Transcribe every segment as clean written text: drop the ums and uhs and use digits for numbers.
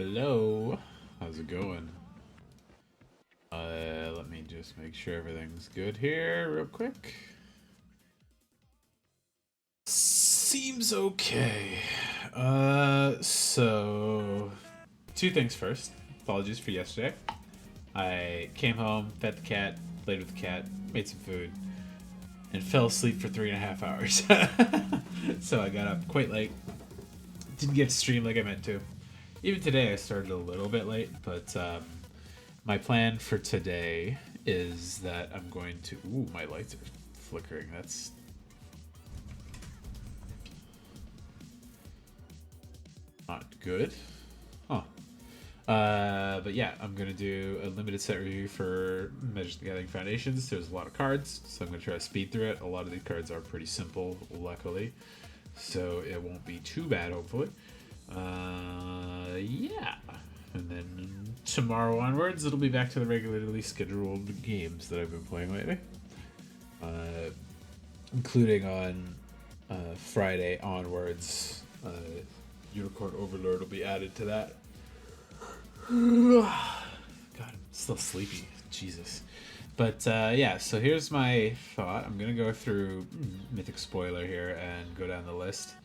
Hello, how's it going? Let me just make sure everything's good here real quick. Seems okay. So two things first. Apologies for yesterday. I came home, fed the cat, played with the cat, made some food, and fell asleep for 3.5 hours. So I got up quite late. Didn't get to stream like I meant to. Even today I started a little bit late, but my plan for today is that I'm going to... Ooh, my lights are flickering. That's not good. Huh. But yeah, I'm going to do a limited set review for MTG Foundations. There's a lot of cards, so I'm going to try to speed through it. A lot of these cards are pretty simple, luckily, so it won't be too bad, hopefully. Yeah. And then tomorrow onwards, it'll be back to the regularly scheduled games that I've been playing lately. Including on Friday onwards, Unicorn Overlord will be added to that. God, I'm still sleepy. Jesus. But yeah, so here's my thought. I'm going to go through Mythic Spoiler here and go down the list.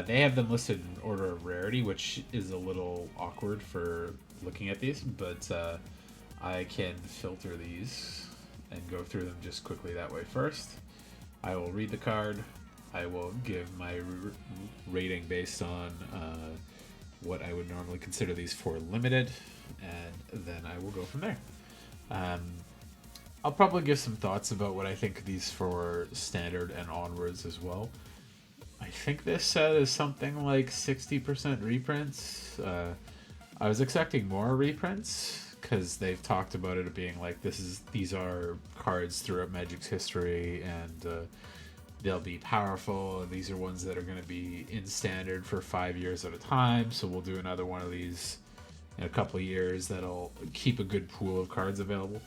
They have them listed in order of rarity, which is a little awkward for looking at these, but I can filter these and go through them just quickly that way first. I will read the card. I will give my rating based on what I would normally consider these for limited, and then I will go from there. I'll probably give some thoughts about what I think of these for standard and onwards as well. I think this set is something like 60% reprints. I was expecting more reprints because they've talked about it being like these are cards throughout Magic's history, and they'll be powerful. And these are ones that are going to be in standard for 5 years at a time. So we'll do another one of these in a couple years that'll keep a good pool of cards available.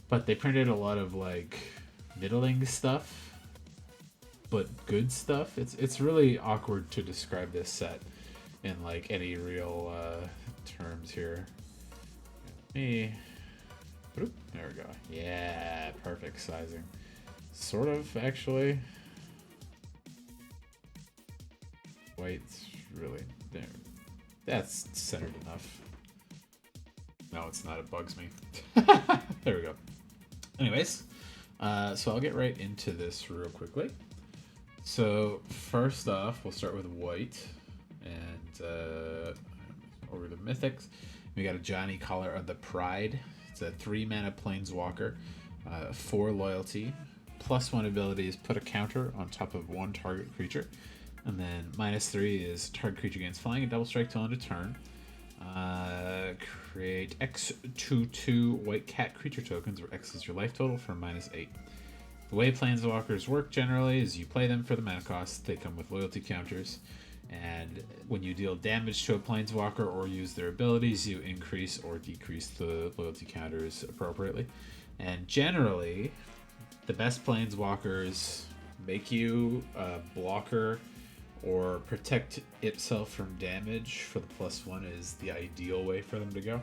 But they printed a lot of like middling stuff, but good stuff. It's really awkward to describe this set in like any real terms here. There we go. Yeah, perfect sizing. Sort of, actually. White's really there. That's centered enough. No, it's not. It bugs me. There we go. Anyways, so I'll get right into this real quickly. So first off, we'll start with white, and over the mythics, we got a Johnny Collar of the Pride. It's a 3-mana planeswalker, 4 loyalty, +1 ability is put a counter on top of 1 target creature, and then -3 is target creature gains flying and double strike till end of turn. Create X/2/2 white cat creature tokens, where X is your life total, for -8. The way planeswalkers work generally is you play them for the mana cost. They come with loyalty counters, and when you deal damage to a planeswalker or use their abilities, you increase or decrease the loyalty counters appropriately. And generally, the best planeswalkers make you a blocker or protect itself from damage for the +1 is the ideal way for them to go.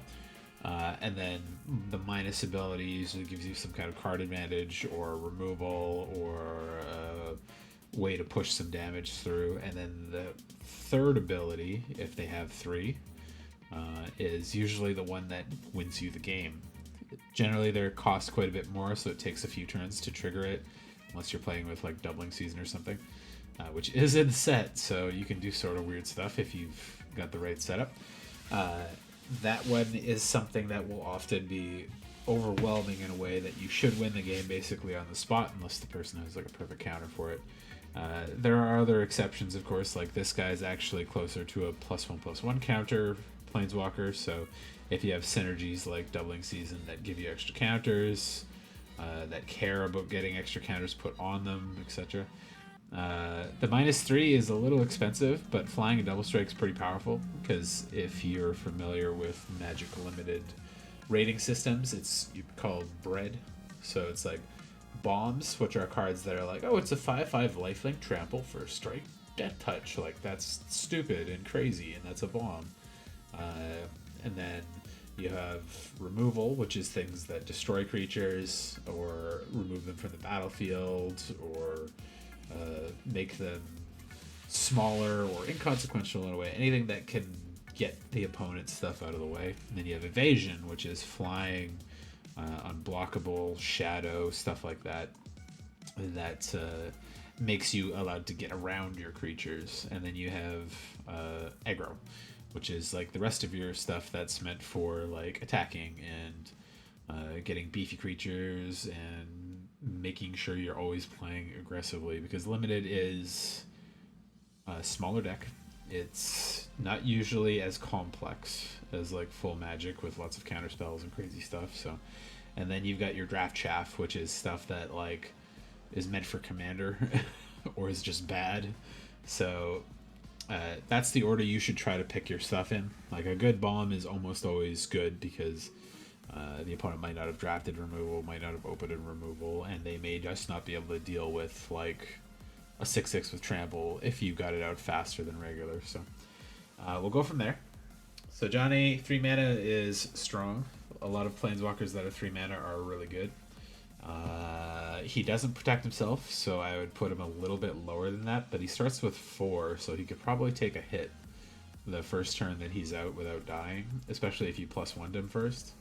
And then the minus ability usually gives you some kind of card advantage or removal or a way to push some damage through. And then the third ability, if they have 3, is usually the one that wins you the game. Generally, they cost quite a bit more, so it takes a few turns to trigger it, unless you're playing with like Doubling Season or something, which is in the set, so you can do sort of weird stuff if you've got the right setup. That one is something that will often be overwhelming in a way that you should win the game basically on the spot, unless the person has like a perfect counter for it. There are other exceptions, of course, like this guy is actually closer to a +1/+1 counter planeswalker, so if you have synergies like Doubling Season that give you extra counters, that care about getting extra counters put on them, etc. The -3 is a little expensive, but flying and double strike is pretty powerful, because if you're familiar with Magic Limited rating systems, it's called bread. So it's like bombs, which are cards that are like, oh, it's a 5/5 lifelink trample for strike death touch. Like, that's stupid and crazy, and that's a bomb. And then you have removal, which is things that destroy creatures or remove them from the battlefield or make them smaller or inconsequential in a way. Anything that can get the opponent's stuff out of the way. And then you have evasion, which is flying, unblockable, shadow, stuff like that. That makes you allowed to get around your creatures. And then you have aggro, which is like the rest of your stuff that's meant for like attacking and getting beefy creatures and making sure you're always playing aggressively, because limited is a smaller deck. It's not usually as complex as like full magic with lots of counter spells and crazy stuff. So, and then you've got your draft chaff, which is stuff that like is meant for commander or is just bad. So that's the order you should try to pick your stuff in. Like a good bomb is almost always good because the opponent might not have drafted removal, might not have opened removal, and they may just not be able to deal with like a 6/6 with trample if you got it out faster than regular. So we'll go from there. So Johnny, 3 mana is strong. A lot of planeswalkers that are 3 mana are really good. He doesn't protect himself, so I would put him a little bit lower than that, but he starts with 4, so he could probably take a hit the first turn that he's out without dying, especially if you +1'd him first.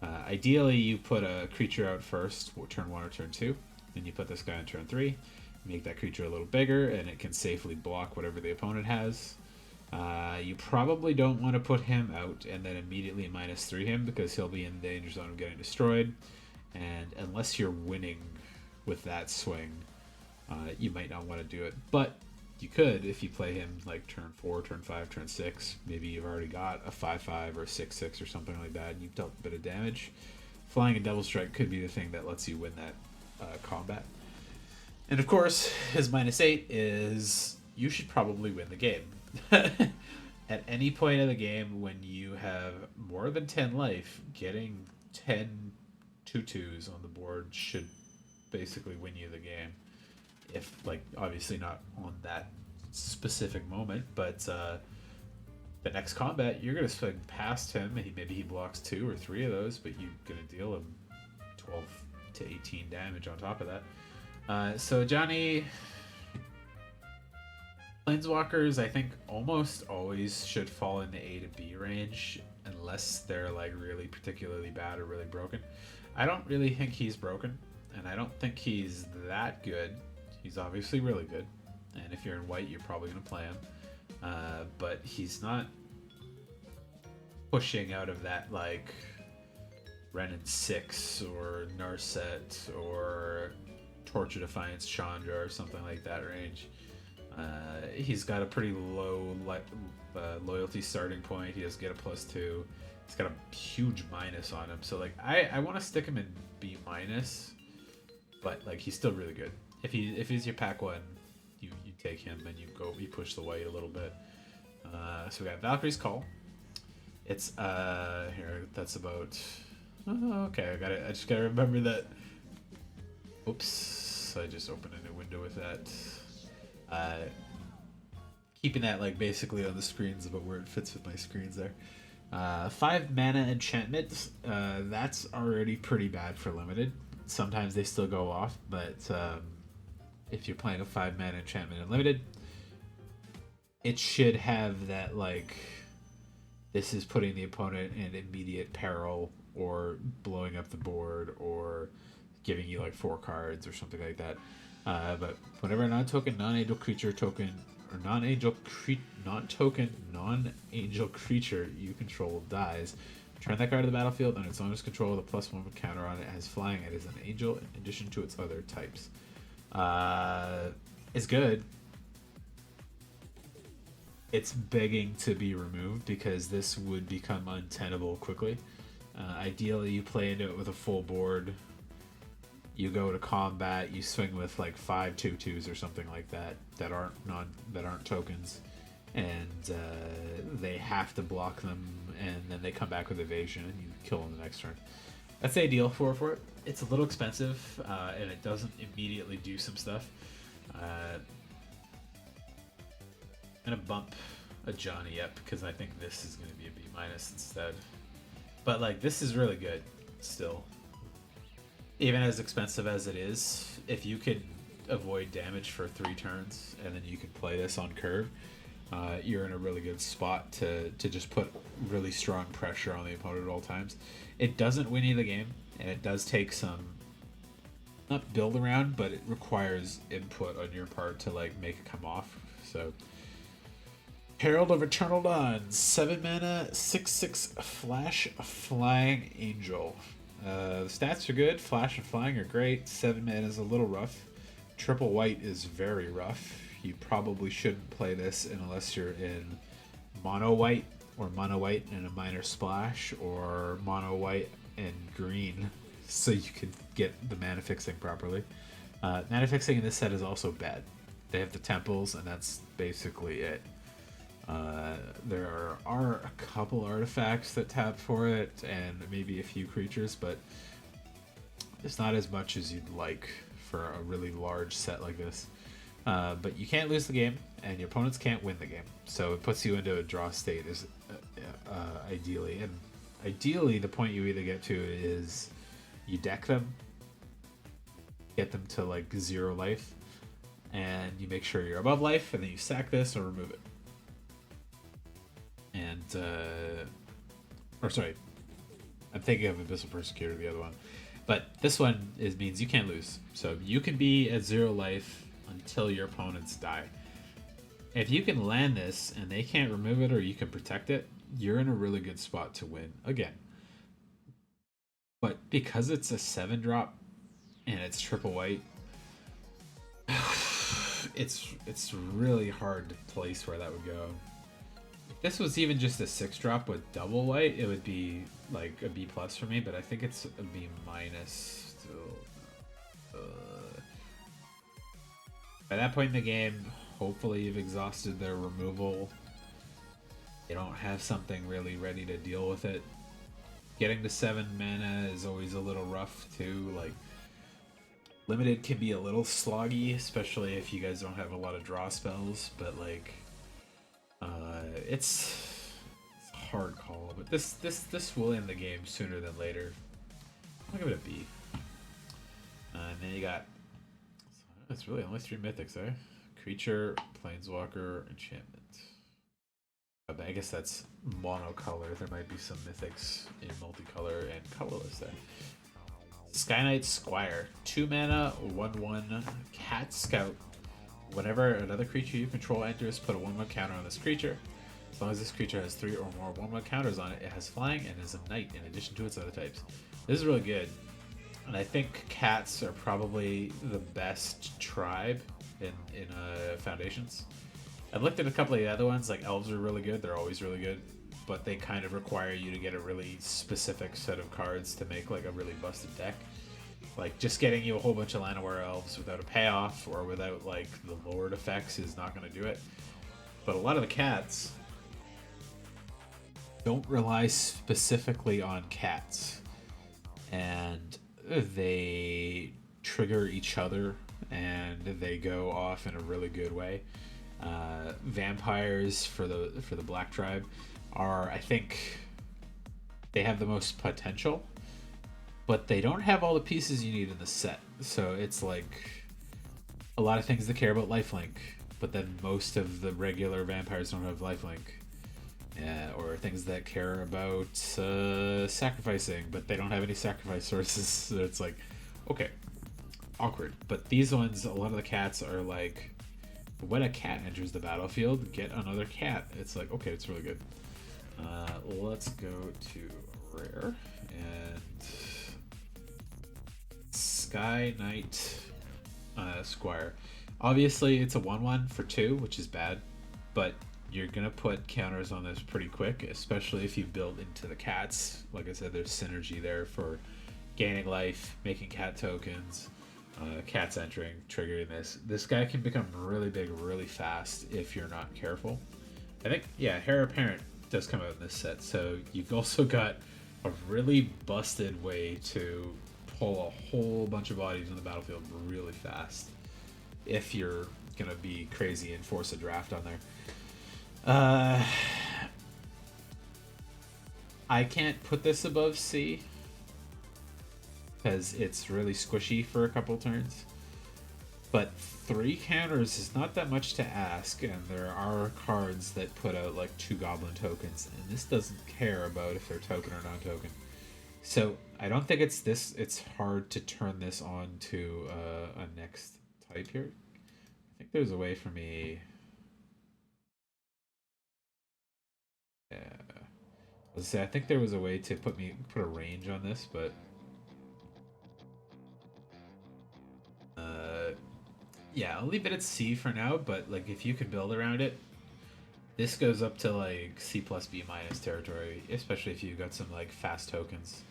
Ideally, you put a creature out first, turn 1 or turn 2, then you put this guy on turn 3, make that creature a little bigger, and it can safely block whatever the opponent has. You probably don't want to put him out and then immediately -3 him, because he'll be in the danger zone of getting destroyed. And unless you're winning with that swing, you might not want to do it. But you could if you play him like turn 4, turn 5, turn 6. Maybe you've already got a 5/5 or 6/6 or something like that, and you've dealt a bit of damage. Flying a Devil Strike could be the thing that lets you win that combat. And of course, his -8 is you should probably win the game. At any point of the game when you have more than 10 life, getting 10 2/2s on the board should basically win you the game. If, like, obviously not on that specific moment, but the next combat, you're going to swing past him, and maybe he blocks 2 or 3 of those, but you're going to deal him 12 to 18 damage on top of that. So Johnny, planeswalkers, I think almost always should fall in the A to B range, unless they're like really particularly bad or really broken. I don't really think he's broken, and I don't think he's that good. He's obviously really good, and if you're in white, you're probably going to play him. But he's not pushing out of that like Renin 6 or Narset or Torture Defiance Chandra or something like that range. He's got a pretty low loyalty starting point. He doesn't get a +2. He's got a huge minus on him. So like I want to stick him in B-, but like he's still really good. If he's your pack 1, you take him and you push the white a little bit. So we got Valkyrie's Call. It's here, that's about okay, I just gotta remember that. Oops, I just opened a new window with that. Keeping that like basically on the screens about where it fits with my screens there. 5 mana enchantment. That's already pretty bad for limited. Sometimes they still go off, but if you're playing a 5 mana enchantment in limited, it should have that like this is putting the opponent in immediate peril or blowing up the board or giving you like 4 cards or something like that. But whenever a non-token, non-angel creature token or non-angel non-angel creature you control dies, return that card to the battlefield on its owner's control with a +1 counter on it. It has flying. It is an angel in addition to its other types. It's good. It's begging to be removed because this would become untenable quickly. Ideally, you play into it with a full board. You go to combat. You swing with like 5 2/2s or something like that that aren't tokens, and they have to block them, and then they come back with evasion, and you kill them the next turn. That's the ideal for it. It's a little expensive, and it doesn't immediately do some stuff. I'm gonna bump a Johnny yet because I think this is going to be a B minus instead. But like this is really good still. Even as expensive as it is, if you could avoid damage for 3 turns and then you can play this on curve, you're in a really good spot to just put really strong pressure on the opponent at all times. It doesn't win you the game, and it does take some, not build around, but it requires input on your part to like make it come off. So Herald of Eternal Dawn, 7 mana, 6/6 flash flying angel. The stats are good, flash and flying are great, 7 mana is a little rough. Triple white is very rough. You probably shouldn't play this unless you're in mono white or mono white and a minor splash, or mono white and green, so you can get the mana fixing properly. Mana fixing in this set is also bad. They have the temples, and that's basically it. There are a couple artifacts that tap for it, and maybe a few creatures, but it's not as much as you'd like for a really large set like this. But you can't lose the game, and your opponents can't win the game. So it puts you into a draw state, is ideally. And ideally, the point you either get to is you deck them, get them to like 0 life, and you make sure you're above life, and then you sack this or remove it. And, or sorry, I'm thinking of Abyssal Persecutor, the other one. But this one means you can't lose. So you can be at 0 life until your opponents die. If you can land this and they can't remove it, or you can protect it, you're in a really good spot to win again. But because it's a 7-drop and it's triple white, it's really hard to place where that would go. If this was even just a 6-drop with double white, it would be like a B plus for me, but I think it's a B minus still. By that point in the game, hopefully you've exhausted their removal. You don't have something really ready to deal with it. Getting to 7 mana is always a little rough too. Like, limited can be a little sloggy, especially if you guys don't have a lot of draw spells, but like, it's a hard call. But this will end the game sooner than later. I'll give it a B. And then you got, it's really only 3 mythics, eh? Creature, Planeswalker, Enchantment. I guess that's monocolor. There might be some mythics in multicolor and colorless there. Sky Knight Squire. 2 mana, 1/1 Cat Scout. Whenever another creature you control enters, put a 1/1 counter on this creature. As long as this creature has 3 or more 1/1 counters on it, it has flying and is a knight in addition to its other types. This is really good. And I think cats are probably the best tribe in Foundations. I've looked at a couple of the other ones, like elves are really good, they're always really good, but they kind of require you to get a really specific set of cards to make like a really busted deck. Like just getting you a whole bunch of Llanowar elves without a payoff or without like the Lord effects is not going to do it. But a lot of the cats don't rely specifically on cats, and they trigger each other and they go off in a really good way. Vampires for the Black Tribe are, I think, they have the most potential, but they don't have all the pieces you need in the set. So it's like a lot of things that care about lifelink, but then most of the regular vampires don't have lifelink. Or things that care about sacrificing, but they don't have any sacrifice sources. So it's like, okay, awkward. But these ones, a lot of the cats are like, when a cat enters the battlefield, get another cat. It's like, okay, it's really good. Let's go to rare and Sky Knight Squire. Obviously, it's a 1/1 for 2, which is bad, but you're gonna put counters on this pretty quick, especially if you build into the cats. Like I said, there's synergy there for gaining life, making cat tokens, cats entering, triggering this. This guy can become really big really fast if you're not careful. I think, yeah, Heir Apparent does come out in this set, so you've also got a really busted way to pull a whole bunch of bodies on the battlefield really fast if you're gonna be crazy and force a draft on there. Uh, I can't put this above C because it's really squishy for a couple turns. But 3 counters is not that much to ask, and there are cards that put out like 2 goblin tokens, and this doesn't care about if they're token or non-token. So I don't think it's this. It's hard to turn this on to a next type here. I think there's a way for me. Yeah, let's say I think there was a way to put a range on this, but uh, yeah, I'll leave it at C for now. But like, if you can build around it, this goes up to like C plus B minus territory, especially if you've got some like fast tokens.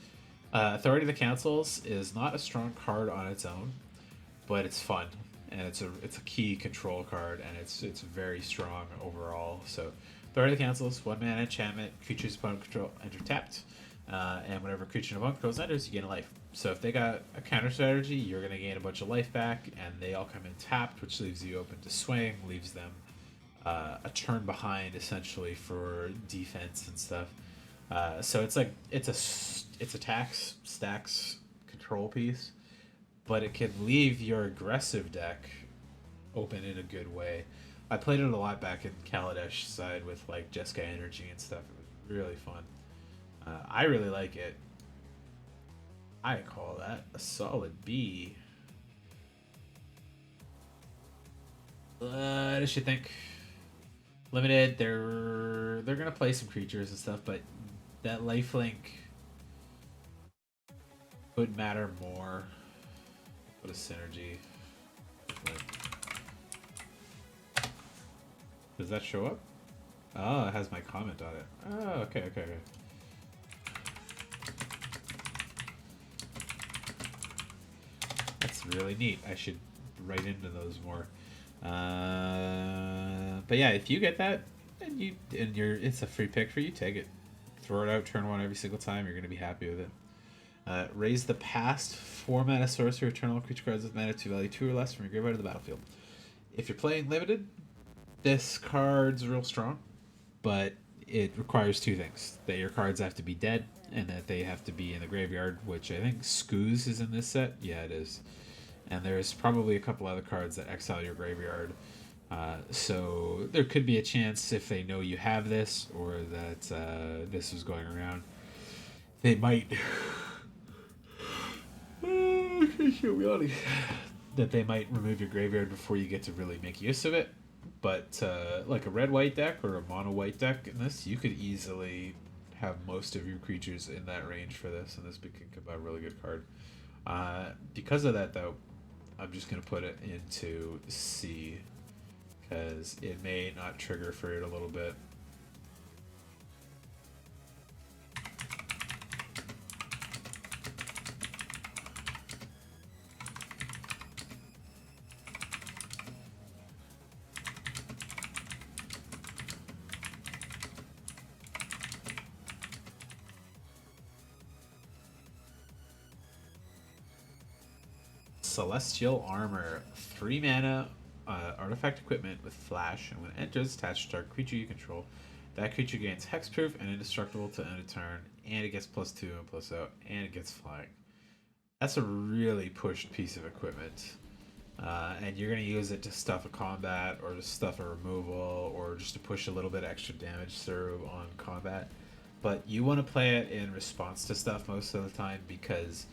Authority of the Councils is not a strong card on its own, but it's fun, and it's a key control card, and it's very strong overall. So, Authority of the Councils, 1 mana enchantment, creatures opponent control enter tapped, and whenever creature opponent controls enters, you gain a life. So if they got a counter strategy, you're gonna gain a bunch of life back, and they all come in tapped, which leaves you open to swing, leaves them a turn behind essentially for defense and stuff. So it's like it's a tax stacks control piece, but it can leave your aggressive deck open in a good way. I played it a lot back in Kaladesh side with like Jessica Energy and stuff. It was really fun. I really like it. I call that a solid B. What does she think? Limited, they're gonna play some creatures and stuff, but that lifelink would matter more. What a synergy. Does that show up? Oh, it has my comment on it. Oh, okay, okay, okay. That's really neat. I should write into those more. But yeah, if you get that, and it's a free pick for you, take it. Throw it out, turn 1 every single time. You're gonna be happy with it. Raise the past 4 mana sorcerer, return all creature cards with mana to value 2 or less from your graveyard to the battlefield. If you're playing limited, this card's real strong, but it requires 2 things: that your cards have to be dead, and that they have to be in the graveyard, which I think Scooz is in this set. Yeah, it is. And there's probably a couple other cards that exile your graveyard. So there could be a chance, if they know you have this, or that this is going around, they might that they might remove your graveyard before you get to really make use of it. But like a red-white deck or a mono-white deck in this, you could easily have most of your creatures in that range for this, and this can become a really good card. Because of that, though, I'm just going to put it into C, because it may not trigger for it a little bit. Celestial Armor, 3 mana, artifact equipment with flash, and when it enters, attached to target creature you control. That creature gains hexproof and indestructible to end a turn, and it gets +2 and +0, and it gets flying. That's a really pushed piece of equipment. And you're going to use it to stuff a combat, or to stuff a removal, or just to push a little bit extra damage through on combat. But you want to play it in response to stuff most of the time, because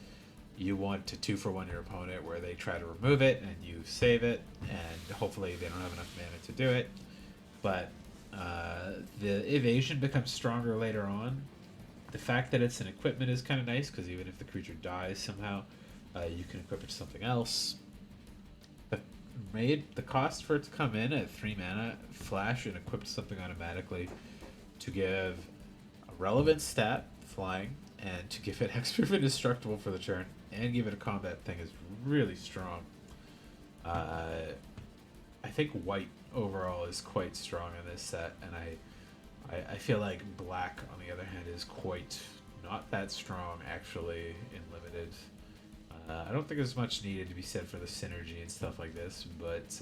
you want to 2-for-1 your opponent where they try to remove it and you save it, and hopefully they don't have enough mana to do it. But the evasion becomes stronger later on. The fact that it's an equipment is kind of nice, because even if the creature dies somehow, you can equip it to something else. The cost for it to come in at 3 mana, flash, and equip something automatically to give a relevant stat, flying, and to give it hexproof and indestructible for the turn, and give it a combat thing is really strong. I think white overall is quite strong in this set, and I feel like black, on the other hand, is quite not that strong actually in limited. I don't think there's much needed to be said for the synergy and stuff like this, but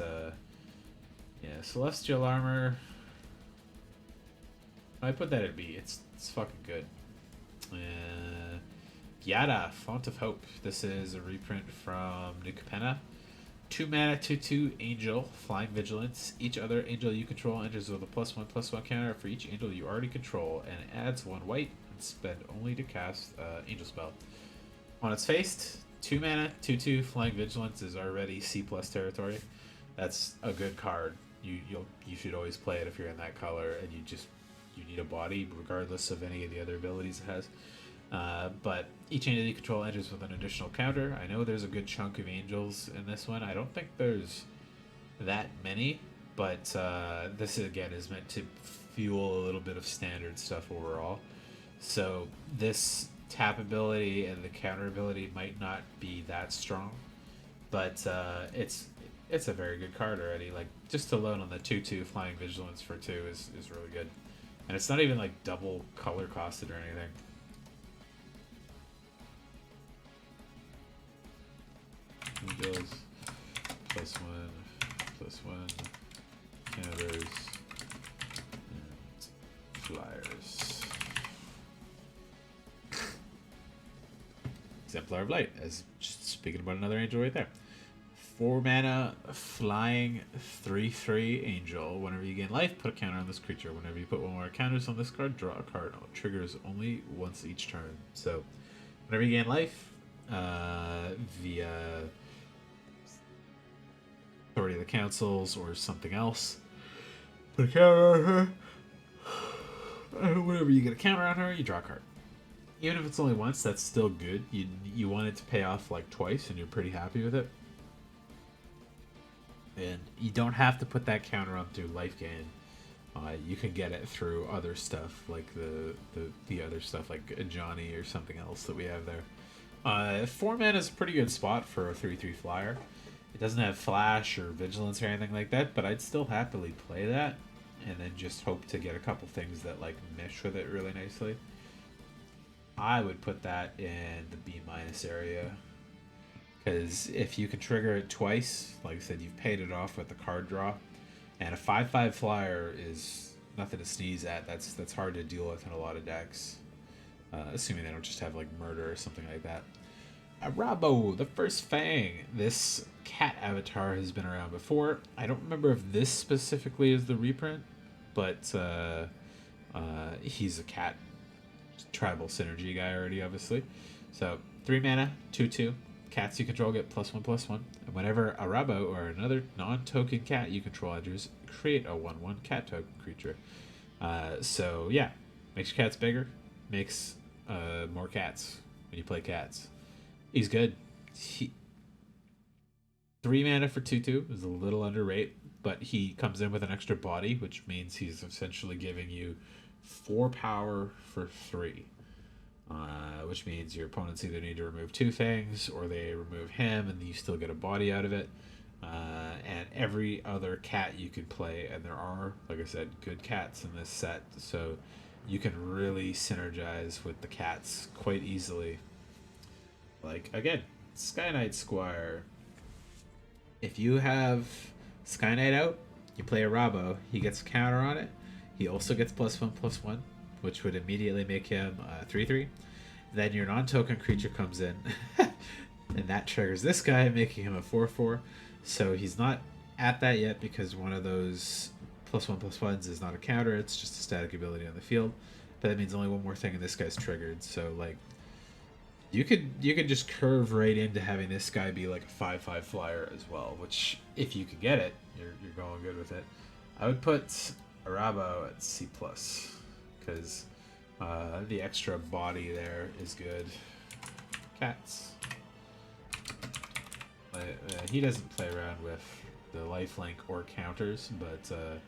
yeah, Celestial Armor. I put that at B. It's fucking good. Yada, Font of Hope. This is a reprint from New Capenna. 2 mana, 2/2 Angel, Flying Vigilance. Each other angel you control enters with a +1/+1 counter for each angel you already control, and adds 1 white and spend only to cast Angel spell. On its face, 2 mana, 2/2 Flying Vigilance is already C+ territory. That's a good card. You should always play it if you're in that color, and you need a body regardless of any of the other abilities it has. But each angel you control enters with an additional counter. I know there's a good chunk of angels in this one. I don't think there's that many, but this again is meant to fuel a little bit of standard stuff overall. So this tap ability and the counter ability might not be that strong, but it's a very good card already. Like, just alone on the 2/2 Flying Vigilance for 2 is really good. And it's not even like double color costed or anything. Angels, +1/+1 counters, and flyers. Exemplar of Light, as just speaking about another angel right there. 4 mana, flying 3/3 angel. Whenever you gain life, put a counter on this creature. Whenever you put one more counters on this card, draw a card. It triggers only once each turn. So, whenever you gain life, via Authority of the Councils or something else, put a counter on her. Whenever you get a counter on her, you draw a card. Even if it's only once, that's still good. You want it to pay off like twice, and you're pretty happy with it. And you don't have to put that counter on through life gain. You can get it through other stuff, like the other stuff, like a Johnny or something else that we have there. 4 mana is a pretty good spot for a 3/3 flyer. It doesn't have flash or vigilance or anything like that, but I'd still happily play that, and then just hope to get a couple things that like mesh with it really nicely. I would put that in the B- area. Because if you can trigger it twice, like I said, you've paid it off with the card draw. And a 5/5 flyer is nothing to sneeze at. That's hard to deal with in a lot of decks. Assuming they don't just have like murder or something like that. Arabo, the First Fang. This cat avatar has been around before. I don't remember if this specifically is the reprint, but he's a cat tribal synergy guy already, obviously. So 3 mana, 2/2. Cats you control get +1/+1. And whenever Arabo or another non-token cat you control enters, create a 1/1 cat token creature. So yeah, makes your cats bigger, makes more cats when you play cats. He's good. 3 mana for 2/2 is a little underrated, but he comes in with an extra body, which means he's essentially giving you 4 power for 3. Which means your opponents either need to remove 2 things, or they remove him, and you still get a body out of it. And every other cat you can play, and there are, like I said, good cats in this set, so you can really synergize with the cats quite easily. Like, again, Sky Knight Squire. If you have Sky Knight out, you play a Rabo, he gets a counter on it. He also gets +1/+1, which would immediately make him 3/3. Then your non-token creature comes in, and that triggers this guy, making him a 4/4. So he's not at that yet because one of those +1/+1s is not a counter; it's just a static ability on the field. But that means only one more thing, and this guy's triggered. So like, you could just curve right into having this guy be like a 5/5 flyer as well. Which, if you can get it, you're going good with it. I would put Arabo at C+, because the extra body there is good. Cats. He doesn't play around with the lifelink or counters, but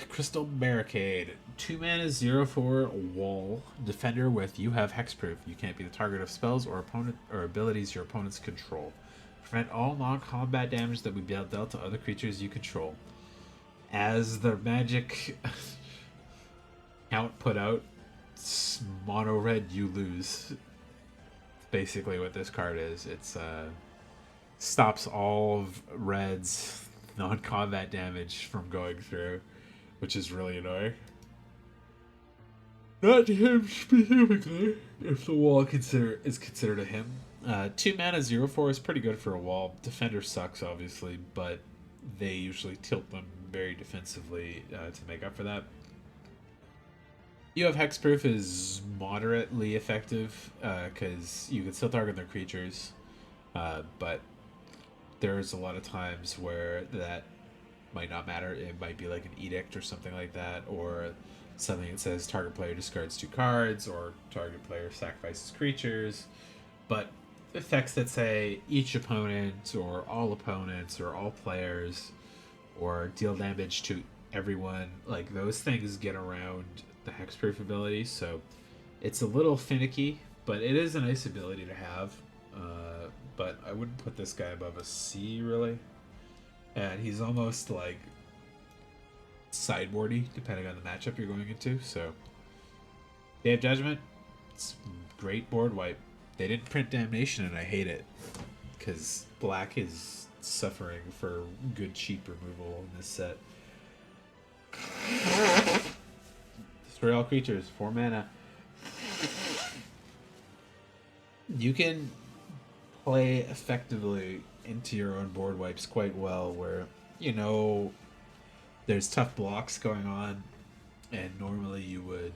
Crystal Barricade. 2 mana, 0/4 wall. Defender with you have hexproof. You can't be the target of spells or abilities your opponents control. Prevent all non-combat damage that would be dealt to other creatures you control. As the magic count put out, mono red, you lose. Basically what this card is. It's stops all of red's non-combat damage from going through, which is really annoying. Not to him specifically, if the wall is considered a him. 2 mana 0/4 is pretty good for a wall. Defender sucks, obviously, but they usually tilt them very defensively to make up for that. You have Hexproof is moderately effective because you can still target their creatures, but there's a lot of times where that might not matter. It might be like an edict or something like that, or something that says target player discards 2 cards, or target player sacrifices creatures. But effects that say each opponent, or all opponents, or all players, or deal damage to everyone, like those things get around the hexproof ability, so it's a little finicky, but it is a nice ability to have. But I wouldn't put this guy above a C, really. And he's almost like sideboardy, depending on the matchup you're going into. So, Day of Judgment, it's great board wipe. They didn't print Damnation, and I hate it, because black is suffering for good cheap removal in this set. Destroy all creatures, 4 mana. You can play effectively into your own board wipes quite well, where, you know, there's tough blocks going on, and normally you would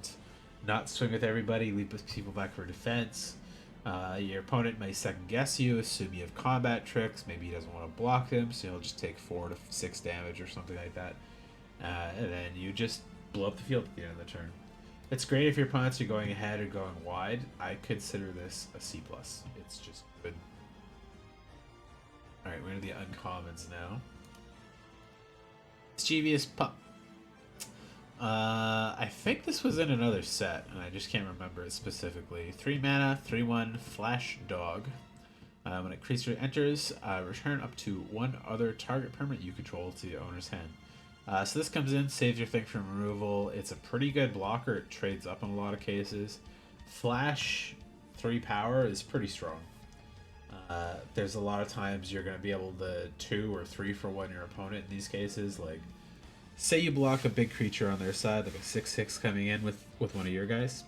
not swing with everybody, leave people back for defense. Your opponent may second guess you, assume you have combat tricks, maybe he doesn't want to block them, so he'll just take 4 to 6 damage or something like that. And then you just blow up the field at the end of the turn. It's great if your opponents are going ahead or going wide. I consider this a C+. It's just good. Alright, we're into the uncommons now. Mischievous Pup. I think this was in another set, and I just can't remember it specifically. 3 mana, 3/1, Flash Dog. When a creature enters, return up to 1 other target permanent you control to the owner's hand. So this comes in, saves your thing from removal. It's a pretty good blocker. It trades up in a lot of cases. Flash 3 power is pretty strong. There's a lot of times you're going to be able to 2 or 3 for 1 your opponent in these cases. Like, say you block a big creature on their side, like a 6/6 coming in with one of your guys.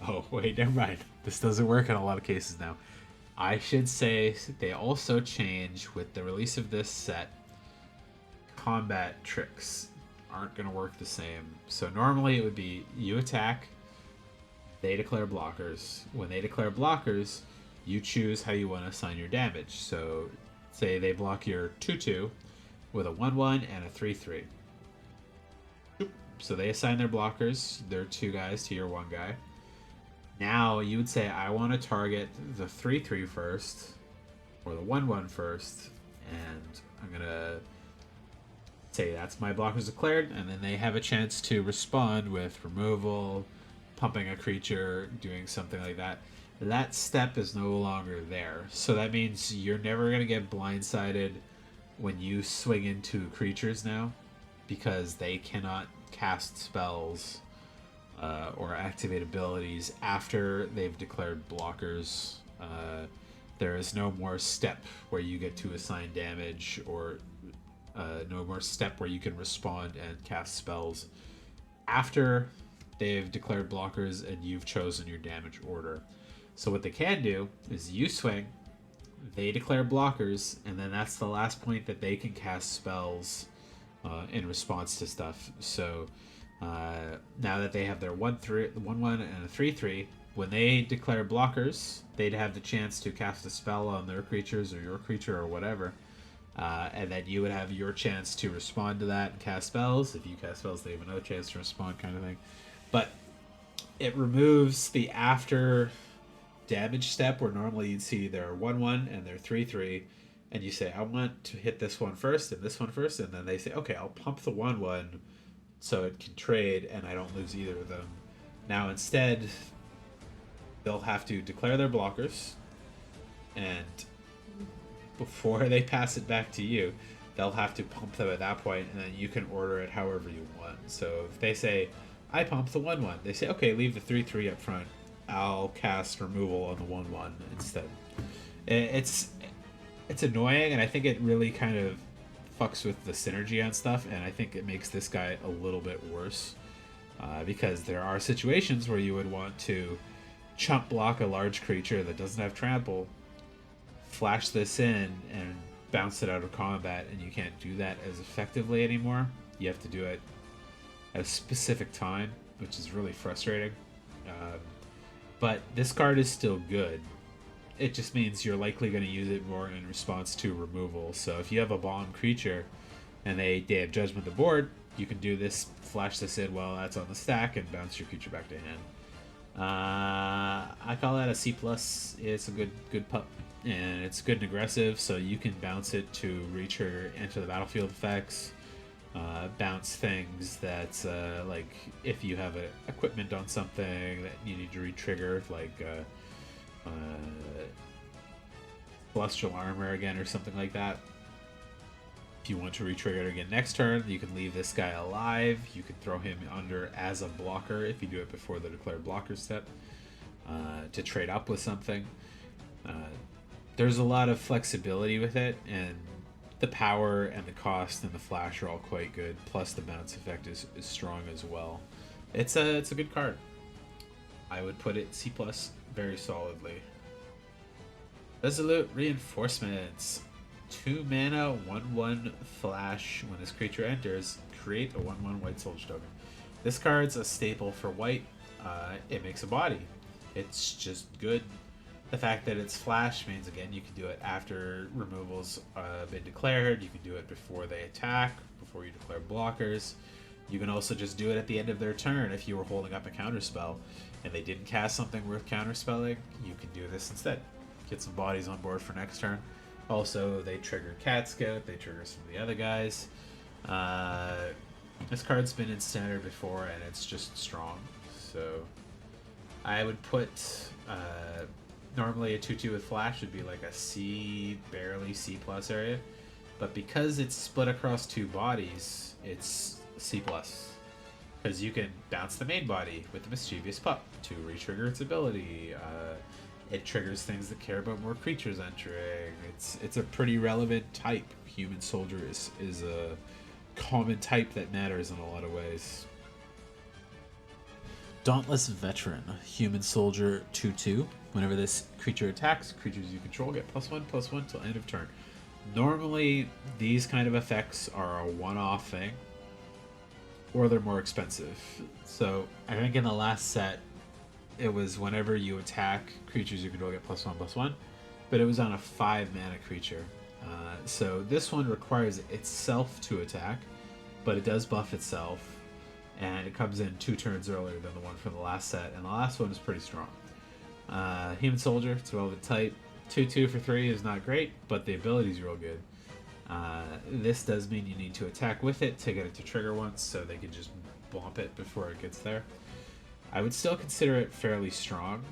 Oh, wait, never mind. This doesn't work in a lot of cases now. I should say they also change with the release of this set. Combat tricks aren't going to work the same. So normally it would be you attack, they declare blockers. When they declare blockers, you choose how you want to assign your damage. So say they block your 2/2 with a 1/1 and a 3/3. So they assign their blockers, their 2 guys to your 1 guy. Now you would say, I want to target the 3/3 first, or the 1/1 first, and I'm going to say that's my blockers declared, and then they have a chance to respond with removal, pumping a creature, doing something like that. That step is no longer there. So that means you're never going to get blindsided when you swing into creatures now, because they cannot cast spells or activate abilities after they've declared blockers. There is no more step where you get to assign damage, or no more step where you can respond and cast spells after they've declared blockers and you've chosen your damage order. So what they can do is you swing, they declare blockers, and then that's the last point that they can cast spells in response to stuff. So now that they have their 1/1 and a 3/3, when they declare blockers, they'd have the chance to cast a spell on their creatures or your creature or whatever. And then you would have your chance to respond to that and cast spells. If you cast spells, they have another chance to respond, kind of thing. But it removes the after damage step, where normally you'd see their 1/1 and their 3/3, and you say, I want to hit this one first and this one first, and then they say, okay, I'll pump the 1/1 so it can trade and I don't lose either of them. Now instead, they'll have to declare their blockers, and before they pass it back to you, they'll have to pump them at that point, and then you can order it however you want. So if they say, I pump the 1/1, they say, okay, leave the 3/3 up front. I'll cast removal on the 1/1 instead. It's It's annoying, and I think it really kind of fucks with the synergy on stuff, and I think it makes this guy a little bit worse. Because there are situations where you would want to chump block a large creature that doesn't have trample, flash this in, and bounce it out of combat, and you can't do that as effectively anymore. You have to do it at a specific time, which is really frustrating. But this card is still good. It just means you're likely going to use it more in response to removal. So if you have a bomb creature and they have Judgment the board, you can do this, flash this in while that's on the stack, and bounce your creature back to hand. I call that a C+. It's a good pup, and it's good and aggressive, so you can bounce it to re-trigger enter the battlefield effects, bounce things that, like, if you have a equipment on something that you need to re-trigger, like Celestial Armor again or something like that. If you want to re-trigger it again next turn, you can leave this guy alive. You can throw him under as a blocker if you do it before the declared blocker step, to trade up with something. There's a lot of flexibility with it, and the power and the cost and the flash are all quite good. Plus the bounce effect is strong as well. It's a good card. I would put it C+ very solidly. Resolute Reinforcements. 2 mana, 1/1 flash. When this creature enters, create a 1/1 white soldier token. This card's a staple for white. It makes a body. It's just good. The fact that it's flash means, again, you can do it after removals been declared. You can do it before they attack, before you declare blockers. You can also just do it at the end of their turn if you were holding up a counterspell and they didn't cast something worth counterspelling. You can do this instead. Get some bodies on board for next turn. Also, they trigger Cat Scout, they trigger some of the other guys. This card's been in standard before, and it's just strong. So, I would put, normally a 2/2 with Flash would be like a C, barely C+ area. But because it's split across 2 bodies, it's C+. Because you can bounce the main body with the Mischievous Pup to re-trigger its ability. It triggers things that care about more creatures entering. It's a pretty relevant type. Human Soldier is a common type that matters in a lot of ways. Dauntless Veteran. Human Soldier 2/2. Whenever this creature attacks, creatures you control get +1/+1 till end of turn. Normally, these kind of effects are a one-off thing, or they're more expensive. So I think in the last set, it was whenever you attack, creatures you control get +1/+1, but it was on a 5 mana creature. So this one requires itself to attack, but it does buff itself, and it comes in 2 turns earlier than the one from the last set, and the last one is pretty strong. Human Soldier, it's a relevant type. 2/2 for 3 is not great, but the ability is real good. This does mean you need to attack with it to get it to trigger once, so they can just bump it before it gets there. I would still consider it fairly strong.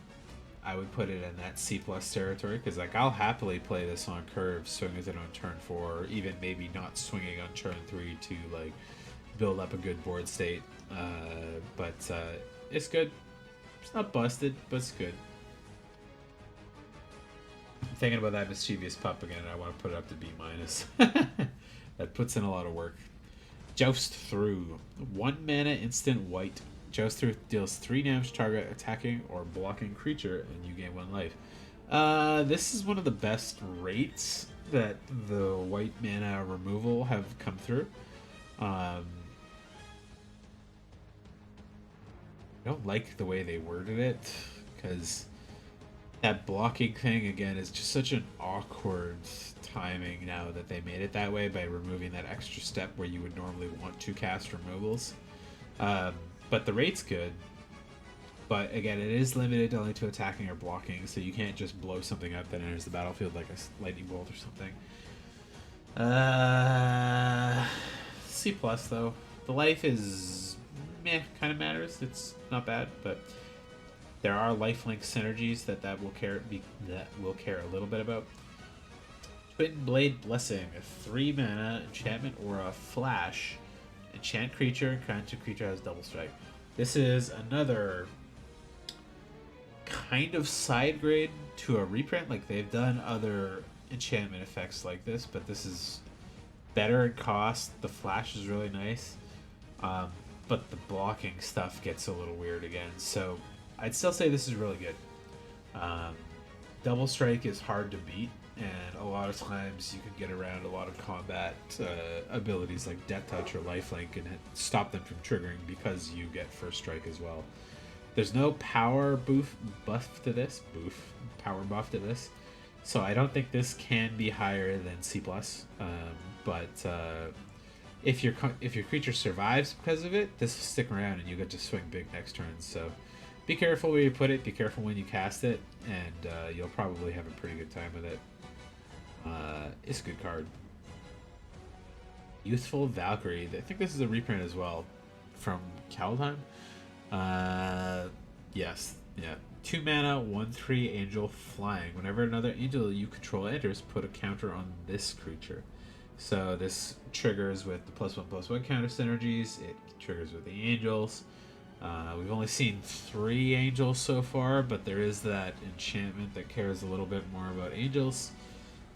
I would put it in that C+ territory, because like I'll happily play this on curve, swing with it on turn 4, or even maybe not swinging on turn 3 to like build up a good board state. But it's good. It's not busted, but it's good. I'm thinking about that Mischievous Pup again, and I want to put it up to B-. That puts in a lot of work. Joust Through. 1 mana instant white. Joust Through deals 3 damage to target attacking or blocking creature, and you gain 1 life. This is one of the best rates that the white mana removal have come through. I don't like the way they worded it, because that blocking thing, again, is just such an awkward timing now that they made it that way by removing that extra step where you would normally want to cast removals. But the rate's good. But again, it is limited only to attacking or blocking, so you can't just blow something up that enters the battlefield like a lightning bolt or something. C+ though. The life is meh, kind of matters. It's not bad, but there are lifelink synergies that will care a little bit about. Twin Blade Blessing, a 3 mana enchantment or a flash. Enchant creature, conjure creature has double strike. This is another kind of side grade to a reprint. Like, they've done other enchantment effects like this, but this is better in cost. The flash is really nice, um, but the blocking stuff gets a little weird again. So I'd still say this is really good. Um, Double strike is hard to beat, and a lot of times you can get around a lot of combat abilities like death touch or lifelink and stop them from triggering because you get first strike as well. There's no power buff to this. Power buff to this. So I don't think this can be higher than C+. But if your creature survives because of it, this will stick around and you get to swing big next turn. So be careful where you put it. Be careful when you cast it, and you'll probably have a pretty good time with it. It's a good card. Youthful Valkyrie. I think this is a reprint as well from Kaldheim. Yes. Yeah. 2 mana, 1/3 angel flying. Whenever another angel you control enters, put a counter on this creature. So this triggers with the +1/+1 counter synergies. It triggers with the angels. We've only seen 3 angels so far, but there is that enchantment that cares a little bit more about angels.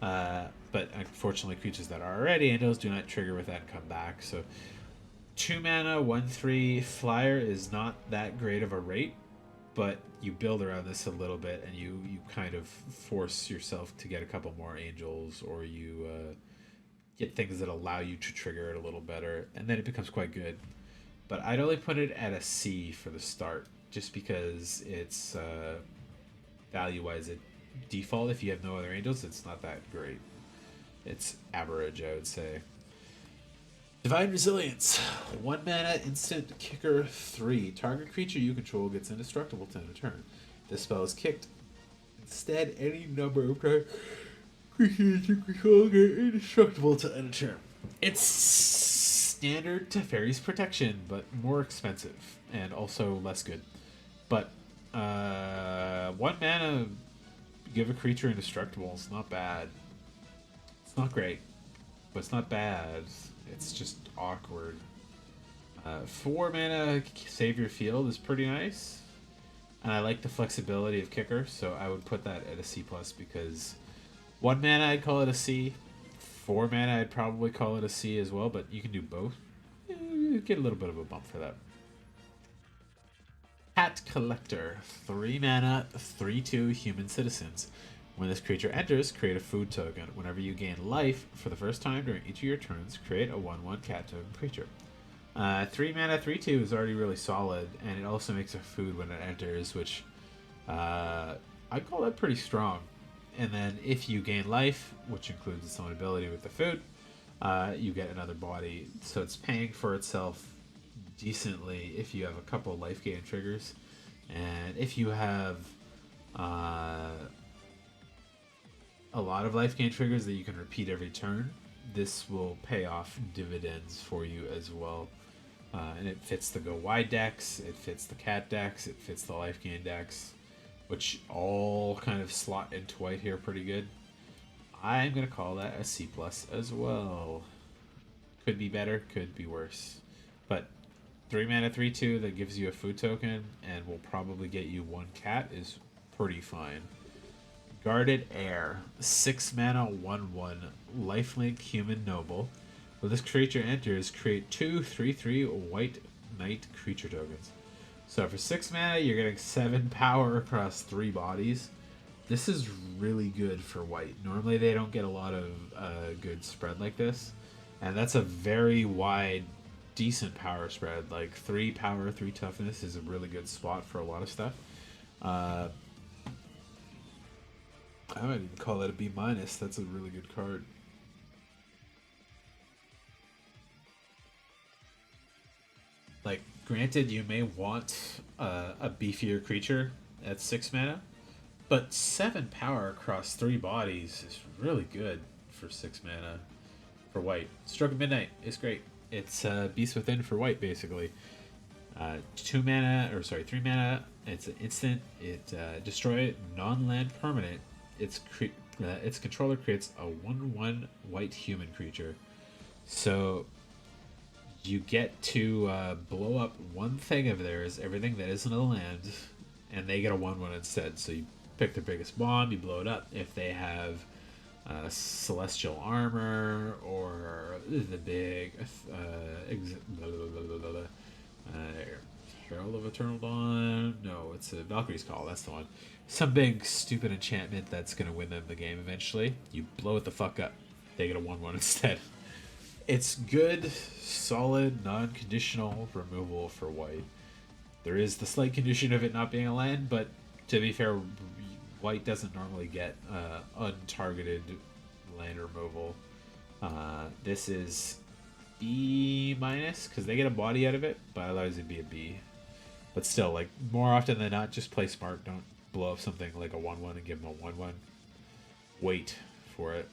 But unfortunately, creatures that are already angels do not trigger with that and come back. So 2 mana, 1/3 flyer is not that great of a rate, but you build around this a little bit and you kind of force yourself to get a couple more angels, or you get things that allow you to trigger it a little better, and then it becomes quite good. But I'd only put it at a C for the start, just because it's value-wise at default. If you have no other angels, it's not that great. It's average, I would say. Divine Resilience. 1 mana, instant kicker 3. Target creature you control gets indestructible to end a turn. This spell is kicked. Instead, any number of creatures you control get indestructible to end a turn. It's standard to Fairy's Protection, but more expensive and also less good. But 1 mana, give a creature indestructible. It's not bad. It's not great, but it's not bad. It's just awkward. 4 mana, save your field is pretty nice. And I like the flexibility of kicker, so I would put that at a C+, because 1 mana I'd call it a C. 4 mana I'd probably call it a C as well, but you can do both. You get a little bit of a bump for that. Cat Collector. 3 mana, 3/2 human citizens. When this creature enters, create a food token. Whenever you gain life for the first time during each of your turns, create a 1/1 cat token creature. 3 mana, 3/2 is already really solid, and it also makes a food when it enters, which I'd call that pretty strong. And then if you gain life, which includes its own ability with the food, you get another body. So it's paying for itself decently if you have a couple life gain triggers. And if you have a lot of life gain triggers that you can repeat every turn, this will pay off dividends for you as well. And it fits the go wide decks, it fits the cat decks, it fits the life gain decks, which all kind of slot into white here pretty good. I'm going to call that a C+ as well. Could be better, could be worse. But 3 mana, 3/2 that gives you a food token and will probably get you 1 cat is pretty fine. Guarded Heir. 6 mana, 1/1 lifelink human noble. When this creature enters, create 2 3/3 white knight creature tokens. So for 6 mana, you're getting 7 power across 3 bodies. This is really good for white. Normally they don't get a lot of good spread like this. And that's a very wide, decent power spread. Like 3 power, 3 toughness is a really good spot for a lot of stuff. I might even call that a B-. That's a really good card. Like, granted, you may want a beefier creature at 6 mana, but 7 power across 3 bodies is really good for 6 mana for white. Stroke of Midnight is great. It's Beast Within for white, basically. 3 mana. It's an instant. It destroy non-land permanent. Its controller creates a 1/1 white human creature. So you get to blow up one thing of theirs, everything that isn't a land, and they get a 1/1 instead. So you pick their biggest bomb, you blow it up. If they have Celestial Armor, or the big Herald of Eternal Dawn. No, it's a Valkyrie's Call. That's the one. Some big stupid enchantment that's gonna win them the game eventually. You blow it the fuck up. They get a 1/1 instead. It's good, solid, non-conditional removal for white. There is the slight condition of it not being a land, but to be fair, white doesn't normally get untargeted land removal. This is B minus because they get a body out of it, but otherwise it'd be a B. But still, like more often than not, just play smart. Don't blow up something like a 1/1 and give them a 1/1. Wait for it.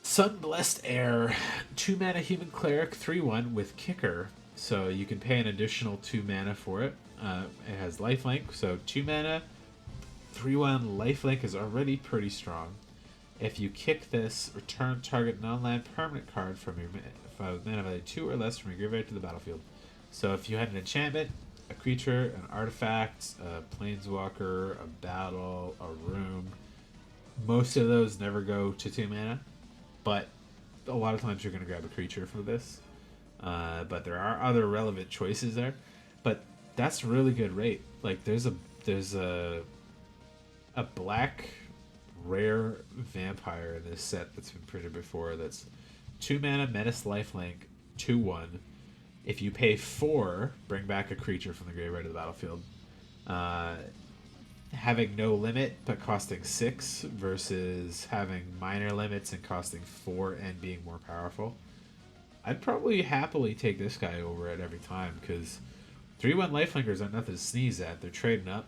Sunblessed Air, 2 mana human cleric, 3/1 with kicker. So you can pay an additional 2 mana for it. It has lifelink, so 2 mana, 3/1 lifelink is already pretty strong. If you kick this, return target non-land permanent card from your mana value 2 or less from your graveyard to the battlefield. So if you had an enchantment, a creature, an artifact, a planeswalker, a battle, a room, most of those never go to 2 mana. But a lot of times you're going to grab a creature for this. But there are other relevant choices there. But that's really good rate. Like there's a black rare vampire in this set that's been printed before. That's 2 mana menace lifelink 2/1. If you pay 4, bring back a creature from the graveyard to the battlefield. Having no limit but costing 6 versus having minor limits and costing 4 and being more powerful. I'd probably happily take this guy over it every time because 3/1 lifelinkers are nothing to sneeze at. They're trading up.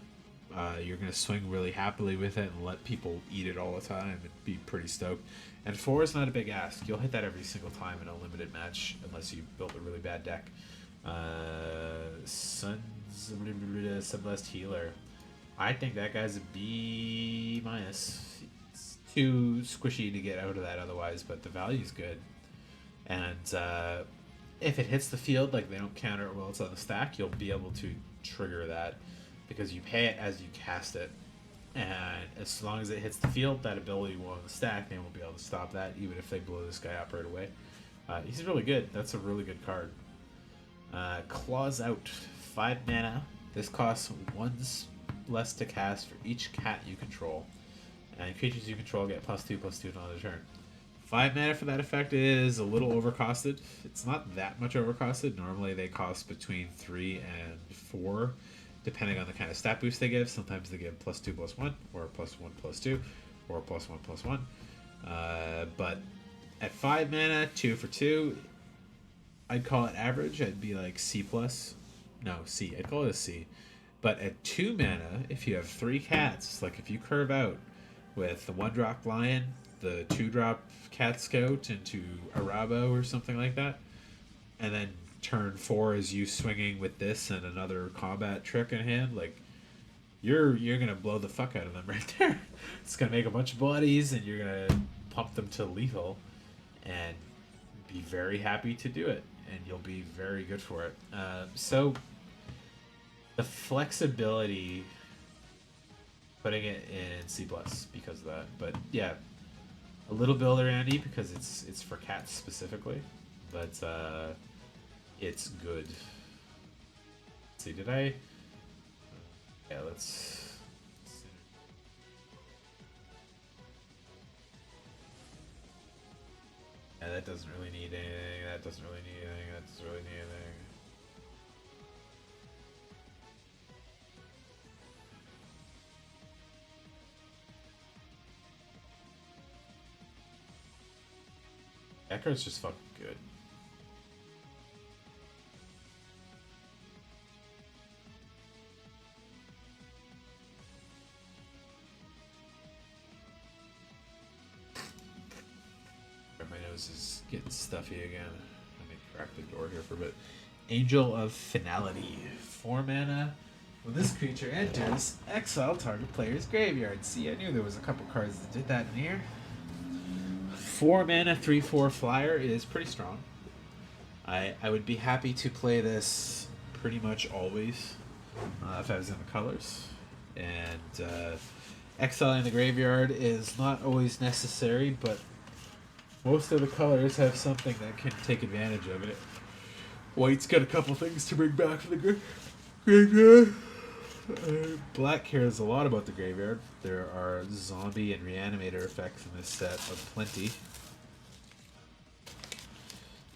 You're going to swing really happily with it and let people eat it all the time and be pretty stoked. And 4 is not a big ask. You'll hit that every single time in a limited match unless you built a really bad deck. Sunblessed Healer. I think that guy's a B minus. It's too squishy to get out of that otherwise, but the value's good. And if it hits the field, like they don't counter it while it's on the stack, you'll be able to trigger that because you pay it as you cast it. And as long as it hits the field, that ability will on the stack, they won't be able to stop that, even if they blow this guy up right away. He's really good. That's a really good card. Claws Out, 5 mana. This costs 1 less to cast for each cat you control. And creatures you control get +2/+2 on the turn. 5 mana for that effect is a little overcosted. It's not that much overcosted. Normally they cost between 3 and 4, depending on the kind of stat boost they give. Sometimes they give +2/+1, or +1/+2, or +1/+1. But at 5 mana, 2 for 2, I'd call it average. I'd be like C+. No, C. I'd call it a C. But at 2 mana, if you have 3 cats, like if you curve out with the 1-drop Lion, the 2-drop Cat Scout into Arabo or something like that, and then turn 4 is you swinging with this and another combat trick in hand, like you're gonna blow the fuck out of them right there. It's gonna make a bunch of bodies and you're gonna pump them to lethal and be very happy to do it, and you'll be very good for it. So the flexibility, putting it in C+ because of that. But yeah, a little builder Andy because it's for cats specifically, but it's good. Let's see, did I? Yeah, let's. Yeah, that doesn't really need anything. That doesn't really need anything. That doesn't really need anything. That card's just fucking good. My nose is getting stuffy again. Let me crack the door here for a bit. Angel of Finality. 4 mana. When this creature enters, exile target player's graveyard. See, I knew there was a couple cards that did that in here. 4 mana, 3/4 flyer is pretty strong. I would be happy to play this pretty much always if I was in the colors. And Exiling the graveyard is not always necessary, but most of the colors have something that can take advantage of it. White's got a couple things to bring back to the graveyard. Black cares a lot about the graveyard. There are zombie and reanimator effects in this set of plenty.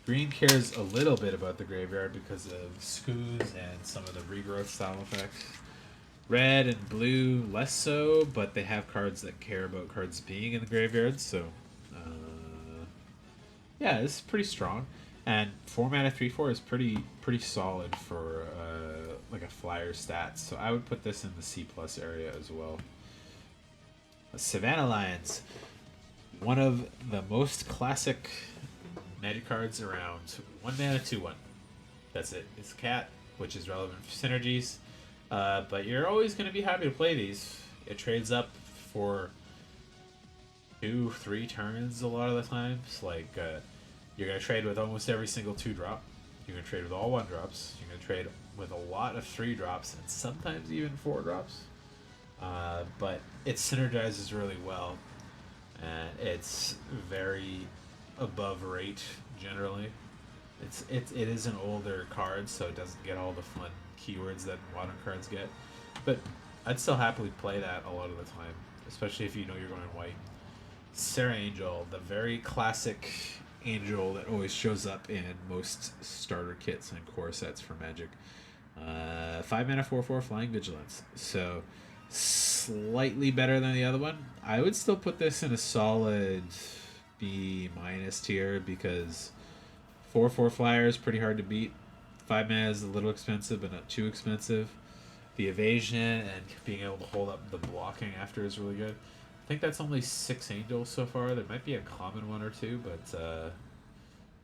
Green cares a little bit about the graveyard because of scoos and some of the regrowth style effects. Red and blue less so, but they have cards that care about cards being in the graveyard, so yeah, this is pretty strong. And 4 mana 3/4 is pretty solid for like a flyer stat. So I would put this in the C+ area as well. Savannah Lions, one of the most classic Magic cards around. 1 mana 2/1. That's it. It's a cat, which is relevant for synergies. But you're always going to be happy to play these. It trades up for 2-3 turns a lot of the times. Like you're going to trade with almost every single 2-drop. You're going to trade with all 1-drops. You're going to trade with a lot of 3-drops and sometimes even 4-drops. But it synergizes really well. And it's very above rate generally. It is an older card, so it doesn't get all the fun keywords that modern cards get. But I'd still happily play that a lot of the time, especially if you know you're going white. Sarah Angel, the very classic angel that always shows up in most starter kits and core sets for Magic. 5 mana 4/4 Flying Vigilance. So slightly better than the other one. I would still put this in a solid B- tier because 4/4 flyer is pretty hard to beat. 5 mana is a little expensive, but not too expensive. The evasion and being able to hold up the blocking after is really good. I think that's only 6 angels so far. There might be a common one or two, but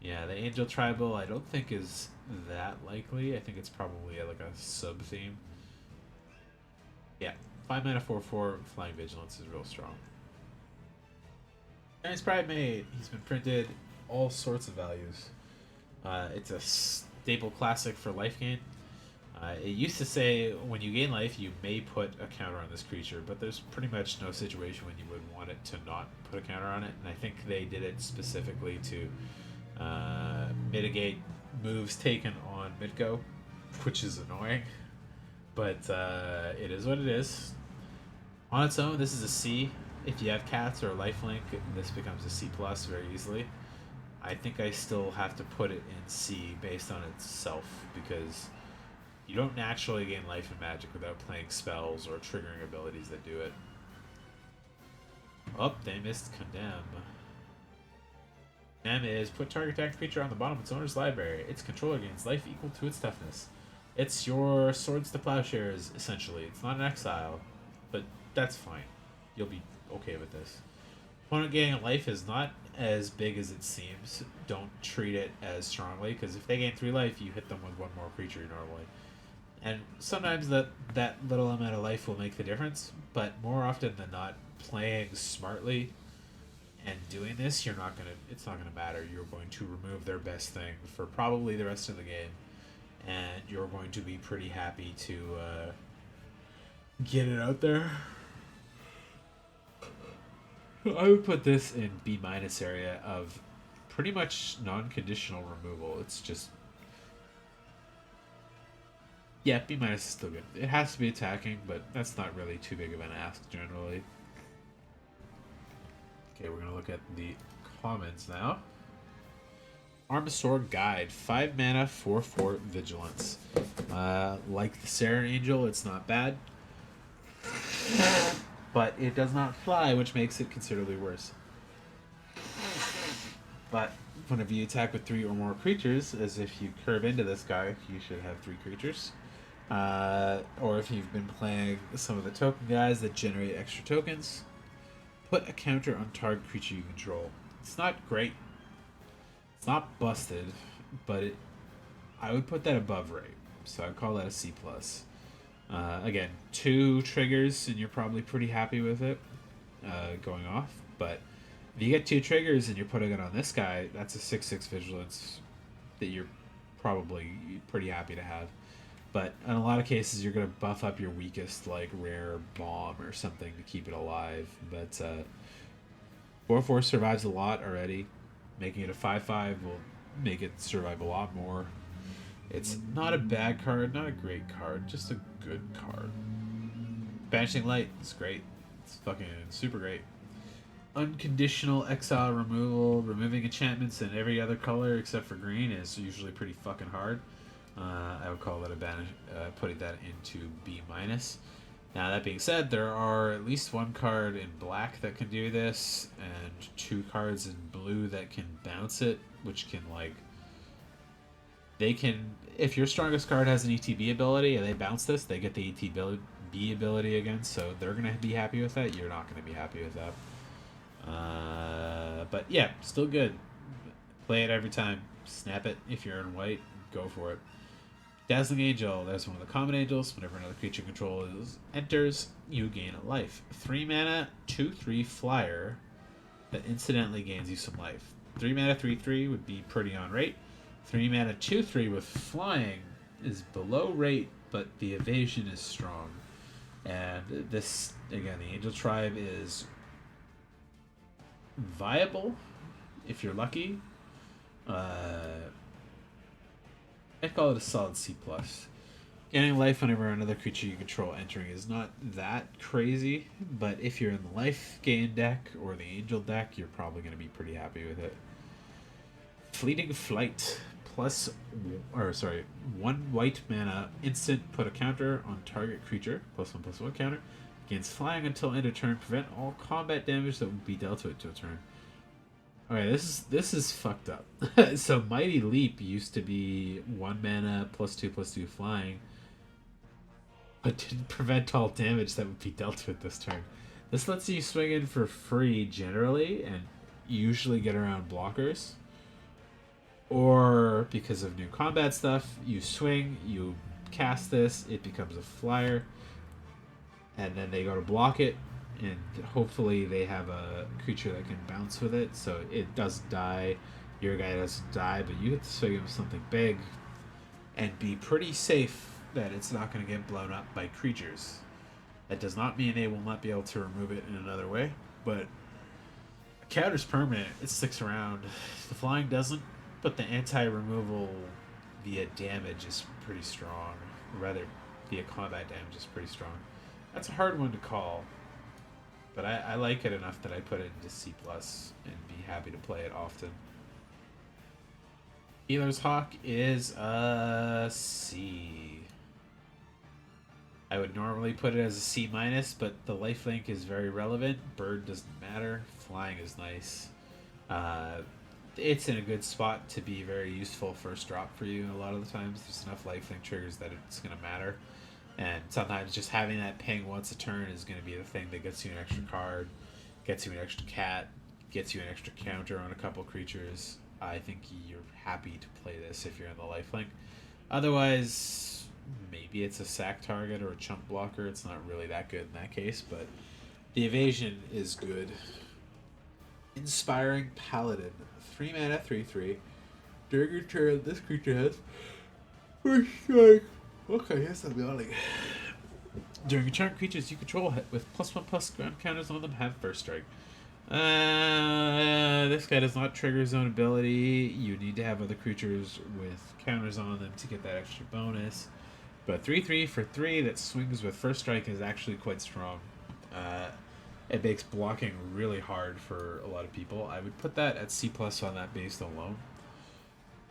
yeah, the angel tribal I don't think is that likely. I think it's probably like a sub theme. Yeah, 5 mana 4/4 Flying Vigilance is real strong. And his Pridemate, he's been printed all sorts of values. It's a staple classic for life gain. It used to say when you gain life, you may put a counter on this creature, but there's pretty much no situation when you would want it to not put a counter on it. And I think they did it specifically to mitigate moves taken on Midgo, which is annoying. But it is what it is. On its own, this is a C. If you have cats or lifelink, this becomes a C+ very easily. I think I still have to put it in C based on itself because you don't naturally gain life in Magic without playing spells or triggering abilities that do it. Oh, they missed Condemn. Condemn is put target attack creature on the bottom of its owner's library. Its controller gains life equal to its toughness. It's your Swords to Plowshares, essentially. It's not an exile, but that's fine. You'll be okay with this. Opponent gaining life is not as big as it seems. Don't treat it as strongly, because if they gain 3 life, you hit them with 1 more creature normally. And sometimes that little amount of life will make the difference, but more often than not, playing smartly and doing this, it's not gonna matter. You're going to remove their best thing for probably the rest of the game, and you're going to be pretty happy to get it out there. I would put this in B- area of pretty much non-conditional removal. It's just, yeah, B- is still good. It has to be attacking, but that's not really too big of an ask generally. Okay, we're gonna look at the commons now. Armasaur Guide, 5 mana 4/4 Vigilance. Like the Sarah Angel, it's not bad. But it does not fly, which makes it considerably worse. But whenever you attack with 3 or more creatures, as if you curve into this guy, you should have 3 creatures. Or if you've been playing some of the token guys that generate extra tokens, put a counter on target creature you control. It's not great. It's not busted, but I would put that above rate. So I'd call that a C+. Again, 2 triggers and you're probably pretty happy with it going off. But if you get 2 triggers and you're putting it on this guy, that's a 6/6 Vigilance that you're probably pretty happy to have. But in a lot of cases, you're going to buff up your weakest, like rare bomb or something to keep it alive. But 4/4 survives a lot already. Making it a 5/5 will make it survive a lot more. It's not a bad card, not a great card, just a good card. Banishing Light is great. It's fucking super great. Unconditional exile removal, removing enchantments in every other color except for green is usually pretty fucking hard. I would call that putting that into B minus. Now that being said, there are at least one card in black that can do this, and 2 cards in blue that can bounce it, which can like they can. If your strongest card has an ETB ability and they bounce this, they get the ETB ability again, so they're gonna be happy with that. You're not gonna be happy with that. But yeah, still good. Play it every time. Snap it if you're in white. Go for it. Dazzling Angel. That's one of the common angels. Whenever another creature enters, you gain a life. 3 mana, 2/3 flyer that incidentally gains you some life. 3 mana, 3/3 would be pretty on rate. 3 mana, 2/3 with flying is below rate, but the evasion is strong. And this, again, the Angel Tribe is viable if you're lucky. I'd call it a solid C+. Gaining life whenever another creature you control entering is not that crazy, but if you're in the life gain deck or the Angel deck, you're probably going to be pretty happy with it. Fleeting Flight. 1 white mana, instant, put a counter on target creature, +1/+1 counter, gains flying until end of turn, prevent all combat damage that would be dealt to it to a turn. Okay, this is fucked up. So Mighty Leap used to be 1 mana, +2/+2 flying, but didn't prevent all damage that would be dealt to it this turn. This lets you swing in for free generally, and usually get around blockers. Or because of new combat stuff, you swing, you cast this, it becomes a flyer, and then they go to block it, and hopefully they have a creature that can bounce with it, so it doesn't die, your guy doesn't die, but you get to swing with something big and be pretty safe that it's not going to get blown up by creatures. That does not mean they will not be able to remove it in another way, but counter's permanent, it sticks around. The flying doesn't, but the anti-removal via damage is pretty strong, or rather via combat damage is pretty strong. That's a hard one to call, but I like it enough that I put it into C+, and be happy to play it often. Healer's Hawk is a C. I would normally put it as a C-, but the lifelink is very relevant. Bird doesn't matter. Flying is nice. It's in a good spot to be very useful first drop for you. A lot of the times there's enough lifelink triggers that it's going to matter. And sometimes just having that ping once a turn is going to be the thing that gets you an extra card, gets you an extra cat, gets you an extra counter on a couple creatures. I think you're happy to play this if you're in the lifelink. Otherwise, maybe it's a sack target or a chump blocker. It's not really that good in that case, but the evasion is good. Inspiring Paladin. 3 mana, 3/3. During your turn, this creature has first strike. Okay, yes, I'm yawning. During your turn, creatures you control with +1/+ ground counters on them have first strike. This guy does not trigger his own ability. You need to have other creatures with counters on them to get that extra bonus. But 3/3 for 3 that swings with first strike is actually quite strong. It makes blocking really hard for a lot of people. I would put that at C+ on that base alone.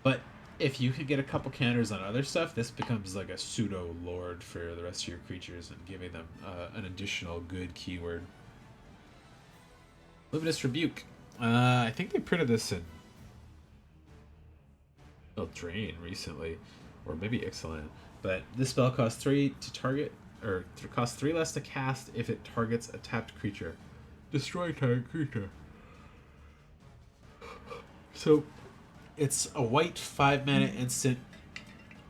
But if you could get a couple counters on other stuff, this becomes like a pseudo lord for the rest of your creatures and giving them an additional good keyword. Luminous Rebuke. I think they printed this in Eldraine recently, or maybe Excellent. But this spell costs 3 to target, or costs 3 less to cast if it targets a tapped creature. Destroy target creature. So it's a white 5 mana instant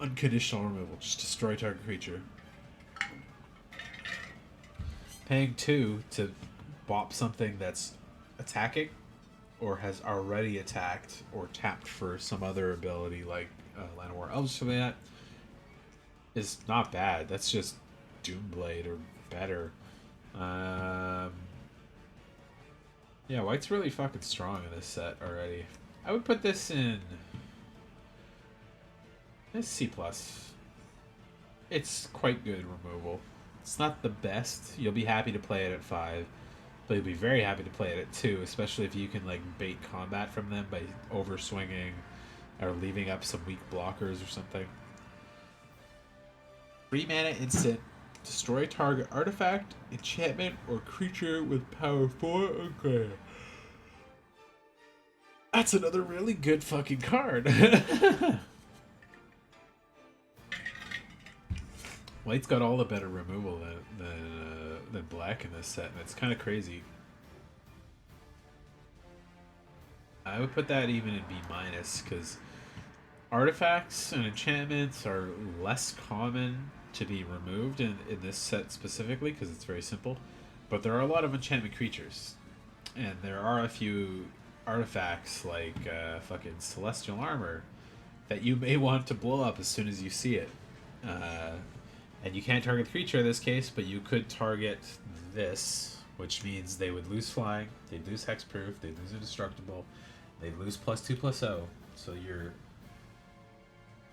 unconditional removal. Just destroy target creature. Paying 2 to bop something that's attacking or has already attacked or tapped for some other ability like Land of War Elves for that. is not bad. That's just Doomblade or better. Um, yeah, white's really fucking strong in this set already. I would put this in it's C plus. It's quite good removal. It's not the best. You'll be happy to play it at 5, but you'll be very happy to play it at 2, especially if you can like bait combat from them by overswinging or leaving up some weak blockers or something. 3 mana instant. Destroy target artifact, enchantment, or creature with power 4 or greater. That's another really good fucking card. White's got all the better removal than black in this set, and it's kind of crazy. I would put that even in B minus because artifacts and enchantments are less common to be removed in this set specifically because it's very simple. But there are a lot of enchantment creatures, and there are a few artifacts like fucking Celestial Armor that you may want to blow up as soon as you see it. And you can't target the creature in this case, but you could target this, which means they would lose flying, they'd lose hexproof, they'd lose indestructible, they'd lose +2/+0. So you're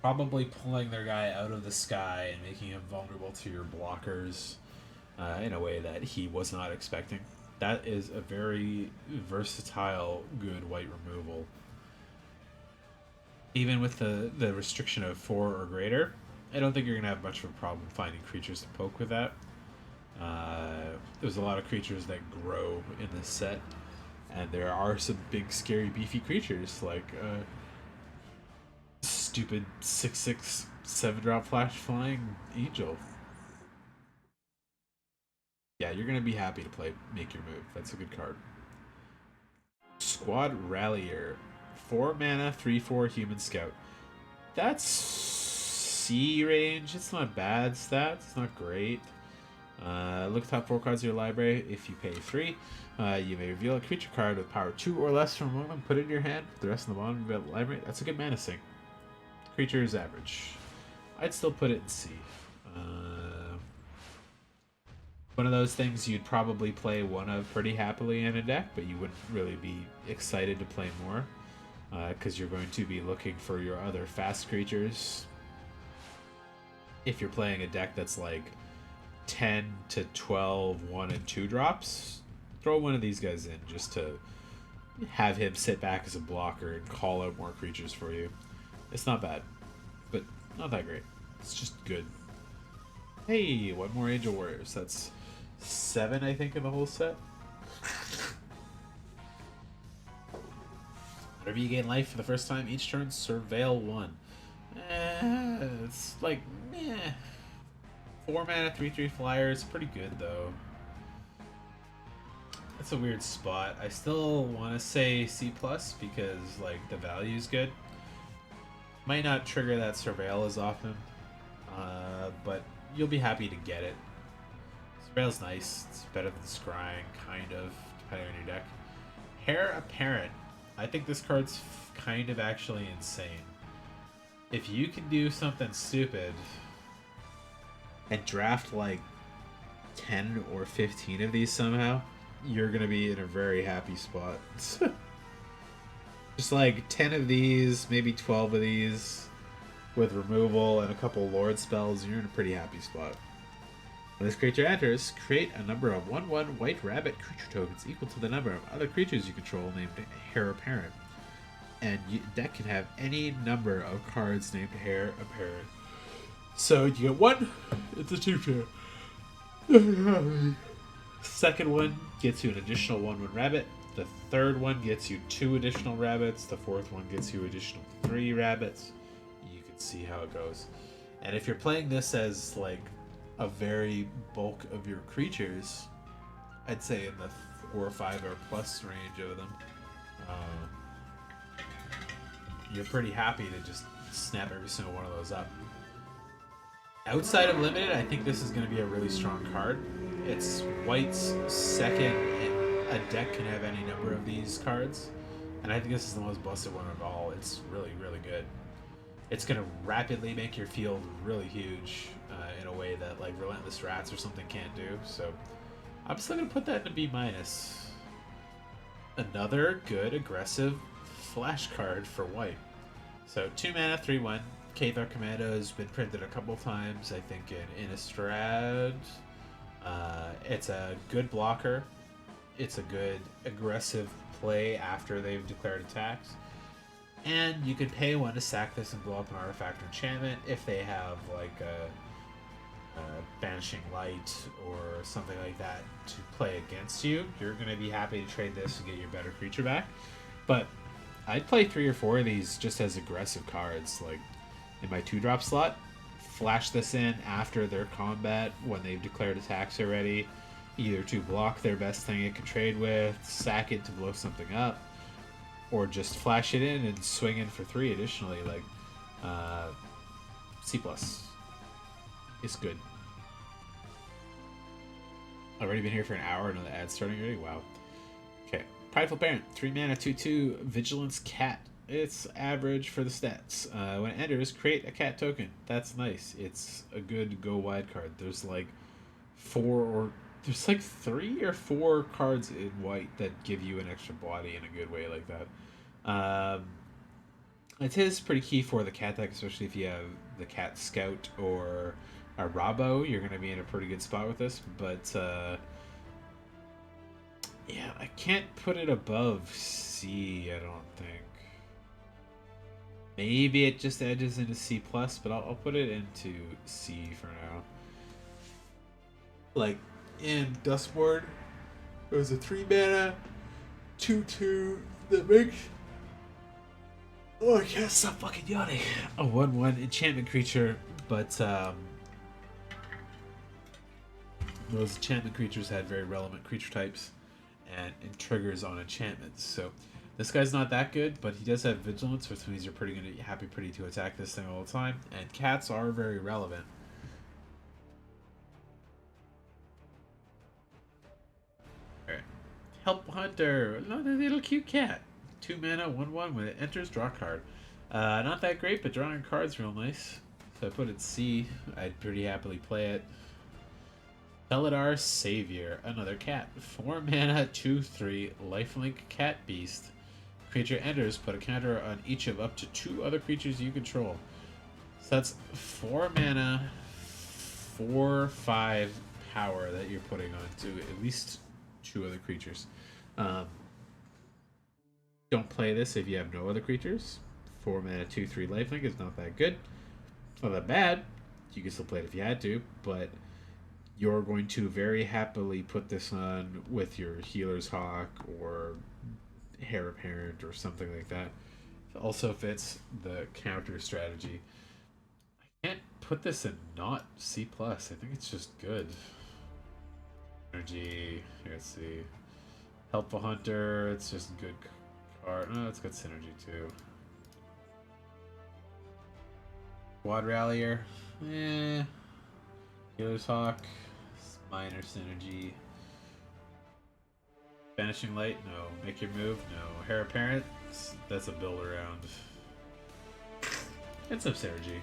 probably pulling their guy out of the sky and making him vulnerable to your blockers in a way that he was not expecting. That is a very versatile, good white removal. Even with the restriction of 4 or greater, I don't think you're going to have much of a problem finding creatures to poke with that. There's a lot of creatures that grow in this set, and there are some big, scary, beefy creatures like stupid 6/6 7-drop flash flying angel. Yeah, you're going to be happy to make your move. That's a good card. Squad Rallier. 4 mana, 3/4 human scout. That's C range. It's not bad stats. It's not great. Look top 4 cards of your library. If you pay 3, you may reveal a creature card with power 2 or less from among them. Put it in your hand. The rest of the bottom of the library. That's a good mana sink. Creature is average. I'd still put it in C. One of those things you'd probably play one of pretty happily in a deck, but you wouldn't really be excited to play more because you're going to be looking for your other fast creatures. If you're playing a deck that's like 10 to 12 1 and 2 drops, throw one of these guys in just to have him sit back as a blocker and call out more creatures for you. It's not bad, but not that great. It's just good. Hey, one more Angel Warriors. That's 7, I think, in the whole set. Whenever you gain life for the first time each turn, surveil 1. It's like, meh. 4 mana, 3/3 flyer. It's pretty good, though. That's a weird spot. I still want to say C+, because, like, the value's good. Might not trigger that surveil as often, but you'll be happy to get it. Surveil's nice. It's better than Scrying, kind of, depending on your deck. Heir Apparent. I think this card's kind of actually insane. If you can do something stupid and draft like 10 or 15 of these somehow, you're going to be in a very happy spot. Just like 10 of these, maybe 12 of these with removal and a couple Lord spells, you're in a pretty happy spot. When this creature enters, create a number of 1/1 white rabbit creature tokens equal to the number of other creatures you control named Heir Apparent. And deck can have any number of cards named Heir Apparent. So you get 1, it's a 2/2. Second one gets you an additional 1/1 rabbit. The third one gets you 2 additional rabbits. The fourth one gets you additional 3 rabbits. You can see how it goes. And if you're playing this as like a very bulk of your creatures, I'd say in the 4 or 5 or plus range of them, you're pretty happy to just snap every single one of those up. Outside of Limited, I think this is going to be a really strong card. It's White's second, and a deck can have any number of these cards, and I think this is the most busted one of all. It's really, really good. it's gonna rapidly make your field really huge in a way that like Relentless Rats or something can't do. So I'm still gonna put that in a B minus. Another good aggressive flash card for white. So 2 mana, 3/1. Cathar Commando has been printed a couple times, I think in Innistrad. It's a good blocker. It's a good aggressive play after they've declared attacks. And you could pay one to sack this and blow up an artifact or enchantment if they have like a Banishing Light or something like that to play against you. You're going to be happy to trade this and get your better creature back. But I'd play 3 or 4 of these just as aggressive cards. Like in my 2-drop slot, flash this in after their combat when they've declared attacks already, either to block their best thing it can trade with, sack it to blow something up, or just flash it in and swing in for 3 additionally. Like C+. It's good. Already been here for an hour, another ad starting already? Wow. Okay. Prideful Parent, 3 mana, 2/2, Vigilance Cat. It's average for the stats. When it enters, create a cat token. That's nice. It's a good go wide card. There's like 3 or 4 cards in white that give you an extra body in a good way like that. It is pretty key for the cat deck, especially if you have the Cat Scout or a Rabo. You're going to be in a pretty good spot with this, but yeah, I can't put it above C, I don't think. Maybe it just edges into C+, but I'll put it into C for now. Like, in Dustboard, it was a 3 mana, 2/2 that makes... Oh, I can't stop fucking yawning. A 1/1 enchantment creature, but those enchantment creatures had very relevant creature types and triggers on enchantments. So this guy's not that good, but he does have vigilance, which means you're pretty happy to attack this thing all the time. And cats are very relevant. Alright. Help Hunter! Another little cute cat. 2 mana, 1/1. When it enters, draw a card. Not that great, but drawing a card's real nice. So I put it C. I'd pretty happily play it. Peladar Savior, another cat. 4 mana, 2/3, lifelink cat beast. Creature enters, put a counter on each of up to 2 other creatures you control. So that's 4 mana, 4/5 power that you're putting on to at least 2 other creatures. Don't play this if you have no other creatures. 4 mana, 2/3 lifelink is not that good. Not that bad. You can still play it if you had to, but you're going to very happily put this on with your Healer's Hawk or Heir Apparent or something like that. It also fits the counter strategy. I can't put this in not C+. I think it's just good. Energy. Here, let's see. Helpful Hunter. It's just a good card. No, it's got synergy too. Quad Rallier. Healer's Hawk. Minor synergy. Banishing Light? No. Make your move? No. Heir Apparent? That's a build around. It's some synergy.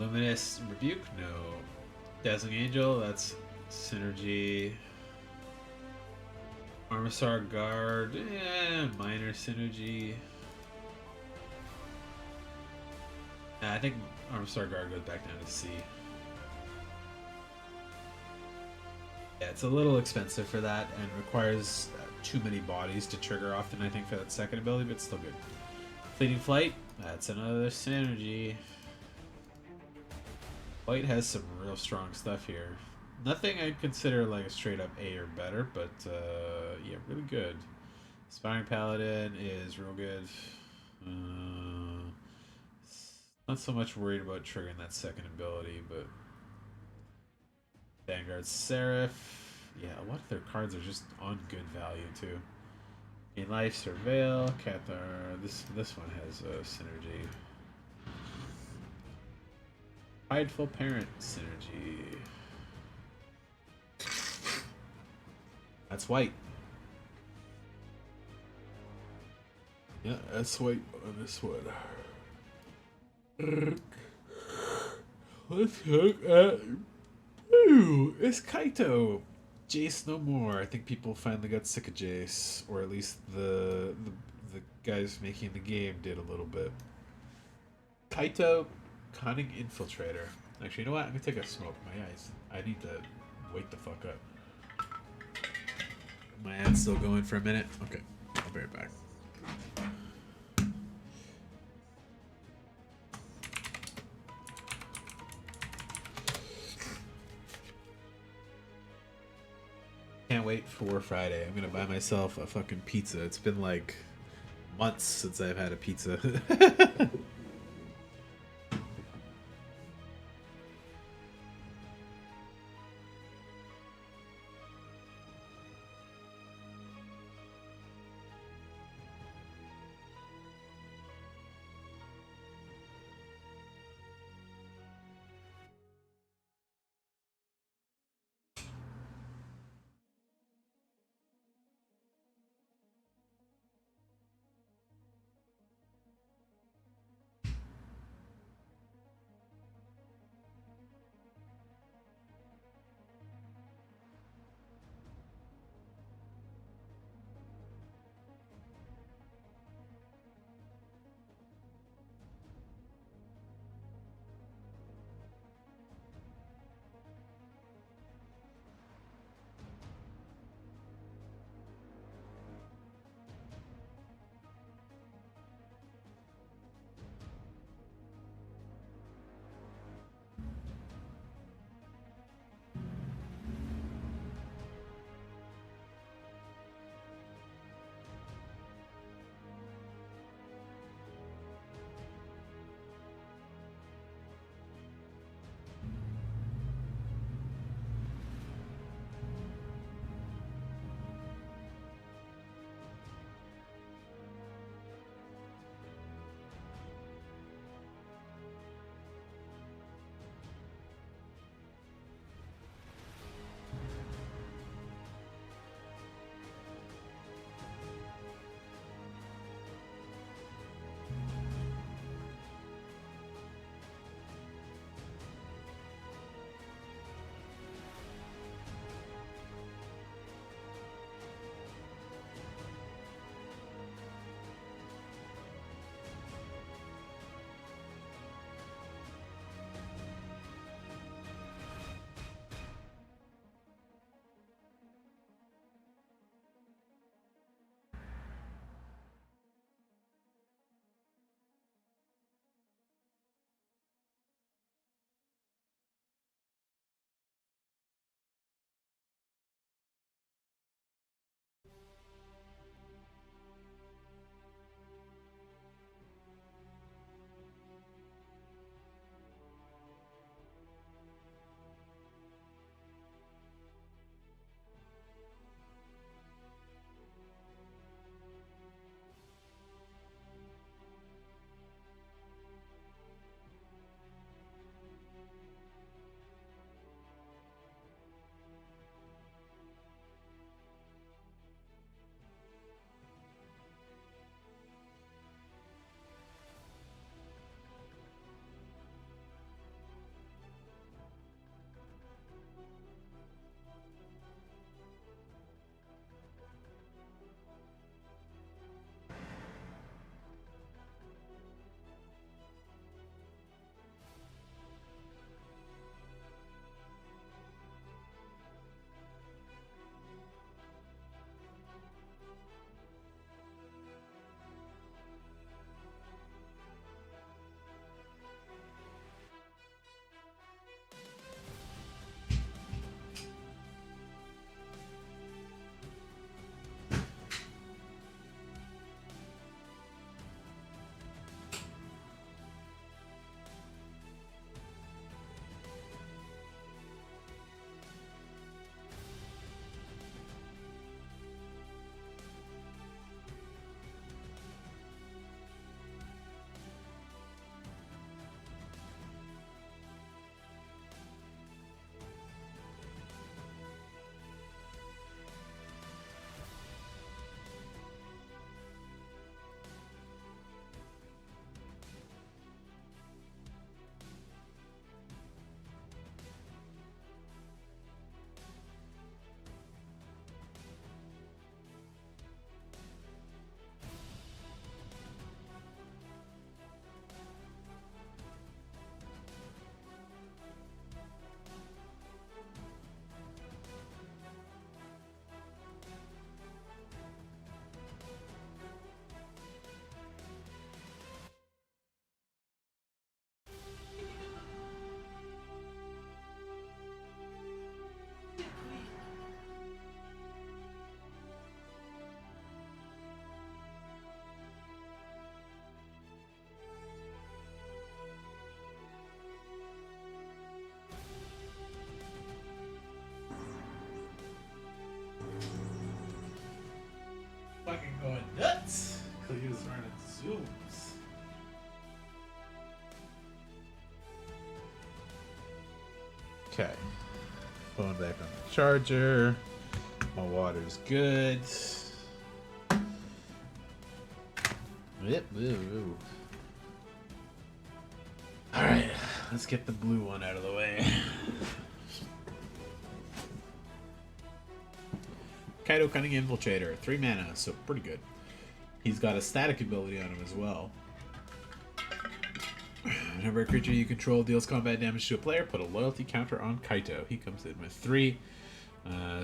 Luminous Rebuke? No. Dazzling Angel? That's synergy. Armisar Guard? Minor synergy. I think Armisar Guard goes back down to C. Yeah, it's a little expensive for that and requires too many bodies to trigger often, I think, for that second ability, but it's still good. Fleeting Flight, that's another synergy. White has some real strong stuff here. Nothing I'd consider like a straight up A or better, but yeah, really good. Aspiring Paladin is real good. Not so much worried about triggering that second ability, but Vanguard Seraph. Yeah, a lot of their cards are just on good value too. In Life, Surveil, Cathar. This one has synergy. Prideful Parent synergy. That's white. Yeah, that's white on this one. Let's look at. Ooh, it's Kaito. Jace no more. I think people finally got sick of Jace, or at least the guys making the game did a little bit. Kaito, cunning infiltrator. Actually, you know what? I'm gonna take a smoke. My eyes. I need to wake the fuck up. My ad's still going for a minute. Okay, I'll be right back. Can't wait for Friday. I'm gonna buy myself a fucking pizza. It's been like months since I've had a pizza. Okay. Phone back on the charger. My water's good. Yep. Alright, let's get the blue one out of the way. Kaido Cunning Infiltrator, 3 mana, so pretty good. He's got a static ability on him as well. Whenever a creature you control deals combat damage to a player, put a loyalty counter on Kaito. He comes in with 3.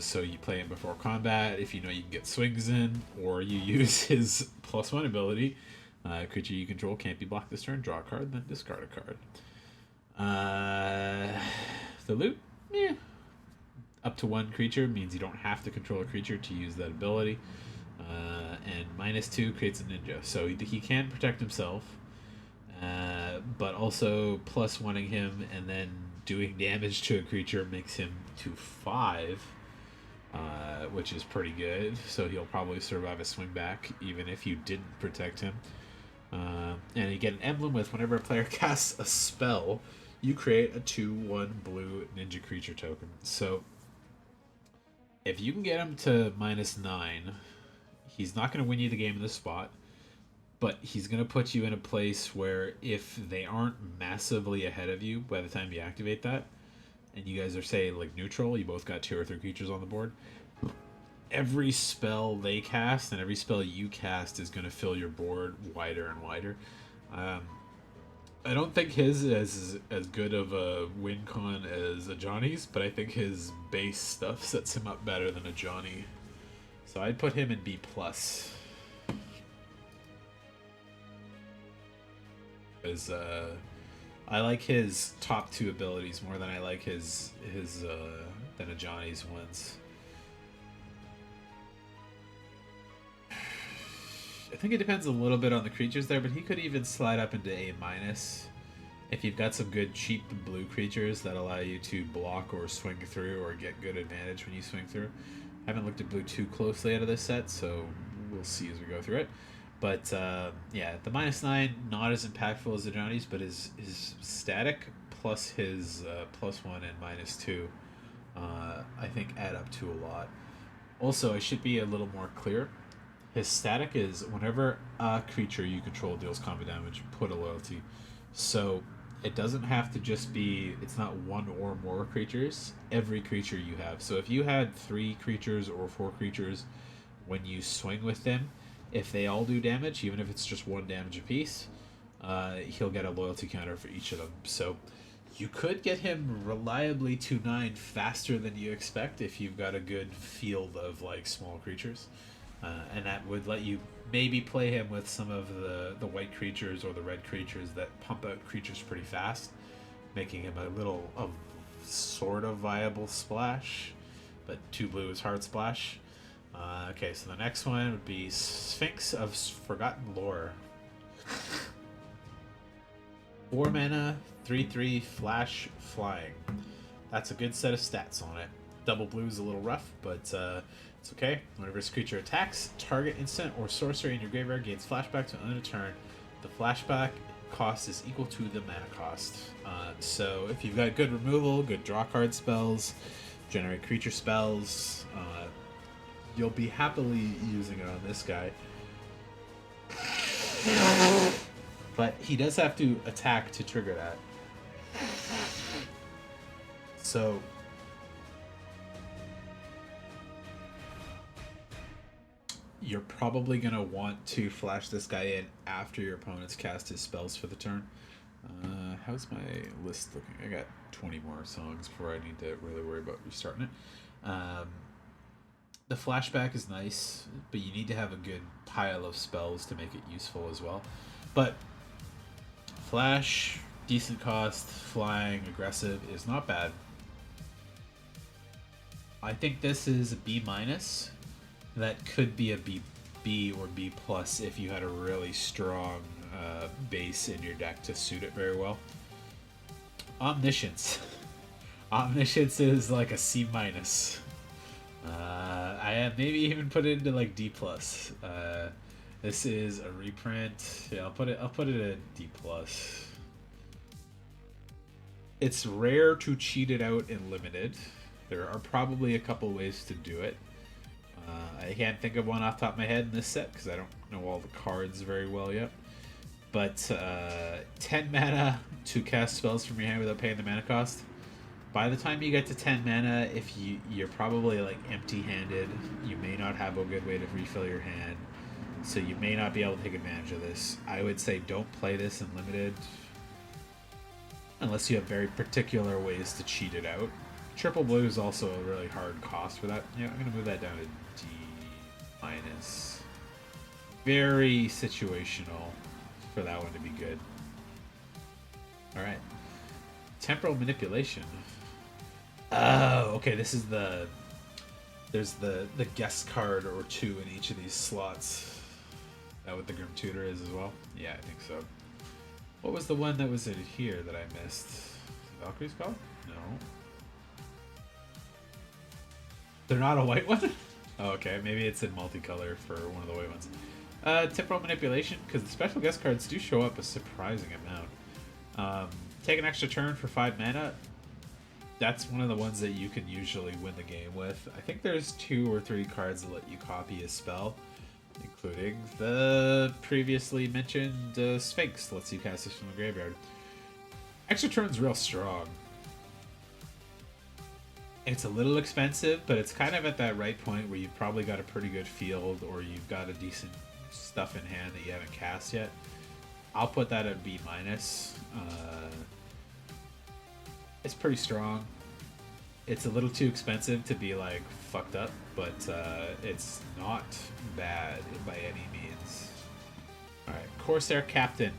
So you play him before combat if you know you can get swings in, or you use his +1 ability. Creature you control can't be blocked this turn. Draw a card, then discard a card. The loot? Yeah. Up to 1 creature means you don't have to control a creature to use that ability. And -2 creates a ninja. So he can protect himself, but also +1ing him and then doing damage to a creature makes him to 5, which is pretty good. So he'll probably survive a swing back even if you didn't protect him. And you get an emblem with whenever a player casts a spell, you create a 2/1 blue ninja creature token. So if you can get him to -9, he's not going to win you the game in this spot, but he's going to put you in a place where if they aren't massively ahead of you by the time you activate that, and you guys are, say, like neutral, you both got 2 or 3 creatures on the board, every spell they cast and every spell you cast is going to fill your board wider and wider. I don't think his is as good of a win con as a Johnny's, but I think his base stuff sets him up better than a Johnny. So I'd put him in B+. Because I like his top 2 abilities more than I like his than a Johnny's ones. I think it depends a little bit on the creatures there, but he could even slide up into A- if you've got some good cheap blue creatures that allow you to block or swing through or get good advantage when you swing through. I haven't looked at blue too closely out of this set, so we'll see as we go through it. But yeah, the -9, not as impactful as the Johnny's, but his static plus his +1 and -2, I think add up to a lot. Also, I should be a little more clear. His static is whenever a creature you control deals combat damage, put a loyalty. So it doesn't have to just be, it's not 1 or more creatures, every creature you have. So if you had 3 creatures or 4 creatures, when you swing with them, if they all do damage, even if it's just 1 damage apiece, he'll get a loyalty counter for each of them. So you could get him reliably to 9 faster than you expect if you've got a good field of like small creatures. And that would let you maybe play him with some of the white creatures or the red creatures that pump out creatures pretty fast, making him a sort of viable splash, but 2 blue is hard splash. Okay, so the next one would be Sphinx of Forgotten Lore. 4 mana, 3/3 flash flying. That's a good set of stats on it. Double blue is a little rough, but it's okay. Whenever this creature attacks, target instant or sorcery in your graveyard gains flashback to end of turn. The flashback cost is equal to the mana cost. So if you've got good removal, good draw card spells, generate creature spells, you'll be happily using it on this guy. But he does have to attack to trigger that. So you're probably going to want to flash this guy in after your opponent's cast his spells for the turn. How's my list looking? I got 20 more songs before I need to really worry about restarting it. The flashback is nice, but you need to have a good pile of spells to make it useful as well. But flash, decent cost, flying, aggressive is not bad. I think this is a B-. That could be a B or B+ if you had a really strong base in your deck to suit it very well. Omniscience. Omniscience is like a C-. I have maybe even put it into like D+. This is a reprint. Yeah, I'll put it at D+. It's rare to cheat it out in limited. There are probably a couple ways to do it. I can't think of one off the top of my head in this set because I don't know all the cards very well yet. But 10 mana to cast spells from your hand without paying the mana cost. By the time you get to 10 mana, if you're probably like empty-handed, you may not have a good way to refill your hand, so you may not be able to take advantage of this. I would say don't play this in limited unless you have very particular ways to cheat it out. Triple blue is also a really hard cost for that. Yeah, I'm gonna move that down to D minus. Very situational for that one to be good. All right, temporal manipulation. Oh, okay. This is there's the guest card or two in each of these slots. That what the Grim Tutor is as well? Yeah, I think so. What was the one that was in here that I missed? Valkyrie's Call? No. They're not a white one? Oh, okay, maybe it's in multicolor for one of the white ones. Temporal manipulation, because the special guest cards do show up a surprising amount. Take an extra turn for 5 mana. That's one of the ones that you can usually win the game with. I think there's 2 or 3 cards that let you copy a spell, including the previously mentioned Sphinx lets you cast this from the graveyard. Extra turn's real strong. It's a little expensive, but it's kind of at that right point where you've probably got a pretty good field or you've got a decent stuff in hand that you haven't cast yet. I'll put that at B minus. It's pretty strong. It's a little too expensive to be like fucked up, but it's not bad by any means. Alright, Corsair Captain.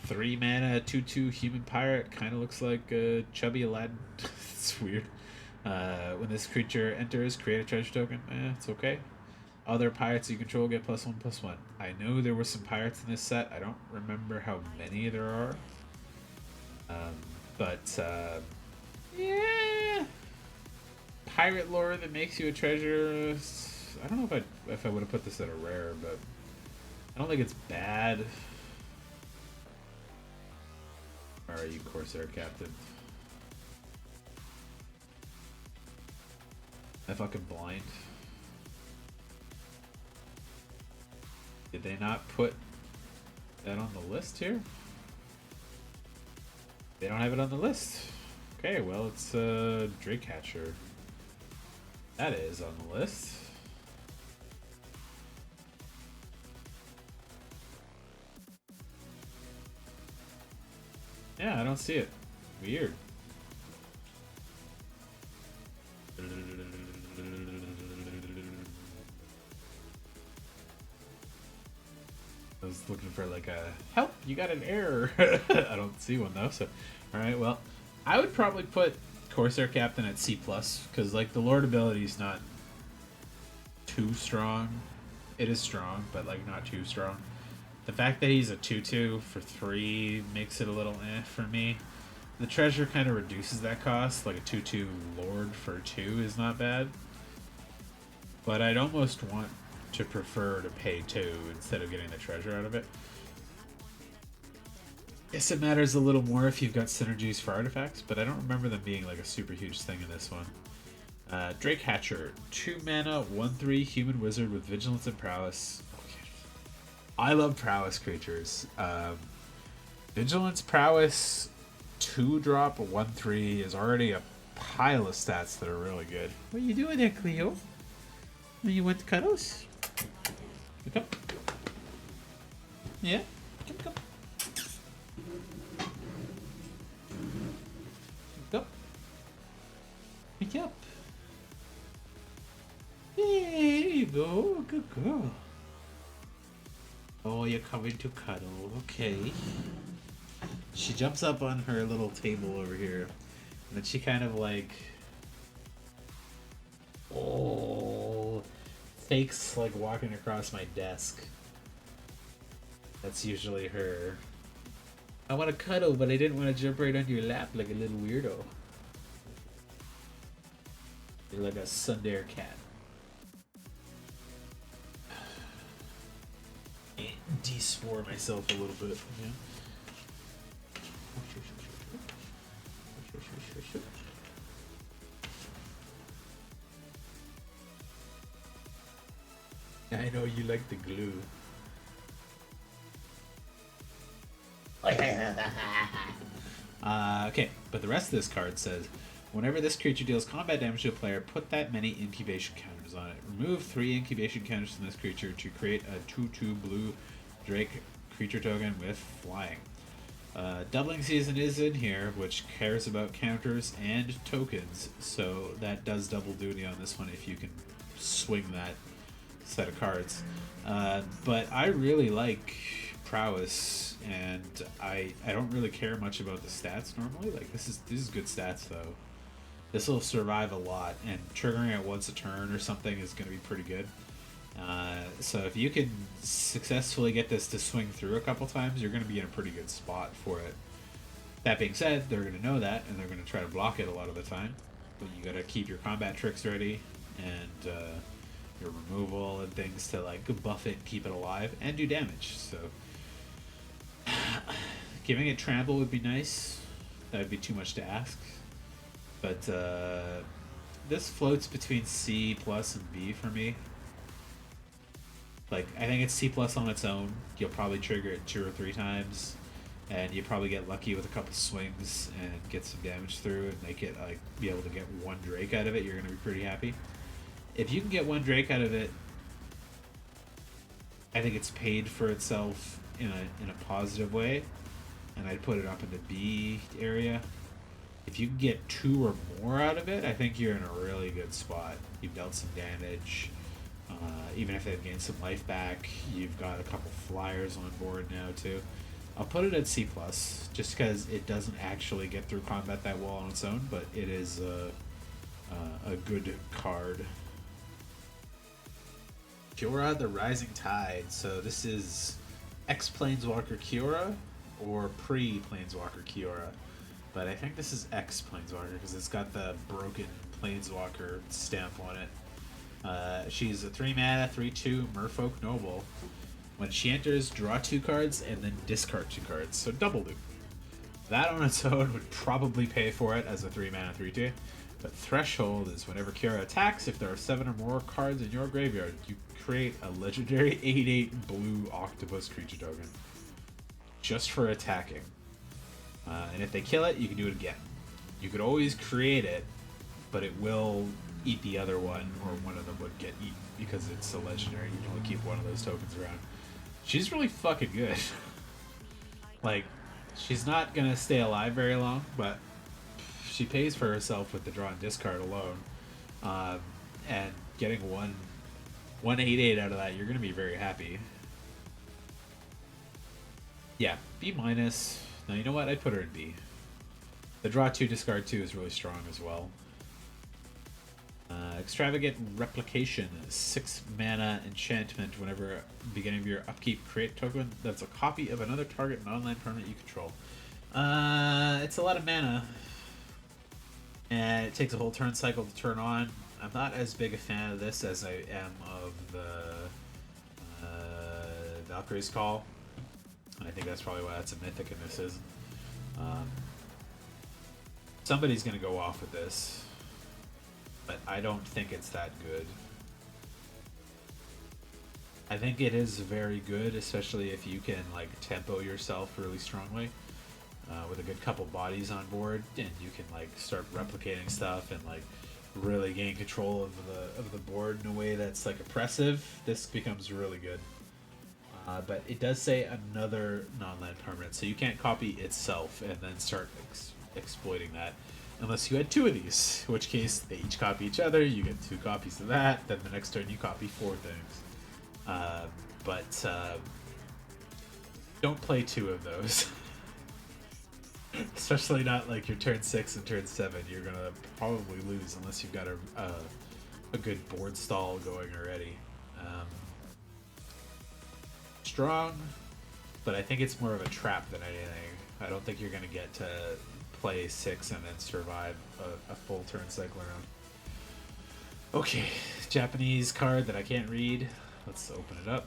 3 mana, 2/2 human pirate. Kind of looks like a chubby Aladdin. It's weird. When this creature enters, create a treasure token. It's okay. Other pirates you control get +1/+1. I know there were some pirates in this set. I don't remember how many there are. Yeah. Pirate lore that makes you a treasure. I don't know if I would have put this at a rare, but I don't think it's bad. Where are you, Corsair Captain? I fucking blind. Did they not put that on the list here? They don't have it on the list. Okay, well, it's Drakecatcher. That is on the list. Yeah, I don't see it. Weird. I was looking for like a help, you got an error. I don't see one though, so alright, well, I would probably put Corsair Captain at C+, because like the Lord ability is not too strong. It is strong, but like not too strong. The fact that he's a 2/2 for 3 makes it a little for me. The treasure kind of reduces that cost, like a 2/2 Lord for 2 is not bad. But I'd almost want to prefer to pay 2 instead of getting the treasure out of it. Guess it matters a little more if you've got synergies for artifacts, but I don't remember them being like a super huge thing in this one. Drakecatcher, 2 mana, 1/3 human wizard with vigilance and prowess. Okay. I love prowess creatures. Vigilance, prowess, 2-drop, 1/3 is already a pile of stats that are really good. What are you doing there, Cleo? You want the cuddles? Come. Yeah? Come. Go. Pick up. Hey, there you go. Good girl. Oh, you're coming to cuddle. Okay. She jumps up on her little table over here. And then she kind of like... Oh... fakes like walking across my desk. That's usually her. I want to cuddle, but I didn't want to jump right onto your lap like a little weirdo. You're like a Sundare cat. De-spore myself a little bit. Yeah. I know you like the glue. Okay, but the rest of this card says, whenever this creature deals combat damage to a player, put that many incubation counters on it. Remove 3 incubation counters from this creature to create a 2/2 blue Drake creature token with flying. Doubling Season is in here, which cares about counters and tokens, so that does double duty on this one if you can swing that set of cards. But I really like Prowess, and I don't really care much about the stats normally. Like this is good stats though. This will survive a lot, and triggering it once a turn or something is going to be pretty good. So if you can successfully get this to swing through a couple times, you're going to be in a pretty good spot for it. That being said, they're going to know that, and they're going to try to block it a lot of the time. But you got to keep your combat tricks ready, and your removal and things to like buff it, keep it alive, and do damage. So giving it trample would be nice. That would be too much to ask. But this floats between C plus and B for me. Like, I think it's C plus on its own. You'll probably trigger it 2 or 3 times, and you probably get lucky with a couple swings and get some damage through and make it like be able to get 1 Drake out of it. You're gonna be pretty happy. If you can get 1 Drake out of it, I think it's paid for itself in a positive way, and I'd put it up in the B area. If you can get 2 or more out of it, I think you're in a really good spot. You've dealt some damage. Even if they've gained some life back, you've got a couple flyers on board now too. I'll put it at C+, just because it doesn't actually get through combat that well on its own, but it is a good card. Kiora the Rising Tide. So this is X-Planeswalker Kiora or pre-Planeswalker Kiora. But I think this is X-Planeswalker because it's got the broken Planeswalker stamp on it. She's a 3-mana, 3/2 Merfolk Noble. When she enters, draw 2 cards and then discard 2 cards, so double loop. That on its own would probably pay for it as a 3-mana, 3/2. But Threshold is whenever Kiora attacks, if there are 7 or more cards in your graveyard, you create a legendary 8/8 blue octopus creature token. Just for attacking. And if they kill it, you can do it again. You could always create it, but it will eat the other one, or one of them would get eaten because it's a legendary. You can only keep one of those tokens around. She's really fucking good. Like, she's not gonna stay alive very long, but she pays for herself with the draw and discard alone. And getting one 8/8 out of that, you're gonna be very happy. Yeah, B minus. Now you know what? I'd put her in B. The draw 2, discard 2 is really strong as well. Extravagant Replication, 6-mana enchantment. Whenever beginning of your upkeep, create a token that's a copy of another target non-land permanent you control. It's a lot of mana, and it takes a whole turn cycle to turn on. I'm not as big a fan of this as I am of the Valkyrie's Call. And I think that's probably why that's a mythic and this isn't. Somebody's going to go off with this, but I don't think it's that good. I think it is very good, especially if you can like tempo yourself really strongly with a good couple bodies on board, and you can like start replicating stuff and like really gain control of the board in a way that's like oppressive. This becomes really good. But it does say another non-land permanent, so you can't copy itself and then start exploiting that unless you had 2 of these, in which case they each copy each other, you get 2 copies of that, then the next turn you copy 4 things. But don't play 2 of those. Especially not like your turn 6 and turn 7. You're gonna probably lose unless you've got a good board stall going already. Strong, but I think it's more of a trap than anything. I don't think you're gonna get to play 6 and then survive a full turn cycle around. Okay, Japanese card that I can't read. Let's open it up.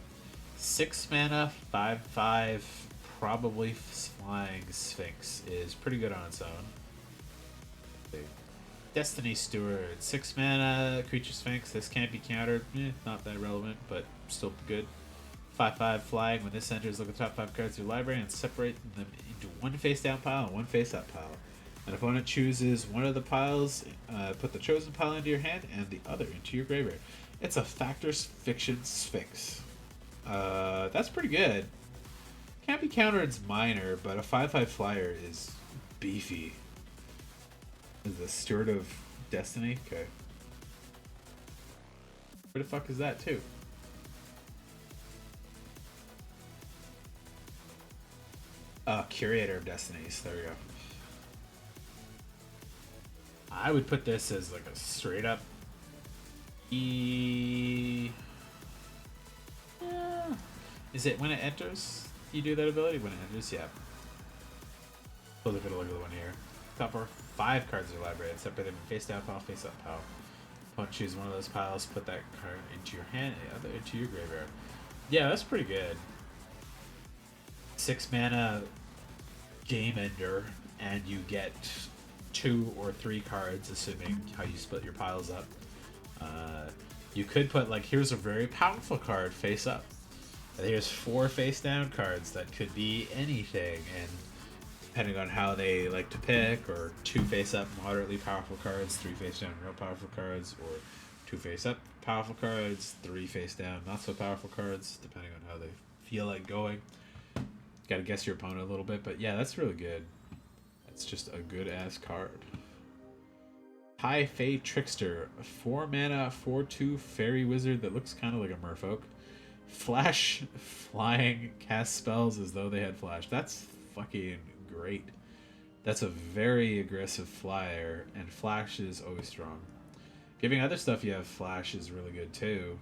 6 mana, 5/5, probably flying Sphinx is pretty good on its own. Destiny Steward, 6 mana, creature Sphinx. This can't be countered. Not that relevant, but still good. 5/5 flying. When this enters, look at the top 5 cards of your library and separate them into one face down pile and one face up pile. An opponent chooses one of the piles, put the chosen pile into your hand and the other into your graveyard. It's a Factors Fiction Sphinx. That's pretty good. Can't be countered, it's minor, but a 5/5 flyer is beefy. Is the Steward of Destiny? Okay. Where the fuck is that, too? Curator of Destinies. There we go. I would put this as like a straight up E. Yeah. Is it when it enters? You do that ability when it enters? Yeah. We'll look at the one here. Top 5 cards in your library and separate them face down pile, face up pile. Opponent choose one of those piles, put that card into your hand, the other into your graveyard. Yeah, that's pretty good. 6 mana game ender, and you get 2 or 3 cards, assuming how you split your piles up. You could put, like, here's a very powerful card face up. And here's 4 face down cards that could be anything, and depending on how they like to pick, or 2 face up moderately powerful cards, 3 face down real powerful cards, or 2 face up powerful cards, 3 face down not so powerful cards, depending on how they feel like going. Gotta guess your opponent a little bit, but yeah, that's really good. That's just a good ass card. High Fae Trickster, a 4 mana 4/2 fairy wizard that looks kind of like a merfolk. Flash, flying, cast spells as though they had flash. That's fucking great. That's a very aggressive flyer, and flash is always strong. Giving other stuff you have flash is really good too.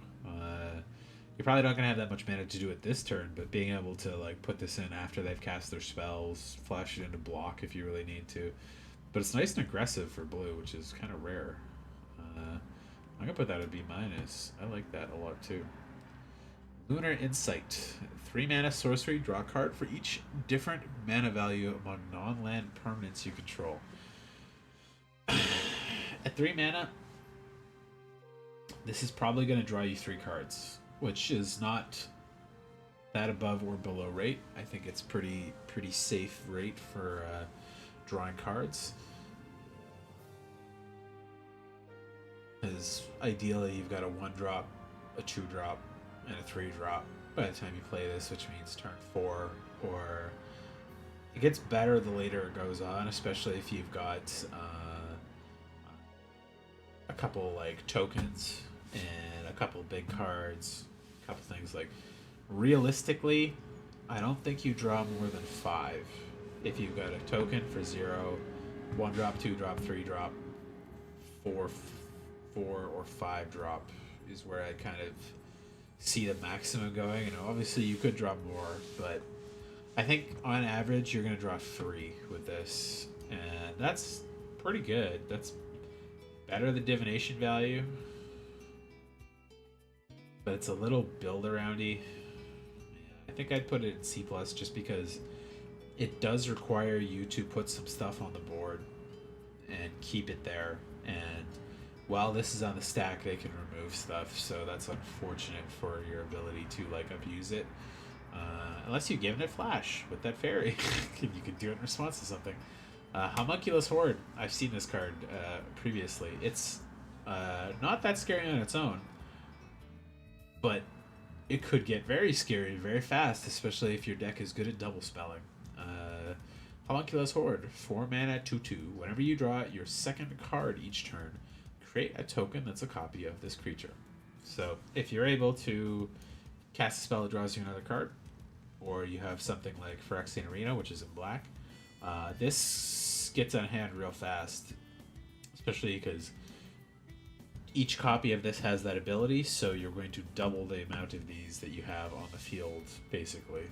You're probably not gonna have that much mana to do it this turn, but being able to like put this in after they've cast their spells, flash it into block if you really need to. But it's nice and aggressive for blue, which is kind of rare. I'm gonna put that at B-. I like that a lot too. Lunar Insight. 3 mana sorcery, draw a card for each different mana value among non-land permanents you control. At 3 mana, this is probably going to draw you 3 cards, which is not that above or below rate. I think it's pretty safe rate for drawing cards. Because ideally you've got a 1-drop, a 2-drop, and a 3-drop by the time you play this, which means turn 4, or it gets better the later it goes on, especially if you've got a couple like tokens and a couple big cards, a couple things. Like realistically, I don't think you draw more than 5 if you've got a token for 0, 1-drop, 2-drop, 3-drop, 4 or 5-drop is where I kind of see the maximum going. You know, obviously you could draw more, but I think on average you're going to draw 3 with this, and that's pretty good. That's better than divination value, but it's a little build aroundy. I think I'd put it in C+ just because it does require you to put some stuff on the board and keep it there, and while this is on the stack, they can remove stuff, so that's unfortunate for your ability to like abuse it. Unless you've given it flash with that fairy, you can do it in response to something. Homunculus Horde. I've seen this card previously. It's not that scary on its own, but it could get very scary very fast, especially if your deck is good at double spelling. Homunculus Horde, 4 mana, 2/2. Whenever you draw your second card each turn, create a token that's a copy of this creature. So if you're able to cast a spell that draws you another card, or you have something like Phyrexian Arena, which is in black, this gets on hand real fast, especially because each copy of this has that ability, so you're going to double the amount of these that you have on the field, basically.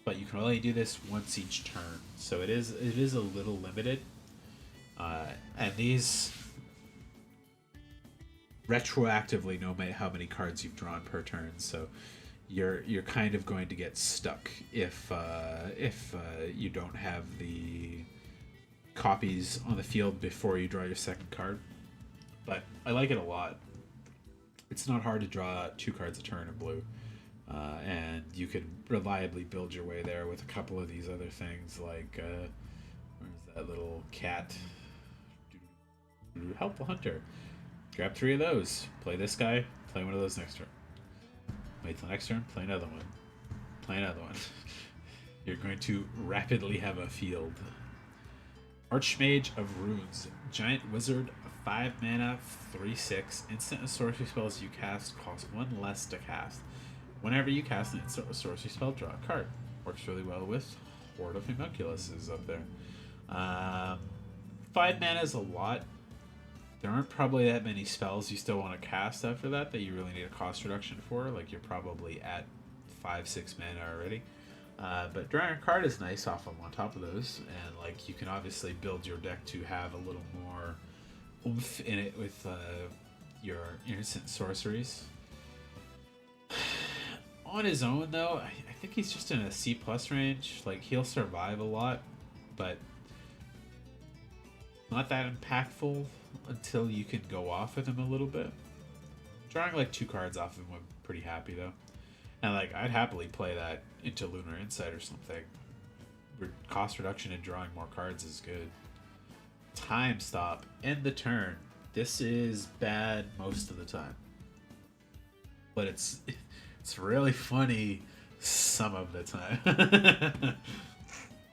But you can only do this once each turn, so it is a little limited. And these retroactively no matter how many cards you've drawn per turn, so you're kind of going to get stuck if you don't have the copies on the field before you draw your second card. But I like it a lot. It's not hard to draw 2 cards a turn in blue. And you can reliably build your way there with a couple of these other things like where's that little cat? Help the hunter. Grab 3 of those. Play this guy. Play one of those next turn. Wait till next turn. Play another one. Play another one. You're going to rapidly have a field. Archmage of Runes. Giant Wizard. 5 mana. 3/6. Instant and sorcery spells you cast cost 1 less to cast. Whenever you cast an instant or sorcery spell, draw a card. Works really well with Horde of Homunculus is up there. 5 mana is a lot. There aren't probably that many spells you still want to cast after that you really need a cost reduction for. Like, you're probably at 5-6 mana already. But drawing a card is nice off of on top of those. And, like, you can obviously build your deck to have a little more oomph in it with your instant sorceries. On his own, though, I think he's just in a C+ range. Like, he'll survive a lot, but not that impactful until you can go off with him a little bit. Drawing like 2 cards off of him, I'm pretty happy though. And like, I'd happily play that into Lunar Insight or something. Cost reduction and drawing more cards is good. Time stop. End the turn. This is bad most of the time, but it's really funny some of the time.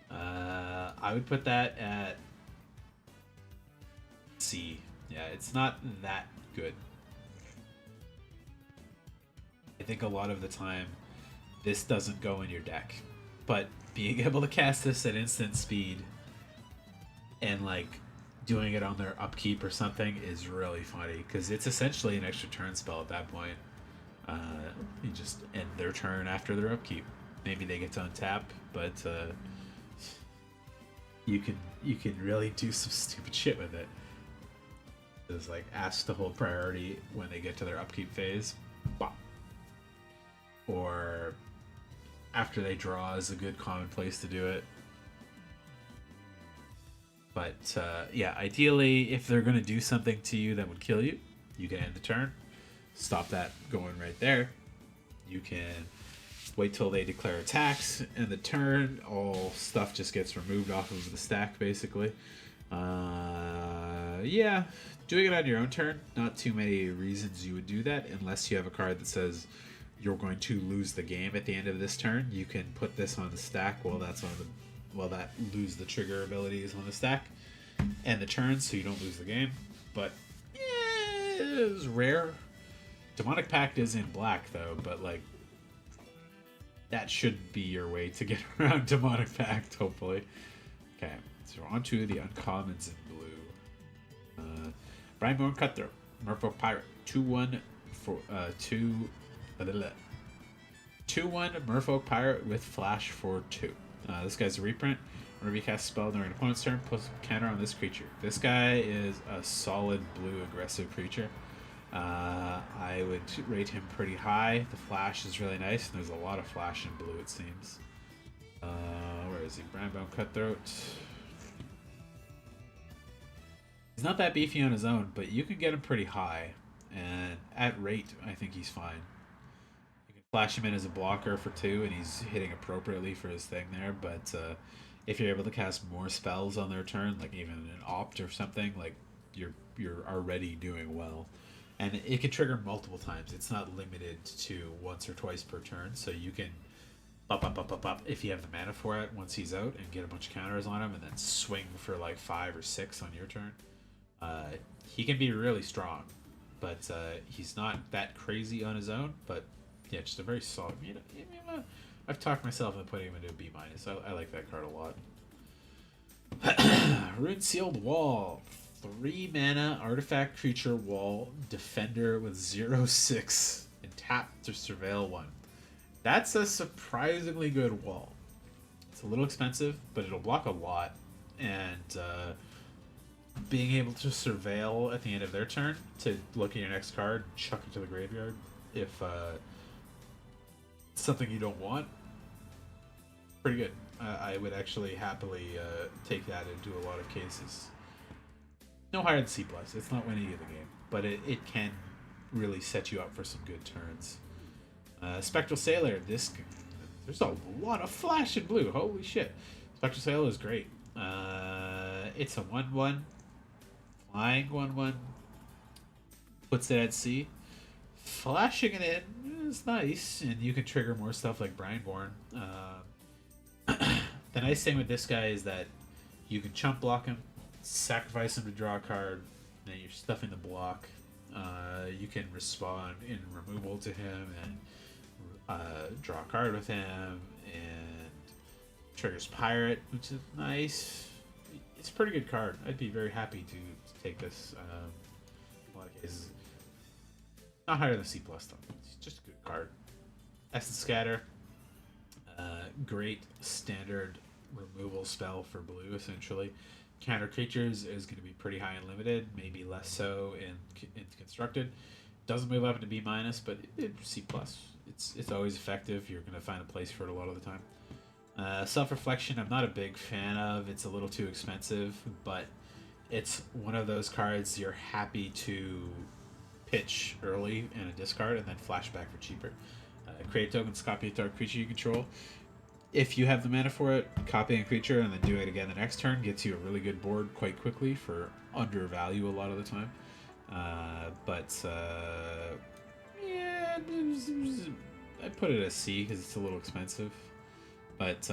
I would put that at C. Yeah, it's not that good. I think a lot of the time this doesn't go in your deck, but being able to cast this at instant speed and like doing it on their upkeep or something is really funny, because it's essentially an extra turn spell at that point. You just end their turn after their upkeep. Maybe they get to untap, but you can really do some stupid shit with it. It's like ask to hold priority when they get to their upkeep phase. Bop. Or after they draw is a good common place to do it. But yeah, ideally, if they're going to do something to you that would kill you, you can end the turn. Stop that going right there. You can wait till they declare attacks, and the turn, all stuff just gets removed off of the stack, basically. Yeah, doing it on your own turn, not too many reasons you would do that, unless you have a card that says you're going to lose the game at the end of this turn. You can put this on the stack while that's on the that lose the trigger ability is on the stack, and the turn, so you don't lose the game. But yeah, it's rare. Demonic Pact is in black though, but like that should be your way to get around Demonic Pact, hopefully. Okay, so we're on to the uncommons in blue. Brineborn Cutthroat, Merfolk Pirate, 2/1 for 2/1 Merfolk Pirate with Flash for 2. This guy's a reprint. Whenever you cast a spell during an opponent's turn, put a counter on this creature. This guy is a solid blue aggressive creature. I would rate him pretty high. The flash is really nice, and there's a lot of flash in blue, it seems. Where is he? Brandbound Cutthroat. He's not that beefy on his own, but you can get him pretty high. And at rate, I think he's fine. You can flash him in as a blocker for 2, and he's hitting appropriately for his thing there. But if you're able to cast more spells on their turn, like even an opt or something, like you're already doing well. And it can trigger multiple times. It's not limited to once or twice per turn, so you can up if you have the mana for it once he's out, and get a bunch of counters on him, and then swing for like 5 or 6 on your turn. He can be really strong, but he's not that crazy on his own. But yeah, just a very solid. I've talked myself into putting him into a B-. I like that card a lot. Rune Sealed Wall. 3 mana artifact creature wall defender with 0/6 and tap to surveil 1. That's a surprisingly good wall. It's a little expensive, but it'll block a lot, and being able to surveil at the end of their turn to look at your next card and chuck it to the graveyard if it's something you don't want, pretty good. I would actually happily take that into a lot of cases. No higher than C+. It's not winning you the game, but it can really set you up for some good turns. Spectral Sailor, there's a lot of flash in blue. Holy shit. Spectral Sailor is great. It's a 1/1, flying 1/1, puts it at sea. Flashing it in is nice, and you can trigger more stuff like Brineborn. The nice thing with this guy is that you can chump block him, sacrifice him to draw a card, then you're stuffing the block. You can respond in removal to him and draw a card with him, and triggers Pirate, which is nice. It's a pretty good card. I'd be very happy to take this. In a lot of cases, not higher than C plus though. It's just a good card. Essence Scatter, great standard removal spell for blue. Essentially, counter creatures is going to be pretty high and limited, maybe less so in constructed. Doesn't move up into B minus, but C plus. It's always effective. You're going to find a place for it a lot of the time. Self Reflection, I'm not a big fan of. It's a little too expensive, but it's one of those cards you're happy to pitch early in a discard and then flashback for cheaper. Create tokens, copy a target creature you control. If you have the mana for it, copying a creature and then doing it again the next turn gets you a really good board quite quickly for under value a lot of the time. Yeah, I put it as C because it's a little expensive. But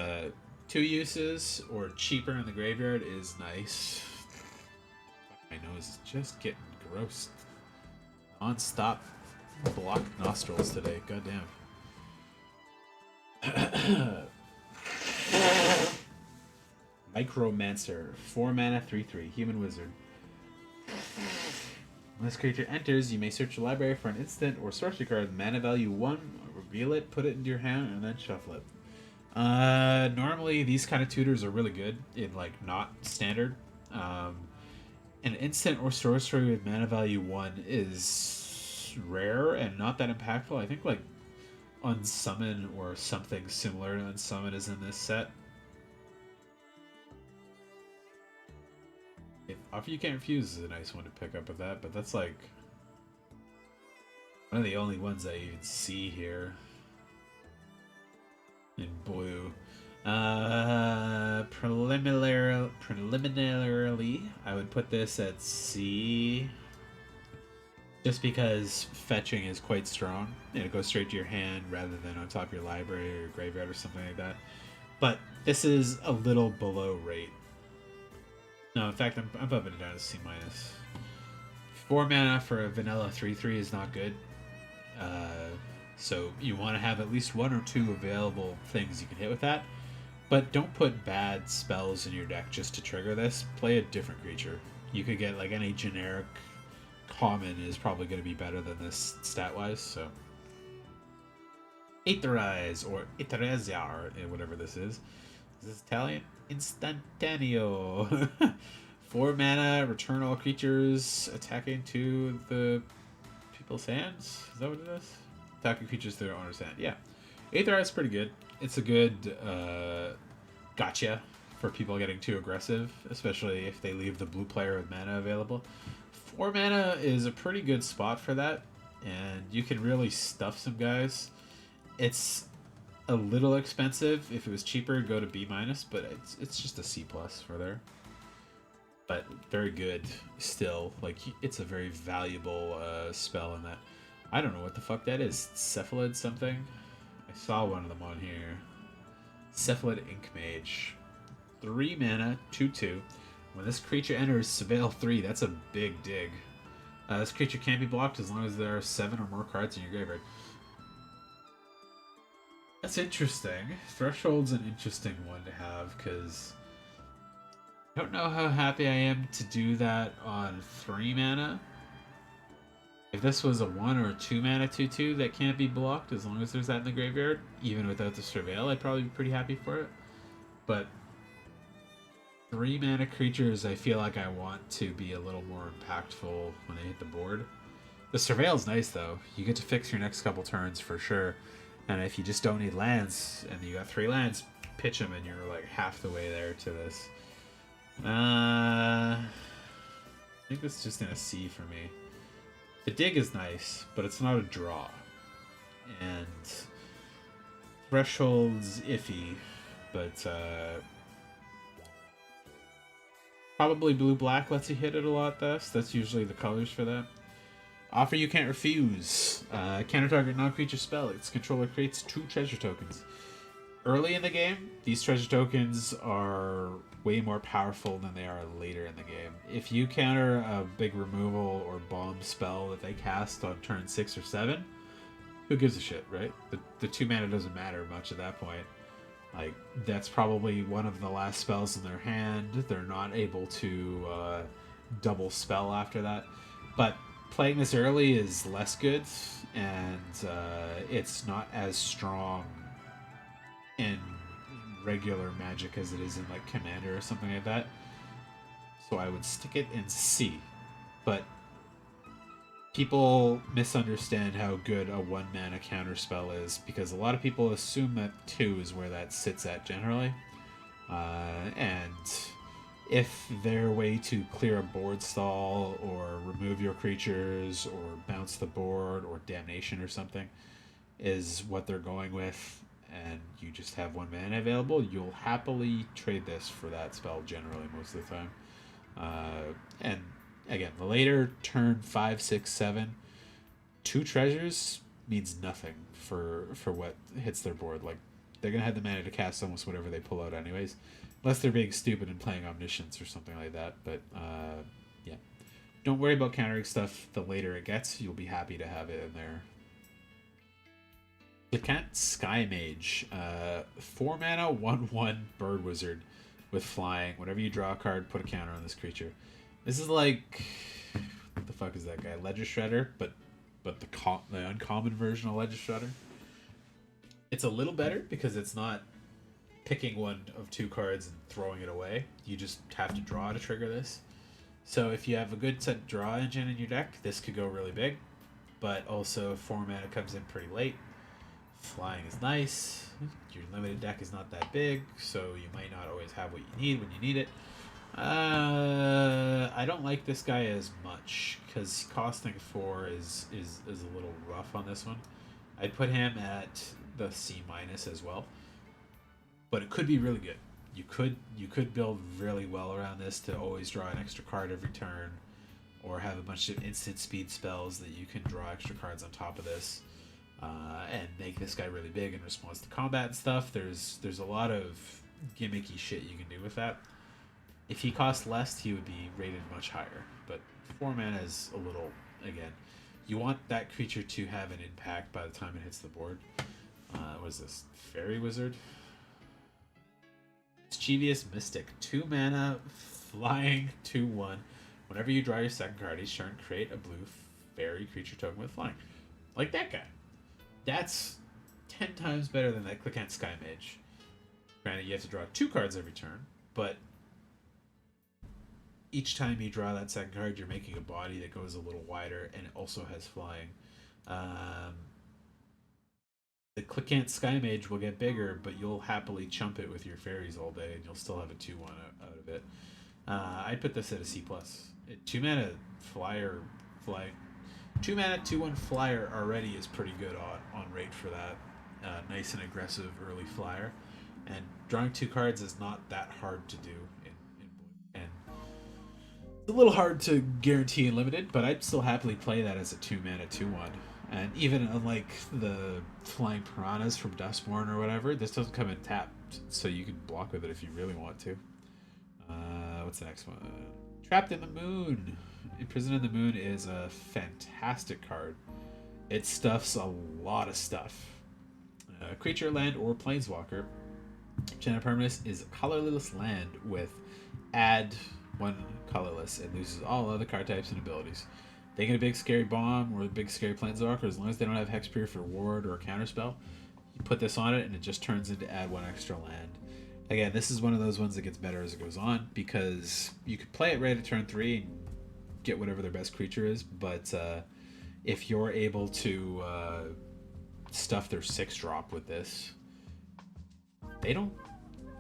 2 uses or cheaper in the graveyard is nice. My nose is just getting gross. Non-stop blocked nostrils today. Goddamn. Micromancer. 4 mana, 3/3. Human Wizard. When this creature enters, you may search the library for an instant or sorcery card with mana value 1, reveal it, put it into your hand, and then shuffle it. Normally these kind of tutors are really good in like not standard. An instant or sorcery with mana value 1 is rare and not that impactful. I think like Unsummon or something similar to Unsummon is in this set. Offer You Can't Refuse is a nice one to pick up with that, but that's like one of the only ones I even see here in blue. Preliminarily, I would put this at C, just because fetching is quite strong and it goes straight to your hand rather than on top of your library or your graveyard or something like that. But this is a little below rate. No, in fact, I'm bumping it down to C minus. 4 mana for a vanilla 3/3 is not good. So you want to have at least 1 or 2 available things you can hit with that. But don't put bad spells in your deck just to trigger this. Play a different creature. You could get like any generic common is probably going to be better than this stat-wise. So Aetherize or Aetheriziar, whatever this is. Is this Italian? Instantaneo. 4 mana, return all creatures attacking to the people's hands. Is that what it is? Attacking creatures to their owner's hand. Yeah. Aetherize is pretty good. It's a good gotcha for people getting too aggressive, especially if they leave the blue player with mana available. 4 mana is a pretty good spot for that, and you can really stuff some guys. It's a little expensive. If it was cheaper, it'd go to B minus, but it's just a C plus for there. But very good still. Like, it's a very valuable spell in that. I don't know what the fuck that is. Cephalid something? I saw one of them on here. Cephalid Ink Mage. 3 mana, 2/2. When this creature enters Surveil 3, that's a big dig. This creature can't be blocked as long as there are 7 or more cards in your graveyard. That's interesting. Threshold's an interesting one to have, because I don't know how happy I am to do that on 3 mana. If this was a 1 or 2 mana 2/2 that can't be blocked, as long as there's that in the graveyard, even without the Surveil, I'd probably be pretty happy for it. But 3 mana creatures, I feel like I want to be a little more impactful when they hit the board. The Surveil's nice though. You get to fix your next couple turns for sure. And if you just don't need lands, and you got 3 lands, pitch them and you're like half the way there to this. I think it's just in a C for me. The dig is nice, but it's not a draw. And threshold's iffy, but probably blue-black lets you hit it a lot best. That's usually the colors for that. Offer you can't refuse. Counter target non-creature spell. Its controller creates 2 treasure tokens. Early in the game, these treasure tokens are way more powerful than they are later in the game. If you counter a big removal or bomb spell that they cast on turn 6 or 7, who gives a shit, right? The 2 mana doesn't matter much at that point. Like, that's probably one of the last spells in their hand. They're not able to double spell after that. But playing this early is less good, and it's not as strong in regular Magic as it is in like Commander or something like that. So I would stick it in C. But people misunderstand how good a 1 mana counter spell is, because a lot of people assume that 2 is where that sits at generally. And if their way to clear a board stall or remove your creatures or bounce the board or damnation or something is what they're going with, and you just have 1 mana available, you'll happily trade this for that spell generally most of the time. And again, the later turn 5, 6, 7, 2 treasures means nothing for what hits their board. Like, they're gonna have the mana to cast almost whatever they pull out anyways, unless they're being stupid and playing Omniscience or something like that. But yeah, don't worry about countering stuff. The later it gets, you'll be happy to have it in there. Licant Sky Mage, 4 mana, 1/1 Bird Wizard with flying. Whenever you draw a card, put a counter on this creature. This is like, what the fuck is that guy? Ledger Shredder, but the uncommon version of Ledger Shredder. It's a little better because it's not picking one of 2 cards and throwing it away. You just have to draw to trigger this. So if you have a good set draw engine in your deck, this could go really big. But also 4 mana comes in pretty late. Flying is nice. Your limited deck is not that big, so you might not always have what you need when you need it. I don't like this guy as much because costing 4 is a little rough on this one. I'd put him at the C- as well, but it could be really good. You could build really well around this to always draw an extra card every turn, or have a bunch of instant speed spells that you can draw extra cards on top of this. And make this guy really big in response to combat and stuff. There's a lot of gimmicky shit you can do with that. If he cost less, he would be rated much higher. But 4 mana is a little, again, you want that creature to have an impact by the time it hits the board. What is this? Fairy Wizard? Mischievous Mystic. 2 mana, flying, 2/1. Whenever you draw your second card each turn, create a blue fairy creature token with flying. Like that guy. That's 10 times better than that Licant Sky Mage. Granted, you have to draw 2 cards every turn, but each time you draw that second card, you're making a body that goes a little wider, and it also has flying. The Licant Sky Mage will get bigger, but you'll happily chump it with your fairies all day, and you'll still have a 2/1 out of it. I'd put this at a C+. 2 mana flyer, fly. 2 mana, 2/1 flyer already is pretty good on rate for that. Nice and aggressive early flyer. And drawing 2 cards is not that hard to do in blue. And it's a little hard to guarantee in limited, but I'd still happily play that as a 2 mana, 2/1. And even unlike the Flying Piranhas from Dustborn or whatever, this doesn't come in tapped, so you can block with it if you really want to. What's the next one? Trapped in the Moon. Imprisoned in the Moon is a fantastic card. It stuffs a lot of stuff. Creature, land, or planeswalker. Gen Permanence is a colorless land with add 1 colorless. It loses all other card types and abilities. They get a big scary bomb or a big scary planeswalker, as long as they don't have hexproof or ward or a counterspell. You put this on it and it just turns into add 1 extra land. Again, this is one of those ones that gets better as it goes on, because you could play it right at turn 3 and get whatever their best creature is, but if you're able to stuff their 6-drop with this, they don't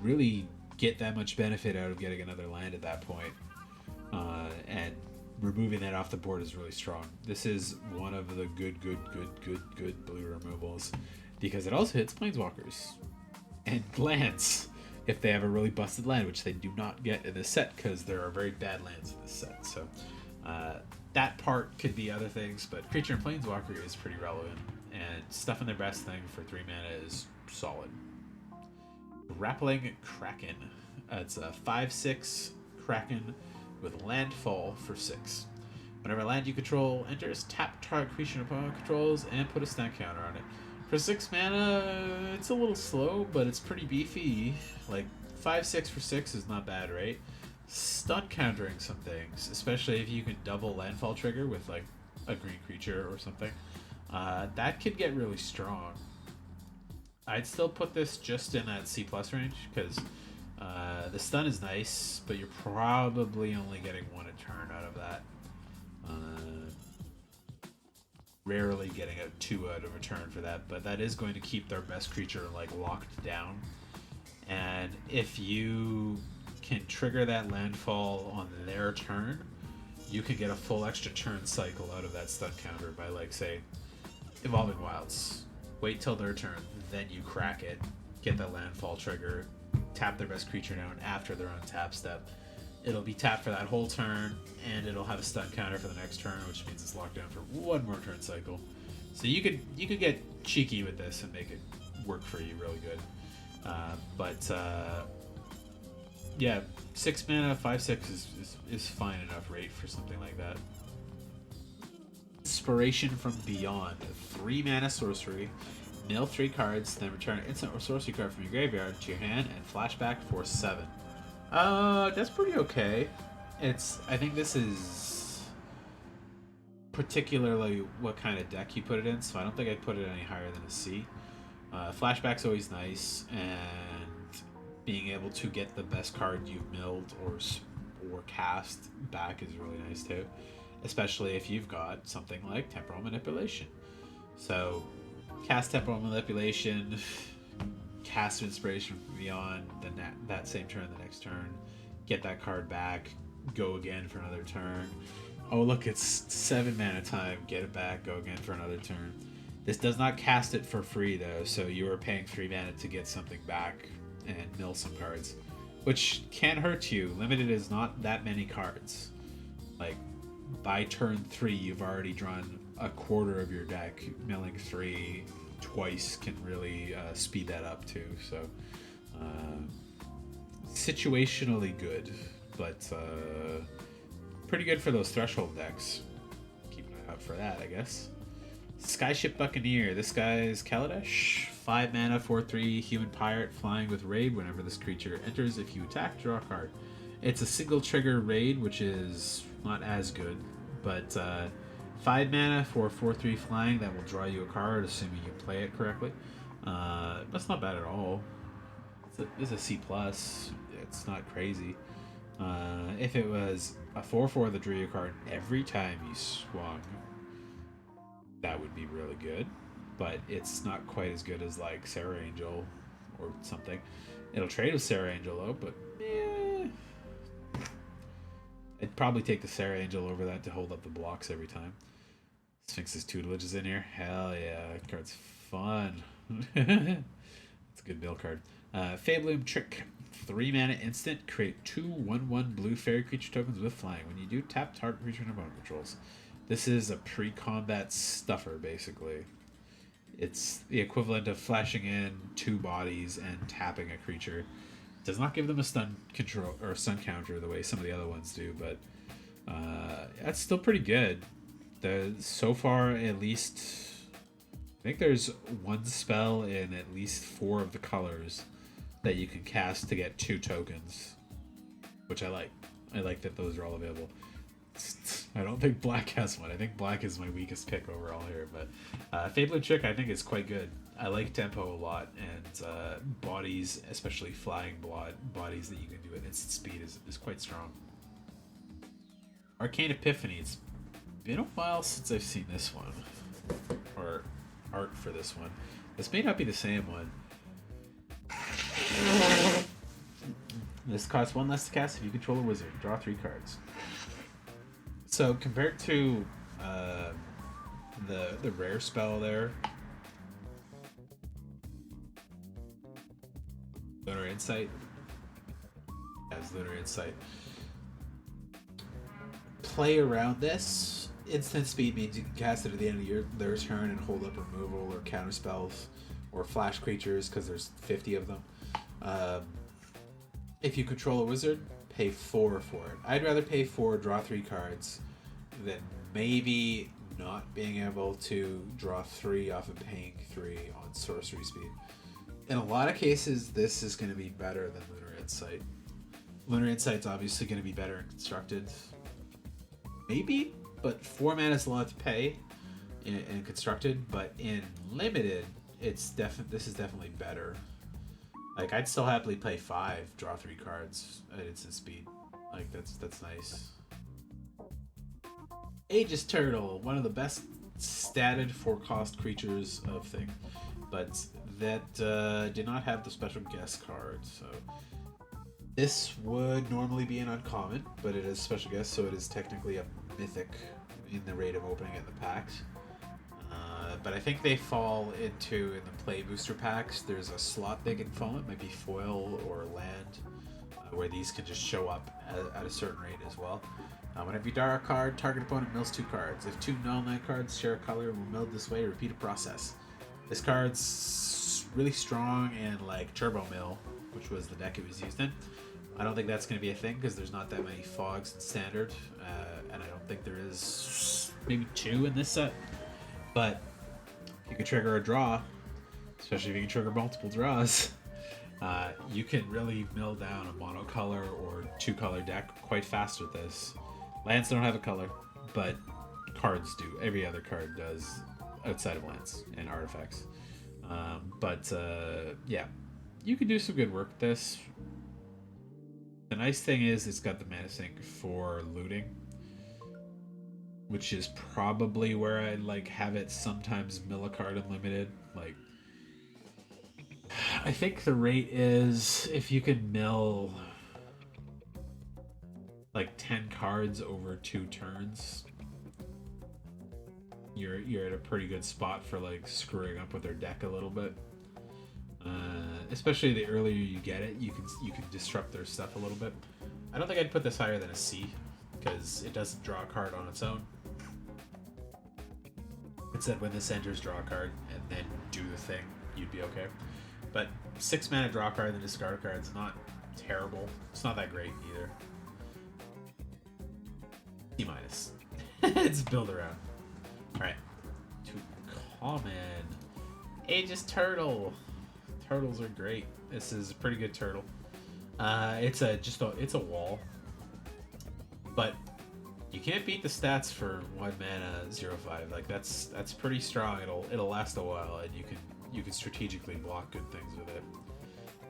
really get that much benefit out of getting another land at that point. And removing that off the board is really strong. This is one of the good blue removals because it also hits planeswalkers and lands if they have a really busted land, which they do not get in this set because there are very bad lands in this set. So that part could be other things, but creature and planeswalker is pretty relevant, and stuffing their best thing for 3 mana is solid. Grappling Kraken. It's a 5/6 Kraken with landfall for 6. Whenever land you control enters, tap target creature your opponent controls and put a stun counter on it. For 6 mana, it's a little slow, but it's pretty beefy. Like 5/6 for 6 is not bad, right? Stun countering some things, especially if you can double landfall trigger with like a green creature or something. That could get really strong. I'd still put this just in that C+ range because the stun is nice, but you're probably only getting 1 a turn out of that. Rarely getting a 2 out of a turn for that, but that is going to keep their best creature like locked down. And if you can trigger that landfall on their turn, you can get a full extra turn cycle out of that stun counter by, like, say, Evolving Wilds. Wait till their turn, then you crack it, get that landfall trigger, tap their best creature down after their own tap step. It'll be tapped for that whole turn, and it'll have a stun counter for the next turn, which means it's locked down for 1 more turn cycle. So you could get cheeky with this and make it work for you really good. Yeah, 6 mana, 5/6 is fine enough rate for something like that. Inspiration from Beyond. 3 mana sorcery. Mill 3 cards, then return an instant or sorcery card from your graveyard to your hand and flashback for 7. That's pretty okay. I think this is particularly what kind of deck you put it in, so I don't think I'd put it any higher than a C. Flashback's always nice, and being able to get the best card you've milled or cast back is really nice too, especially if you've got something like Temporal Manipulation. So cast Temporal Manipulation, cast Inspiration from Beyond, then that same turn, the next turn, get that card back, go again for another turn. Oh look, it's 7 mana time, get it back, go again for another turn. This does not cast it for free though, so you are paying 3 mana to get something back and mill some cards, which can hurt you. Limited is not that many cards. Like, by turn 3 you've already drawn a quarter of your deck. Milling 3 twice can really speed that up too, so situationally good, but pretty good for those threshold decks. Keep an eye out for that, I guess. Skyship Buccaneer. This guy's Kaladesh. 5 mana, 4/3 human pirate, flying with raid. Whenever this creature enters, if you attack, draw a card. It's a single trigger raid, which is not as good, but 5 mana for 4/3 flying that will draw you a card, assuming you play it correctly. That's not bad at all. It's a C+. It's not crazy. If it was a 4/4 that drew you a card every time you swung, that would be really good, but it's not quite as good as like Sarah Angel or something. It'll trade with Sarah Angel though, but I'd probably take the Sarah Angel over that to hold up the blocks every time. Sphinx's Tutelage is in here. Hell yeah, that card's fun. It's a good mill card. Fabloom Trick. 3 mana instant. Create 2 1/1 blue fairy creature tokens with flying. When you do, tap target creature and opponent controls. This is a pre-combat stuffer, basically. It's the equivalent of flashing in 2 bodies and tapping a creature. It does not give them a stun control or stun counter the way some of the other ones do, but that's still pretty good. So far, at least, I think there's 1 spell in at least 4 of the colors that you can cast to get 2 tokens, which I like. I like that those are all available. I don't think black has one. I think black is my weakest pick overall here, but Fabloom Trick I think is quite good. I like tempo a lot, and bodies, especially flying bodies that you can do at instant speed is quite strong. Arcane Epiphany. It's been a while since I've seen this one, or art for this one. This may not be the same one. This costs 1 less to cast if you control a wizard. Draw 3 cards. So compared to uh, the rare spell there, Lunar Insight, as Lunar Insight. Play around this. Instant speed means you can cast it at the end of their turn and hold up removal or counter spells or flash creatures because there's 50 of them. Um, if you control a wizard, pay 4 for it. I'd rather pay 4, draw 3 cards, than maybe not being able to draw 3 off of paying 3 on sorcery speed. In a lot of cases, this is going to be better than Lunar Insight. Lunar Insight's obviously going to be better in Constructed. Maybe, but 4 mana is a lot to pay in Constructed, but in Limited, this is definitely better. Like, I'd still happily play 5, draw 3 cards at instant speed. Like, that's nice. Aegis Turtle, one of the best statted for cost creatures of thing, but that did not have the special guest card, so this would normally be an uncommon, but it is special guest, so it is technically a mythic in the rate of opening in the packs. But I think they fall into, in the play booster packs, there's a slot they can fall. It might be foil or land, where these can just show up at a certain rate as well. Whenever you draw a card, target opponent mills 2 cards. If 2 null land cards share a color and will mill this way, repeat a process. This card's really strong and like Turbo Mill, which was the deck it was used in. I don't think that's going to be a thing because there's not that many fogs in Standard, and I don't think there is, maybe 2 in this set. But if you can trigger a draw, especially if you can trigger multiple draws, you can really mill down a monocolor or 2-color deck quite fast with this. Lands don't have a color, but cards do. Every other card does outside of lands and artifacts. Yeah, you can do some good work with this. The nice thing is it's got the mana sink for looting, which is probably where I like have it sometimes mill a card unlimited. Like, I think the rate is if you can mill like 10 cards over 2 turns, you're at a pretty good spot for like screwing up with their deck a little bit. Especially the earlier you get it, you can disrupt their stuff a little bit. I don't think I'd put this higher than a C because it doesn't draw a card on its own. It said when this enters, draw a card and then do the thing, you'd be okay. But 6 mana draw card and discard card is not terrible. It's not that great either. C minus. It's build around. Alright. To common. Aegis Turtle. Turtles are great. This is a pretty good turtle. It's a wall. But you can't beat the stats for 1 mana 0/5. Like that's pretty strong. It'll last a while and you can strategically block good things with it.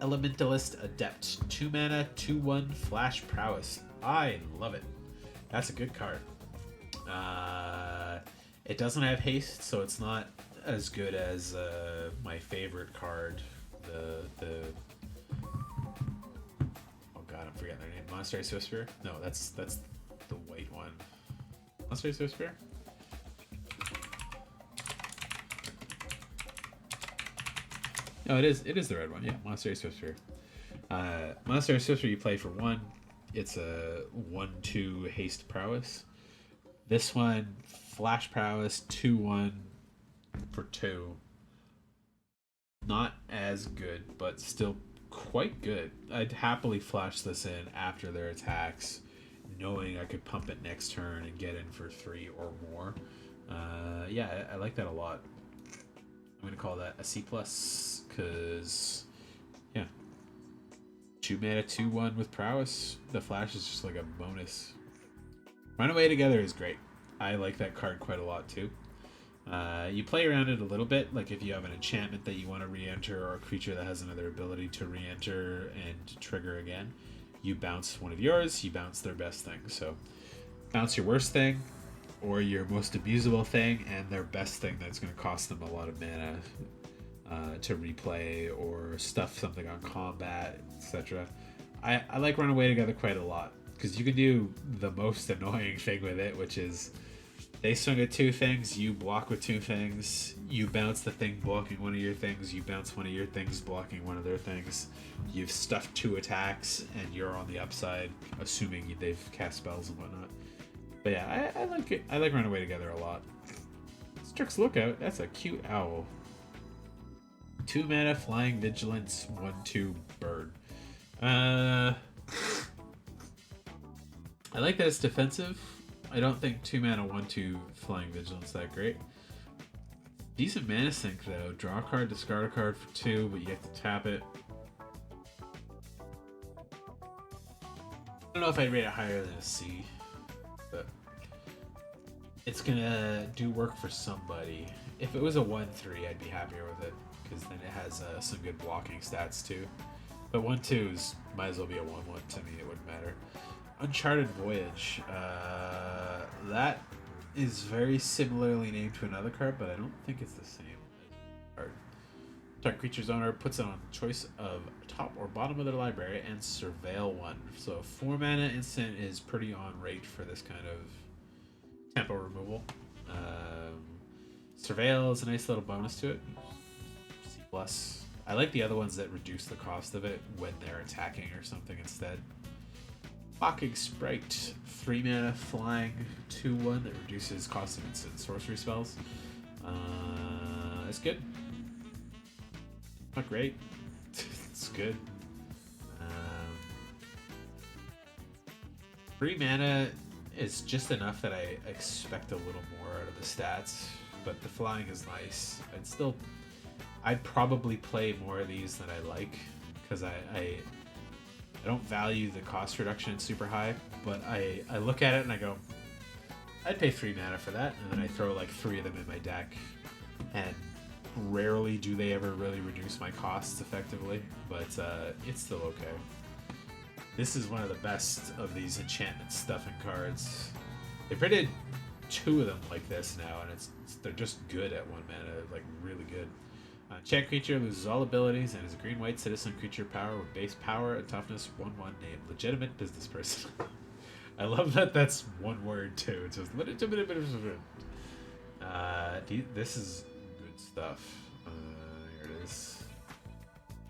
Elementalist Adept. 2 mana, 2/1 flash prowess. I love it. That's a good card. It doesn't have haste, so it's not as good as my favorite card. Oh god, I'm forgetting their name. Monastery Swiftspear? No, that's the white one. Monastery Swiftspear? No, it is the red one. Yeah, Monastery Swiftspear. Monastery Swiftspear you play for 1. It's a 1/2 haste prowess. This one, flash prowess, 2/1 for 2. Not as good, but still quite good. I'd happily flash this in after their attacks, knowing I could pump it next turn and get in for 3 or more. Yeah, I like that a lot. I'm gonna call that a C+, because yeah, 2 mana 2/1 with prowess. The flash is just like a bonus. Runaway Together is great. I like that card quite a lot too. You play around it a little bit, like if you have an enchantment that you want to re-enter or a creature that has another ability to re-enter and trigger again, you bounce one of yours, you bounce their best thing. So bounce your worst thing or your most abusable thing and their best thing that's going to cost them a lot of mana to replay or stuff something on combat, etc. I like Runaway Together quite a lot because you can do the most annoying thing with it, which is they swing at two things, you block with two things, you bounce the thing blocking one of your things, you bounce one of your things blocking one of their things. You've stuffed two attacks, and you're on the upside, assuming they've cast spells and whatnot. But yeah, I like it. I like Runaway Together a lot. Strix Lookout, that's a cute owl. 2 mana, Flying Vigilance, 1/2 bird. I like that it's defensive. I don't think 2 mana, 1/2 Flying Vigilance that great. Decent mana sink though. Draw a card, discard a card for 2, but you have to tap it. I don't know if I'd rate it higher than a C, but it's gonna do work for somebody. If it was a 1/3, I'd be happier with it, because then it has some good blocking stats too. But 1/2s might as well be a 1/1 to me, it wouldn't matter. Uncharted Voyage. That is very similarly named to another card, but I don't think it's the same card. Target creature's owner puts it on choice of top or bottom of their library and surveil one. So 4 mana instant is pretty on rate for this kind of tempo removal. Surveil is a nice little bonus to it. C+. I like the other ones that reduce the cost of it when they're attacking or something instead. Mocking Sprite, 3 mana, flying, 2/1 that reduces cost of instant sorcery spells. It's good. Not great. It's good. 3 mana is just enough that I expect a little more out of the stats, but the flying is nice. I'd probably play more of these than I like, because I don't value the cost reduction super high, but I look at it and I go, I'd pay 3 mana for that, and then I throw like 3 of them in my deck, and rarely do they ever really reduce my costs effectively, but it's still okay. This is one of the best of these enchantment stuffing cards. They printed 2 of them like this now, and they're just good at 1 mana, like really good. Enchant creature loses all abilities and is a green-white citizen creature power with base power and toughness 1/1 named legitimate business person. I love that that's one word too. It's just legitimate. This is good stuff. Here it is.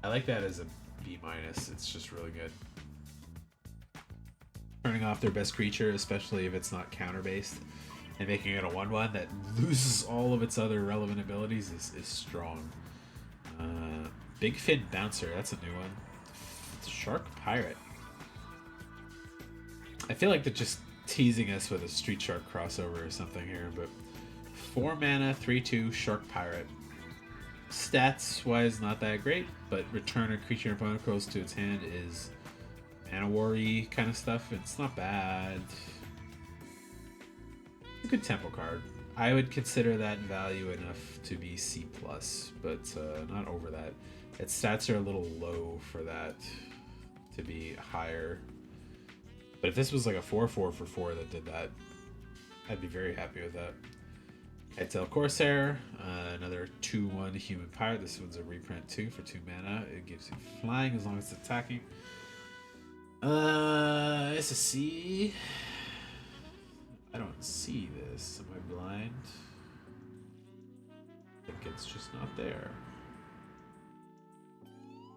I like that as a B-. It's just really good. Turning off their best creature, especially if it's not counter-based, and making it a 1/1 that loses all of its other relevant abilities is strong. Big Fin Bouncer, that's a new one. Shark Pirate. I feel like they're just teasing us with a Street Shark crossover or something here, but 4 mana, 3/2 Shark Pirate. Stats wise, not that great, but return a creature your opponent goes to its hand is mana war-y kind of stuff. It's not bad. It's a good tempo card. I would consider that value enough to be C+, but not over that. Its stats are a little low for that to be higher. But if this was like a 4/4 for 4 that did that, I'd be very happy with that. Hightail Corsair, another 2/1 human pirate. This one's a reprint too for 2 mana. It gives you flying as long as it's attacking. It's a C. I don't see this. Am I blind? I think it's just not there.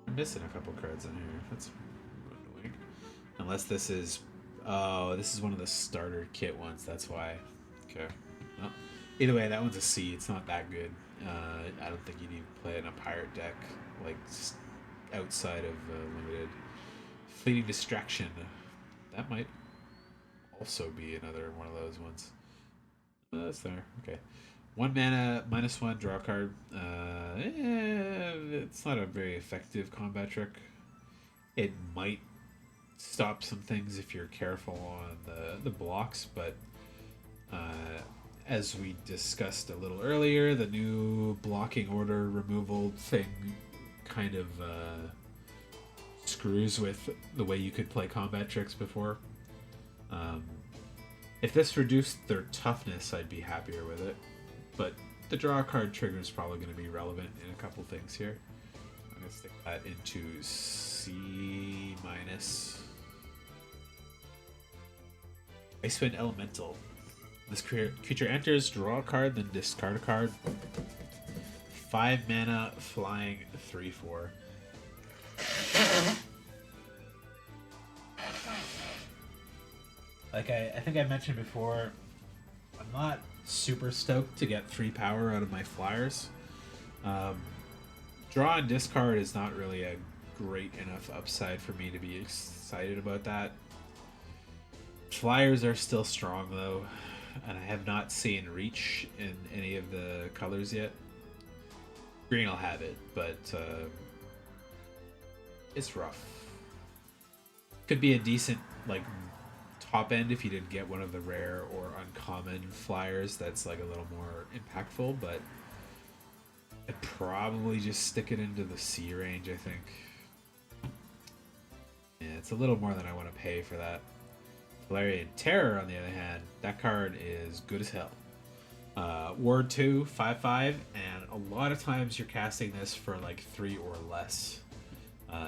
I'm missing a couple cards in here. That's annoying. Unless this is... Oh, this is one of the starter kit ones. That's why. Okay. Well, either way, that one's a C. It's not that good. I don't think you need to play it in a pirate deck, like outside of limited. Fleeting Distraction. That might also be another one of those ones. That's there. Okay. 1 mana, -1, draw a card. It's not a very effective combat trick. It might stop some things if you're careful on the blocks, but as we discussed a little earlier, the new blocking order removal thing kind of screws with the way you could play combat tricks before. If this reduced their toughness, I'd be happier with it. But the draw card trigger is probably going to be relevant in a couple things here. I'm going to stick that into C-. Icewind Elemental. This creature enters, draw a card, then discard a card. 5 mana, flying, 3/4. Like I think I mentioned before, I'm not super stoked to get 3 power out of my flyers. Draw and discard is not really a great enough upside for me to be excited about that. Flyers are still strong though, and I have not seen reach in any of the colors yet. Green I'll have it, but it's rough. Could be a decent like top end if you didn't get one of the rare or uncommon flyers that's like a little more impactful, but I'd probably just stick it into the C range, I think. Yeah, it's a little more than I want to pay for that. Valerian Terror, on the other hand, that card is good as hell. Ward 2, 5/5, and a lot of times you're casting this for like 3 or less.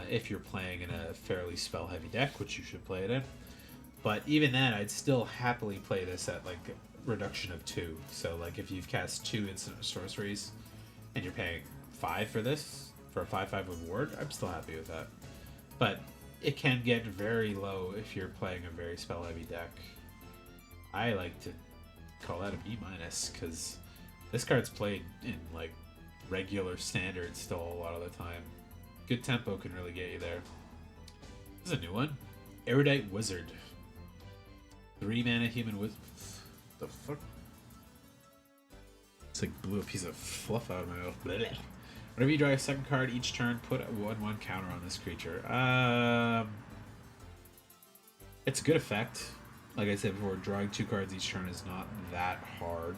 If you're playing in a fairly spell-heavy deck, which you should play it in. But even then, I'd still happily play this at like reduction of 2. So like if you've cast 2 instant sorceries and you're paying 5 for this, for a 5/5 with Ward, I'm still happy with that. But it can get very low if you're playing a very spell-heavy deck. I like to call that a B-, because this card's played in like regular standard still a lot of the time. Good tempo can really get you there. This is a new one. Erudite Wizard. 3 mana human wizard. The fuck? It's like blew a piece of fluff out of my mouth. Blech. Whenever you draw a second card each turn, put a 1/1 counter on this creature. It's a good effect. Like I said before, drawing 2 cards each turn is not that hard.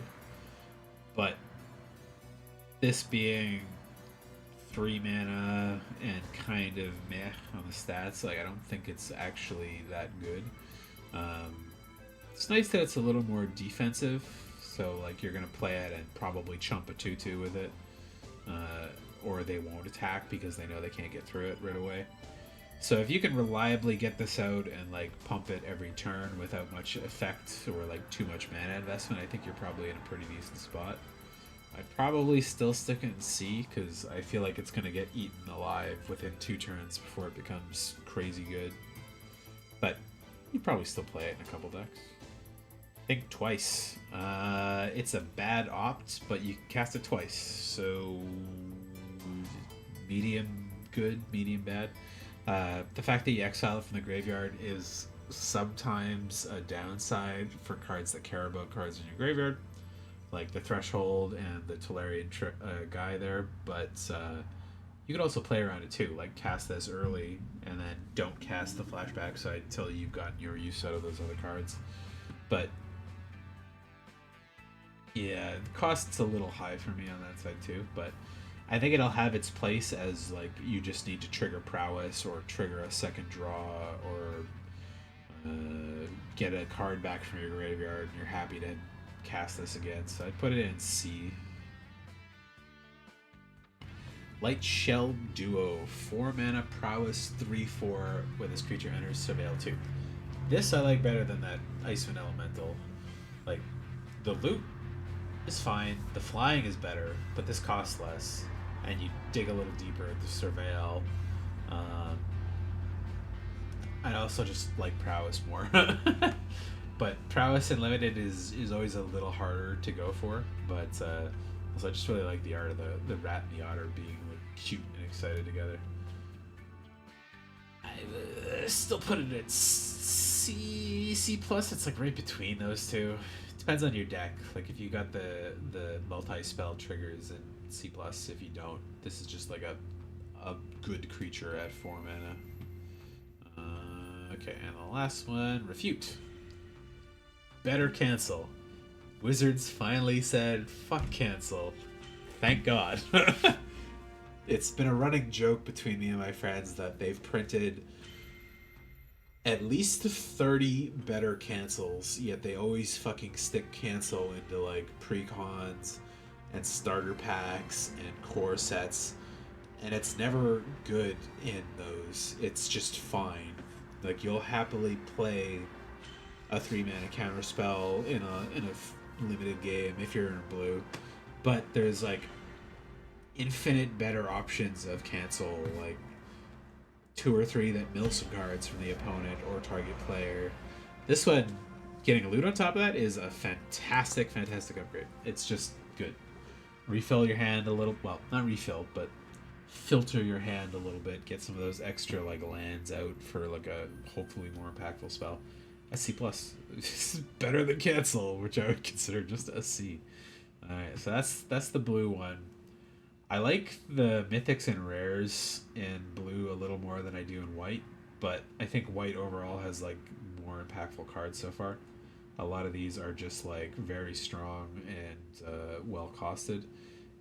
But this being 3 mana and kind of meh on the stats, like I don't think it's actually that good. It's nice that it's a little more defensive, so like you're gonna play it and probably chump a 2/2 with it, or they won't attack because they know they can't get through it right away. So if you can reliably get this out and like pump it every turn without much effect or like too much mana investment, I think you're probably in a pretty decent spot. I'd probably still stick it in C because I feel like it's gonna get eaten alive within 2 turns before it becomes crazy good. But you'd probably still play it in a couple decks. Think twice. It's a bad opt, but you can cast it twice. So medium good, medium bad. The fact that you exile it from the graveyard is sometimes a downside for cards that care about cards in your graveyard, like the Threshold and the Tolarian guy there, but you could also play around it too, like cast this early and then don't cast the flashback side until you've gotten your use out of those other cards. But yeah, the cost's a little high for me on that side too, but I think it'll have its place as like you just need to trigger prowess or trigger a second draw or get a card back from your graveyard and you're happy to cast this again. So I'd put it in C. Light Shell Duo, 4 mana prowess 3/4 when this creature enters Surveil 2. This I like better than that Icewind Elemental. Like the loot is fine, the flying is better, but this costs less, and you dig a little deeper into Surveil. I also just like prowess more. But prowess and limited is always a little harder to go for, but also I just really like the art of the rat and the otter being like cute and excited together. I still put it at C plus. It's like right between those two. Depends on your deck. Like if you got the multi-spell triggers in C plus, if you don't, this is just like a good creature at 4 mana. Okay, and the last one, Refute. Better cancel. Wizards finally said, fuck cancel. Thank God. It's been a running joke between me and my friends that they've printed at least 30 better cancels, yet they always fucking stick cancel into like precons and starter packs and core sets, and it's never good in those. It's just fine. Like you'll happily play a 3 mana counter spell in a limited game if you're in blue. But there's like infinite better options of cancel, like two or three that mill some cards from the opponent or target player. This one, getting a loot on top of that is a fantastic, fantastic upgrade. It's just good. Refill your hand a little, well, not refill, but filter your hand a little bit. Get some of those extra like lands out for like a hopefully more impactful spell. SC plus, better than cancel, which I would consider just a C. All right, so that's the blue one. I like the mythics and rares in blue a little more than I do in white, but I think white overall has like more impactful cards so far. A lot of these are just like very strong and well costed,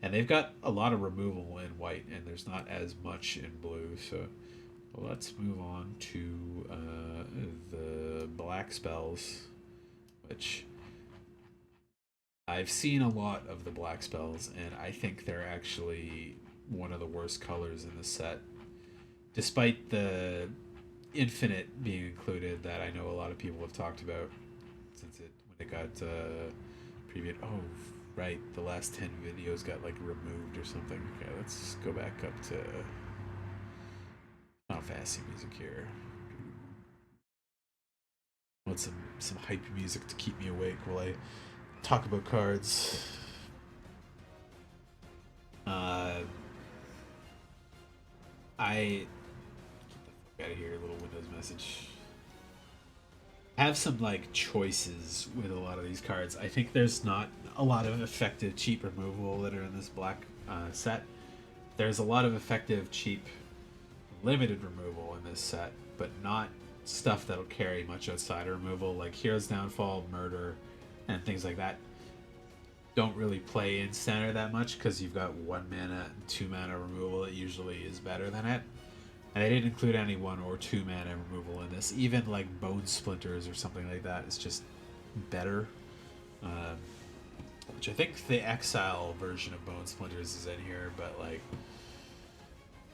and they've got a lot of removal in white, and there's not as much in blue. So let's move on to the black spells, which I've seen a lot of the black spells, and I think they're actually one of the worst colors in the set. Despite the infinite being included, that I know a lot of people have talked about since when it got previewed. Oh, right, the last 10 videos got like removed or something. Okay, let's go back up to Final Fantasy music here. I want some hype music to keep me awake while I talk about cards. I get the fuck out of here. Little Windows message. Have some like choices with a lot of these cards. I think there's not a lot of effective cheap removal that are in this black set. There's a lot of effective cheap limited removal in this set, but not stuff that'll carry much outside of removal, like Hero's Downfall, Murder, and things like that. Don't really play in center that much because you've got 1 mana and 2 mana removal that usually is better than it. And they didn't include any 1 or 2 mana removal in this. Even like Bone Splinters or something like that is just better. Which I think the Exile version of Bone Splinters is in here, but like,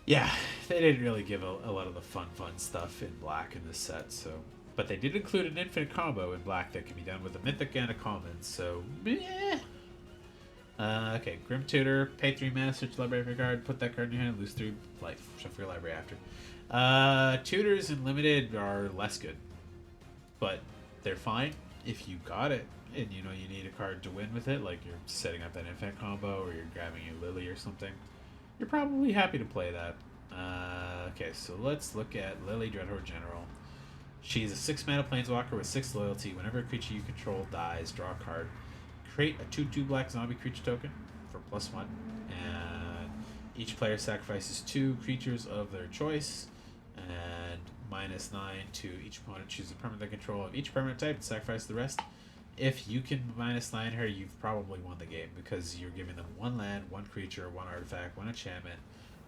yeah, they didn't really give a lot of the fun stuff in black in this set. So, but they did include an infinite combo in black that can be done with a mythic and a common. So, meh. Okay, Grim Tutor, pay 3 mana, search library for a card, put that card in your hand, lose 3 life, shuffle your library after. Tutors in limited are less good, but they're fine if you got it and you know you need a card to win with it, like you're setting up that infinite combo or you're grabbing a Lily or something. You're probably happy to play that. Okay, so let's look at Lily Dreadhorde General. She's a 6 mana planeswalker with 6 loyalty. Whenever a creature you control dies, draw a card. Create a 2/2 black zombie creature token for +1, and each player sacrifices 2 creatures of their choice, and -9 to each opponent. Choose a permanent control of each permanent type and sacrifice the rest. If you can -9 her, you've probably won the game because you're giving them 1 land, 1 creature, 1 artifact, 1 enchantment,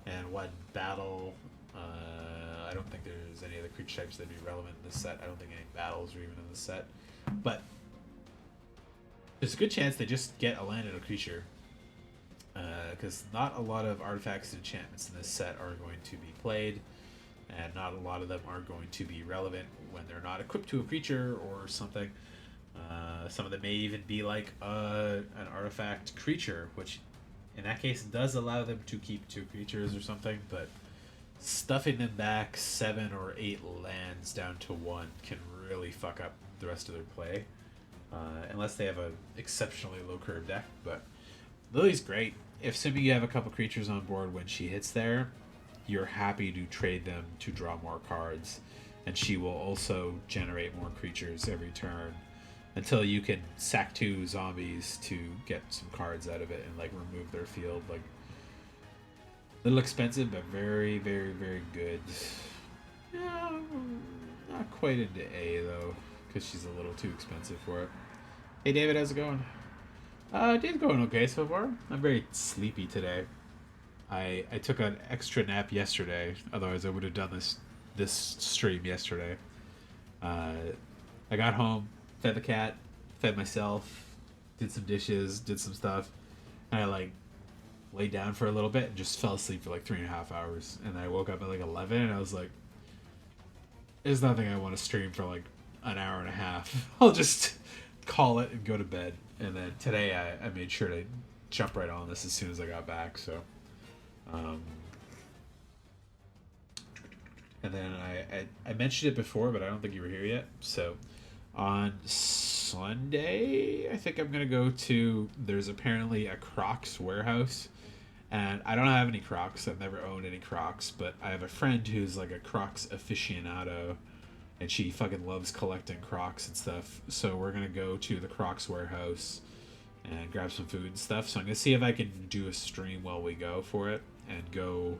and 1 battle. I don't think there's any other creature types that'd be relevant in this set. I don't think any battles are even in the set, but there's a good chance they just get a land and a creature, because not a lot of artifacts and enchantments in this set are going to be played, and not a lot of them are going to be relevant when they're not equipped to a creature or something. Some of them may even be like an artifact creature, which in that case does allow them to keep 2 creatures or something, but stuffing them back 7 or 8 lands down to 1 can really fuck up the rest of their play. Unless they have an exceptionally low curve deck. But Lily's great. If assuming you have a couple creatures on board when she hits there, you're happy to trade them to draw more cards, and she will also generate more creatures every turn until you can sack 2 zombies to get some cards out of it and like remove their field. Like, a little expensive, but very, very, very good. Not quite into A though, because she's a little too expensive for it. Hey David, how's it going? Day's going okay so far. I'm very sleepy today. I took an extra nap yesterday, otherwise I would have done this stream yesterday. I got home, fed the cat, fed myself, did some dishes, did some stuff, and I like laid down for a little bit and just fell asleep for like 3.5 hours. And then I woke up at like 11 and I was like, there's nothing I want to stream for like an hour and a half, I'll just call it and go to bed. And then today I made sure to jump right on this as soon as I got back. So, and then I mentioned it before, but I don't think you were here yet. So on Sunday, I think I'm gonna go to. There's apparently a Crocs warehouse, and I don't have any Crocs. I've never owned any Crocs, but I have a friend who's like a Crocs aficionado, and she fucking loves collecting Crocs and stuff. So we're gonna go to the Crocs warehouse and grab some food and stuff. So I'm gonna see if I can do a stream while we go for it, and go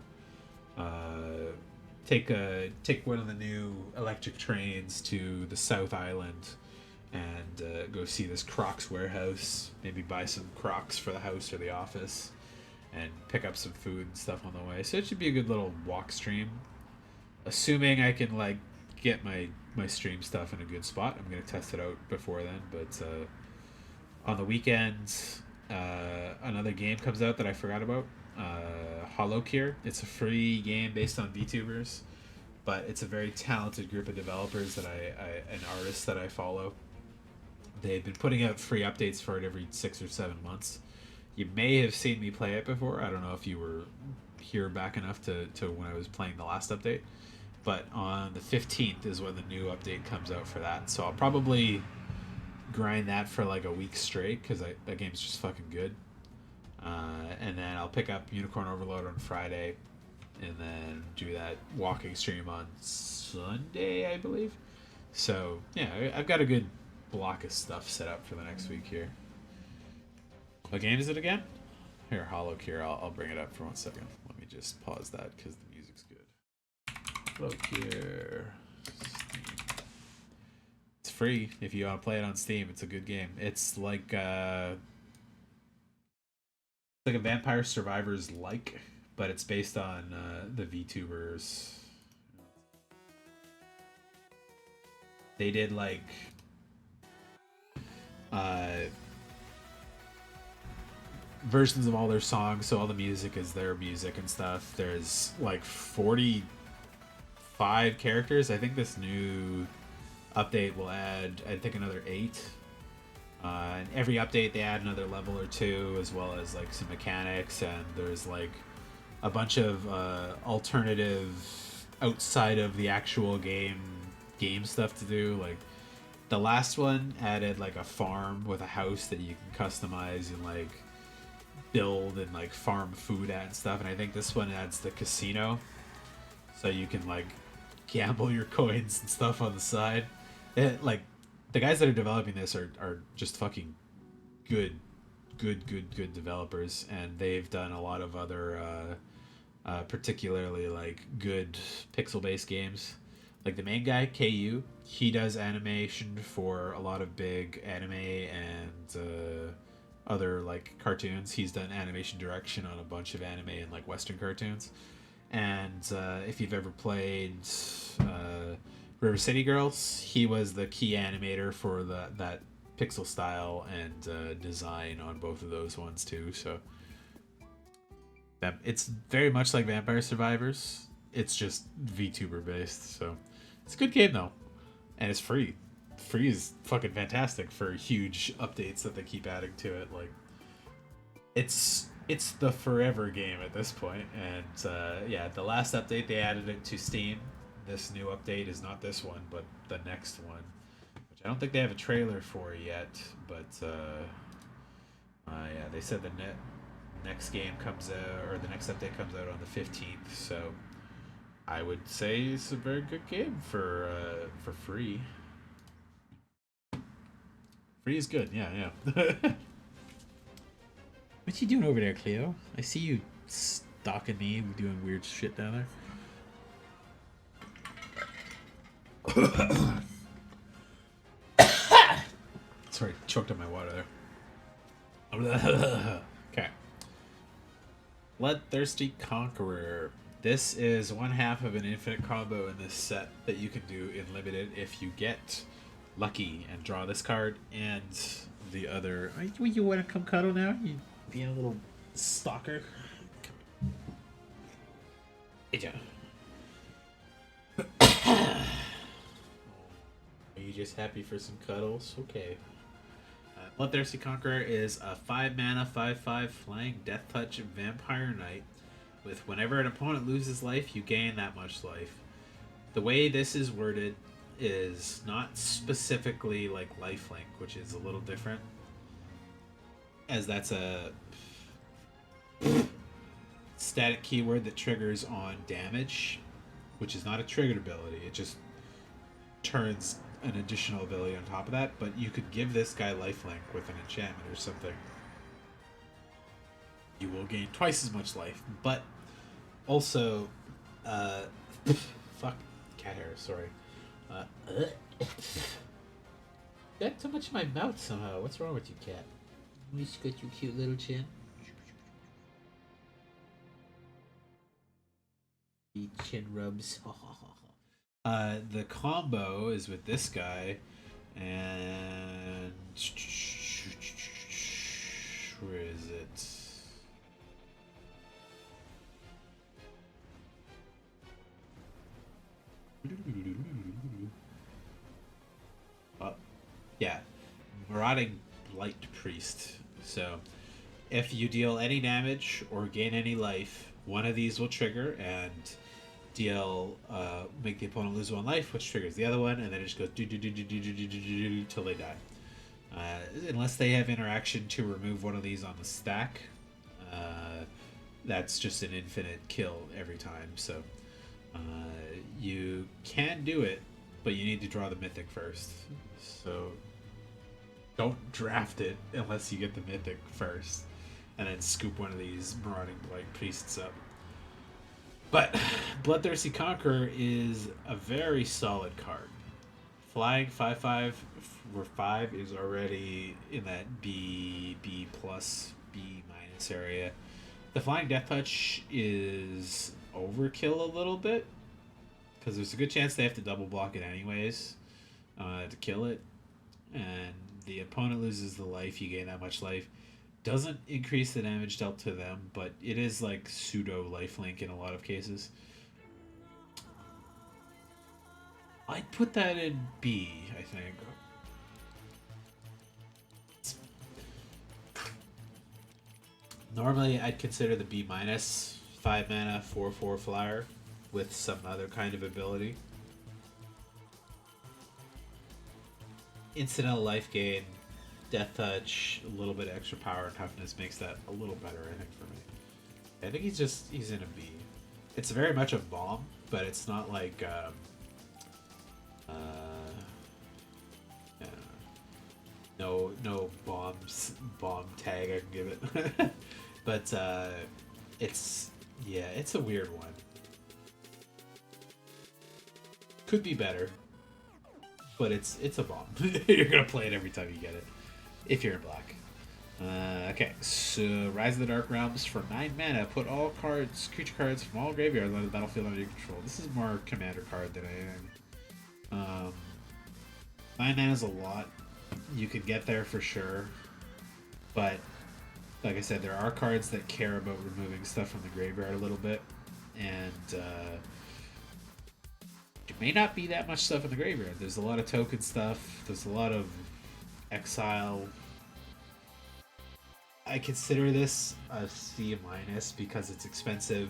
take one of the new electric trains to the South Island and go see this Crocs warehouse. Maybe buy some Crocs for the house or the office, and pick up some food and stuff on the way. So it should be a good little walk stream. Assuming I can like get my stream stuff in a good spot. I'm gonna test it out before then. But on the weekends, another game comes out that I forgot about. Hollow Cure. It's a free game based on VTubers, but it's a very talented group of developers that and artists that I follow. They've been putting out free updates for it every 6 or 7 months. You may have seen me play it before. I don't know if you were here back enough to when I was playing the last update. But on the 15th is when the new update comes out for that. So I'll probably grind that for like a week straight, because that game's just fucking good. And then I'll pick up Unicorn Overload on Friday, and then do that walking stream on Sunday, I believe. So yeah, I've got a good block of stuff set up for the next week here. What game is it again? Here, Hollow Cure. I'll bring it up for 1 second. Let me just pause that because the music's good. Hollow Cure. It's free if you want to play it on Steam. It's a good game. It's like a Vampire Survivors like, but it's based on the VTubers. They did like versions of all their songs, so all the music is their music and stuff. There's like 45 characters. I think this new update will add, I think, another 8. And every update they add another level or 2, as well as like some mechanics, and there's like a bunch of alternative outside of the actual game stuff to do. Like the last one added like a farm with a house that you can customize and like build and like farm food at and stuff, and I think this one adds the casino, so you can like gamble your coins and stuff on the side. Like the guys that are developing this are just fucking good developers, and they've done a lot of other particularly like good pixel-based games. Like the main guy, KU, he does animation for a lot of big anime and other like cartoons. He's done animation direction on a bunch of anime and like Western cartoons. And if you've ever played River City Girls, he was the key animator for that pixel style and design on both of those ones too. So it's very much like Vampire Survivors. It's just VTuber based. So it's a good game though, and it's free. Free is fucking fantastic for huge updates that they keep adding to it. Like it's the forever game at this point. And yeah, the last update they added it to Steam. This new update is not this one, but the next one, which I don't think they have a trailer for yet. But yeah, they said the next game comes out, or the next update comes out on the 15th. So I would say it's a very good game for free. Free is good, yeah. What you doing over there, Cleo? I see you stalking me, doing weird shit down there. Sorry, choked on my water there. Okay. Bloodthirsty Conqueror. This is one half of an infinite combo in this set that you can do in limited if you get lucky and draw this card and the other. You want to come cuddle now? You being a little stalker. Hey, just happy for some cuddles? Okay. Bloodthirsty Conqueror is a 5 mana, 5/5 flying Death Touch Vampire Knight. With whenever an opponent loses life, you gain that much life. The way this is worded is not specifically like lifelink, which is a little different, as that's a static keyword that triggers on damage, which is not a triggered ability. It just turns an additional ability on top of that, but you could give this guy lifelink with an enchantment or something. You will gain twice as much life, but also, fuck, cat hair, sorry. Got too much in my mouth somehow. What's wrong with you, cat? Let me scoot your cute little chin. Chin rubs. The combo is with this guy, and where is it? Yeah, Marauding Blight Priest. So, if you deal any damage or gain any life, one of these will trigger and make the opponent lose 1 life, which triggers the other one, and then it just goes till they die. Unless they have interaction to remove one of these on the stack, that's just an infinite kill every time. So you can do it, but you need to draw the mythic first. So don't draft it unless you get the mythic first, and then scoop one of these Marauding Blight Priests up. But Bloodthirsty Conqueror is a very solid card. Flying 5/5 where 5 is already in that B plus, B minus area. The Flying Death Touch is overkill a little bit, because there's a good chance they have to double block it anyways to kill it. And the opponent loses the life, you gain that much life. Doesn't increase the damage dealt to them, but it is like pseudo lifelink in a lot of cases. I'd put that in B, I think. Normally, I'd consider the B minus 5 mana, 4/4 flyer with some other kind of ability. Incidental life gain, Death Touch, a little bit of extra power and toughness makes that a little better, I think, for me. I think he's in a B. It's very much a bomb, but it's not like yeah, no bomb tag I can give it. But it's a weird one. Could be better, but it's a bomb. You're gonna play it every time you get it, if you're in black. Okay, so Rise of the Dark Realms for 9 mana. Put all creature cards from all graveyards on the battlefield under your control. This is more commander card than anything. 9 mana is a lot. You could get there for sure, but like I said, there are cards that care about removing stuff from the graveyard a little bit, and there may not be that much stuff in the graveyard. There's a lot of token stuff. There's a lot of exile. I consider this a C minus because it's expensive.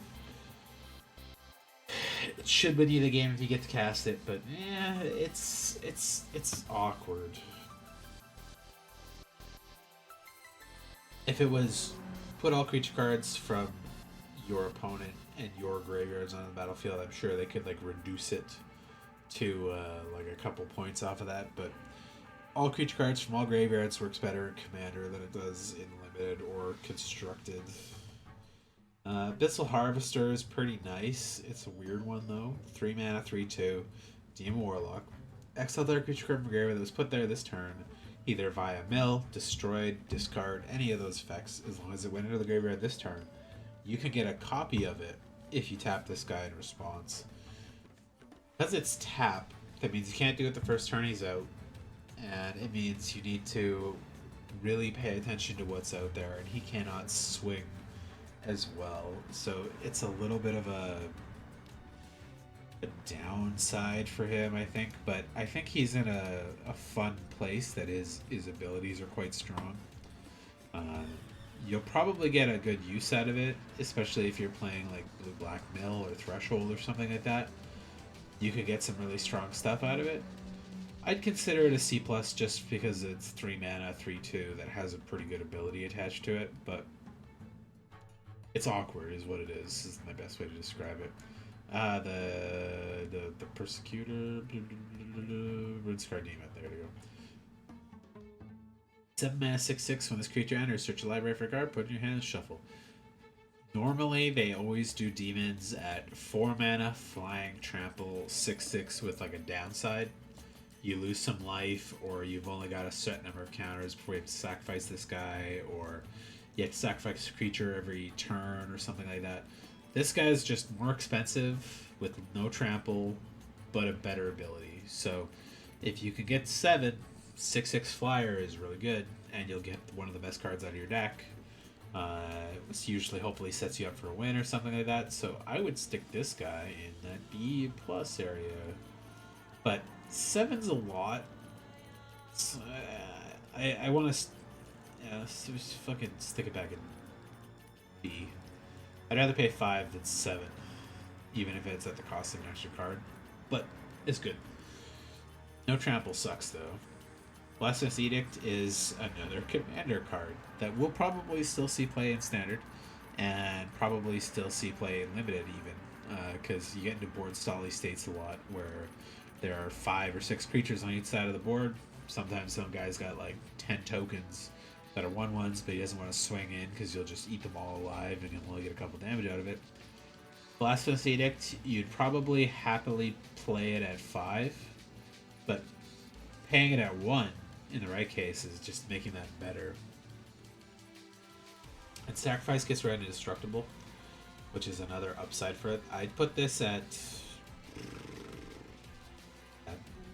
It should win you the game if you get to cast it, but yeah, it's awkward. If it was put all creature cards from your opponent and your graveyards on the battlefield, I'm sure they could like reduce it to like a couple points off of that, but all creature cards from all graveyards works better in Commander than it does in Limited or Constructed. Abyssal Harvester is pretty nice. It's a weird one though. 3 mana, 3/2, Demon Warlock. Exile that creature card from graveyard that was put there this turn, either via mill, destroyed, discard, any of those effects, as long as it went into the graveyard this turn. You can get a copy of it if you tap this guy in response. Because it's tap, that means you can't do it the first turn he's out, and it means you need to really pay attention to what's out there, and he cannot swing as well. So it's a little bit of a a downside for him, I think. But I think he's in a fun place that his abilities are quite strong. Uh, you'll probably get a good use out of it, especially if you're playing like Blue Black Mill or Threshold or something like that. You could get some really strong stuff out of it. I'd consider it a C plus just because it's 3 mana, 3/2 that has a pretty good ability attached to it, but it's awkward, is what it is my best way to describe it. The Persecutor, Rinskar Demon. There we go. 7 mana, 6/6. When this creature enters, search a library for a card, put it in your hand, and shuffle. Normally, they always do demons at 4 mana, flying, trample, 6/6 with like a downside. You lose some life, or you've only got a set number of counters before you have to sacrifice this guy, or you have to sacrifice a creature every turn, or something like that. This guy is just more expensive with no trample, but a better ability. So, if you can get 7, 6/6 flyer is really good, and you'll get one of the best cards out of your deck. This usually hopefully sets you up for a win or something like that. So I would stick this guy in that B plus area. But 7's a lot. I want to just fucking stick it back in B. I'd rather pay 5 than 7, even if it's at the cost of an extra card. But it's good. No trample sucks though. Blasphemous Edict is another commander card that will probably still see play in Standard, and probably still see play in Limited even, because you get into board stally states a lot where there are 5 or 6 creatures on each side of the board. Sometimes some guy's got like 10 tokens that are 1/1s, but he doesn't want to swing in because you'll just eat them all alive and you'll only get a couple damage out of it. Blasphemous Edict, you'd probably happily play it at 5, but paying it at 1 in the right case is just making that better. And Sacrifice gets rid of Indestructible, which is another upside for it. I'd put this at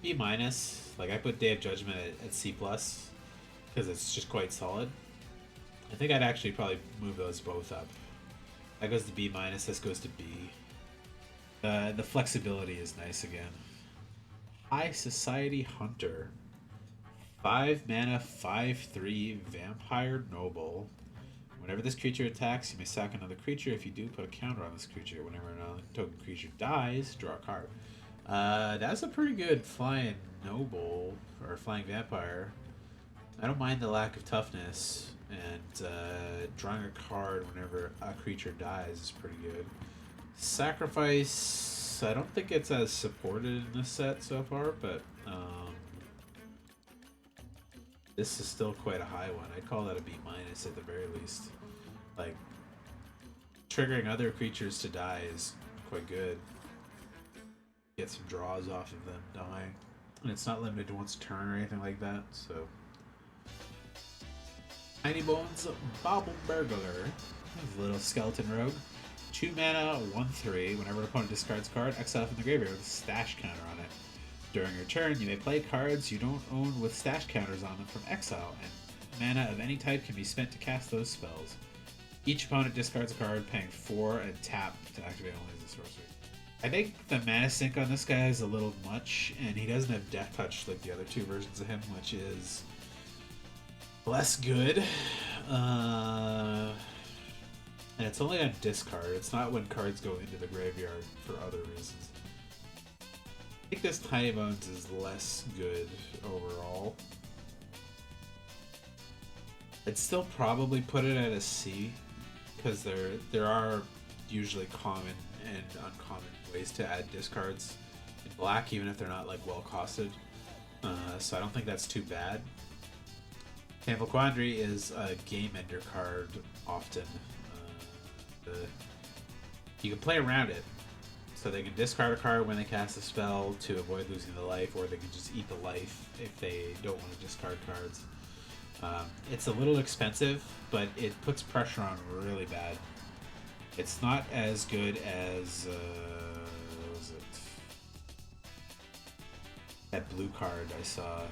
B minus. Like I put Day of Judgment at C plus because it's just quite solid. I think I'd actually probably move those both up. That goes to B minus. This goes to B. The flexibility is nice again. High Society Hunter. 5 mana, 5/3 Vampire Noble. Whenever this creature attacks, you may sack another creature. If you do, put a counter on this creature. Whenever another token creature dies, draw a card. That's a pretty good flying noble, or flying vampire. I don't mind the lack of toughness, and drawing a card whenever a creature dies is pretty good. Sacrifice, I don't think it's as supported in this set so far, but this is still quite a high one. I'd call that a B minus at the very least. Like, triggering other creatures to die is quite good. Get some draws off of them dying. And it's not limited to once a turn or anything like that, so. Tiny Bones Bobble Burglar. Little skeleton rogue. 2 mana, 1/3. Whenever an opponent discards a card, exile from the graveyard with a stash counter on it. During your turn, you may play cards you don't own with stash counters on them from exile, and mana of any type can be spent to cast those spells. Each opponent discards a card, paying 4 and tap to activate only as a sorcery. I think the mana sink on this guy is a little much, and he doesn't have Death Touch like the other 2 versions of him, which is less good. And it's only on discard. It's not when cards go into the graveyard for other reasons. I think this Tiny Bones is less good overall. I'd still probably put it at a C, because there are usually common and uncommon ways to add discards in black, even if they're not like well costed. So I don't think that's too bad. Painful Quandary is a game ender card often. You can play around it. So they can discard a card when they cast a spell to avoid losing the life, or they can just eat the life if they don't want to discard cards. It's a little expensive, but it puts pressure on really bad. It's not as good as what was it? That blue card I saw.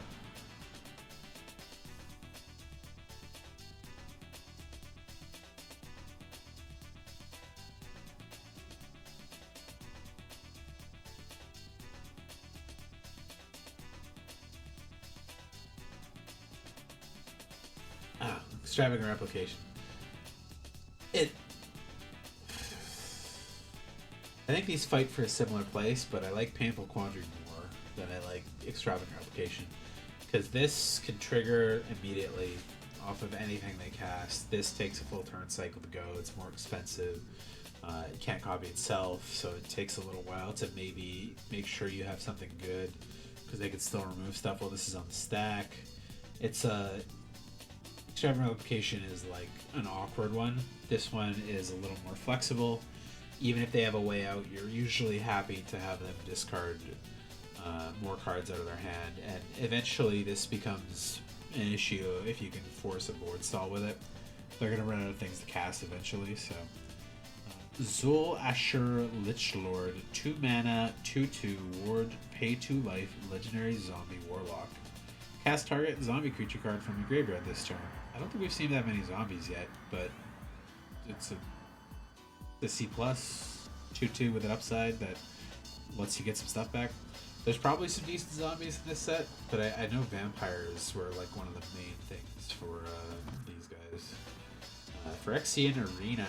Extravagant replication. It. I think these fight for a similar place, but I like Painful Quandary more than I like Extravagant Replication. Because this can trigger immediately off of anything they cast. This takes a full turn cycle to go. It's more expensive. It can't copy itself, so it takes a little while to maybe make sure you have something good, because they can still remove stuff while this is on the stack. It's a Extravagant Replication is like an awkward one. This one is a little more flexible. Even if they have a way out, you're usually happy to have them discard more cards out of their hand, and eventually this becomes an issue if you can force a board stall with it. They're going to run out of things to cast eventually, so... Zul Ashur Lichlord, 2 mana, 2/2, ward, pay 2 life, legendary zombie warlock. Cast target zombie creature card from your graveyard this turn. I don't think we've seen that many zombies yet, but it's the C+, 2/2 with an upside that lets you get some stuff back. There's probably some decent zombies in this set, but I know vampires were like one of the main things for these guys. Phyrexian Arena.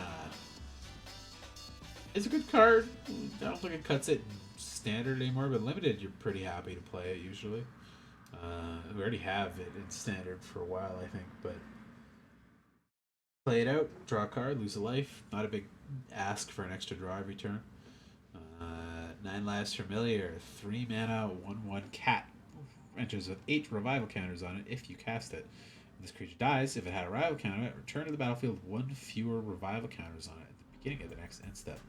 It's a good card. I don't think it cuts it in standard anymore, but limited you're pretty happy to play it usually. We already have it in standard for a while, I think, but play it out, draw a card, lose a life. Not a big ask for an extra draw every turn. 9 lives familiar, 3 mana, 1/1 cat. Enters with 8 revival counters on it if you cast it. When this creature dies, if it had a rival counter, it return to the battlefield 1 fewer revival counters on it at the beginning of the next end step.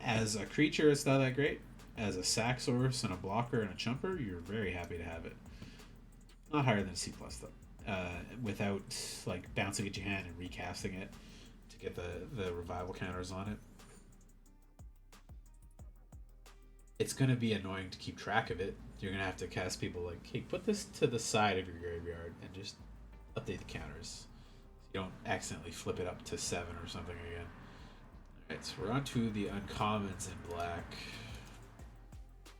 As a creature, it's not that great. As a sack source and a blocker and a chumper, you're very happy to have it. Not higher than C+ though. Without like bouncing at your hand and recasting it to get the revival counters on it. It's going to be annoying to keep track of it. You're going to have to cast people like, hey, put this to the side of your graveyard and just update the counters. So you don't accidentally flip it up to 7 or something again. Alright, so we're on to the uncommons in black.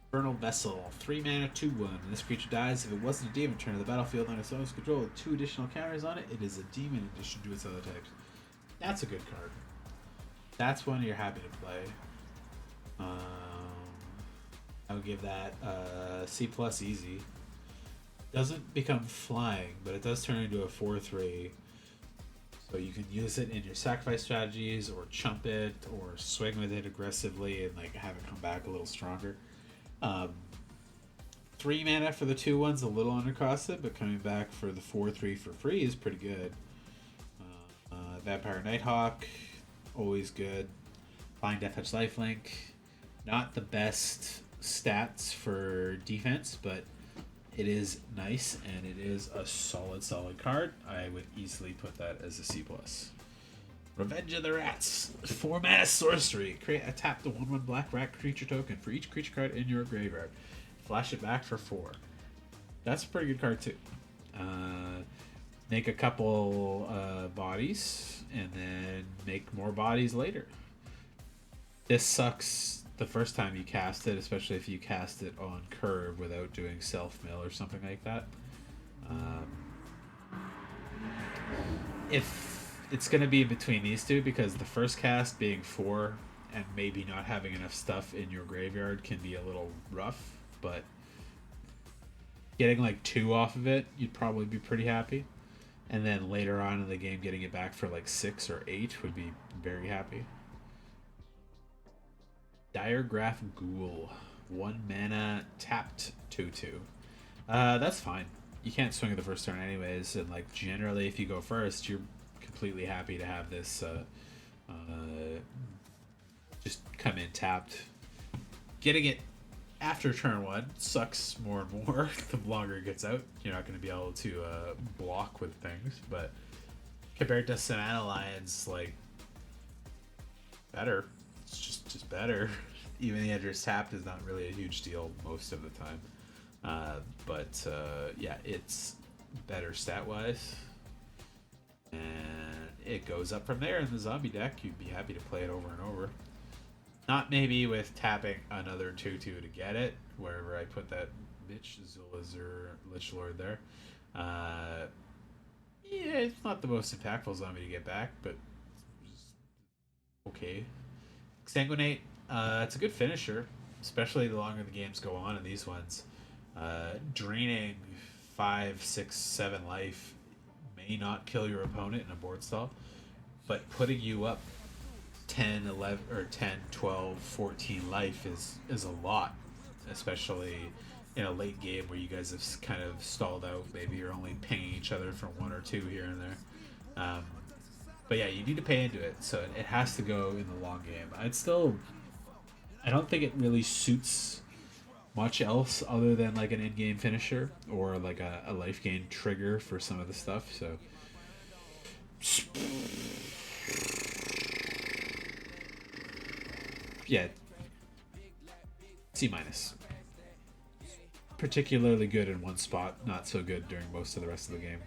Infernal Vessel, 3 mana, 2/1. When this creature dies, if it wasn't a demon, turn to the battlefield on its own control with 2 additional counters on it. It is a demon in addition to its other types. That's a good card. That's one you're happy to play. I would give that C+ easy. Doesn't become flying, but it does turn into a 4/3. So you can use it in your sacrifice strategies, or chump it, or swing with it aggressively and like have it come back a little stronger. 3 mana for the 2/1's a little undercosted, but coming back for the 4/3 for free is pretty good. Vampire Nighthawk, always good. Flying Deathtouch Lifelink, not the best stats for defense, but it is nice and it is a solid card. I would easily put that as a C+. Revenge of the Rats, 4 mana sorcery. Create a tap the 1/1 black rat creature token for each creature card in your graveyard. Flash it back for 4. That's a pretty good card too. Make a couple bodies and then make more bodies later. This sucks the first time you cast it, especially if you cast it on curve without doing self-mill or something like that. If it's going to be between these two, because the first cast being 4 and maybe not having enough stuff in your graveyard can be a little rough, but getting like 2 off of it, you'd probably be pretty happy. And then later on in the game, getting it back for like 6 or 8 would be very happy. Diregraph Ghoul, 1 mana, tapped 2/2. That's fine. You can't swing it the first turn anyways, and like generally if you go first, you're completely happy to have this just come in tapped. Getting it after turn 1 sucks more and more the longer it gets out. You're not going to be able to block with things, but compared to Savannah Lions, like, better. It's just better. Even the Edger's tapped is not really a huge deal most of the time. But yeah, it's better stat-wise. And it goes up from there in the zombie deck. You'd be happy to play it over and over. Not maybe with tapping another 2/2 to get it, wherever I put that bitch Zulazur Lichlord there. Yeah, it's not the most impactful zombie to get back, but okay. Sanguinate, it's a good finisher, especially the longer the games go on in these ones. Draining 5, 6, 7 life may not kill your opponent in a board stall, but putting you up 10, 11, or 10, 12, 14 life is a lot, especially in a late game where you guys have kind of stalled out. Maybe you're only pinging each other for 1 or 2 here and there. But yeah, you need to pay into it, so it has to go in the long game. I don't think it really suits much else other than like an in-game finisher or like a life gain trigger for some of the stuff. So yeah, C minus. Particularly good in one spot, not so good during most of the rest of the game.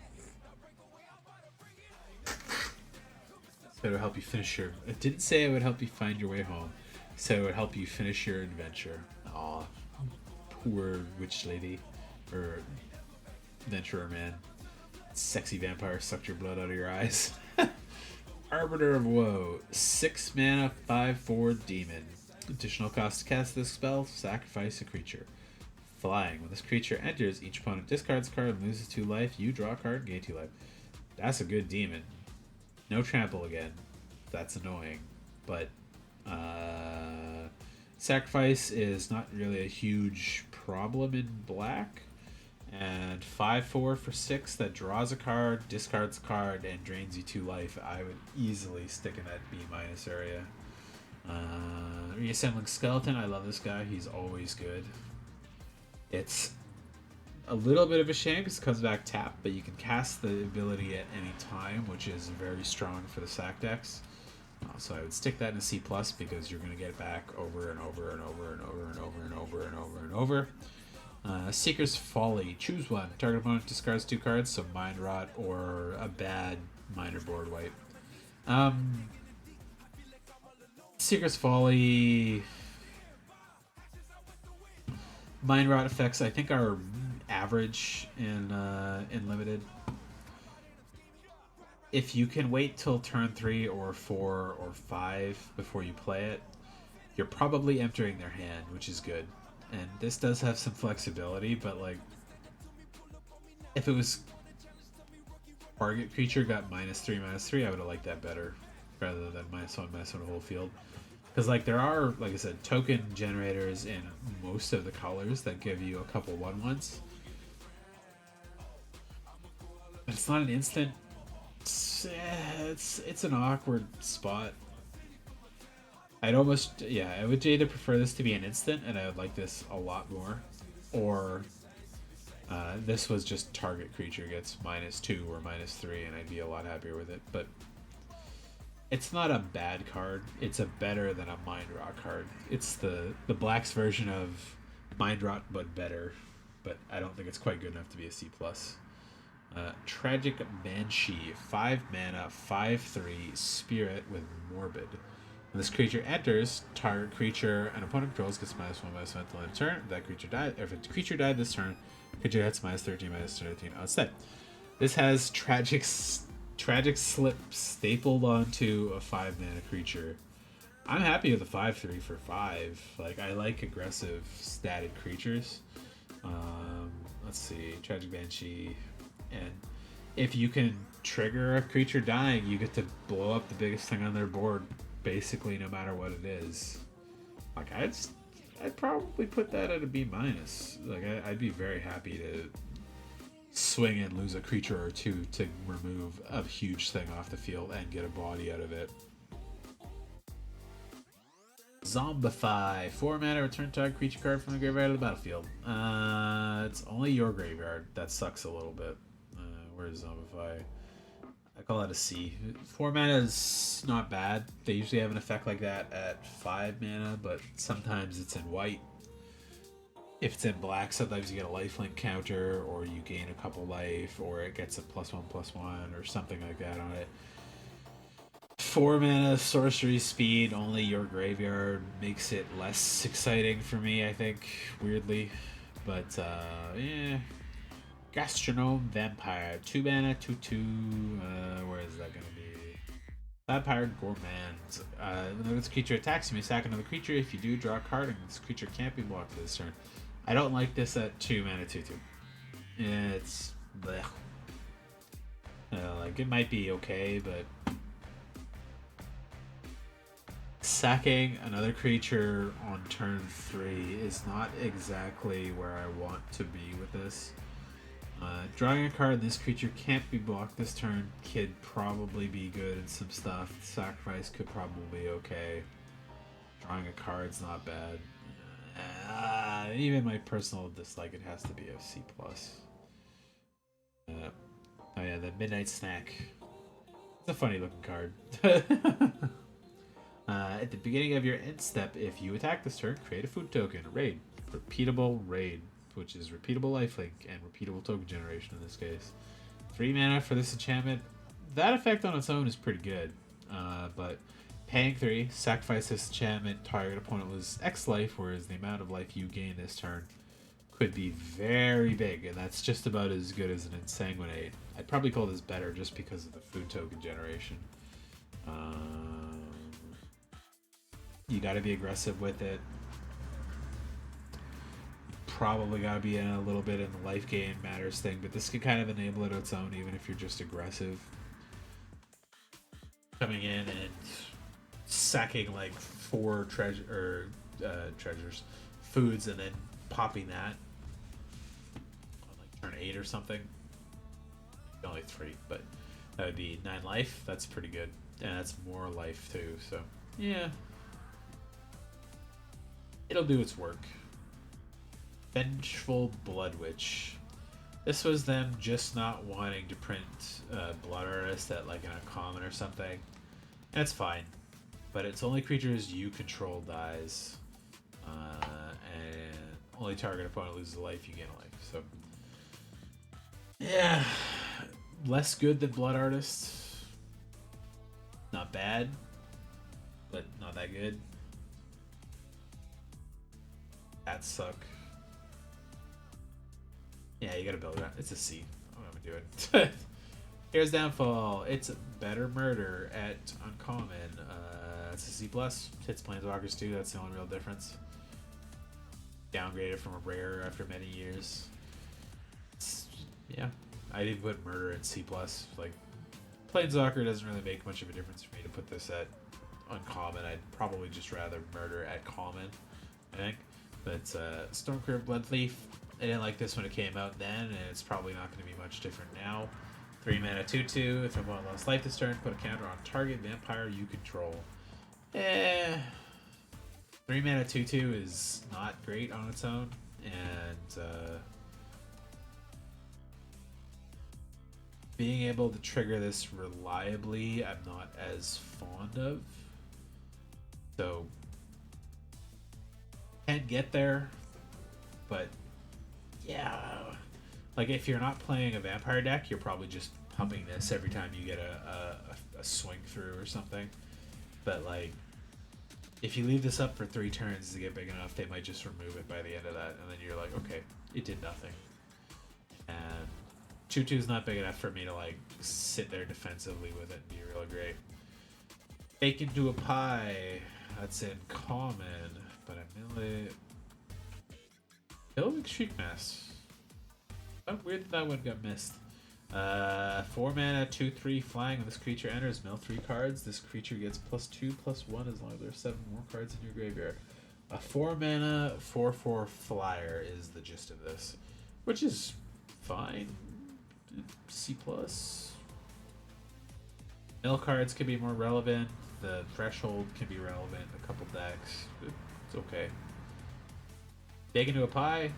So it'll help you finish your. It didn't say it would help you find your way home. So it would help you finish your adventure. Aw, poor witch lady, or adventurer man. Sexy vampire sucked your blood out of your eyes. Arbiter of Woe, 6 mana, 5/4 demon. Additional cost to cast this spell: sacrifice a creature. Flying. When this creature enters, each opponent discards a card and loses 2 life. You draw a card, gain 2 life. That's a good demon. No trample again. That's annoying. But sacrifice is not really a huge problem in black. And 5/4 for 6 that draws a card, discards a card, and drains you 2 life. I would easily stick in that B minus area. Reassembling Skeleton. I love this guy. He's always good. It's a little bit of a shame because it comes back tapped, but you can cast the ability at any time, which is very strong for the sack decks. So I would stick that in a C plus because you're going to get it back over and over and over and over and over and over and over and over. Seeker's Folly. Choose one. Target opponent discards 2 cards, so Mind Rot or a bad minor board wipe. Seeker's Folly. Mind Rot effects, I think, are average in limited. If you can wait till turn 3 or 4 or 5 before you play it, you're probably emptying their hand, which is good. And this does have some flexibility, but like, if it was target creature got -3/-3, I would have liked that better rather than -1/-1 whole field. Because like there are, like I said, token generators in most of the colors that give you a couple 1/1s. But it's not an instant. It's an awkward spot. I would either prefer this to be an instant, and I would like this a lot more, or this was just target creature gets -2 or -3, and I'd be a lot happier with it. But it's not a bad card. It's a better than a Mind Rot card. It's the Black's version of Mind Rot, but better. But I don't think it's quite good enough to be a C plus. Tragic Banshee, 5 mana, 5/3 spirit with Morbid. When this creature enters, target creature an opponent controls gets -1/-1 until end of turn. If that creature died, if a creature died this turn, creature gets -13/-13 instead. This has Tragic Slip stapled onto a 5 mana creature. I'm happy with a 5/3 for 5. Like, I like aggressive statted creatures. Let's see, Tragic Banshee. And if you can trigger a creature dying, you get to blow up the biggest thing on their board, basically, no matter what it is. Like, I'd probably put that at a B minus. Like, I'd be very happy to swing and lose a creature or 2 to remove a huge thing off the field and get a body out of it. Zombify. 4 mana, return target creature card from the graveyard to the battlefield. It's only your graveyard. That sucks a little bit. Where's Zombify? I call it a C. 4 mana is not bad. They usually have an effect like that at 5 mana, but sometimes it's in white. If it's in black, sometimes you get a lifelink counter, or you gain a couple life, or it gets a +1/+1, or something like that on it. 4 mana, sorcery speed, only your graveyard makes it less exciting for me, I think, weirdly. But, yeah. Gastronome Vampire. 2 mana, 2/2. Where is that gonna be? Vampire Gourmand. When this creature attacks, you may sack another creature. If you do, draw a card, and this creature can't be blocked this turn. I don't like this at 2 mana, 2/2. It's blech. Like it might be okay, but sacking another creature on turn 3 is not exactly where I want to be with this. Drawing a card, this creature can't be blocked this turn, could probably be good in some stuff. Sacrifice could probably be okay. Drawing a card's not bad. Even my personal dislike, it has to be a C+. Oh yeah, the Midnight Snack. It's a funny looking card. At the beginning of your end step, if you attack this turn, create a food token. Raid. Repeatable raid, which is repeatable lifelink and repeatable token generation in this case. 3 mana for this enchantment. That effect on its own is pretty good. But paying 3, sacrifice this enchantment, target opponent loses X life, whereas the amount of life you gain this turn could be very big, and that's just about as good as an Insanguinate. I'd probably call this better just because of the food token generation. You gotta be aggressive with it. Probably gotta be in a little bit in the life gain matters thing, but this could kind of enable it on its own, even if you're just aggressive. Coming in and sacking like 4 treasures, foods, and then popping that on like turn 8 or something. Only 3, but that would be 9 life. That's pretty good, and that's more life too. So yeah, it'll do its work. Vengeful Blood Witch. This was them just not wanting to print Blood Artist at like an uncommon or something. And it's fine, but it's only creatures you control dies, and only target opponent loses a life, you gain a life. So yeah, less good than Blood Artist. Not bad, but not that good. That suck. Yeah, you gotta build it. It's a C. I'm gonna do it. Here's Downfall. It's better murder at uncommon. It's a C+. Hits Planeswalkers too. That's the only real difference. Downgraded from a rare after many years. Yeah, I didn't put murder at C+. Like, Planeswalker doesn't really make much of a difference for me to put this at uncommon. I'd probably just rather murder at common, I think. But Stormcurve Bloodleaf, I didn't like this when it came out then, and it's probably not going to be much different now. 3 mana 2/2. If opponent lost life this turn, put a counter on target vampire you control. 3 mana 2/2 is not great on its own, and being able to trigger this reliably, I'm not as fond of. So, can't get there, but yeah, like if you're not playing a vampire deck, you're probably just pumping this every time you get a swing through or something. But like, if you leave this up for 3 turns to get big enough, they might just remove it by the end of that, and then you're like, okay, it did nothing. And 2/2 is not big enough for me to like sit there defensively with it and be real great. Bake into a pie. That's in common, but I mill it. Building Shriek Mass. Oh, weird that one got missed. 4 mana, 2/3 flying. When this creature enters, mill 3 cards. This creature gets +2/+1 as long as there are 7 more cards in your graveyard. A 4 mana, 4/4 flyer is the gist of this, which is fine. C+. Mill cards can be more relevant. The threshold can be relevant in a couple decks. It's okay. Bake into a pie.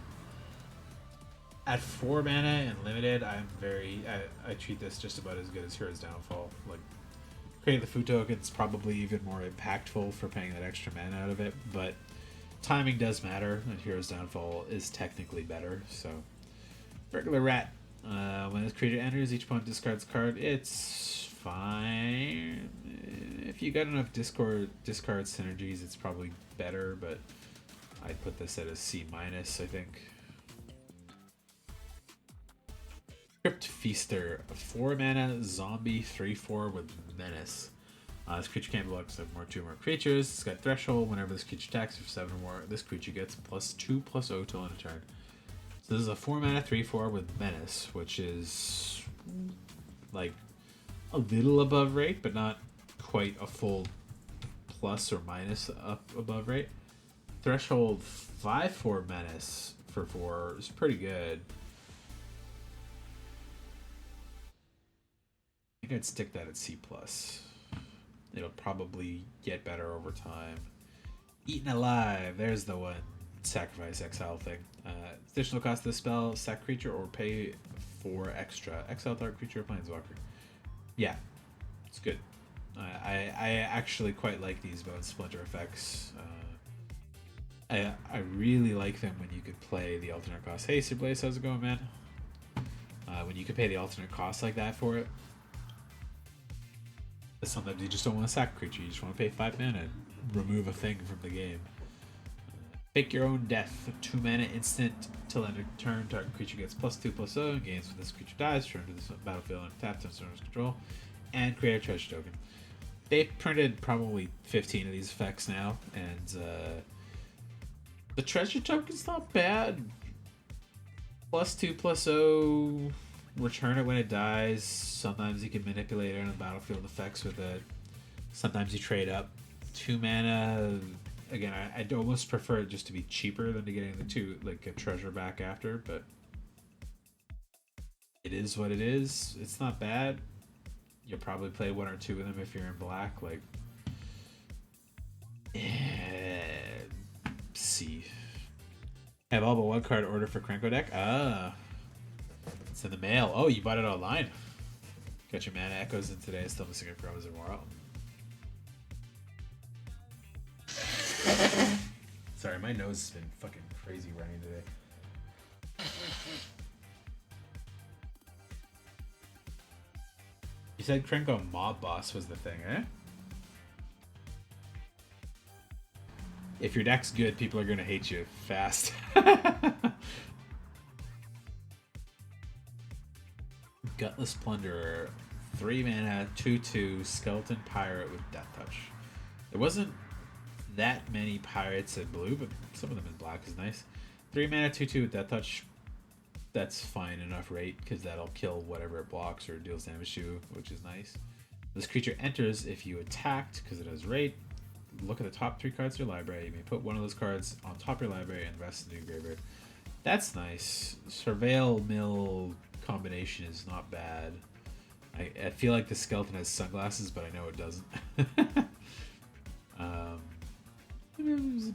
At 4 mana and limited, I treat this just about as good as Hero's Downfall. Like, creating the food token is probably even more impactful for paying that extra mana out of it, but timing does matter, and Hero's Downfall is technically better. So, regular rat. When this creature enters, each opponent discards a card. It's fine. If you got enough discard synergies, it's probably better, but I'd put this at a C-, I think. Feaster, a 4 mana zombie 3/4 with Menace. This creature can't block except more 2 more creatures. It's got Threshold. Whenever this creature attacks for 7 or more, this creature gets +2/+0 till end of turn. So this is a 4 mana 3/4 with Menace, which is like a little above rate, but not quite a full plus or minus up above rate. Threshold 5/4 Menace for 4 is pretty good. I think I'd stick that at C+. It'll probably get better over time. Eaten Alive, there's the one. Sacrifice, exile thing. Additional cost of the spell, sack creature, or pay 4 extra. Exile target creature or planeswalker. Yeah, it's good. I actually quite like these Bone Splinter effects. I really like them when you could play the alternate cost. Hey, Sir Blaze, how's it going, man? When you could pay the alternate cost like that for it. Sometimes you just don't want to sack a creature. You just want to pay 5 mana and remove a thing from the game. Fake Your Own Death. 2 mana instant till end of turn. Target creature gets +2/+0 and gains when this creature dies. Turn to the battlefield and tap to owner's control. And create a treasure token. They've printed probably 15 of these effects now, and the treasure token's not bad. +2/+0. Return it when it dies. Sometimes you can manipulate it on the battlefield effects with it. Sometimes you trade up. 2 mana. Again, I'd almost prefer it just to be cheaper than to getting the 2, like a treasure back after, but it is what it is. It's not bad. You'll probably play 1 or 2 of them if you're in black. Like, C. Have all but 1 card order for Krenko deck. It's in the mail. Oh, you bought it online. Got your Mana Echoes in today. Still missing a Chromas tomorrow. Sorry, my nose has been fucking crazy running today. You said Krenko Mob Boss was the thing, eh? If your deck's good, people are gonna hate you fast. Gutless Plunderer, 3 mana, 2/2, Skeleton Pirate with Death Touch. There wasn't that many pirates in blue, but some of them in black is nice. 3 mana, 2/2 with Death Touch. That's fine enough rate, because that'll kill whatever it blocks or deals damage to, which is nice. This creature enters if you attacked, because it has rate. Look at the top 3 cards of your library. You may put one of those cards on top of your library and the rest in your graveyard. That's nice. Surveil Mill combination is not bad. I feel like the skeleton has sunglasses, but I know it doesn't.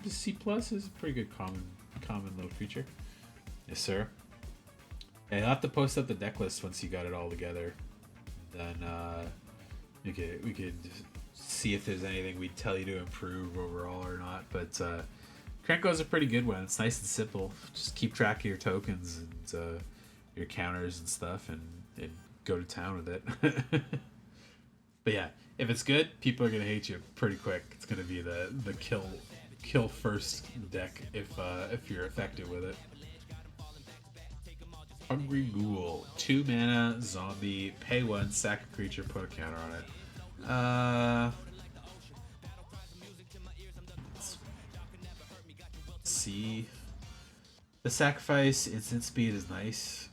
C plus is a pretty good common little creature. Yes, sir. Yeah, you'll have to post up the deck list once you got it all together. Then we could see if there's anything we'd tell you to improve overall or not. But Krenko's a pretty good one. It's nice and simple. Just keep track of your tokens and your counters and stuff, and go to town with it. But yeah, if it's good, people are gonna hate you pretty quick. It's gonna be the kill first deck if you're effective with it. Hungry Ghoul, 2 mana, zombie, pay 1, sack a creature, put a counter on it. Let's see. The sacrifice instant speed is nice,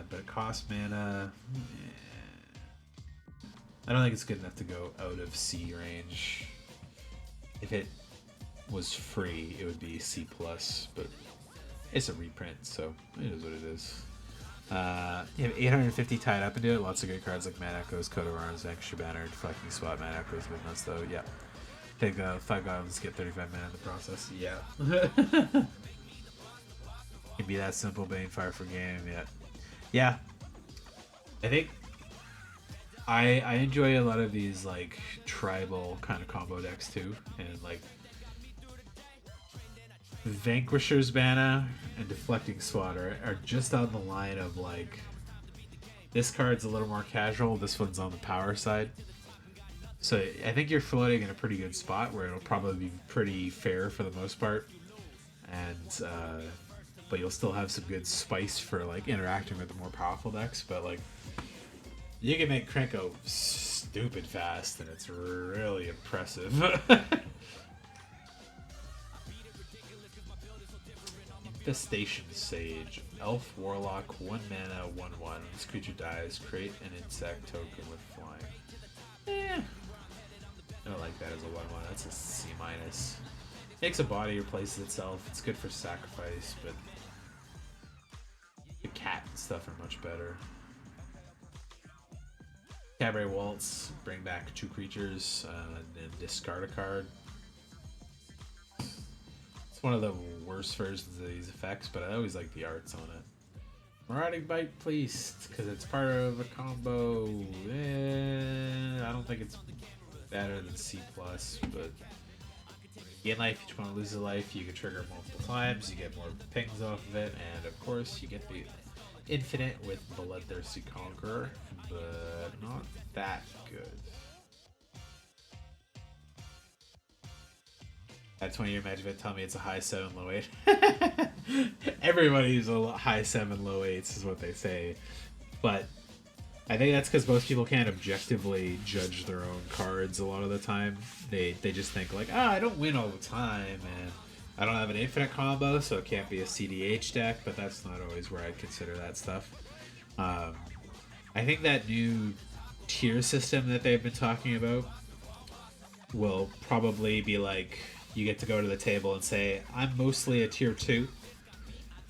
but it costs mana. I don't think it's good enough to go out of C range. If it was free, it would be C+, but it's a reprint, so it is what it is. You have 850 tied up into it. Lots of good cards like Mana Echoes, Coat of Arms, Vanquisher Banner, Deflecting Swat, Mana Echoes, good nuts though. Yeah. Take 5 goblins, get 35 mana in the process. Yeah. Can be that simple. Banefire for game. Yeah. Yeah. I think I enjoy a lot of these like tribal kind of combo decks too, and like Vanquisher's Banner and Deflecting Swatter are just on the line of like, this card's a little more casual, this one's on the power side. So I think you're floating in a pretty good spot where it'll probably be pretty fair for the most part. And but you'll still have some good spice for like interacting with the more powerful decks. But like, you can make Krenko stupid fast, and it's really impressive. Infestation Sage. Elf Warlock, 1 mana, 1/1. This creature dies, create an insect token with flying. Eh. I don't like that as a 1/1. That's a C-. Takes a body, replaces itself. It's good for sacrifice, but the cat and stuff are much better. Cabaret Waltz, bring back 2 creatures, and discard a card. It's one of the worst versions of these effects, but I always like the arts on it. Marauding Bite, please, because it's part of a combo. I don't think it's better than C+, but gain life, each opponent loses a life, you can trigger multiple times, you get more pings off of it, and of course you get the infinite with Bloodthirsty Conqueror, but not that good. At 20-year Magic event, tell me it's a high 7, low 8. Everybody's a high 7, low 8s is what they say, but I think that's because most people can't objectively judge their own cards a lot of the time. They just think like, I don't win all the time, and I don't have an infinite combo, so it can't be a CDH deck, but that's not always where I'd consider that stuff. I think that new tier system that they've been talking about will probably be like, you get to go to the table and say, I'm mostly a tier 2,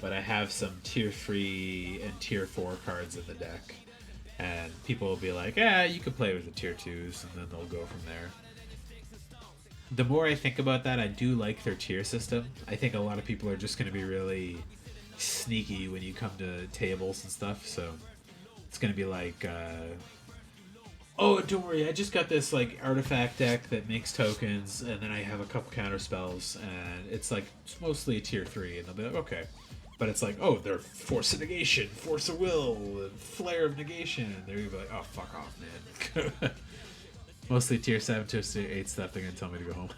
but I have some tier 3 and tier 4 cards in the deck. And people will be like, you can play with the tier 2s, and then they'll go from there. The more I think about that, I do like their tier system. I think a lot of people are just going to be really sneaky when you come to tables and stuff, so it's going to be like, oh, don't worry, I just got this like artifact deck that makes tokens, and then I have a couple counter spells, and it's like, it's mostly a tier 3, and they'll be like, okay. But it's like, oh, they're Force of Negation, Force of Will, Flare of Negation, and they're gonna be like, oh, fuck off, man. Mostly tier 7, tier 8 stuff. They're gonna tell me to go home.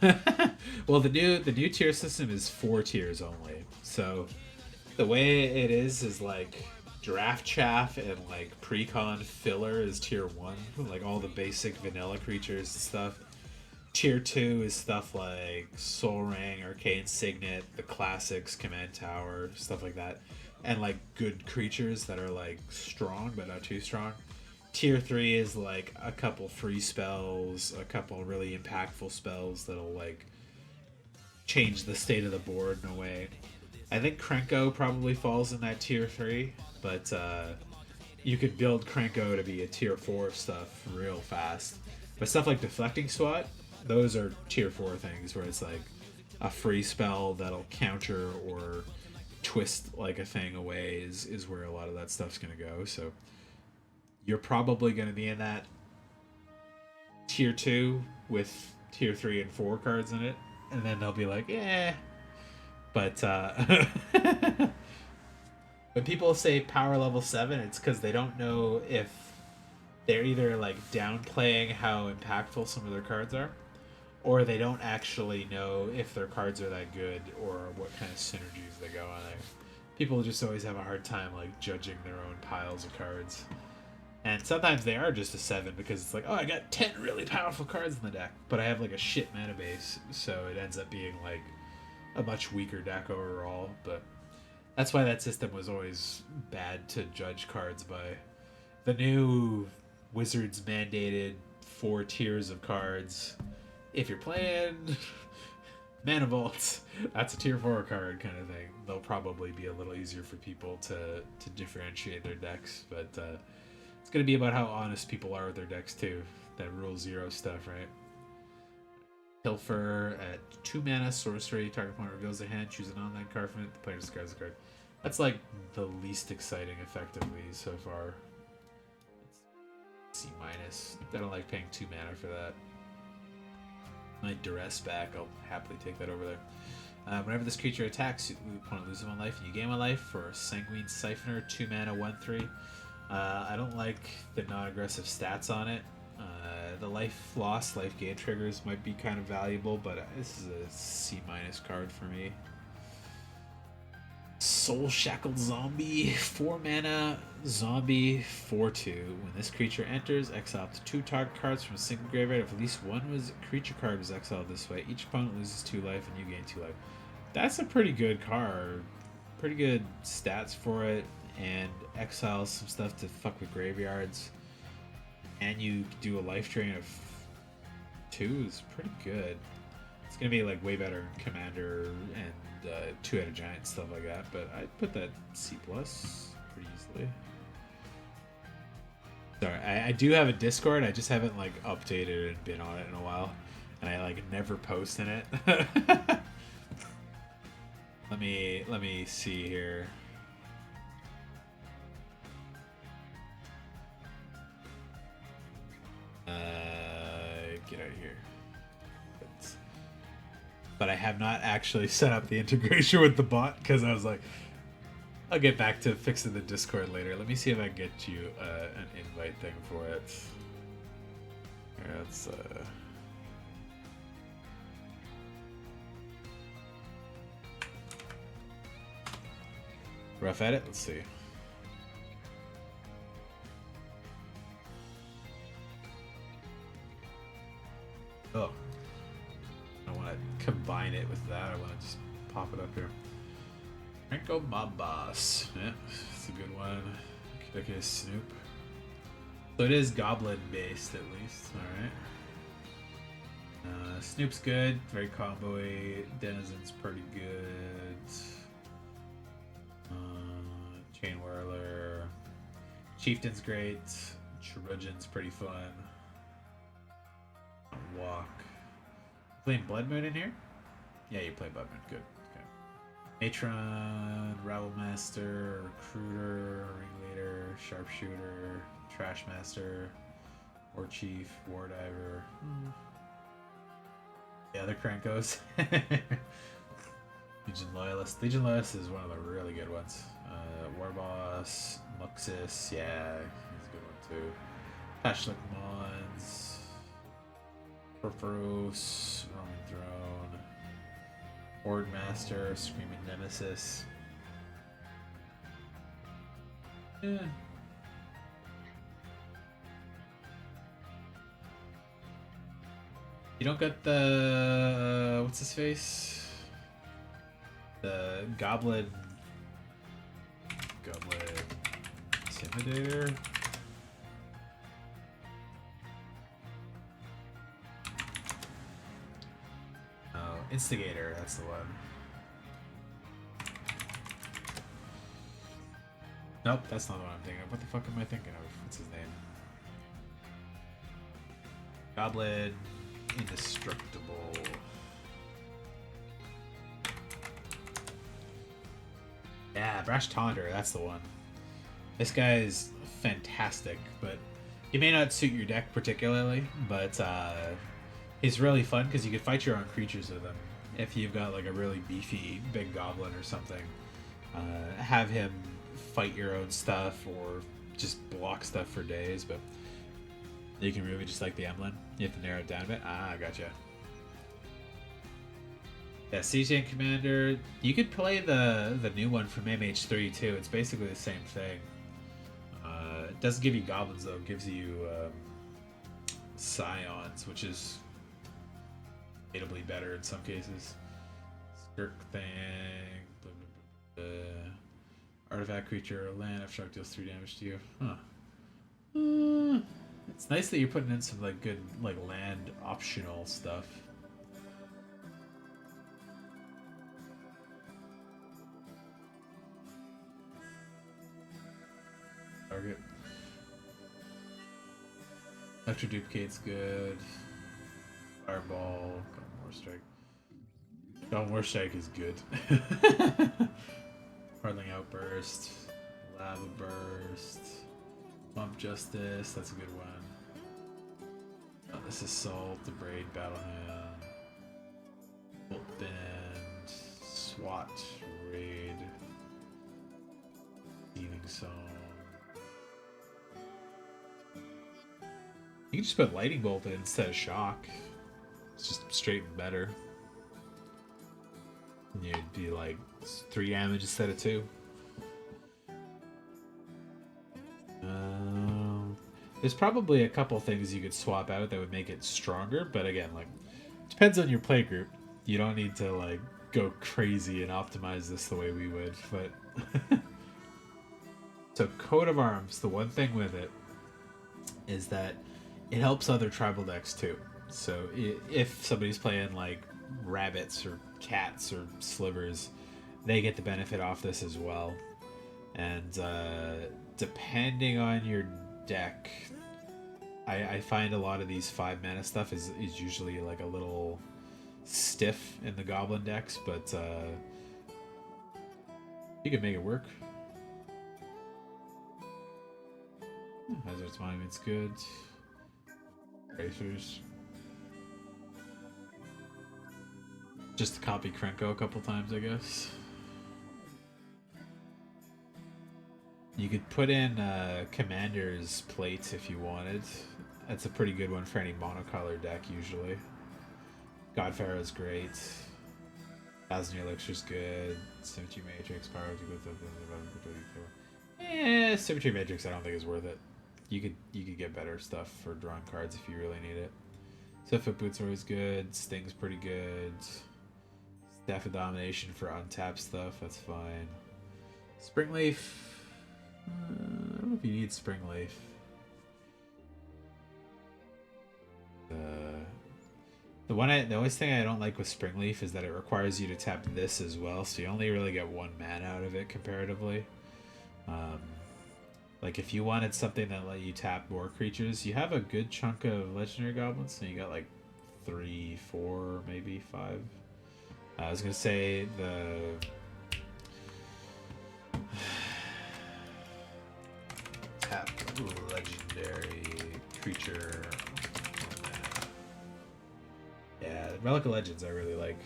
Well, the new tier system is 4 tiers only. So the way it is like draft chaff and like precon filler is tier 1, like all the basic vanilla creatures and stuff. Tier 2 is stuff like Soul Ring, Arcane Signet, the classics, Command Tower, stuff like that. And like good creatures that are like strong but not too strong. Tier 3 is like a couple free spells, a couple really impactful spells that'll like change the state of the board in a way. I think Krenko probably falls in that tier 3, but you could build Krenko to be a tier 4 stuff real fast. But stuff like Deflecting Swat, those are tier 4 things where it's like a free spell that'll counter or twist like a thing away is where a lot of that stuff's going to go. So you're probably going to be in that tier 2 with tier 3 and 4 cards in it. And then they'll be like, yeah. But when people say power level 7, it's because they don't know if they're either like downplaying how impactful some of their cards are, or they don't actually know if their cards are that good or what kind of synergies they go on there. People just always have a hard time like judging their own piles of cards. And sometimes they are just a 7 because it's like, oh, I got 10 really powerful cards in the deck, but I have like a shit mana base, so it ends up being like a much weaker deck overall. But that's why that system was always bad to judge cards by. The new Wizards mandated 4 tiers of cards. If you're playing Mana Vault, that's a tier 4 card kind of thing. They'll probably be a little easier for people to differentiate their decks, but it's going to be about how honest people are with their decks too. That Rule 0 stuff, right? Pilfer at 2 mana, sorcery, target opponent reveals a hand, choose an online card from it, the player discards the card. That's like the least exciting effect of these so far. It's C-. I don't like paying 2 mana for that. My duress back, I'll happily take that over there. Whenever this creature attacks, the opponent loses 1 life and you gain 1 life for Sanguine Siphoner, 2 mana, 1/3. I don't like the non-aggressive stats on it. The life loss, life gain triggers might be kind of valuable, but this is a C- card for me. Soul Shackled Zombie, 4 mana, zombie, 4/2. When this creature enters, exile up to 2 target cards from a single graveyard. If at least one was creature card was exiled this way, each opponent loses 2 life and you gain 2 life. That's a pretty good card. Pretty good stats for it, and exiles some stuff to fuck with graveyards. And you do a life drain of 2 is pretty good. It's gonna be like way better in Commander and Two-Headed Giant, stuff like that, but I'd put that C+ pretty easily. Sorry, I do have a Discord, I just haven't like updated and been on it in a while, and I like never post in it. Let me see here. Get out of here. But I have not actually set up the integration with the bot because I was like, I'll get back to fixing the Discord later. Let me see if I can get you an invite thing for it. Here, let's rough edit. Let's see. Oh. I want to combine it with that. I want to just pop it up here. Franco Mob Boss. Yeah, it's a good one. Okay, Snoop. So it is Goblin based at least. Alright. Snoop's good. Very combo-y. Denizen's pretty good. Chain Whirler. Chieftain's great. Trudgeon's pretty fun. Walk. Playing Blood Moon in here? Yeah, you play Blood Moon. Good. Okay. Matron, Rabble Master, Recruiter, Ringleader, Sharpshooter, Trash Master, War Chief, War Diver. The other Krankos. Legion Loyalist. Legion Loyalist is one of the really good ones. War Boss, Muxus, yeah, he's a good one too. Pashlik Mons. Perforos, Roman Throne, Horde Master, Screaming Nemesis. Yeah. You don't get the what's his face? The Goblin Intimidator. Instigator, that's the one. Nope, that's not what I'm thinking of. What the fuck am I thinking of? What's his name? Goblin Indestructible. Yeah, Brash Taunter, that's the one. This guy is fantastic, but he may not suit your deck particularly, but he's really fun because you can fight your own creatures with him. If you've got like a really beefy big goblin or something, have him fight your own stuff or just block stuff for days. But you can really just like the emblem. You have to narrow it down a bit. Ah, gotcha. Yeah, CJ Commander. You could play the new one from MH3 too. It's basically the same thing. It doesn't give you goblins though. It gives you scions, which is hateably better in some cases. Skirk thing. Blah, blah, blah, blah. Artifact creature, land, abstract deals 3 damage to you. Huh. It's nice that you're putting in some like good like land optional stuff. Target. Electro Duplicate's good. Fireball. Got more strike. Got more strike is good. Hardling Outburst. Lava Burst. Bump Justice. That's a good one. Oh, this is Salt. The Braid. Battle Hand. Bolt Bend. SWAT. Raid. Healing Song. You can just put Lightning Bolt in instead of Shock. It's just straight and better. And you'd be like 3 damage instead of 2. There's probably a couple things you could swap out that would make it stronger, but again, like, depends on your play group. You don't need to like go crazy and optimize this the way we would, but so coat of arms, the one thing with it is that it helps other tribal decks too. So if somebody's playing like rabbits or cats or slivers, they get the benefit off this as well. And depending on your deck, I find a lot of these 5 mana stuff is usually like a little stiff in the goblin decks, but you can make it work. Hazard's Monument's good. Racers. Just to copy Krenko a couple times, I guess. You could put in Commander's Plate if you wanted. That's a pretty good one for any monocolor deck, usually. God Pharaoh's great. Thousand Year Elixir's good. Symmetry Matrix, Power to Symmetry Matrix I don't think is worth it. You could get better stuff for drawing cards if you really need it. Foot Boots are always good. Sting's pretty good. Staff of Domination for untapped stuff, that's fine. Springleaf. I don't know if you need Springleaf. The only thing I don't like with Springleaf is that it requires you to tap this as well, so you only really get 1 mana out of it comparatively. Like if you wanted something that let you tap more creatures, you have a good chunk of legendary goblins, so you got like 3, 4, maybe 5. I was gonna say the tap legendary creature. Yeah, Relic of Legends I really like.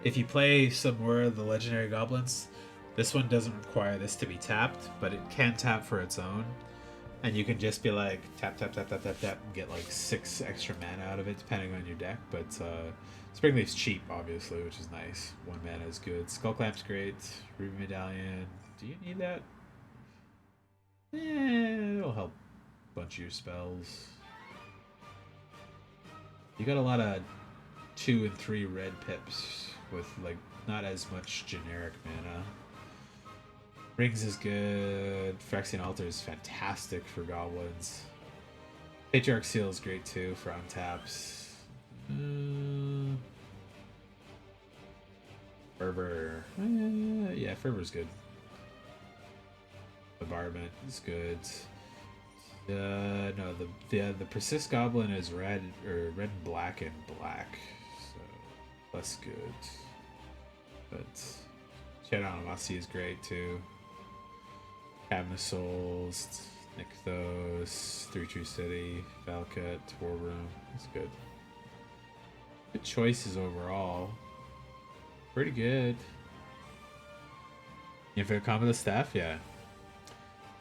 If you play some more of the legendary goblins, this one doesn't require this to be tapped, but it can tap for its own. And you can just be like tap, tap, tap, tap, tap, tap, and get like 6 extra mana out of it, depending on your deck. But Springleaf's cheap, obviously, which is nice. 1 mana is good. Skullclamp's great. Ruby Medallion. Do you need that? It'll help a bunch of your spells. You got a lot of 2 and 3 red pips with like not as much generic mana. Rings is good. Phyrexian Altar is fantastic for goblins. Patriarch Seal is great too for untaps. Fervor. Yeah, Fervor's good. Bombardment is good. No, the Persist Goblin is red or red and black, so less good. But Shadow Animosity is great too. Cabinet of Souls, Nykthos, Three Tree City, Valket, War Room. It's good. Good choices overall. Pretty good. You have a combo the staff? Yeah.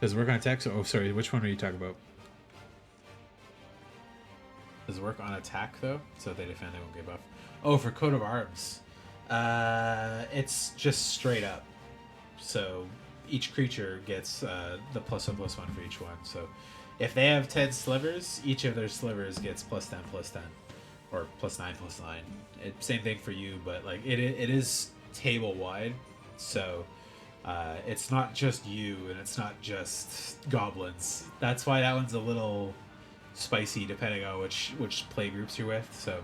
Does it work on attack? Oh, sorry. Which one are you talking about? Does it work on attack, though? So if they defend, they won't get buff. Oh, for Coat of Arms. It's just straight up. So each creature gets the +1/+1 for each one. So if they have 10 slivers, each of their slivers gets +10/+10. Or +9/+9. Same thing for you, but like it is table wide. So it's not just you, and it's not just goblins. That's why that one's a little spicy, depending on which play groups you're with. So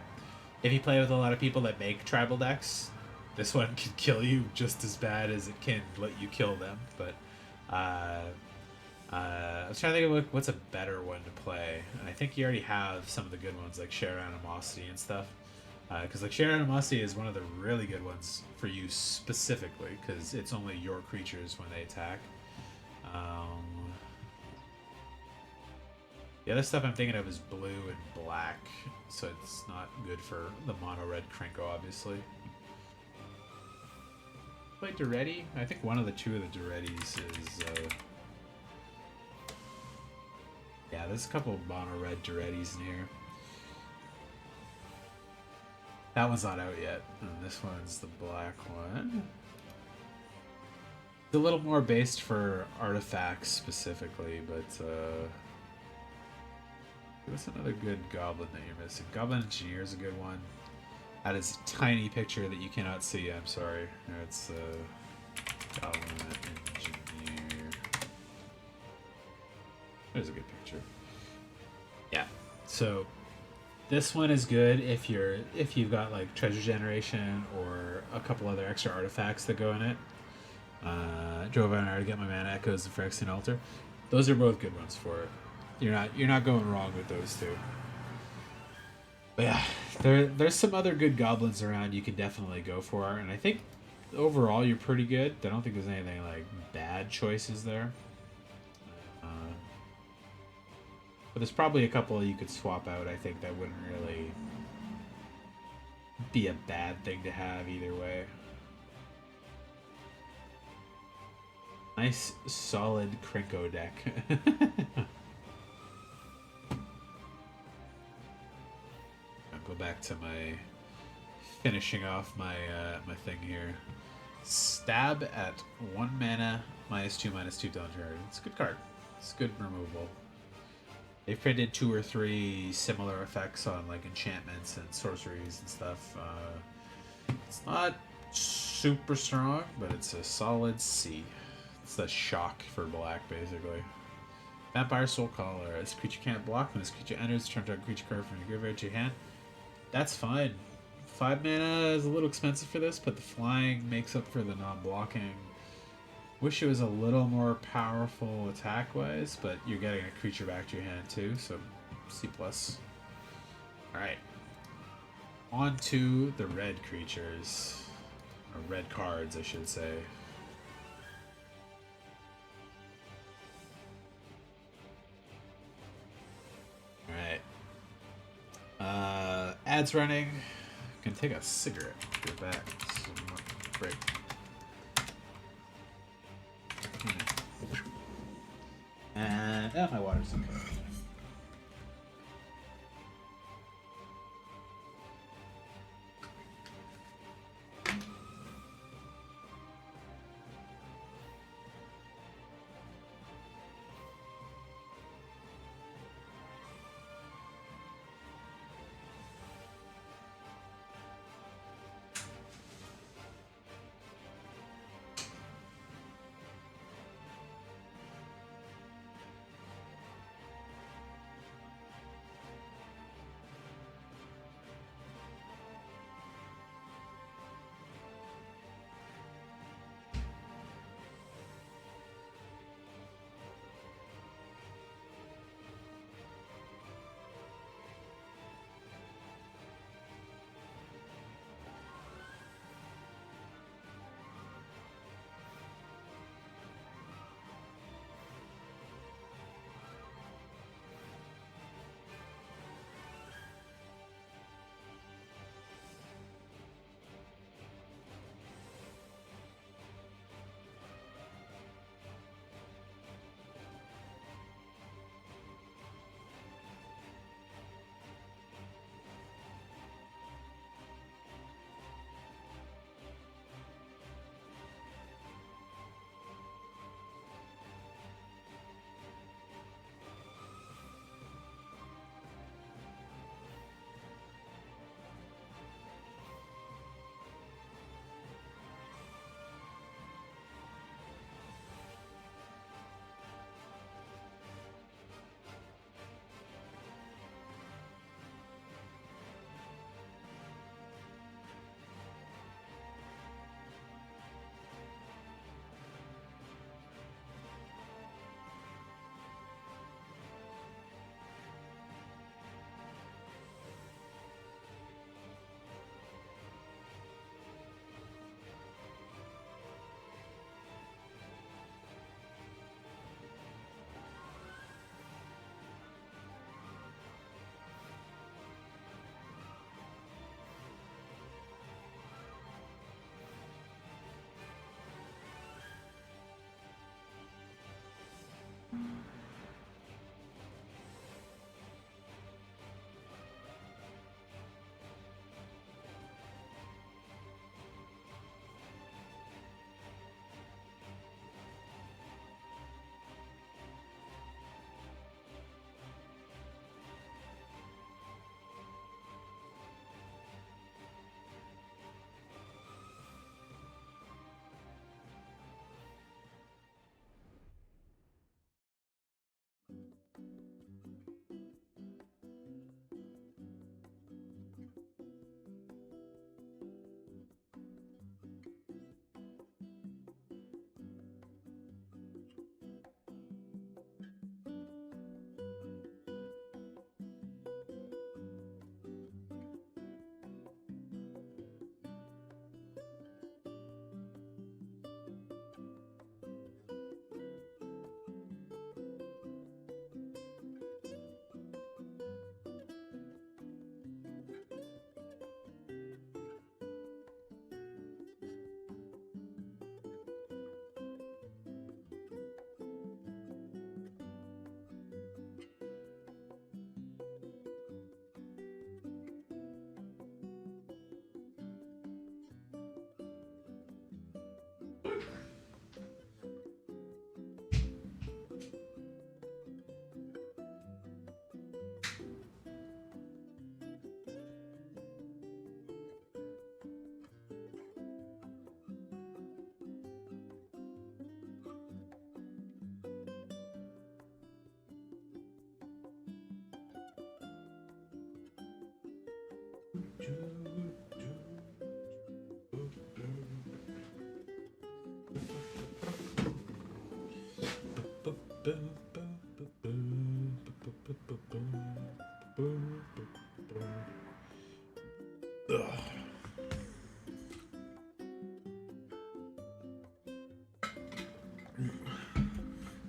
if you play with a lot of people that make tribal decks, this one can kill you just as bad as it can let you kill them. But I was trying to think of what's a better one to play, and I think you already have some of the good ones like Share Animosity and stuff. Because like Share Animosity is one of the really good ones for you specifically, because it's only your creatures when they attack. The other stuff I'm thinking of is blue and black, so it's not good for the mono red Krenko, obviously. Play Duretti? I think one of the 2 of the Durettis is. Yeah, there's a couple of mono red Durettis in here. That one's not out yet, and this one's the black one. It's a little more based for artifacts specifically, but What's another good goblin that you're missing? Goblin Engineer is a good one. That is a tiny picture that you cannot see. I'm sorry. It's Goblin Engineer. There's a good picture. Yeah. So this one is good if you've got like treasure generation or a couple other extra artifacts that go in it. Drove out an hour to get my mana echoes and Phyrexian Altar. Those are both good ones for it. You're not going wrong with those two. But yeah, there's some other good goblins around you can definitely go for, and I think overall you're pretty good. I don't think there's anything like bad choices there. But there's probably a couple you could swap out. I think that wouldn't really be a bad thing to have either way. Nice, solid Krinko deck. I'll go back to my finishing off my my thing here. Stab at 1 mana, -2/-2 Dawntree. It's a good card. It's good removal. They've printed 2 or 3 similar effects on like enchantments and sorceries and stuff. It's not super strong, but it's a solid C. It's the shock for black, basically. Vampire Soul Caller. This creature can't block. When this creature enters, turn target creature card from your graveyard to your hand. That's fine. 5 mana is a little expensive for this, but the flying makes up for the non-blocking. Wish it was a little more powerful attack-wise, but you're getting a creature back to your hand too, so C+. Alright. On to the red creatures. Or red cards, I should say. Alright. Ads running. Can take a cigarette. Get back. Break. And my water's okay.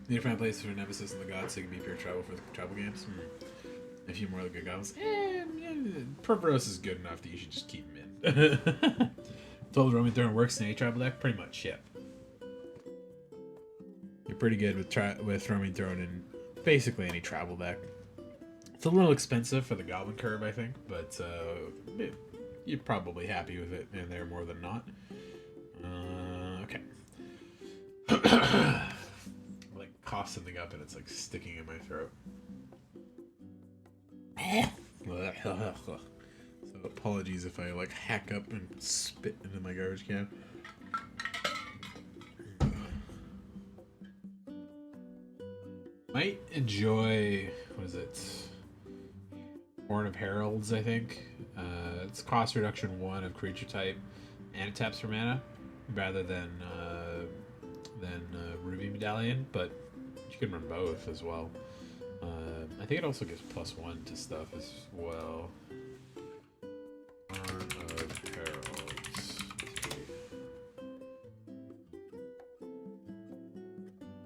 Need to find a place for Nemesis and the Gods so you can be pure travel for the travel games. A few more of the good goblins. Purpose is good enough that you should just keep him in. Told Roaming Throne works in a travel deck? Pretty much, yeah. You're pretty good with Roaming Throne in basically any travel deck. It's a little expensive for the Goblin curve, I think, but you're probably happy with it in there more than not. Okay. Like cough something up and it's like sticking in my throat. So apologies if I like hack up and spit into my garbage can. Might enjoy, what is it? Horn of Heralds, I think. It's cost reduction 1 of creature type, and it taps for mana, rather than Ruby Medallion, but you can run both as well. I think it also gives +1 to stuff as well. Horn of Heralds.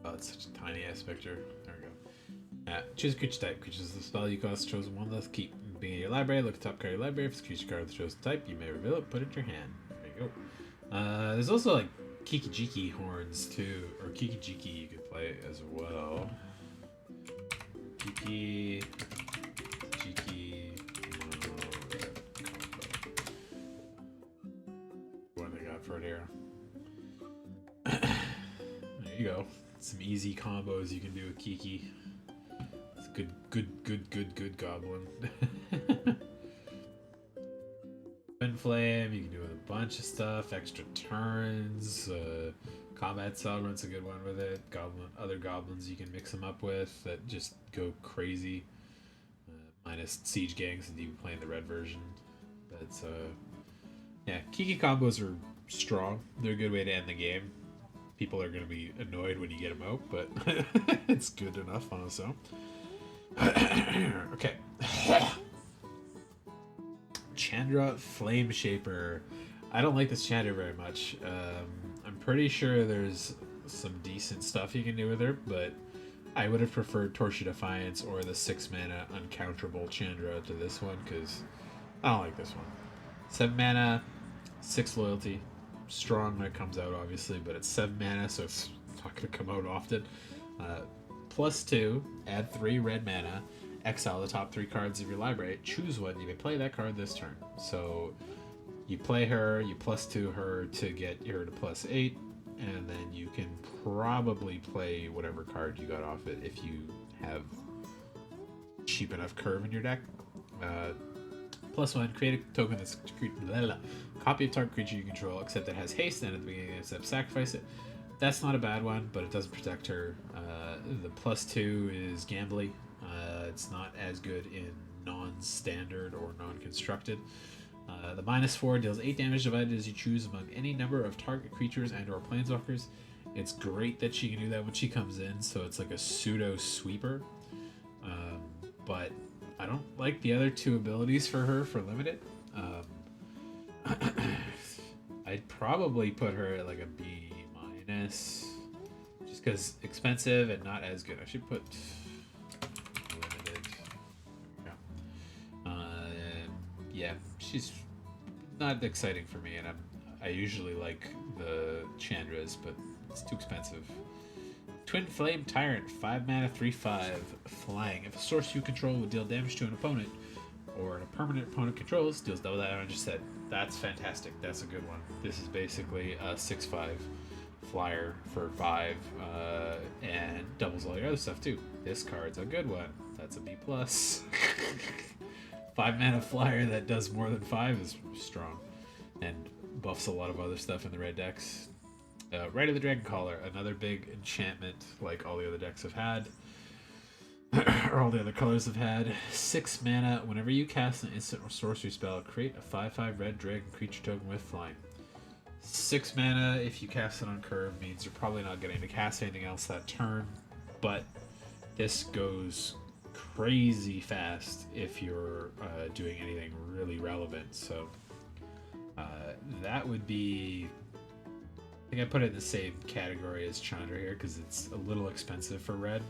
Oh, it's such a tiny ass picture. There we go. Choose a creature type. Creature is the spell you cost chosen one less keep. Being in your library, look at the top card of your library. If it's a creature card of the chosen type, you may reveal it, put it in your hand. There you go. There's also like Kiki-Jiki horns too, or Kiki-Jiki you could play as well. Kiki-Jiki what they got for it here. There you go. Some easy combos you can do with Kiki. It's good goblin. Twin Flame, you can do with a bunch of stuff, extra turns, Combat Sovereign's a good one with it. Other goblins you can mix them up with that just go crazy. Minus Siege Gangs and you playing the red version. But yeah, Kiki combos are strong. They're a good way to end the game. People are going to be annoyed when you get them out, but it's good enough on its own. Okay. Chandra Flame Shaper. I don't like this Chandra very much. I'm pretty sure there's some decent stuff you can do with her, but I would have preferred Torch of Defiance or the 6 mana uncounterable Chandra to this one, because I don't like this one. 7 mana, 6 loyalty. Strong when it comes out, obviously, but it's 7 mana, so it's not going to come out often. +2, add 3 red mana, exile the top 3 cards of your library, choose one, you may play that card this turn. So you play her, you +2 her to get her to +8, and then you can probably play whatever card you got off it if you have cheap enough curve in your deck. +1, create a token that's copy of target creature you control, except it has haste, and at the beginning of the step, sacrifice it. That's not a bad one, but it doesn't protect her. The +2 is gambly. It's not as good in non-standard or non-constructed. The -4 deals 8 damage divided as you choose among any number of target creatures and or planeswalkers. It's great that she can do that when she comes in, so it's like a pseudo sweeper. But I don't like the other 2 abilities for her for limited. I'd probably put her at like a B-, just because expensive and not as good. I should put limited. Yeah, she's not exciting for me, and I usually like the Chandras, but it's too expensive. Twin Flame Tyrant, 5 mana, 3/5, flying. If a source you control would deal damage to an opponent, or a permanent opponent controls, deals double that damage instead. That's fantastic. That's a good one. This is basically a 6/5 flyer for 5, and doubles all your other stuff too. This card's a good one. That's a B+. 5 mana flyer that does more than 5 is strong, and buffs a lot of other stuff in the red decks. Rite of the Dragon Caller, another big enchantment like all the other decks have had. or all the other colors have had. 6 mana. Whenever you cast an instant or sorcery spell, create a 5/5 red dragon creature token with flying. 6 mana, if you cast it on curve, means you're probably not getting to cast anything else that turn, but this goes crazy fast if you're doing anything really relevant. So that would be... I think I put it in the same category as Chandra here because it's a little expensive for red.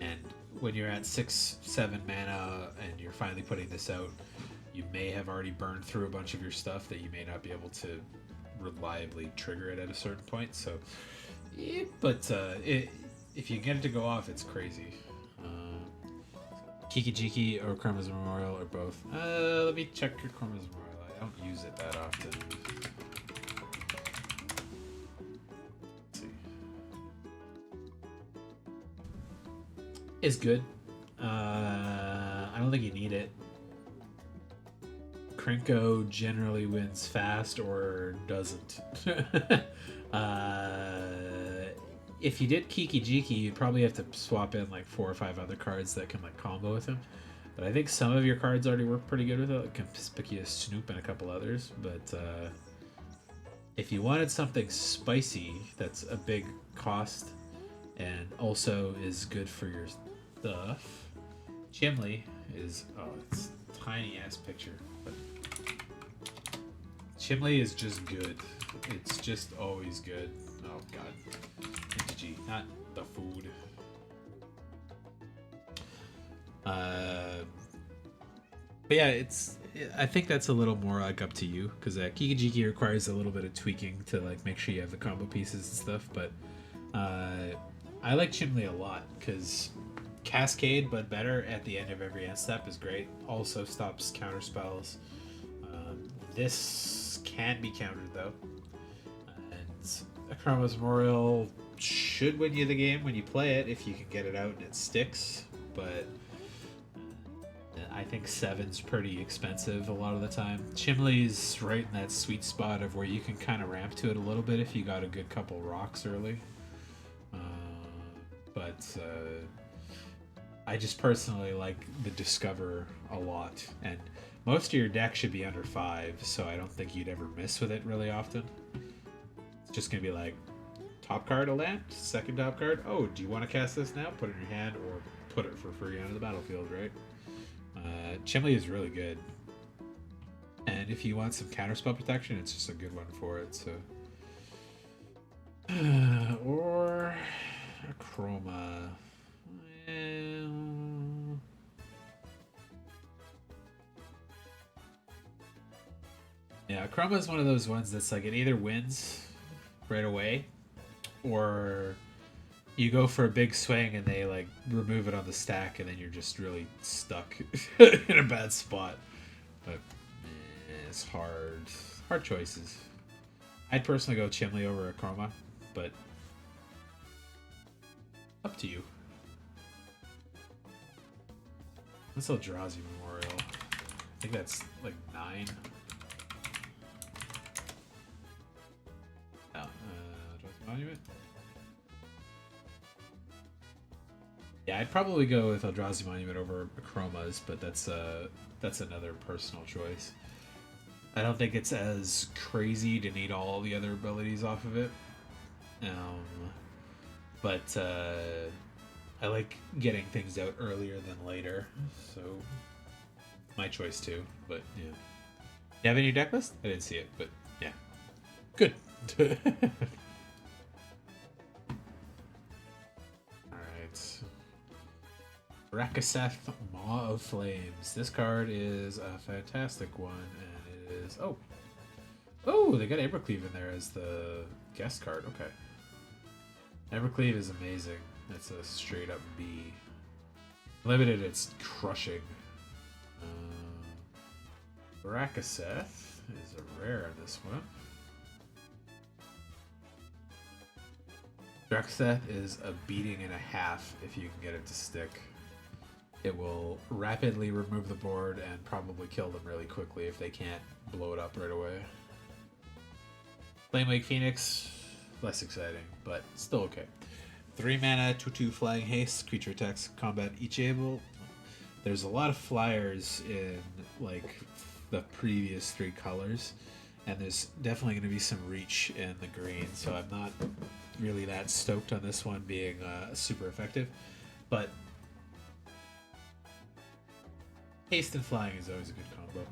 And when you're at 6-7 mana and you're finally putting this out, you may have already burned through a bunch of your stuff that you may not be able to reliably trigger it at a certain point. So, if you get it to go off, it's crazy. Kiki-Jiki or Chroma's Memorial or both. Let me check your Chroma's Memorial. I don't use it that often. Let's see. It's good. I don't think you need it. Krenko generally wins fast or doesn't. If you did Kiki-Jiki, you'd probably have to swap in like 4 or 5 other cards that can like combo with him. But I think some of your cards already work pretty good with it, like Conspicuous Snoop and a couple others. But if you wanted something spicy that's a big cost and also is good for your stuff, Chimley is... oh, it's a tiny ass picture. But Chimley is just good. It's just always good. Oh god. MTG, not the food. But yeah, I think that's a little more like up to you because Kiki-Jiki requires a little bit of tweaking to like make sure you have the combo pieces and stuff. But I like Chimley a lot because Cascade, but better at the end of every end step is great. Also stops counter spells. This can be countered though. And Chroma's Memorial should win you the game when you play it if you can get it out and it sticks. But I think 7's pretty expensive a lot of the time. Chimley's right in that sweet spot of where you can kind of ramp to it a little bit if you got a good couple rocks early. But I just personally like the Discover a lot, and most of your deck should be under 5, so I don't think you'd ever miss with it really often. It's just gonna be like, top card a land, second top card, oh, do you want to cast this now? Put it in your hand, or put it for free onto the battlefield, right? Chimley is really good. And if you want some counterspell protection, it's just a good one for it, so... or... a Chroma... well... yeah, Chroma is one of those ones that's like it either wins right away, or you go for a big swing and they like remove it on the stack, and then you're just really stuck in a bad spot. But it's hard choices. I'd personally go Chimley over a Chroma, but up to you. What's Eldrazi Memorial? I think that's like 9. Monument? Yeah, I'd probably go with Eldrazi Monument over Chromas, but that's another personal choice. I don't think it's as crazy to need all the other abilities off of it. But I like getting things out earlier than later, so my choice too. But yeah, you have any deck list? I didn't see it, but yeah, good. Rakaseth, Maw of Flames. This card is a fantastic one, and it is... oh, they got Evercleave in there as the guest card. Okay. Evercleave is amazing. It's a straight up B. Limited, it's crushing. Rakaseth is a rare in this one. Rakaseth is a beating and a half if you can get it to stick. It will rapidly remove the board and probably kill them really quickly if they can't blow it up right away. Flamewake Phoenix, less exciting, but still okay. 3 mana, 2/2 flying haste, creature attacks, combat each able. There's a lot of flyers in like the previous 3 colors, and there's definitely going to be some reach in the green, so I'm not really that stoked on this one being super effective. But haste and flying is always a good combo.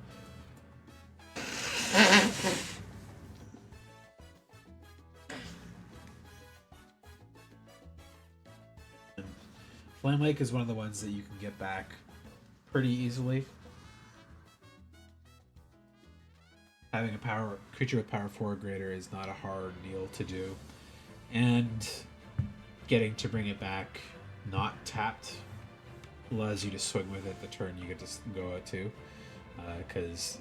Flame Lake is one of the ones that you can get back pretty easily. Having a creature with power 4 or greater is not a hard deal to do. And getting to bring it back not tapped allows you to swing with it the turn you get to go out to. Because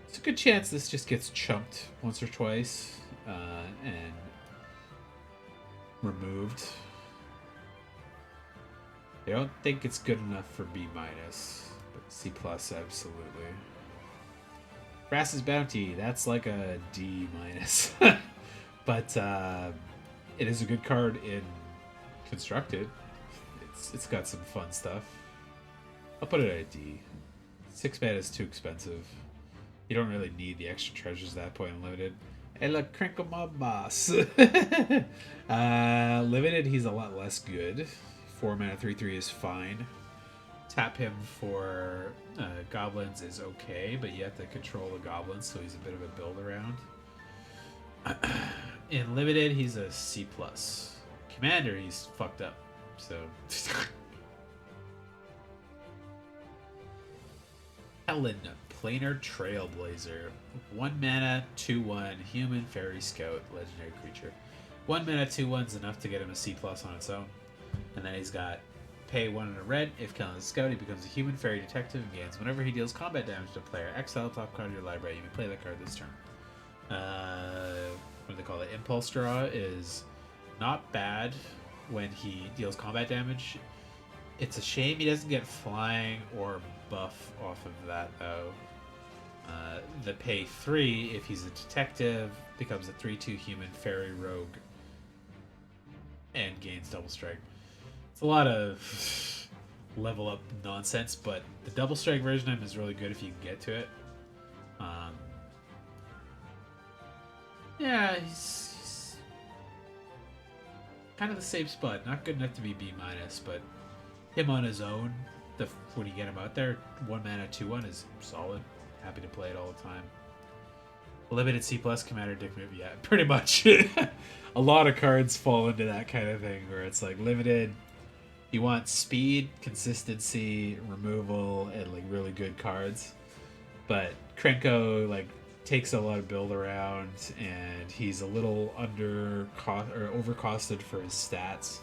it's a good chance this just gets chumped once or twice and removed. I don't think it's good enough for B-, but C+ absolutely. Brass's Bounty, that's like a D-. But it is a good card in Constructed. It's got some fun stuff. I'll put it at a D. 6 mana is too expensive. You don't really need the extra treasures at that point in Limited. Hey look, Crinkle my boss. Limited, he's a lot less good. 4 mana 3/3 is fine. Tap him for goblins is okay, but you have to control the goblins, so he's a bit of a build around. In Limited, he's a C+. Commander, he's fucked up. So Helen, Planar Trailblazer. 1 mana, 2/1, human fairy scout, legendary creature. 1 mana, 2/1 is enough to get him a C+ on its own. And then he's got pay 1 and a red. If killing a scout, he becomes a human fairy detective and gains whenever he deals combat damage to a player. Exile top card of your library. You may play that card this turn. What do they call it? Impulse Draw is not bad when he deals combat damage. It's a shame he doesn't get flying or buff off of that, though. The pay 3, if he's a detective, becomes a 3/2 human fairy rogue and gains double strike. It's a lot of level up nonsense, but the double strike version of him is really good if you can get to it. Yeah, he's kind of the same spot. Not good enough to be B-, but him on his own, when you get him out there, 1 mana 2/1 is solid. Happy to play it all the time. Limited C+ commander dick move, yeah, pretty much. A lot of cards fall into that kind of thing where it's like limited. You want speed, consistency, removal, and like really good cards. But Krenko like takes a lot of build around, and he's a little overcosted for his stats.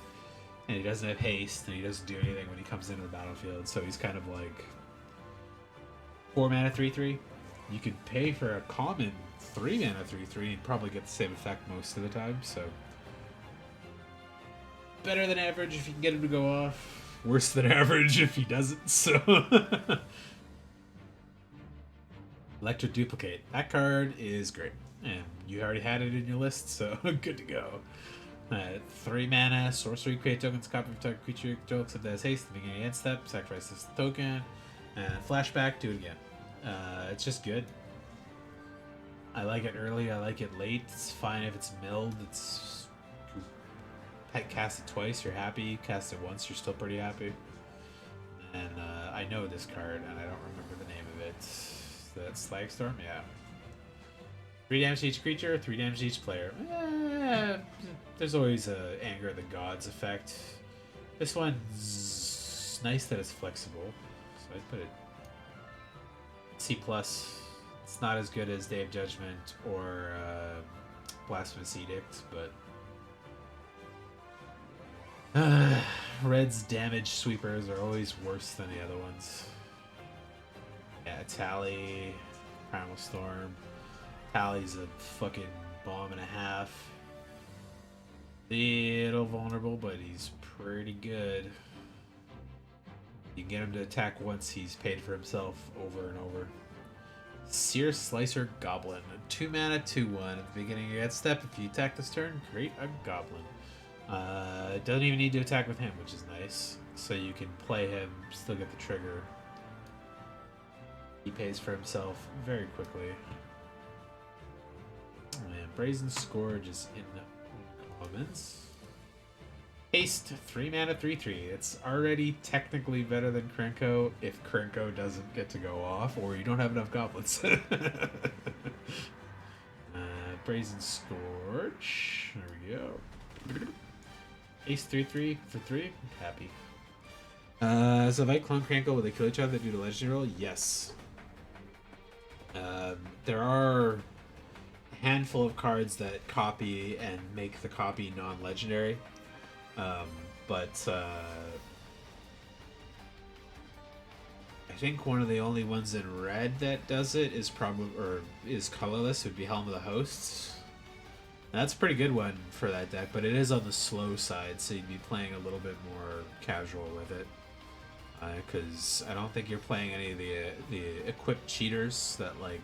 And he doesn't have haste, and he doesn't do anything when he comes into the battlefield. So he's kind of like 4 mana 3/3. You could pay for a common 3 mana 3/3 and probably get the same effect most of the time. So better than average if you can get him to go off. Worse than average if he doesn't. So Electric Duplicate. That card is great, and you already had it in your list, so good to go. 3 mana, sorcery, create tokens, copy of target creature, control, except that has haste at the beginning of end step, sacrifice this token, and flashback, do it again. It's just good. I like it early, I like it late. It's fine if it's milled. It's cast it twice, you're happy. Cast it once, you're still pretty happy. And I know this card, and I don't remember the name of it. That's Slagstorm? Yeah. 3 damage to each creature, 3 damage to each player. There's always a Anger of the Gods effect. This one's nice that it's flexible, so I put it C+. It's not as good as Day of Judgment or Blasphemous Edict, but Red's damage sweepers are always worse than the other ones. Yeah, Tally, Primal Storm. Tally's a fucking bomb and a half. Little vulnerable, but he's pretty good. You can get him to attack once he's paid for himself over and over. Sear Slicer Goblin. 2 mana, 2/1. At the beginning of your end step, if you attack this turn, create a goblin. Doesn't even need to attack with him, which is nice. So you can play him, still get the trigger. He pays for himself very quickly. And Brazen Scourge is in commons. Haste, 3 mana, 3/3. It's already technically better than Krenko if Krenko doesn't get to go off or you don't have enough goblins. Brazen Scourge. There we go. Ace 3/3 for 3. Happy. So if I clone Krenko, will they kill each other due to legendary roll? Yes. There are a handful of cards that copy and make the copy non-legendary. But I think one of the only ones in red that does it is is colorless. It would be Helm of the Hosts. That's a pretty good one for that deck, but it is on the slow side, so you'd be playing a little bit more casual with it. Because I don't think you're playing any of the equipped cheaters that like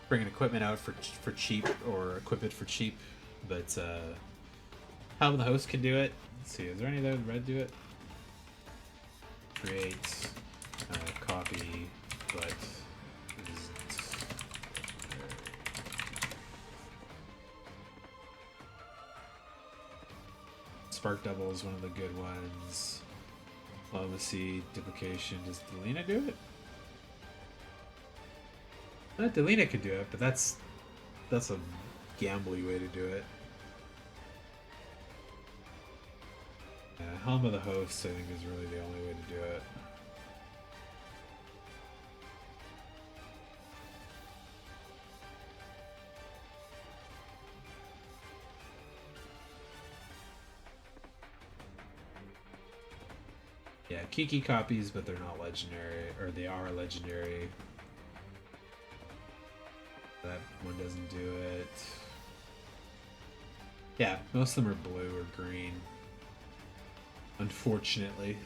bring an equipment out for cheap or equip it for cheap. But Helm of the Host can do it. Let's see, is there any that would red do it? Create, copy, but isn't. Spark Double is one of the good ones. Diplomacy, Duplication. Does Delina do it? Delina could do it, but that's a gambly way to do it. Helm of the Host, I think, is really the only way to do it. Yeah, Kiki copies, but they're not legendary, or they are legendary. That one doesn't do it. Yeah, most of them are blue or green. Unfortunately.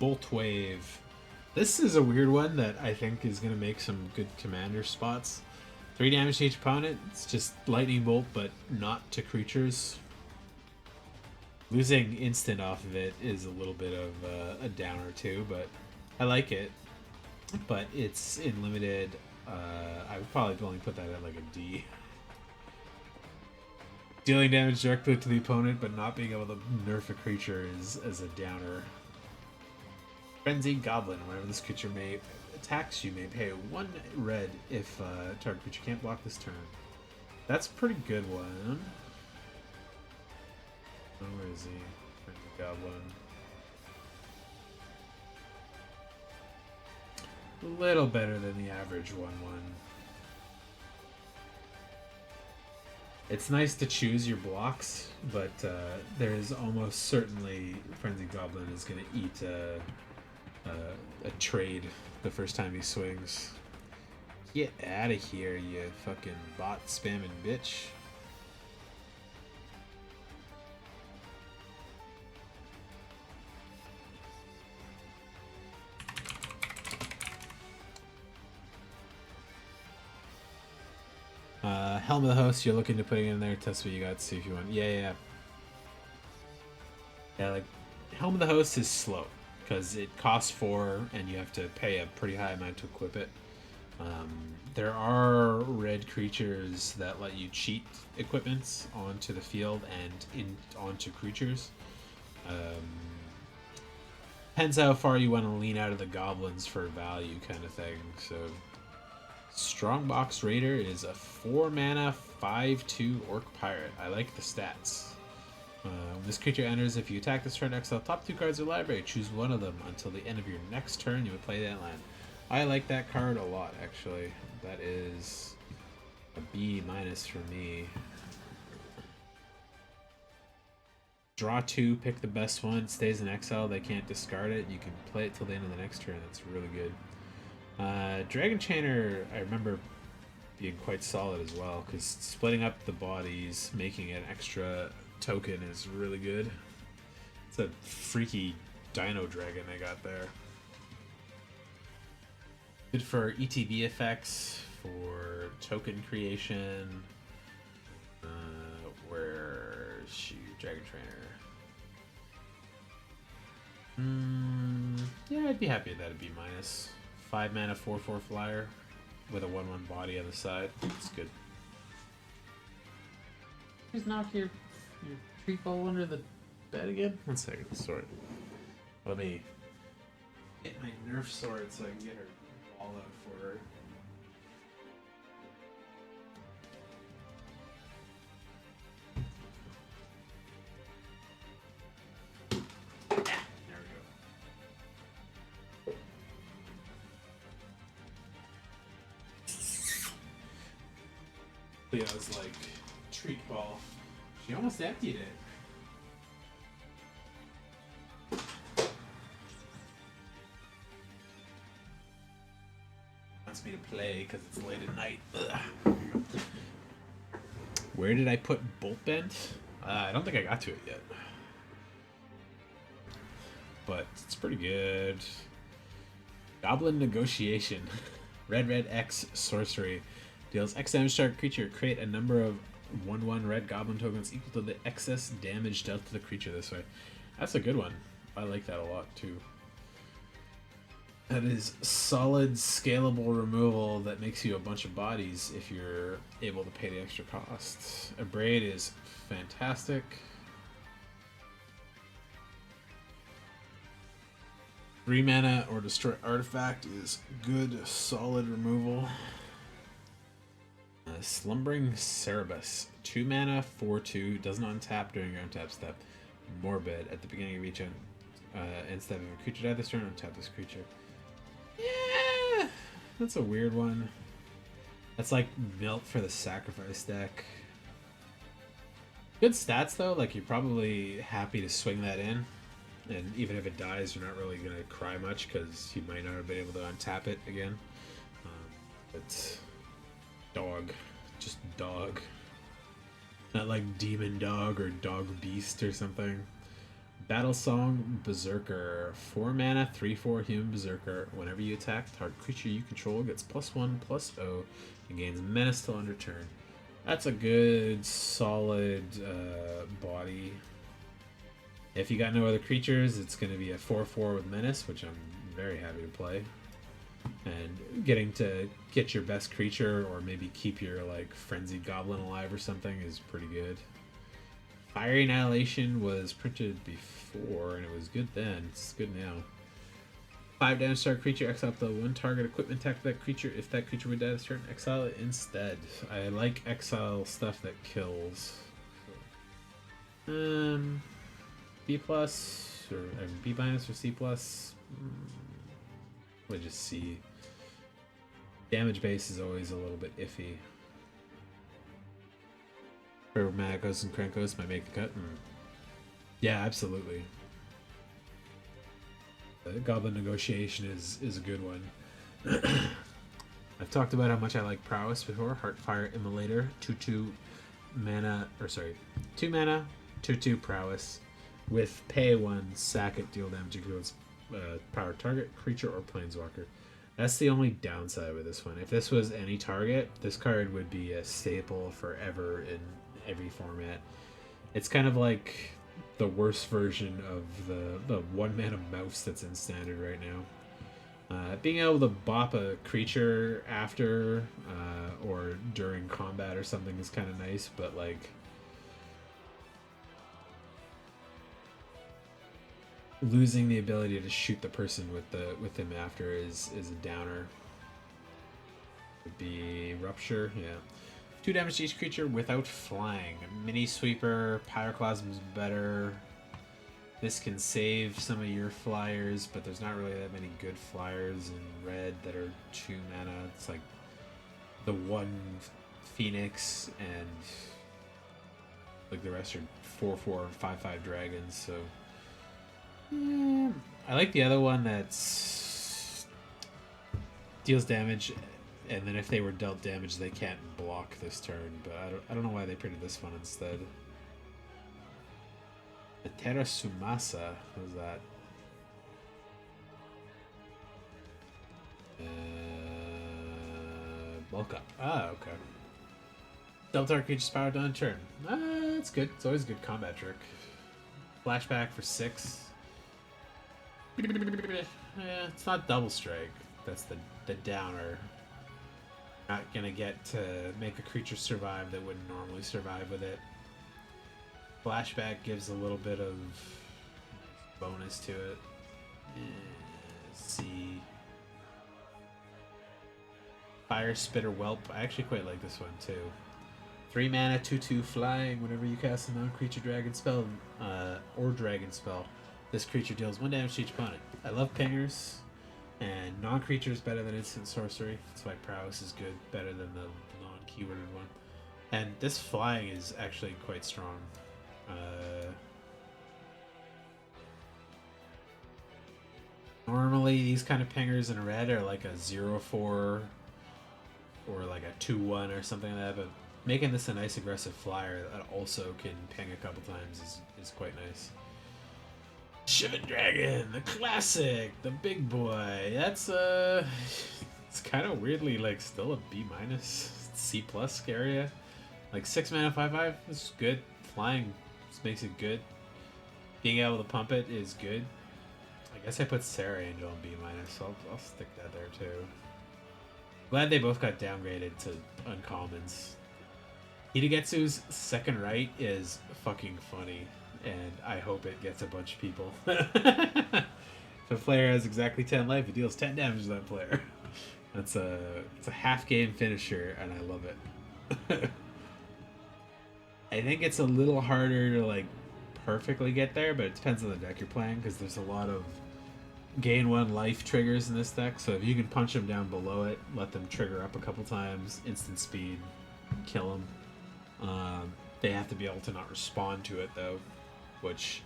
Bolt Wave. This is a weird one that I think is going to make some good commander spots. 3 damage to each opponent. It's just Lightning Bolt, but not to creatures. Losing instant off of it is a little bit of a downer too, but I like it. But it's in limited. I would probably only put that at like a D. Dealing damage directly to the opponent, but not being able to nerf a creature is as a downer. Frenzied Goblin. Whenever this creature attacks you, may pay 1 red if target creature can't block this turn. That's a pretty good one. Oh, where is he? Frenzied Goblin. A little better than the average 1/1. It's nice to choose your blocks, but there is almost certainly Frenzied Goblin is going to eat a trade the first time he swings. Get out of here, you fucking bot spamming bitch. Helm of the Host, you're looking to put it in there, test what you got, see if you want. Yeah, like, Helm of the Host is slow, because it costs 4, and you have to pay a pretty high amount to equip it. There are red creatures that let you cheat equipments onto the field and onto creatures. Depends how far you want to lean out of the goblins for value kind of thing, so... Strongbox Raider is a 4 mana 5/2 Orc Pirate. I like the stats. When this creature enters, if you attack this turn, exile top 2 cards of your library. Choose one of them until the end of your next turn. You would play that land. I like that card a lot, actually. That is a B- for me. Draw 2, pick the best one. Stays in exile. They can't discard it. You can play it till the end of the next turn. That's really good. Dragon Chainer, I remember being quite solid as well, because splitting up the bodies, making an extra token is really good. It's a freaky Dino Dragon they got there. Good for ETB effects, for token creation. Where's she? Dragon Trainer. Yeah, I'd be happy with that. It'd be minus 5 mana, 4/4 flyer with a 1/1 body on the side. It's good. Just knock your treat ball under the bed again. 1 second. Sorry. Let me get my Nerf sword so I can get her ball out for her. There we go. Leo's like treat ball. She almost emptied it. Me to play because it's late at night. Ugh. Where did I put Bolt Bent? I don't think I got to it yet, but it's pretty good. Goblin Negotiation. Red X sorcery deals X damage to target creature. Create a number of 1/1 red goblin tokens equal to the excess damage dealt to the creature this way. That's a good one. I like that a lot too. That is solid, scalable removal that makes you a bunch of bodies if you're able to pay the extra cost. A Braid is fantastic. 3 mana or destroy artifact is good, solid removal. Slumbering Cerebus. 2 mana, 4/2, does not untap during your untap step. Morbid. At the beginning of each end step of a creature died this turn, untap this creature. Yeah, that's a weird one. That's like Melt for the sacrifice deck. Good stats though, like you're probably happy to swing that in, and even if it dies, you're not really gonna cry much because you might not have been able to untap it again. But dog, just dog, not like Demon Dog or Dog Beast or something. Battle Song Berserker. 4 mana, 3/4 human berserker. Whenever you attack, target creature you control gets +1/+0 and gains menace till end of turn. That's a good, solid body. If you got no other creatures, it's going to be a 4/4 with menace, which I'm very happy to play. And getting to get your best creature, or maybe keep your like frenzied goblin alive or something, is pretty good. Fiery Annihilation was printed before, and it was good then. It's good now. 5 damage to our creature, exile up the 1 target equipment tag to that creature. If that creature would die this turn, exile it instead. I like exile stuff that kills. B plus, or B minus or C plus. Let's just see. Damage base is always a little bit iffy. Magos and Krankos might make the cut. Yeah, absolutely. Goblin Negotiation is a good one. I've talked about how much I like Prowess before. Heartfire Immolator, 2/2 mana, or sorry, 2 mana, 2/2 Prowess, with pay 1, sack it, deal damage equal to its power target, creature, or planeswalker. That's the only downside with this one. If this was any target, this card would be a staple forever in every format. It's kind of like the worst version of the 1 mana mouse that's in standard right now. Being able to bop a creature after or during combat or something is kind of nice, but like losing the ability to shoot the person with him after is a downer. Would be Rupture, yeah. 2 damage to each creature without flying. Mini Sweeper, Pyroclasm is better. This can save some of your flyers, but there's not really that many good flyers in red that are 2 mana. It's like the 1 Phoenix and like the rest are 4/4 5/5 dragons, so yeah. I like the other one that's deals damage, and then if they were dealt damage, they can't block this turn. But I don't know why they printed this one instead. The Terra Sumasa, what was that? Bulk up. Ah, okay. Double target creature's power done turn. That's good. It's always a good combat trick. Flashback for 6. Yeah, it's not double strike. That's the downer. Not gonna get to make a creature survive that wouldn't normally survive with it. Flashback gives a little bit of bonus to it. Let's see. Fire Spitter Whelp. I actually quite like this one too. 3 mana, 2/2 flying. Whenever you cast a non-creature dragon spell or dragon spell, this creature deals 1 damage to each opponent. I love pingers, and non-creature is better than instant sorcery. That's why prowess is good, better than the non-keyworded one. And this flying is actually quite strong. Normally, these kind of pingers in red are like a 0/4 or like a 2/1 or something like that, but making this a nice aggressive flyer that also can ping a couple times is quite nice. Shivan Dragon, the classic, the big boy. That's it's kind of weirdly like still a B-, C+ area. Like 6 mana 5/5 is good. Flying just makes it good. Being able to pump it is good. I guess I put Sarah Angel on B-, so I'll stick that there too. Glad they both got downgraded to uncommons. Hitagetsu's second right is fucking funny, and I hope it gets a bunch of people. If a player has exactly 10 life, it deals 10 damage to that player. It's a half game finisher, and I love it. I think it's a little harder to like perfectly get there, but it depends on the deck you're playing, because there's a lot of gain 1 life triggers in this deck. So if you can punch them down below it, let them trigger up a couple times, instant speed, kill them. They have to be able to not respond to it though, which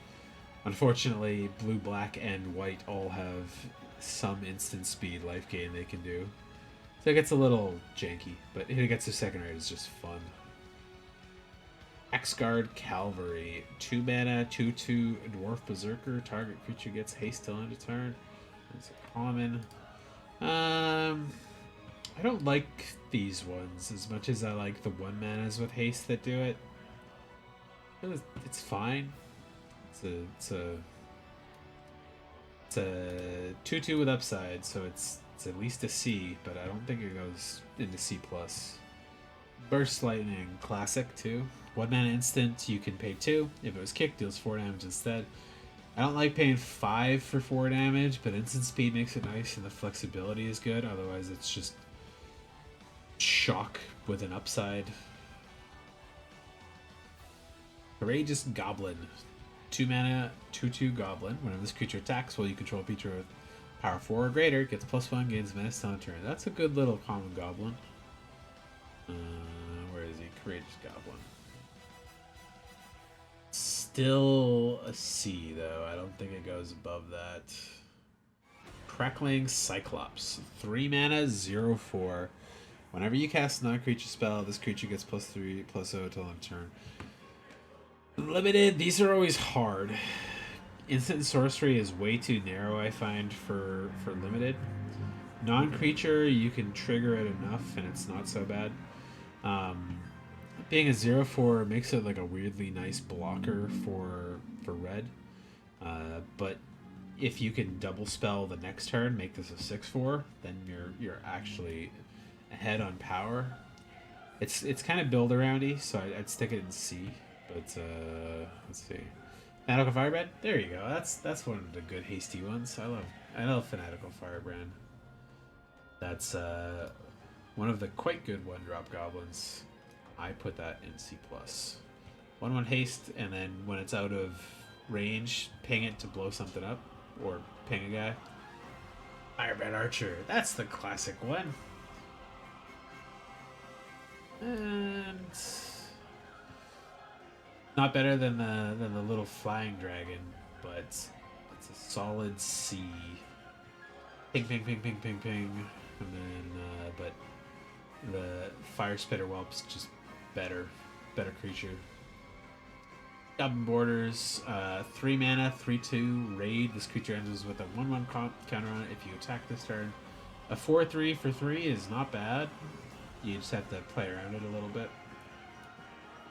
unfortunately blue, black, and white all have some instant speed life gain they can do. So it gets a little janky, but Hitagetsu second right is just fun. Axguard Cavalry, 2 mana, 2/2 Dwarf Berserker. Target creature gets haste till end of turn. It's a common. I don't like these ones as much as I like the 1 manas with haste that do it. It's fine. It's a 2/2 with upside, so it's at least a C, but I don't think it goes into C+. Burst Lightning, classic too. 1 mana instant, you can pay 2. If it was kicked, deals 4 damage instead. I don't like paying 5 for 4 damage, but instant speed makes it nice and the flexibility is good. Otherwise, it's just shock with an upside. Courageous Goblin. 2 mana, 2/2 Goblin. Whenever this creature attacks while you control a creature with power 4 or greater, gets +1, gains menace on turn. That's a good little common goblin. Where is he? Courageous Goblin. Still a C, though. I don't think it goes above that. Crackling Cyclops. 3 mana, 0/4. Whenever you cast a non-creature spell, this creature gets +3/+0 till end turn. Limited, these are always hard. Instant sorcery is way too narrow, I find, for limited. Non-creature, you can trigger it enough, and it's not so bad. Being a 0/4 makes it like a weirdly nice blocker for red. But if you can double spell the next turn, make this a 6/4, then you're actually ahead on power. It's kind of build aroundy, so I'd stick it in C. But let's see, Fanatical Firebrand. There you go. That's one of the good hasty ones. I love Fanatical Firebrand. That's one of the quite good 1-drop goblins. I put that in C+. 1/1 haste, and then when it's out of range, ping it to blow something up, or ping a guy. Firebrand Archer. That's the classic one. And not better than the little flying dragon, but it's a solid C. Ping, ping, ping, ping, ping, ping, and then but the Fire Spitter Whelp's just better creature. Goblin Borders, 3 mana, 3/2 raid. This creature enters with a 1/1 counter on it if you attack this turn. A 4/3 for 3 is not bad. You just have to play around it a little bit.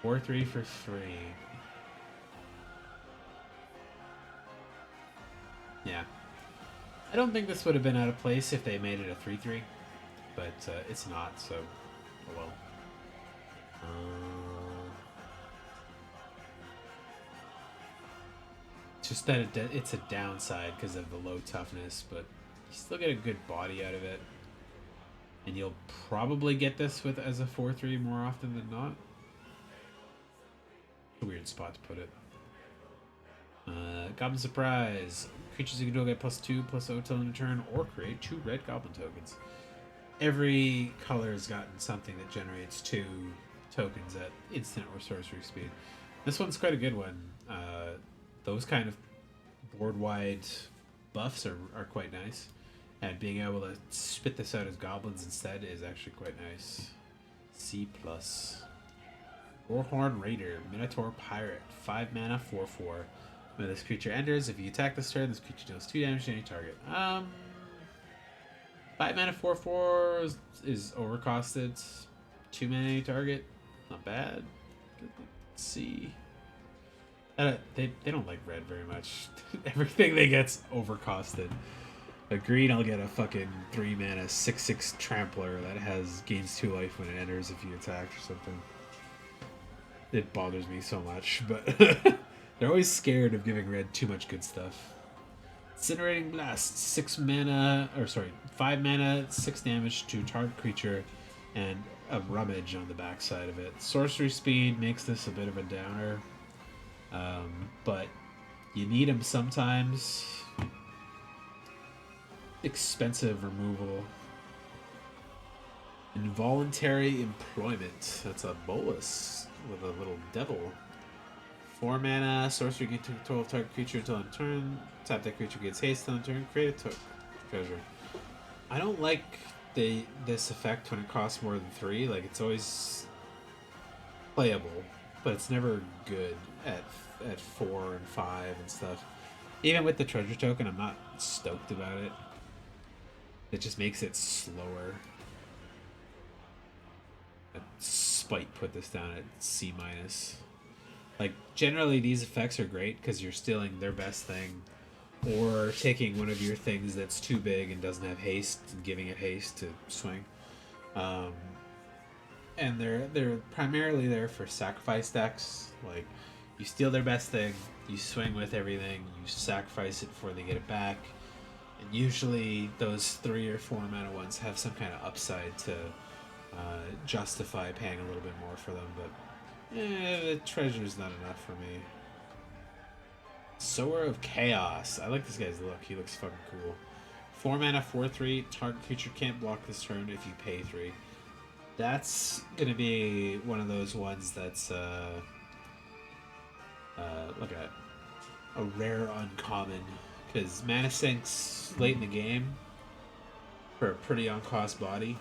4-3 for 3. Yeah. I don't think this would have been out of place if they made it a 3-3, but it's not, so oh well. Just that it's a downside because of the low toughness, but you still get a good body out of it. And you'll probably get this with as a 4-3 more often than not. It's a weird spot to put it. Goblin Surprise. Creatures you can get +2/+0 till end of turn, or create 2 red goblin tokens. Every color has gotten something that generates 2 tokens at instant or sorcery speed. This one's quite a good one. Those kind of board-wide buffs are quite nice. And being able to spit this out as goblins instead is actually quite nice. C+. Warhorn Raider, Minotaur Pirate, 5 mana, 4/4. When this creature enters, if you attack this turn, this creature deals 2 damage to any target. 5 mana, 4/4 is overcosted. 2 mana, any target. Not bad. Let's see. They don't like red very much. Everything they get's overcosted. A green, I'll get a fucking 3 mana 6/6 trampler that gains 2 life when it enters if you attack or something. It bothers me so much, but they're always scared of giving red too much good stuff. Incinerating Blast, 5 mana, 6 damage to target creature, and a rummage on the backside of it. Sorcery speed makes this a bit of a downer, but you need them sometimes. Expensive removal. Involuntary Employment. That's a bolus with a little devil. 4 mana, sorcery gain control of target creature until end turn. Tap that creature, gets haste until end turn. Create a treasure. I don't like this effect when it costs more than 3. Like, it's always playable, but it's never good at 4 and 5 and stuff. Even with the treasure token, I'm not stoked about it. It just makes it slower. Spite put this down at C-. Like, generally these effects are great because you're stealing their best thing, or taking one of your things that's too big and doesn't have haste and giving it haste to swing. And they're primarily there for sacrifice decks. Like, you steal their best thing, you swing with everything, you sacrifice it before they get it back. And usually those 3 or 4 mana ones have some kind of upside to justify paying a little bit more for them, but the treasure's not enough for me. Sower of Chaos. I like this guy's look. He looks fucking cool. 4 mana, 4/3. Target creature can't block this turn if you pay 3. That's gonna be one of those ones that's look at a rare uncommon, because mana sinks late in the game for a pretty on-cost body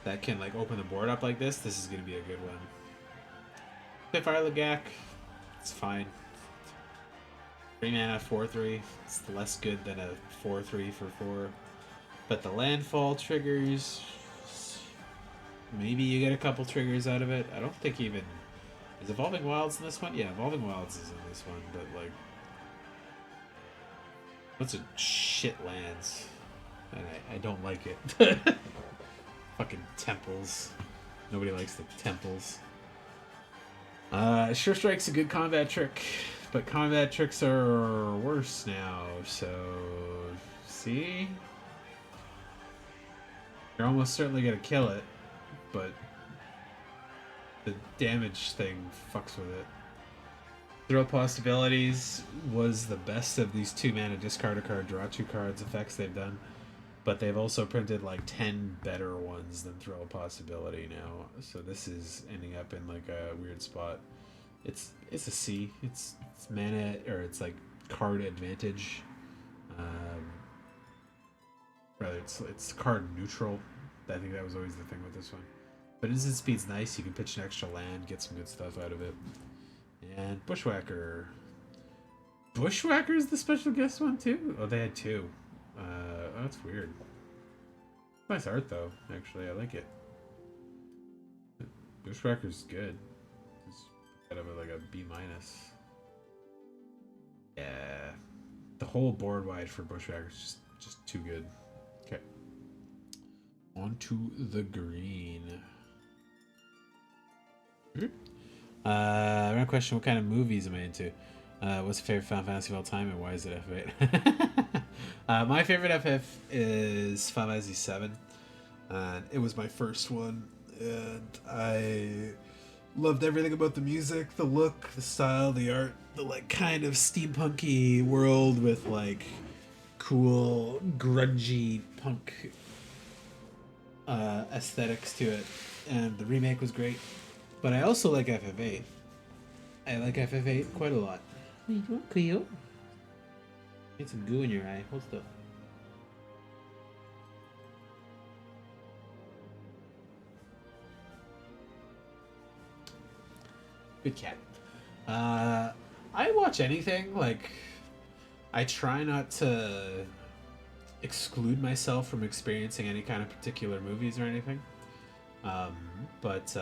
that can like open the board up like this. This is gonna be a good one. Spitfire Legak, it's fine. 3 mana, 4/3. It's less good than a 4/3 for 4. But the landfall triggers, maybe you get a couple triggers out of it. I don't think even... Is Evolving Wilds in this one? Yeah, Evolving Wilds is in this one, but like... Bunch of shit lands. And I don't like it. Fucking temples. Nobody likes the temples. Sure Strike's a good combat trick, but combat tricks are worse now, so... See? You're almost certainly gonna kill it, but the damage thing fucks with it. Throw Possibilities was the best of these 2 mana discard a card, draw 2 cards effects they've done, but they've also printed like 10 better ones than Throw a Possibility now, so this is ending up in like a weird spot. It's a C. It's mana, or it's like card advantage. Rather, it's card neutral. I think that was always the thing with this one. But instant speed's nice. You can pitch an extra land, get some good stuff out of it. And Bushwhacker. Bushwhacker's the special guest one too? Oh, they had 2. Oh, that's weird. Nice art though, actually. I like it. Bushwhacker's good. It's kind of like a B minus. Yeah, the whole board wide for Bushwhacker's just too good. Okay, on to the green. Random question: what kind of movies am I into? What's your favorite Final Fantasy of all time, and why is it F8? My favorite FF is Final Fantasy 7. It was my first one, and I loved everything about the music, the look, the style, the art, the like kind of steampunky world with like cool grungy punk aesthetics to it, and the remake was great. But I also like FF8. I like FF8 quite a lot. Cleo? Get some goo in your eye. Hold still. Good cat. I watch anything. Like, I try not to exclude myself from experiencing any kind of particular movies or anything. Um, but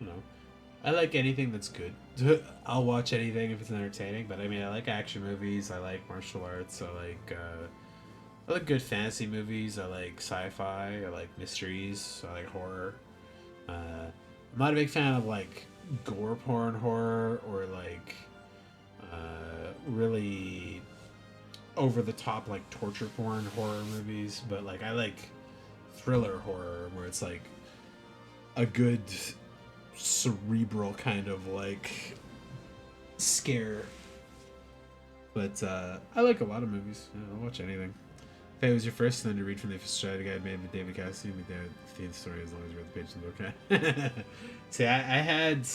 you know, I like anything that's good. I'll watch anything if it's entertaining. But I mean, I like action movies. I like martial arts. I like good fantasy movies. I like sci-fi. I like mysteries. I like horror. I'm not a big fan of like gore porn horror or like really over the top like torture porn horror movies. But like I like thriller horror where it's like a good cerebral kind of like scare. But I like a lot of movies. I'll watch anything. If it was your first one to read from the strategy guide made with David Cassidy, we did the story as long as you read the page in the book. Okay. See, I had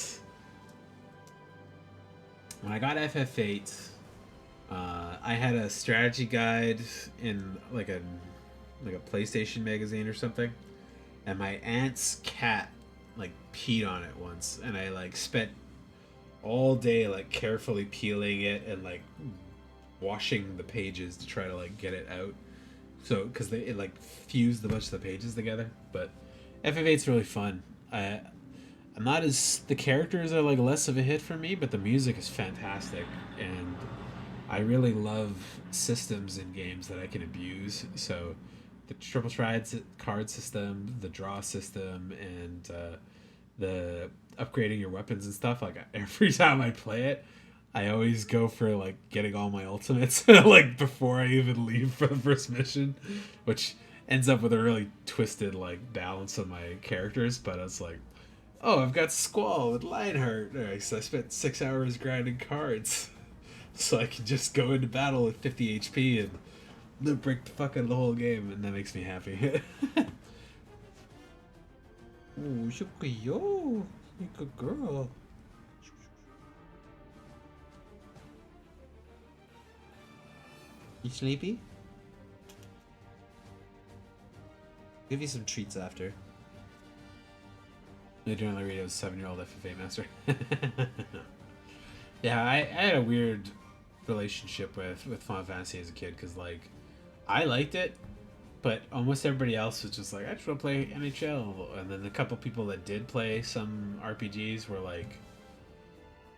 when I got FF8, I had a strategy guide in like a PlayStation magazine or something, and my aunt's cat like peed on it once, and I like spent all day like carefully peeling it and like washing the pages to try to like get it out. So because it like fused a bunch of the pages together. But FF8's really fun. I'm not as the characters are like less of a hit for me, but the music is fantastic, and I really love systems in games that I can abuse. So the triple triad card system, the draw system, and the upgrading your weapons and stuff. Like every time I play it, I always go for like getting all my ultimates like before I even leave for the first mission, which ends up with a really twisted like balance of my characters. But it's like, oh, I've got Squall with Lionheart. Right, so I spent 6 hours grinding cards, so I can just go into battle with 50 HP and then break the fuck out of the whole game, and that makes me happy. Oh, Shukuyo, you good girl. You sleepy? Give you some treats after. Later on, I read it was 7-year-old FFA master. Yeah, I had a weird relationship with Final Fantasy as a kid because like I liked it, but almost everybody else was just like, I just want to play NHL. And then the couple people that did play some RPGs were like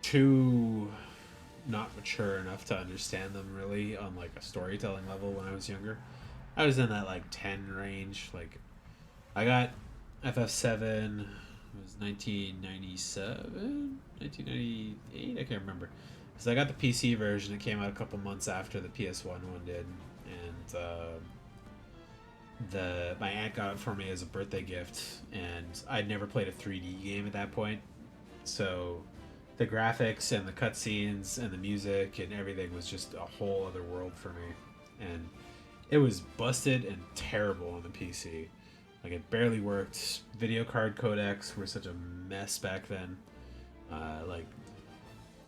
too not mature enough to understand them really on like a storytelling level when I was younger. I was in that like 10 range. Like I got FF7, it was 1997, 1998, I can't remember. Because I got the PC version, it came out a couple months after the PS1 one did. And my aunt got it for me as a birthday gift, and I'd never played a 3D game at that point. So the graphics and the cutscenes and the music and everything was just a whole other world for me. And it was busted and terrible on the PC. Like it barely worked. Video card codecs were such a mess back then. Like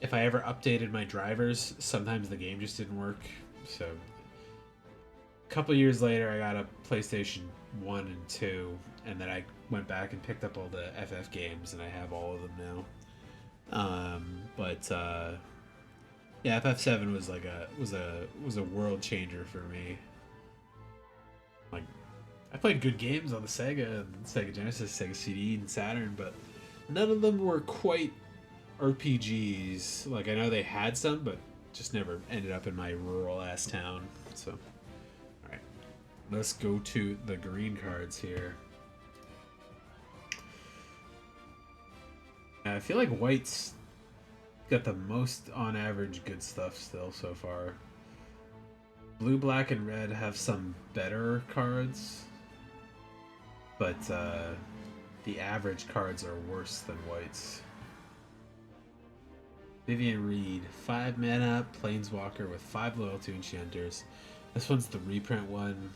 if I ever updated my drivers, sometimes the game just didn't work. So a couple years later, I got a PlayStation 1 and 2, and then I went back and picked up all the FF games, and I have all of them now. Yeah, FF7 was like a world changer for me. Like I played good games on the Sega and Sega Genesis, Sega CD, and Saturn, but none of them were quite RPGs. Like, I know they had some, but just never ended up in my rural ass town. So, alright. Let's go to the green cards here. I feel like white's got the most, on average, good stuff still so far. Blue, black, and red have some better cards, but the average cards are worse than white's. Vivian Reed, 5 mana, Planeswalker with 5 loyalty when she enters. This one's the reprint one.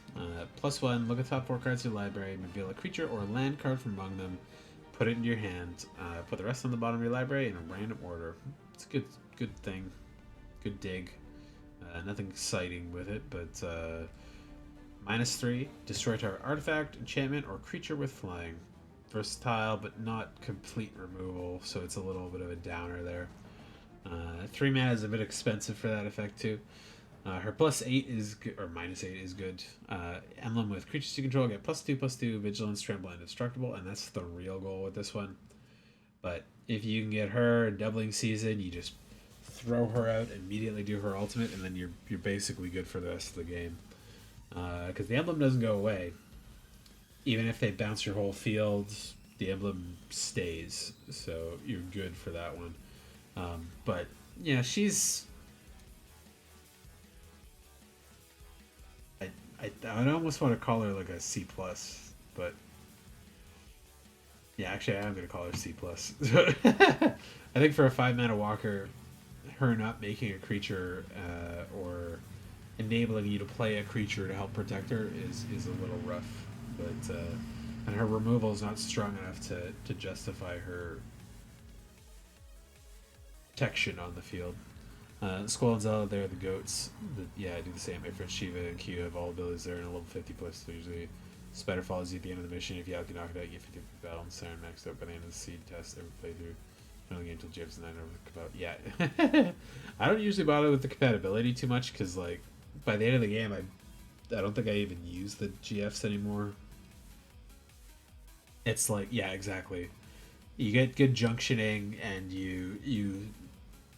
+1, look at top 4 cards in your library, reveal a creature or land card from among them, put it into your hand, put the rest on the bottom of your library in a random order. It's a good thing. Good dig. Nothing exciting with it, but -3, destroy target artifact, enchantment, or creature with flying. Versatile, but not complete removal, so it's a little bit of a downer there. 3 mana is a bit expensive for that effect too. Her +8 is good, or -8 is good. Emblem with creatures you control get +2/+2, vigilance, trample, and indestructible, and that's the real goal with this one. But if you can get her doubling season, you just throw her out, immediately do her ultimate, and then you're basically good for the rest of the game. Because the emblem doesn't go away. Even if they bounce your whole field, the emblem stays, so you're good for that one. But yeah, she's. I almost want to call her like a C+, but yeah, actually I am gonna call her C+. I think for a 5 mana walker, her not making a creature or enabling you to play a creature to help protect her is a little rough, but and her removal is not strong enough to justify her protection on the field. Squall and Zella, they're the goats. I do the same. Ifrit, Shiva, and Q have all abilities there in a level 50 plus. So usually, Spider follows you at the end of the mission. If you have to knock it out, you get 50 battle and Siren maxed out by the end of the seed test every playthrough. No game until Jibs and I never about. Yeah, I don't usually bother with the compatibility too much because like by the end of the game, I don't think I even use the GFs anymore. It's like exactly. You get good junctioning and you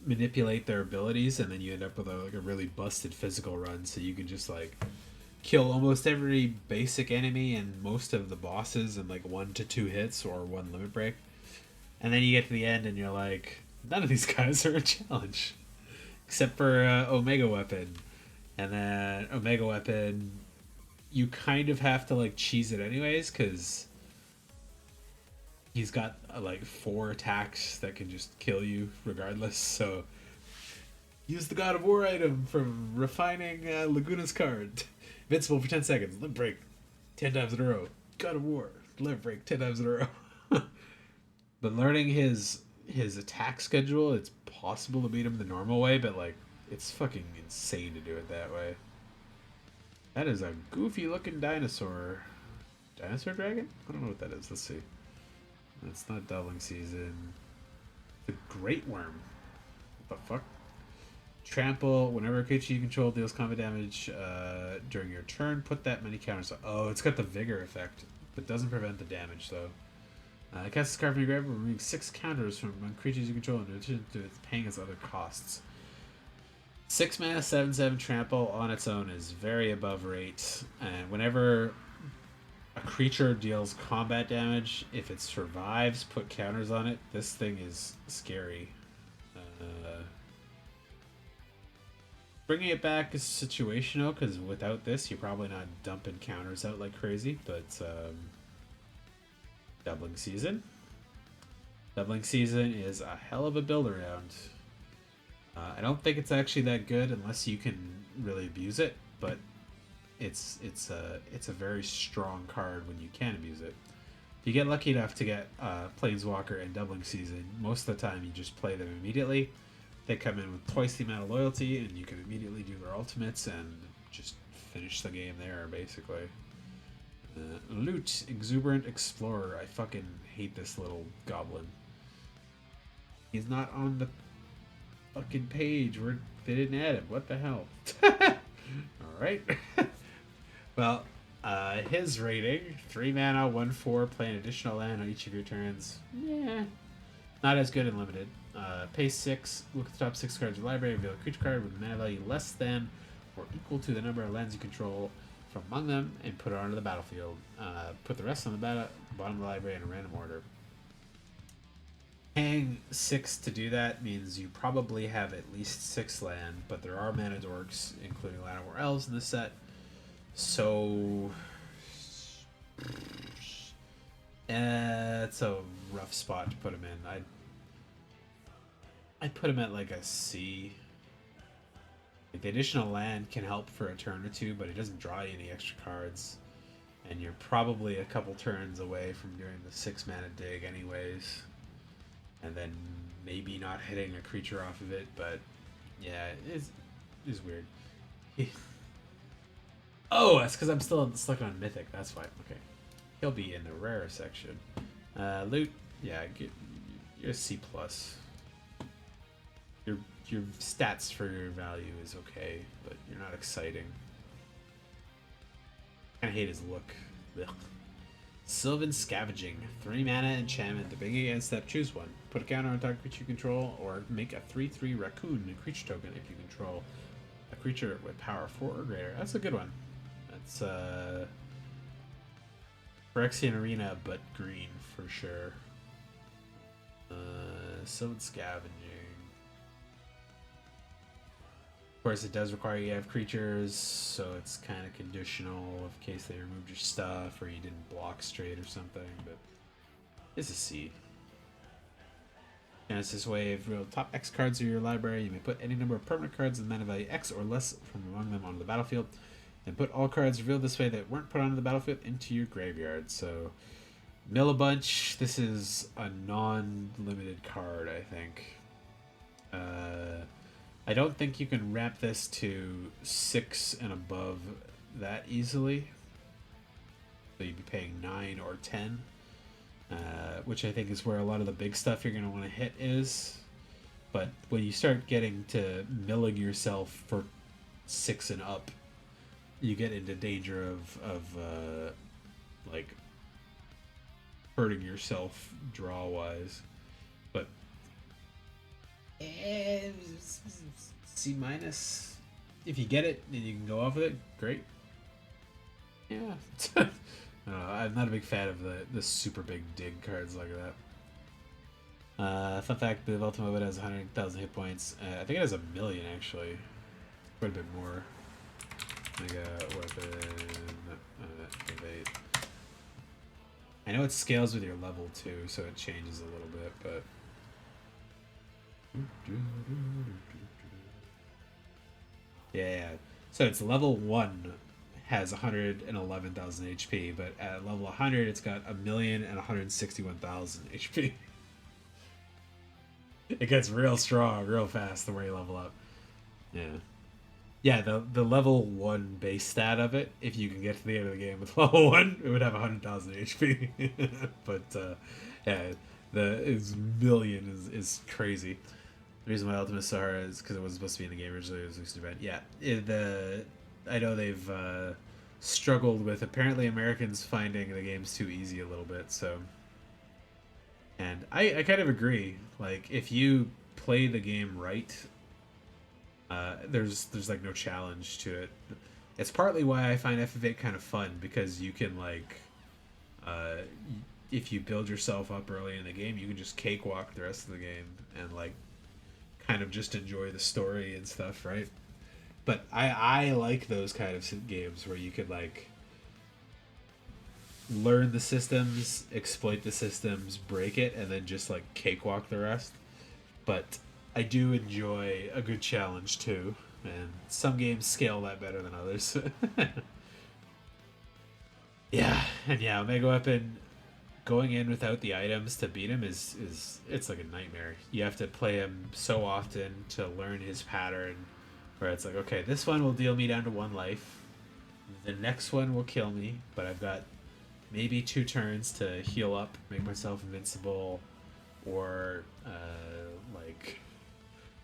manipulate their abilities, and then you end up with a really busted physical run, so you can just like kill almost every basic enemy and most of the bosses in like 1 to 2 hits or 1 limit break. And then you get to the end and you're like, none of these guys are a challenge except for Omega Weapon. And then Omega Weapon, you kind of have to like cheese it anyways because he's got like 4 attacks that can just kill you regardless. So use the God of War item from refining Laguna's card. Invincible for 10 seconds. Limp break 10 times in a row. God of War. Limp break 10 times in a row. But learning his attack schedule, it's possible to beat him the normal way, but like it's fucking insane to do it that way. That is a goofy looking dinosaur. Dinosaur dragon? I don't know what that is. Let's see. It's not doubling season. The Great Worm. What the fuck? Trample. Whenever a creature you control deals combat damage during your turn, put that many counters. Oh, it's got the Vigor effect, but doesn't prevent the damage though. Cast this card from your graveyard, removing 6 counters from creatures you control in addition to its paying its other costs. 6 mana, 7/7 trample on its own is very above rate, and whenever a creature deals combat damage, if it survives, put counters on it. This thing is scary. Bringing it back is situational, because without this, you're probably not dumping counters out like crazy, but Doubling Season. Doubling Season is a hell of a build around. I don't think it's actually that good unless you can really abuse it, but it's a very strong card when you can abuse it. If you get lucky enough to get Planeswalker and Doubling Season, most of the time you just play them immediately. They come in with twice the amount of loyalty, and you can immediately do their ultimates and just finish the game there, basically. Loot, Exuberant Explorer. I fucking hate this little goblin. He's not on the fucking page where they didn't add him. What the hell? Alright. Well, His rating: 3 mana, 1/4. Play an additional land on each of your turns. Yeah, not as good in limited. Pay 6. Look at the top 6 cards of your library. Reveal a creature card with mana value less than or equal to the number of lands you control from among them, and put it onto the battlefield. Put the rest on the bottom of the library in a random order. Paying 6 to do that means you probably have at least 6 land, but there are mana dorks, including Llanowar Elves, in this set. So it's a rough spot to put him in. I'd put him at like a C. Like, the additional land can help for a turn or two, but it doesn't draw you any extra cards. And you're probably a couple turns away from doing the 6 mana dig anyways. And then maybe not hitting a creature off of it, but yeah, it's weird. Oh, that's because I'm still stuck on Mythic. That's why. Okay. He'll be in the rare section. Loot, yeah, you're a C+. Your stats for your value is okay, but you're not exciting. I hate his look. Ugh. Sylvan Scavenging. 3 mana enchantment. The beginning end step, choose one. Put a counter on target creature you control, or make a 3/3 raccoon a creature token if you control a creature with power 4 or greater. That's a good one. That's Phyrexian Arena, but green for sure. Sylvan Scavenging. Of course, it does require you to have creatures, so it's kind of conditional in case they removed your stuff or you didn't block straight or something, but it's a C. Genesis Wave. Reveal top X cards of your library. You may put any number of permanent cards with mana value X or less from among them onto the battlefield. Then put all cards revealed this way that weren't put onto the battlefield into your graveyard. So, mill a bunch. This is a non-limited card, I think. I don't think you can ramp this to 6 and above that easily. So you'd be paying 9 or 10, which I think is where a lot of the big stuff you're going to want to hit is. But when you start getting to milling yourself for 6 and up, you get into danger of like hurting yourself draw wise. But C minus. If you get it and you can go off of it, great. Yeah. I don't know, I'm not a big fan of the super big dig cards like that. Fun fact: the Ultimate Weapon has 100,000 hit points. I think it has 1,000,000 actually. Quite a bit more. Mega weapon. Evade. I know it scales with your level too, so it changes a little bit, but. Yeah, so it's level 1 has 111,000 HP, but at level 100 it's got 1,161,000 HP. It gets real strong real fast the more you level up. Yeah, the level 1 base stat of it, if you can get to the end of the game with level 1, it would have 100,000 HP. But yeah, its million is crazy. The reason why Ultimate Sahara is because it was supposed to be in the game originally. It was an exclusive event. Yeah, I know they've struggled with apparently Americans finding the games too easy a little bit. So, and I kind of agree. Like, if you play the game right, there's like no challenge to it. It's partly why I find FF8 kind of fun, because you can like, if you build yourself up early in the game, you can just cakewalk the rest of the game and like kind of just enjoy the story and stuff, right? But I like those kind of games where you could like learn the systems, exploit the systems, break it, and then just like cakewalk the rest. But I do enjoy a good challenge too, and some games scale that better than others. Yeah, and yeah, Omega Weapon, going in without the items to beat him is it's like a nightmare. You have to play him so often to learn his pattern, where it's like, okay, this one will deal me down to 1 life, the next one will kill me, but I've got maybe 2 turns to heal up, make myself invincible, or like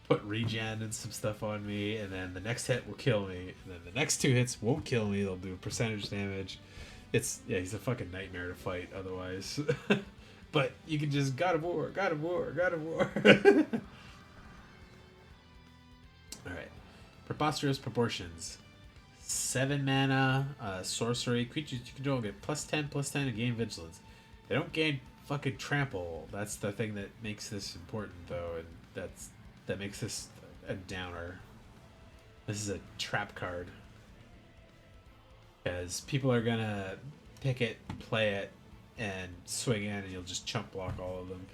put regen and some stuff on me, and then the next hit will kill me, and then the next 2 hits won't kill me. They'll do percentage damage. It's yeah, he's a fucking nightmare to fight otherwise. But you can just God of War. All right, preposterous proportions. 7 mana, sorcery. Creatures you control get +10/+10 and gain vigilance. They don't gain fucking trample. That's the thing that makes this important, though, and that makes this a downer. This is a trap card. Because people are gonna pick it, play it, and swing in, and you'll just chump block all of them.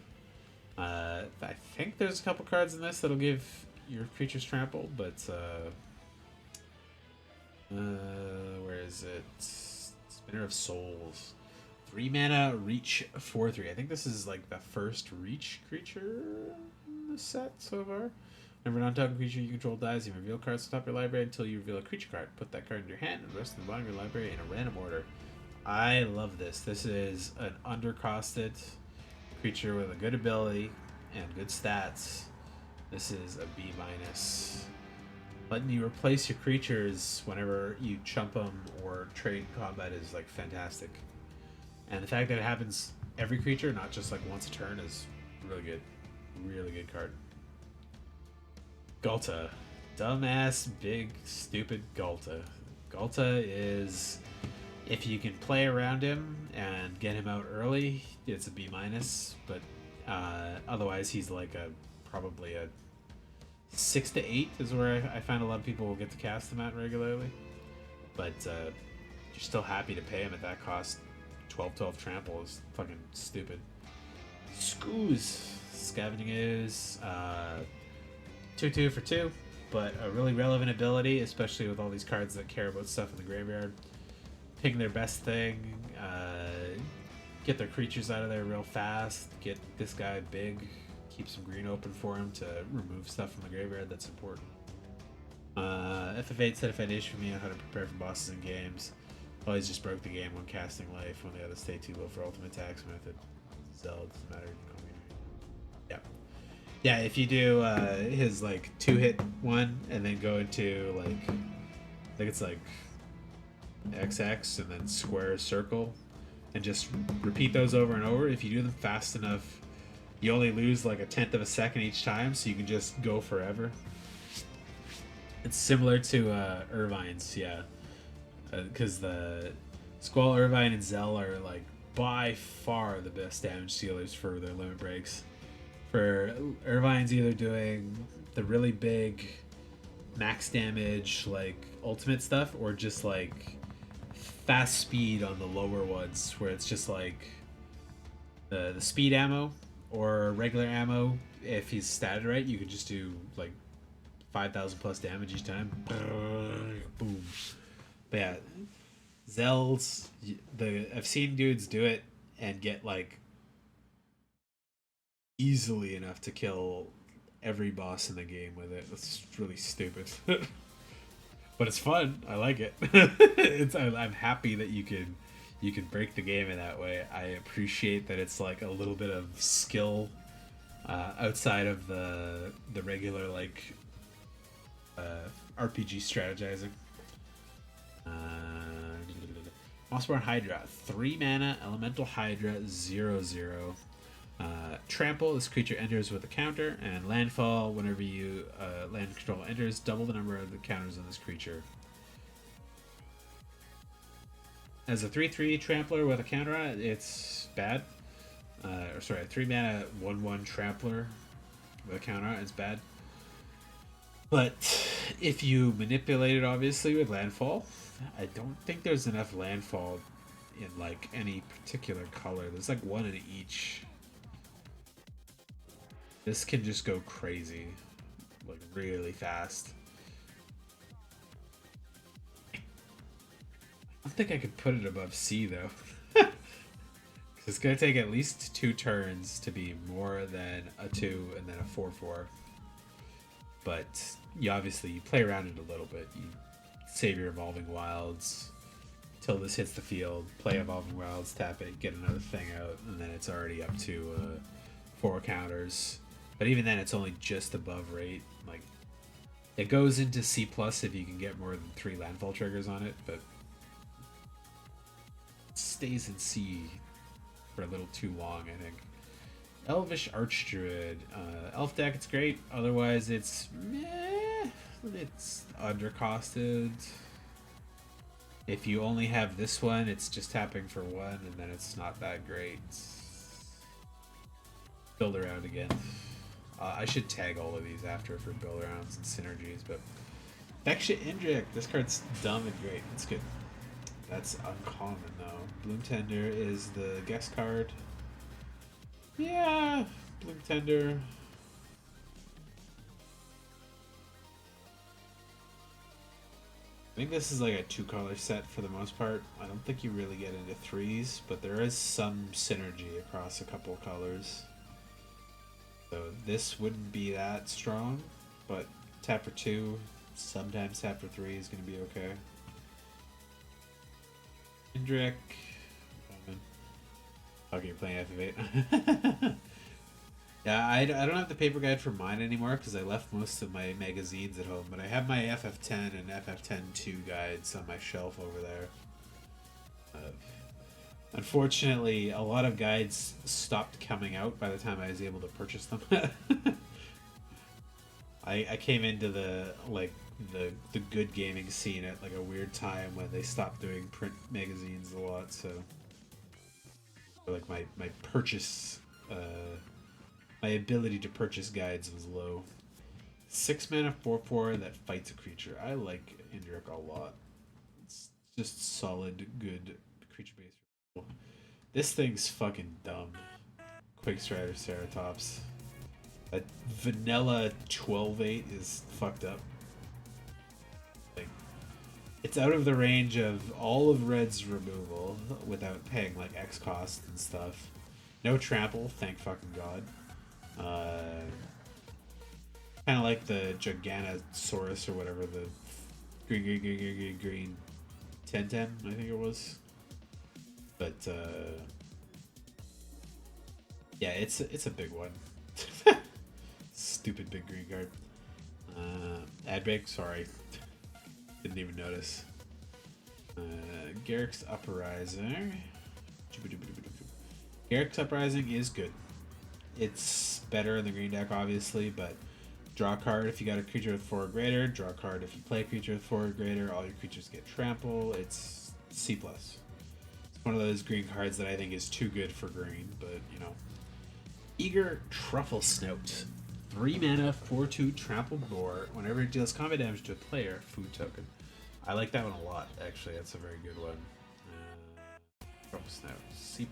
I think there's a couple cards in this that'll give your creatures trample, but where is it? Spinner of Souls. 3 mana, reach 4/3. I think this is like the first reach creature in the set so far. Whenever a non-token creature you control dies, you reveal cards to the top of your library until you reveal a creature card. Put that card in your hand and the rest of the bottom of your library in a random order. I love this. This is an undercosted creature with a good ability and good stats. This is a B-. Letting you replace your creatures whenever you chump them or trade combat is like fantastic. And the fact that it happens every creature, not just like once a turn, is really good. Really good card. Ghalta. Dumbass, big, stupid Ghalta. Ghalta is, if you can play around him and get him out early, it's a B-, but otherwise he's like probably a 6 to 8 is where I find a lot of people will get to cast him at regularly. But you're still happy to pay him at that cost. 12/12 trample is fucking stupid. Scooze. Scavenging Ooze. 2/2 for 2, but a really relevant ability, especially with all these cards that care about stuff in the graveyard. Ping their best thing, get their creatures out of there real fast, get this guy big, keep some green open for him to remove stuff from the graveyard that's important. FF8 set a foundation for me on how to prepare for bosses in games. Always just broke the game when casting life, when the others stay too low for ultimate attacks method. Zell, doesn't matter. Yeah. Yeah, if you do his like 2-hit one and then go into like, I think it's like XX and then square circle and just repeat those over and over. If you do them fast enough, you only lose like 1/10 of a second each time, so you can just go forever. It's similar to Irvine's, yeah. Because the Squall, Irvine, and Zell are like by far the best damage dealers for their limit breaks. For Irvine's either doing the really big max damage like ultimate stuff, or just like fast speed on the lower ones where it's just like the speed ammo or regular ammo. If he's statted right, you could just do like 5,000 plus damage each time. Boom. But yeah, Zell's, I've seen dudes do it and get like easily enough to kill every boss in the game with it. It's really stupid. But it's fun. I like it. I'm happy that you can break the game in that way. I appreciate that it's like a little bit of skill outside of the regular like RPG strategizing. Mossborn Hydra, 3 mana, Elemental Hydra, 0/0. Trample, this creature enters with a counter, and landfall, whenever you land control enters, double the number of the counters on this creature. As a 3/3 trampler with a counter on it, it's bad. A 3 mana 1/1 trampler with a counter on it, it's bad. But if you manipulate it, obviously, with landfall, I don't think there's enough landfall in like any particular color. There's like one in each. This can just go crazy, like really fast. I don't think I could put it above C though. It's gonna take at least 2 turns to be more than a 2 and then a 4/4. But you obviously play around it a little bit. You save your Evolving Wilds till this hits the field, play Evolving Wilds, tap it, get another thing out, and then it's already up to 4 counters. But even then, it's only just above rate. It goes into C plus if you can get more than 3 landfall triggers on it, but it stays in C for a little too long, I think. Elvish Archdruid. Elf deck, it's great. Otherwise, it's meh. It's undercosted. If you only have this one, it's just tapping for 1, and then it's not that great. Build around again. I should tag all of these after for build arounds and synergies, but Vexia Indrik. This card's dumb and great. It's good. That's uncommon though. Bloom Tender is the guest card. Yeah, Bloom Tender. I think this is like a 2-color set for the most part. I don't think you really get into 3s, but there is some synergy across a couple colors. So this wouldn't be that strong, but tap for 2, sometimes tap for 3 is going to be okay. Indrik. Okay, you're playing FF8. Yeah, I don't have the paper guide for mine anymore because I left most of my magazines at home, but I have my FF10 and FF10-2 guides on my shelf over there. Unfortunately, a lot of guides stopped coming out by the time I was able to purchase them. I came into the good gaming scene at like a weird time when they stopped doing print magazines a lot, so like my purchase my ability to purchase guides was low. 6 mana 4/4 that fights a creature. I like Indrik a lot. It's just solid, good creature base. This thing's fucking dumb. Quake Strider Ceratops. That vanilla 12/8 is fucked up. Like, it's out of the range of all of Red's removal without paying like X cost and stuff. No trample, thank fucking god. Kind of like the Giganosaurus or whatever, the green 10/10, I think it was. But yeah, it's a big one. Stupid big green card. Ad break, sorry, didn't even notice. Garrick's Uprising. Garrick's Uprising is good. It's better in the green deck, obviously, but draw a card if you got a creature with 4 or greater. Draw a card if you play a creature with 4 or greater. All your creatures get trample. It's C+. It's one of those green cards that I think is too good for green, but you know. Eager Truffle Snout. 3 mana, 4/2 trample boar. Whenever it deals combat damage to a player, food token. I like that one a lot, actually. That's a very good one. Truffle Snout. C+.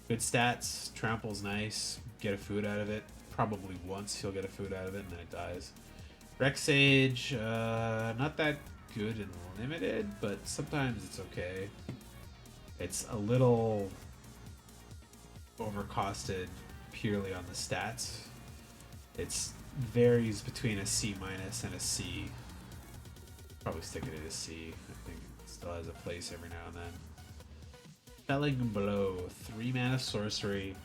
Good stats. Trample's nice. Get a food out of it. Probably once you'll get a food out of it and then it dies. Rex Sage, not that good in limited, but sometimes it's okay. It's a little overcosted purely on the stats. It varies between a C- and a C. Probably stick it at a C. I think it still has a place every now and then. Felling Blow, 3 mana sorcery.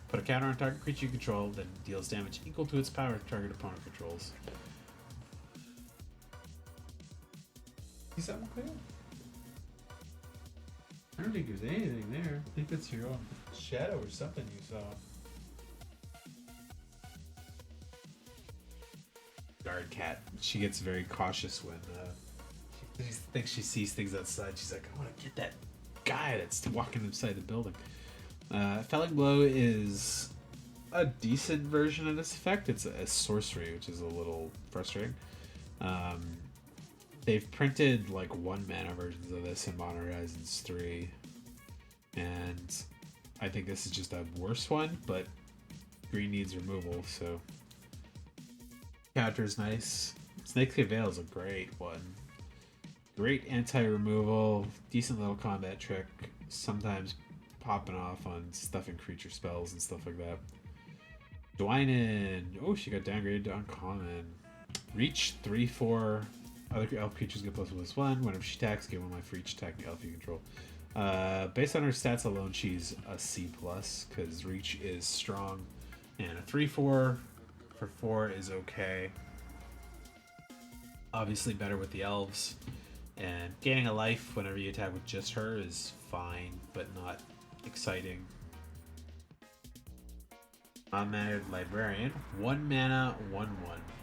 Put a counter on target creature you control, then deals damage equal to its power target opponent controls. Is that one clear? I don't think there's anything there. I think that's your own shadow or something you saw. Guard cat. She gets very cautious when she thinks she sees things outside. She's like, I want to get that guy that's walking inside the building. Felling Blow is a decent version of this effect. It's a sorcery, which is a little frustrating. They've printed like 1 mana versions of this in Modern Horizons 3, and I think this is just a worse one, but green needs removal, so counter's nice. Snakescape Veil is a great one. Great anti-removal, decent little combat trick, sometimes popping off on stuffing creature spells and stuff like that. Dwynen, oh, she got downgraded to uncommon. Reach 3/4. Other elf creatures get +1/+1. Whenever she attacks, give 1 life for each attacking elf you control. Based on her stats alone, she's a C+, because Reach is strong. And a 3/4 for 4 is okay. Obviously better with the elves. And gaining a life whenever you attack with just her is fine, but not exciting. Unmannered Librarian. 1 mana, 1/1.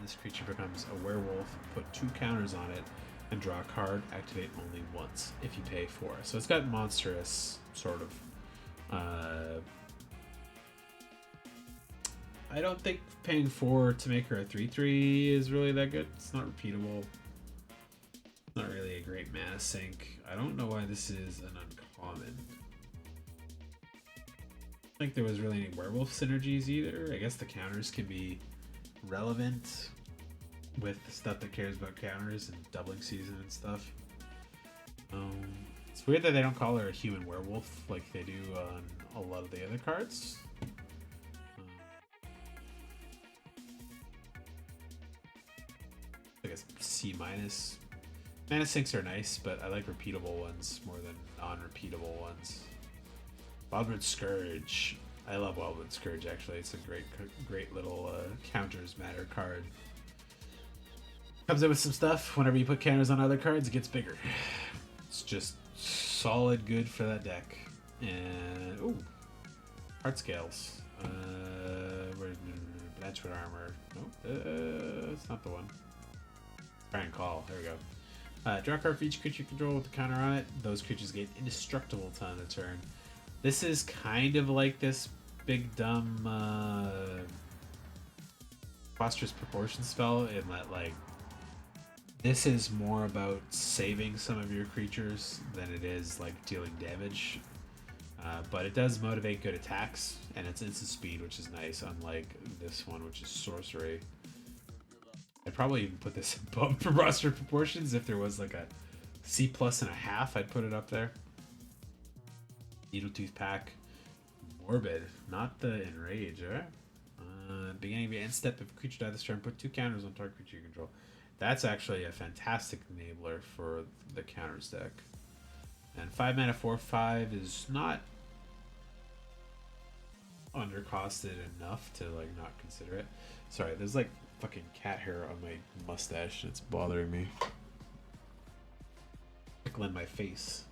This creature becomes a werewolf. Put 2 counters on it and draw a card. Activate only once if you pay 4. So it's got monstrous, sort of. I don't think paying 4 to make her a 3/3 is really that good. It's not repeatable. Not really a great mana sink. I don't know why this is an uncommon. I don't think there was really any werewolf synergies either. I guess the counters can be relevant with stuff that cares about counters and doubling season and stuff. It's weird that they don't call her a human werewolf like they do on a lot of the other cards. I guess C-. Mana sinks are nice, but I like repeatable ones more than non-repeatable ones. Wildwood Scourge. I love Wildwood Scourge, actually. It's a great little counters matter card. Comes in with some stuff. Whenever you put counters on other cards, it gets bigger. It's just solid good for that deck. And, ooh, Heart Scales. Blanchwood Armor. Nope, it's not the one. Try and call. There we go. Draw a card for each creature you control with a counter on it. Those creatures gain indestructible till end of turn. This is kind of like this big dumb Monstrous Proportion spell in that, like, this is more about saving some of your creatures than it is like dealing damage. But it does motivate good attacks, and it's instant speed, which is nice, unlike this one, which is sorcery. I'd probably even put this above for roster proportions. If there was like a C+1/2, I'd put it up there. Needletooth Pack. Morbid. Not the Enrage, alright? Beginning of your end step, if a creature dies this turn, put 2 counters on target creature you control. That's actually a fantastic enabler for the counters deck. And 5 mana 4/5 is not undercosted enough to like not consider it. Sorry, there's like fucking cat hair on my mustache and it's bothering me. Tickling my face.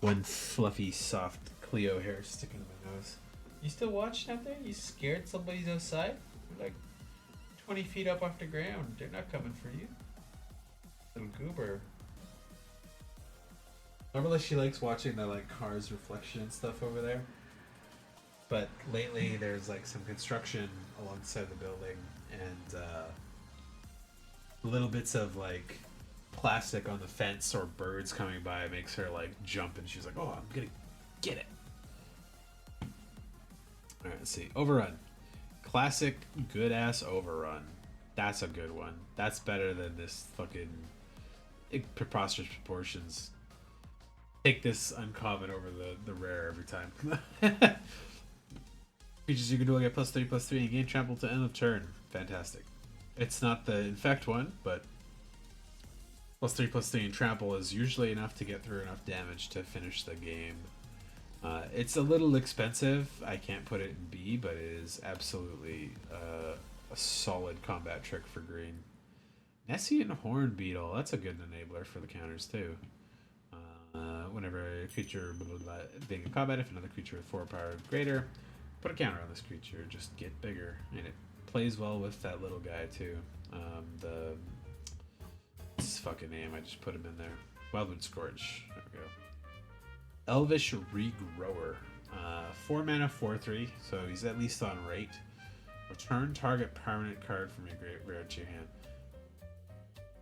One fluffy, soft Cleo hair sticking to my nose. You still watching out there? You scared somebody's outside? You're like 20 feet up off the ground. They're not coming for you. Little goober. Normally she likes watching the like car's reflection and stuff over there. But lately there's like some construction alongside the building and little bits of like plastic on the fence or birds coming by makes her like jump and she's like, oh, I'm gonna get it. Alright, let's see. Overrun. Classic good ass overrun. That's a good one. That's better than this fucking preposterous proportions. Take this uncommon over the rare every time. Creatures you control get +3/+3 and gain trample to end of turn. Fantastic. It's not the infect one, but +3/+3 and trample is usually enough to get through enough damage to finish the game. It's a little expensive. I can't put it in B, but it is absolutely a solid combat trick for green. Nessian Hornbeetle. That's a good enabler for the counters too. Whenever a creature being in combat, if another creature with 4 power or greater, put a counter on this creature. Just get bigger, and it plays well with that little guy too. His fucking name. I just put him in there. Wildwood Scourge. There we go. Elvish Regrower. 4 mana 4/3, so he's at least on rate. Return target permanent card from your graveyard to your hand.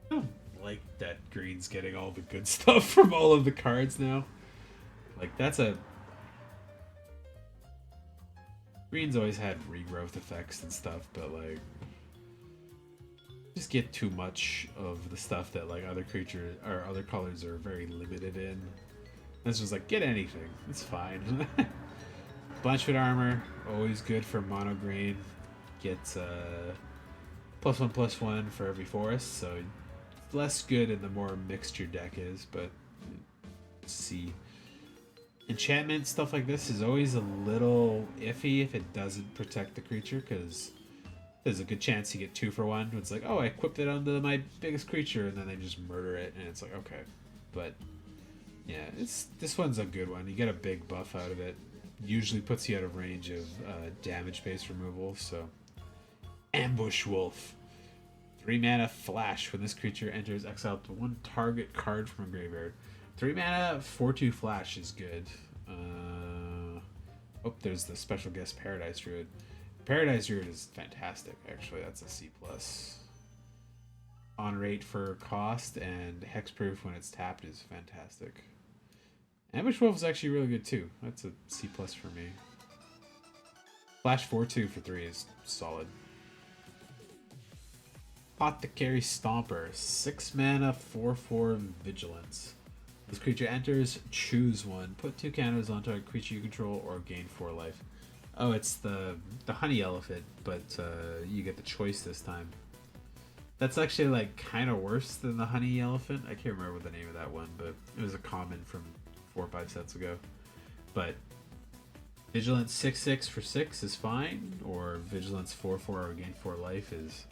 I don't like that green's getting all the good stuff from all of the cards now. Like, that's a... Green's always had regrowth effects and stuff, but like... just get too much of the stuff that like other creatures or other colors are very limited in. This was like, get anything. It's fine. Blanchwood Armor, always good for mono green. Gets +1/+1 for every forest, so it's less good in the more mixed your deck is, but C. Enchantment stuff like this is always a little iffy if it doesn't protect the creature, because there's a good chance you get 2 for 1. It's like, oh, I equipped it onto my biggest creature, and then they just murder it, and it's like, okay. But yeah, this one's a good one. You get a big buff out of it. Usually puts you out of range of damage-based removal. So, Ambush Wolf, 3 mana flash. When this creature enters exile to 1 target card from a graveyard. 3 mana 4/2 flash is good. Oh, there's the special guest Paradise Druid. Paradise Druid is fantastic. Actually, that's a C+. On rate for cost and hexproof when it's tapped is fantastic. Ambush Wolf is actually really good too. That's a C+ for me. Flash 4/2 for 3 is solid. Apothecary Stomper, 6 mana 4/4 Vigilance. This creature enters, choose 1. Put 2 counters onto a creature you control or gain 4 life. Oh, it's the honey elephant, but you get the choice this time. That's actually like kind of worse than the honey elephant. I can't remember what the name of that one, but it was a common from 4 or 5 sets ago. But Vigilance 6/6 for 6 is fine, or Vigilance 4/4 or gain 4 life is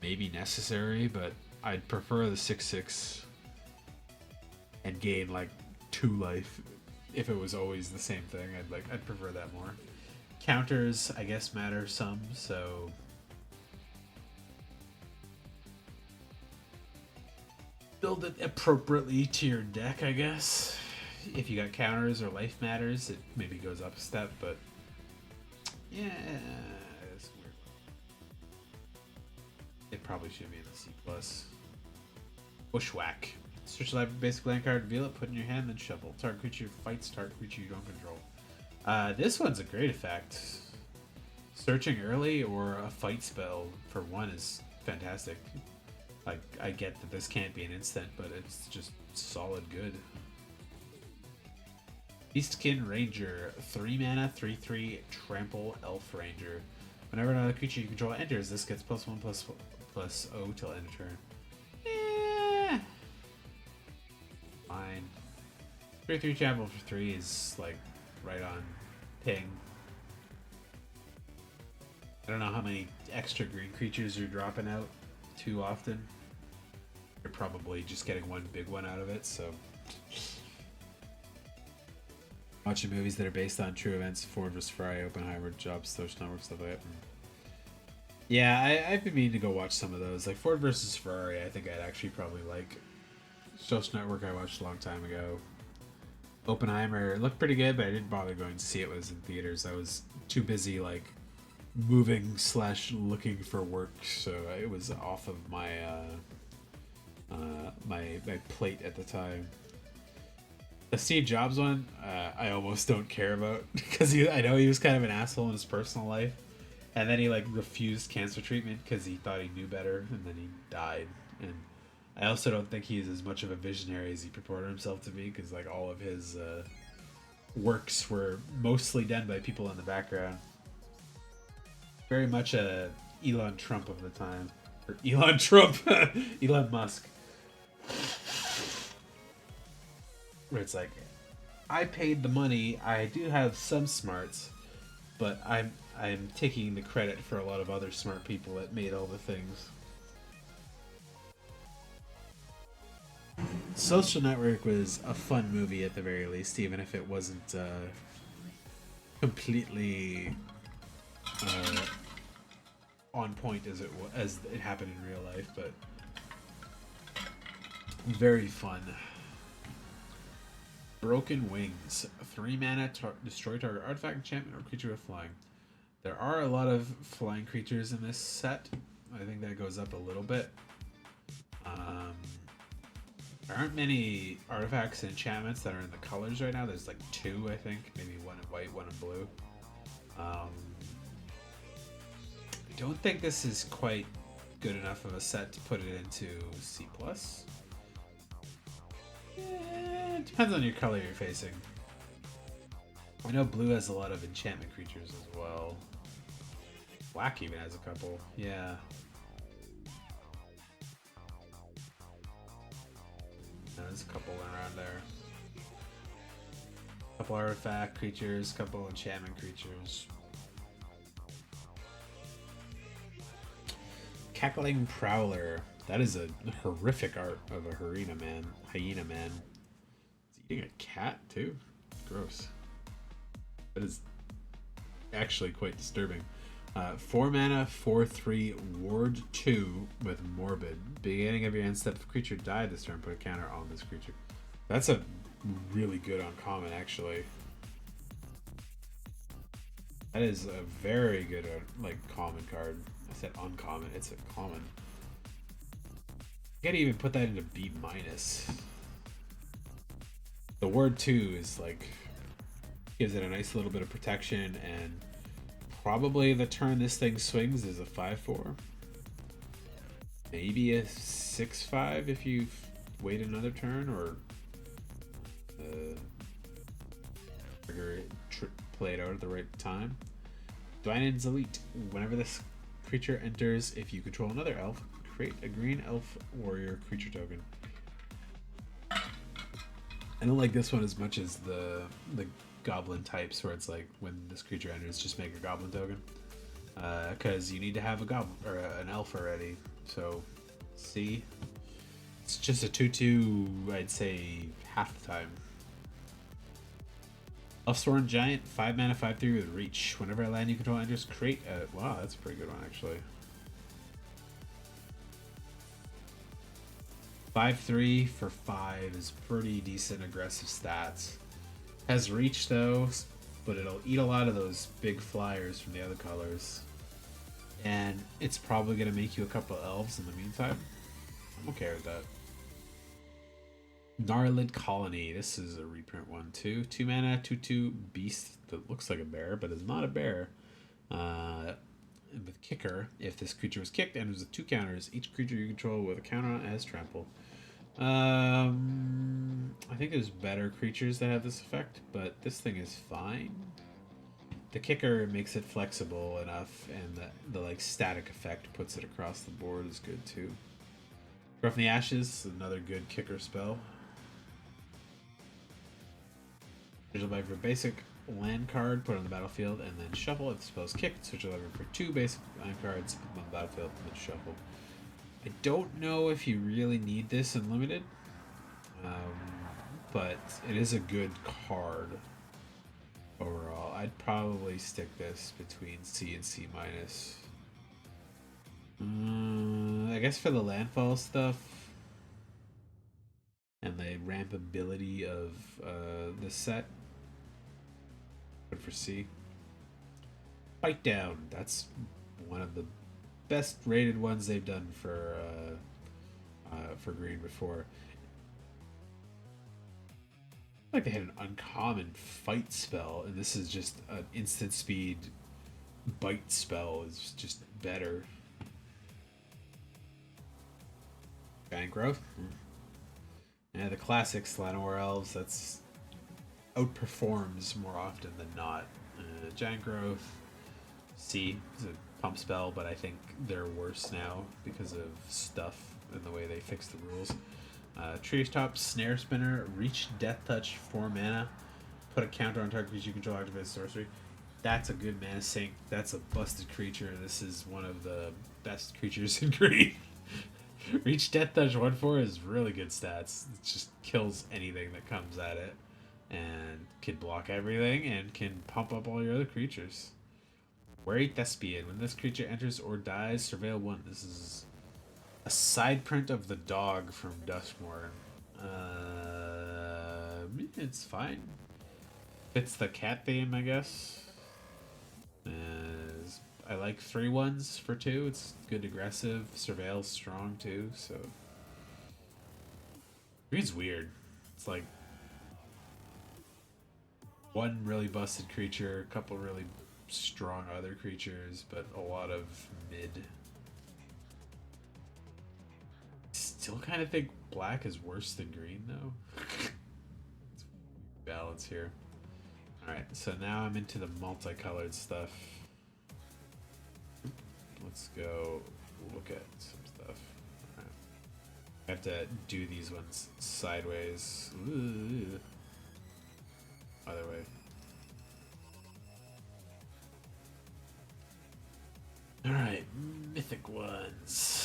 maybe necessary, but I'd prefer the 6/6 and gain like 2 life. If it was always the same thing, I'd prefer that more. Counters, I guess, matter some, so build it appropriately to your deck, I guess. If you got counters or life matters, it maybe goes up a step, but yeah, it's weird. It probably should be in the C+. Bushwhack. Search the library basic land card, reveal it, put it in your hand, then shuffle. Target creature fights target creature you don't control. This one's a great effect. Searching early or a fight spell for 1 is fantastic. Like, I get that this can't be an instant, but it's just solid good. Beastkin Ranger, 3 mana, 3/3 Trample Elf Ranger. Whenever another creature you control enters, this gets +1/+0 till end of turn. Fine. 3/3 Trample for 3 is like right on ping. I don't know how many extra green creatures you're dropping out too often. You're probably just getting 1 big one out of it, so. Watching movies that are based on true events, Ford vs. Ferrari, Oppenheimer, Jobs, Social Network, stuff like that. Yeah, I've been meaning to go watch some of those. Like Ford vs. Ferrari, I think I'd actually probably like. Social Network I watched a long time ago. Oppenheimer looked pretty good, but I didn't bother going to see it when it was in theaters. I was too busy like moving / looking for work, so it was off of my my plate at the time. The Steve Jobs one, I almost don't care about because I know he was kind of an asshole in his personal life, and then he like refused cancer treatment because he thought he knew better, and then he died. And I also don't think he's as much of a visionary as he purported himself to be, because like all of his works were mostly done by people in the background. Very much a Elon Trump of the time, or Elon Trump, Elon Musk. Where it's like, I paid the money, I do have some smarts, but I'm taking the credit for a lot of other smart people that made all the things. Social Network was a fun movie at the very least, even if it wasn't completely on point as it happened in real life, but very fun. Broken Wings, 3 mana, destroy target artifact, enchantment, or creature with flying. There are a lot of flying creatures in this set. I think that goes up a little bit. There aren't many artifacts and enchantments that are in the colors right now. There's like 2, I think. Maybe 1 in white, 1 in blue. I don't think this is quite good enough of a set to put it into C+. It depends on your color you're facing. I know blue has a lot of enchantment creatures as well. Black even has a couple. Yeah. There's a couple around there. Couple artifact creatures, couple enchantment creatures. Cackling Prowler. That is a horrific art of a hyena man. Hyena man. Is he eating a cat too? Gross. That is actually quite disturbing. 4 mana, 4/3, Ward 2 with Morbid. Beginning of your end step, if a creature died this turn, put a counter on this creature. That's a really good uncommon, actually. That is a very good, like, common card. I said uncommon, it's a common. You can't even put that into B-. The Ward 2 is, like, gives it a nice little bit of protection, and probably the turn this thing swings is a 5/4. Maybe a 6/5 if you wait another turn, or play it out at the right time. Dwynen's Elite. Whenever this creature enters, if you control another elf, create a green elf warrior creature token. I don't like this one as much as the goblin types, where it's like when this creature enters, just make a goblin token, because you need to have a goblin or an elf already. So, see, it's just a 2/2. I'd say half the time. Elfsworn Giant, 5 mana, 5/3 with reach. Whenever a land you control enters, create a. Wow, that's a pretty good one actually. 5/3 for 5 is pretty decent aggressive stats. Has reach though, but it'll eat a lot of those big flyers from the other colors. And it's probably going to make you a couple elves in the meantime. I'm okay with that. Gnarlid Colony. This is a reprint one too. 2 mana, 2/2 beast that looks like a bear, but is not a bear. With kicker, if this creature was kicked and with 2 counters, each creature you control with a counter on it has trample. I think there's better creatures that have this effect, but this thing is fine. The kicker makes it flexible enough, and the like static effect puts it across the board is good too. Grow from the Ashes, another good kicker spell. Switch a lever for basic land card, put it on the battlefield, and then shuffle. If the spell is kicked, switch a lever for 2 basic land cards, put them on the battlefield, and then shuffle. I don't know if you really need this in limited, but it is a good card overall. I'd probably stick this between C and C-. I guess for the landfall stuff and the rampability of this set, good for C. Bite Down. That's one of the best rated ones they've done for green before. Like they had an uncommon fight spell, and this is just an instant speed bite spell. Is just better. Giant Growth. Yeah, the classic Slanowar Elves. That's outperforms more often than not. Giant Growth. C is a pump spell, but I think they're worse now because of stuff and the way they fix the rules. Treetop Snare Spinner, reach Death Touch, 4 mana, put a counter on target creature you control, activate sorcery. That's a good mana sink. That's a busted creature. This is one of the best creatures in green. Reach Death Touch 1/4 is really good stats. It just kills anything that comes at it, and can block everything, and can pump up all your other creatures. Wary Thespian. When this creature enters or dies, surveil 1. This is a side print of the dog from Duskmourn. It's fine. Fits the cat theme, I guess. I like 3/1s for 2. It's good aggressive. Surveil's strong too, so. Green's weird. It's like one really busted creature, a couple really strong other creatures, but a lot of mid. Still kind of think black is worse than green though. It's balance here. Alright, so now I'm into the multicolored stuff. Let's go look at some stuff. Right. I have to do these ones sideways. Ooh. either way. All right, mythic ones.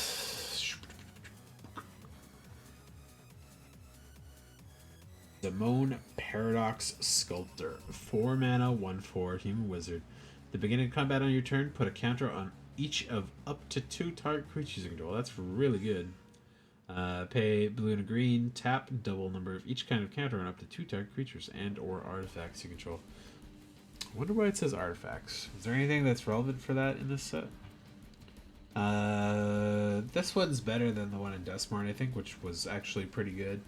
Simone Paradox Sculptor. 4 mana, 1/4 human wizard. The beginning of combat on your turn, put a counter on each of up to 2 target creatures you control. That's really good. Pay blue and a green, tap double number of each kind of counter on up to 2 target creatures and or artifacts you control. I wonder why it says artifacts. Is there anything that's relevant for that in this set? This one's better than the one in Duskmourn, I think, which was actually pretty good.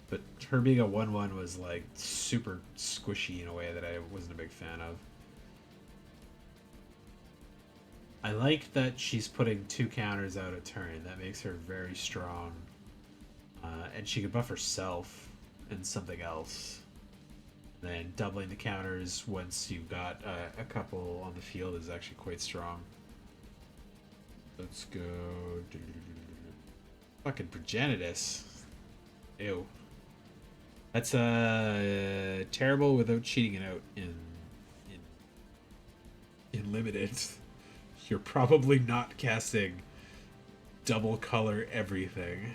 But her being a 1/1 was like super squishy in a way that I wasn't a big fan of. I like that she's putting 2 counters out a turn. That makes her very strong. And she could buff herself and something else. And then doubling the counters once you've got a couple on the field is actually quite strong. Let's go. Fucking Progenitus. Ew. That's terrible without cheating it out in limited. You're probably not casting double color everything.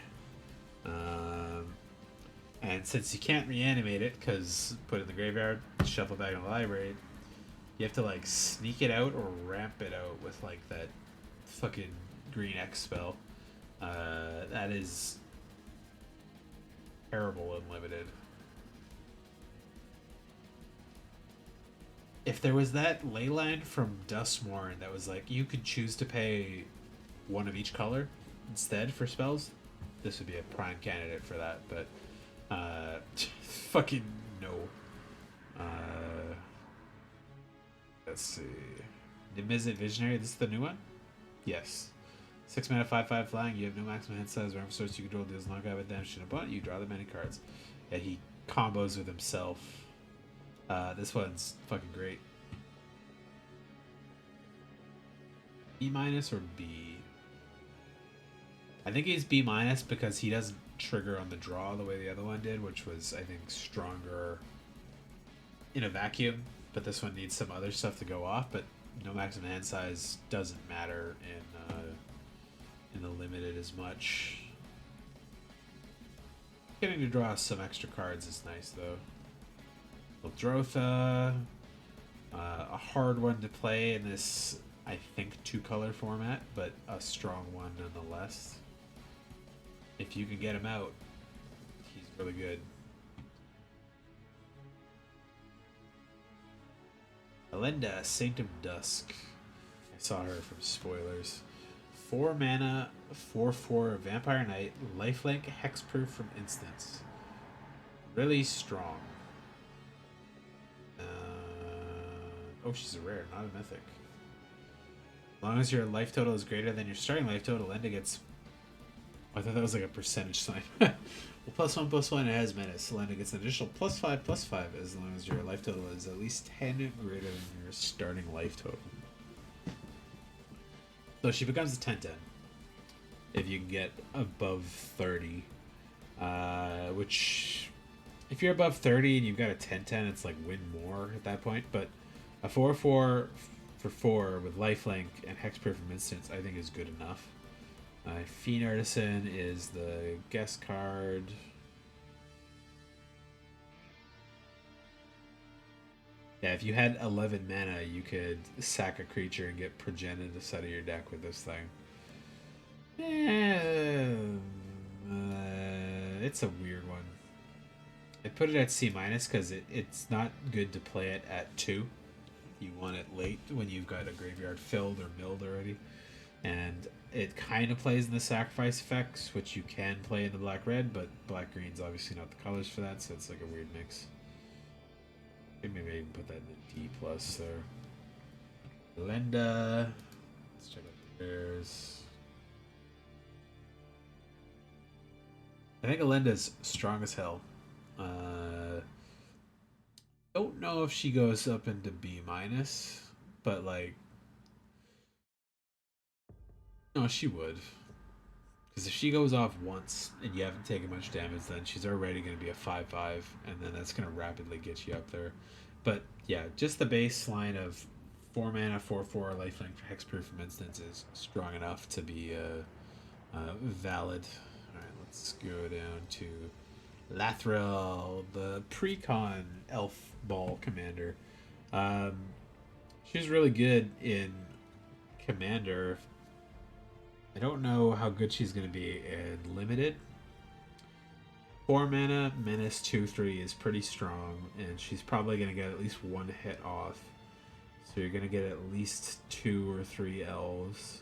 And since you can't reanimate it because put it in the graveyard, shuffle back in the library, you have to like sneak it out or ramp it out with like that fucking green X spell. That is terrible and limited. If there was that leyline from Duskmourn that was like you could choose to pay 1 of each color instead for spells, this would be a prime candidate for that. But fucking no. Let's see. Nimizit Visionary. This is the new one. Yes. 6 mana, 5/5 flying. You have no maximum hand size. Whenever source you control deals knockout with damage to an opponent, you draw the many cards. Yeah, he combos with himself. This one's fucking great. B- or B? I think he's B- because he doesn't trigger on the draw the way the other one did, which was, I think, stronger in a vacuum. But this one needs some other stuff to go off. But no maximum hand size doesn't matter in the limited as much. Getting to draw some extra cards is nice, though. Ildrotha, a hard one to play in this, I think, 2-color format, but a strong one nonetheless. If you can get him out, he's really good. Elenda, Saint of Dusk. I saw her from spoilers. 4 mana, 4/4 Vampire Knight, lifelink, hexproof from instants. Really strong. Oh, she's a rare, not a mythic. As long as your life total is greater than your starting life total, Elenda gets... I thought that was like a percentage sign. Well, +1/+1, it has menace. Elenda gets an additional +5/+5 as long as your life total is at least 10 greater than your starting life total. So she becomes a 10/10 if you can get above 30. Which, if you're above 30 and you've got a 10/10, it's like win more at that point. But a 4/4 for 4 with lifelink and hexproof from instants, I think is good enough. Fiend Artisan is the guest card. Yeah, if you had 11 mana, you could sack a creature and get Progenitus out of your deck with this thing. It's a weird one. I put it at C- because it's not good to play it at 2. You want it late when you've got a graveyard filled or milled already. And it kind of plays in the sacrifice effects, which you can play in the black-red, but black-green's obviously not the colors for that, so it's like a weird mix. Maybe I can put that in the D+ there. Elenda. Let's check out the bears. I think Elenda's strong as hell. Don't know if she goes up into B-, but like... No, she would. Because if she goes off once and you haven't taken much damage, then she's already going to be a 5/5, and then that's going to rapidly get you up there. But yeah, just the baseline of 4 mana, 4/4 lifelink for hexproof from instance is strong enough to be valid. Alright, let's go down to Lathril, the precon elf ball commander. Um, she's really good in commander. I don't know how good she's going to be in limited. 4 mana, menace 2/3 is pretty strong, and she's probably going to get at least one hit off. So you're going to get at least 2 or 3 elves.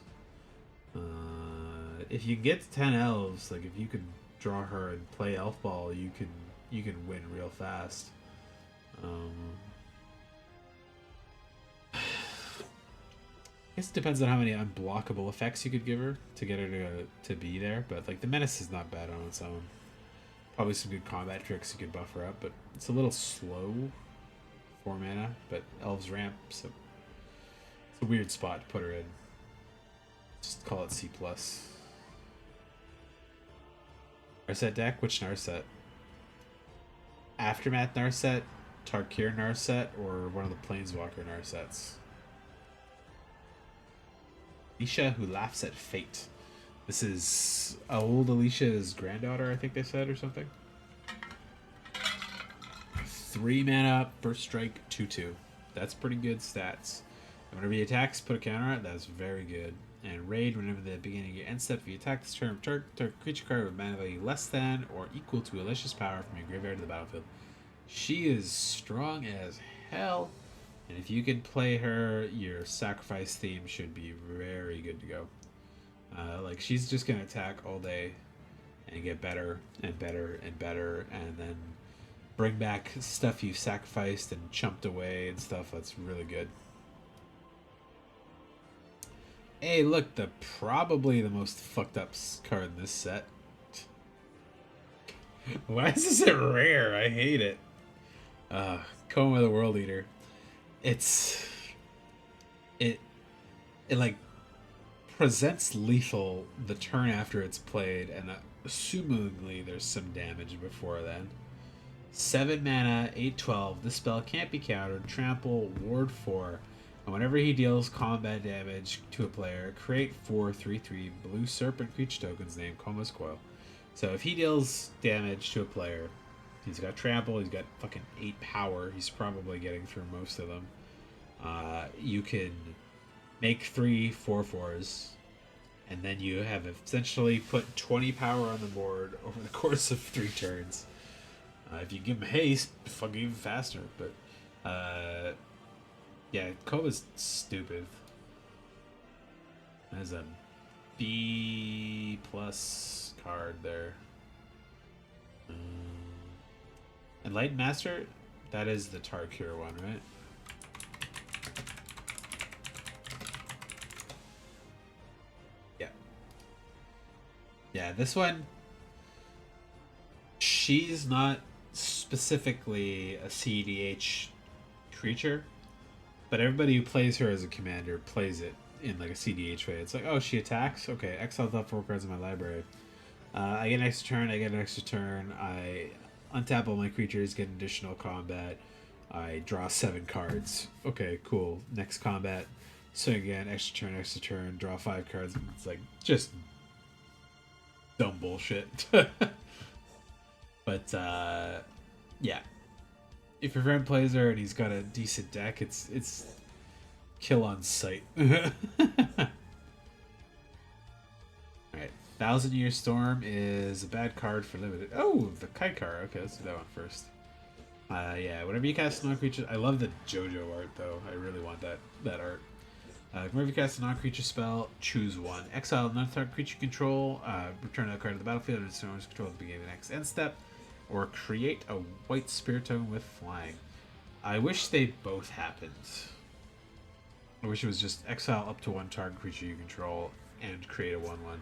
If you get to 10 elves, like if you could draw her and play elf ball, you can win real fast. I guess it depends on how many unblockable effects you could give her to get her to be there. But like the menace is not bad on its own. Probably some good combat tricks you could buff her up, but it's a little slow. 4 mana, but elves ramp, so it's a weird spot to put her in. Just call it C+. Narset deck? Which Narset? Aftermath Narset, Tarkir Narset, or one of the Planeswalker Narsets? Alicia who laughs at fate. This is old Alicia's granddaughter, I think they said, or something. 3 mana, first strike, 2/2. That's pretty good stats. And whenever he attacks, put a counter on it. That's very good. And raid, whenever the beginning of your end step, if you attack this turn, target creature card with mana value less than or equal to Alicia's power from your graveyard to the battlefield. She is strong as hell. And if you can play her, your sacrifice theme should be very good to go. Like, she's just going to attack all day and get better and better and better, and then bring back stuff you sacrificed and chumped away and stuff. That's really good. Hey, look, probably the most fucked up card in this set. Why is this a rare? I hate it. Coma the World Eater. It like presents lethal the turn after it's played, and assumingly there's some damage before then. 7 mana, 8/12. This spell can't be countered. Trample, ward 4. And whenever he deals combat damage to a player, create 4 3/3 blue serpent creature tokens named Coma's Coil. So if he deals damage to a player, he's got trample, he's got fucking 8 power, he's probably getting through most of them. You can make 3 4/4s, and then you have essentially put 20 power on the board over the course of 3 turns. If you give him haste, fucking even faster. But yeah, Kova's stupid. There's a B+ card there. Enlightened Master, that is the Tarkir one, right? Yeah. Yeah, this one, she's not specifically a CEDH creature, but everybody who plays her as a commander plays it in like a CDH way. It's like, oh, she attacks? Okay, exile top 4 cards in my library. I get an extra turn, I get an extra turn, I untap all my creatures, get additional combat, I draw 7 cards. Okay, cool. Next combat, swing again, extra turn, draw 5 cards. It's like, just dumb bullshit. But, yeah. If your friend plays her and he's got a decent deck, it's kill on sight. Alright, 1,000-Year Storm is a bad card for limited. Oh, the Kite card. Okay, let's do that one first. Yeah, whenever you cast a non-creature... I love the JoJo art, though. I really want that art. Whenever you cast a non-creature spell, choose one. Exile another target creature control. Return that card to the battlefield and destroy control at the beginning of the next end step. Or create a white spirit token with flying. I wish they both happened. I wish it was just exile up to 1 target creature you control and create a 1/1.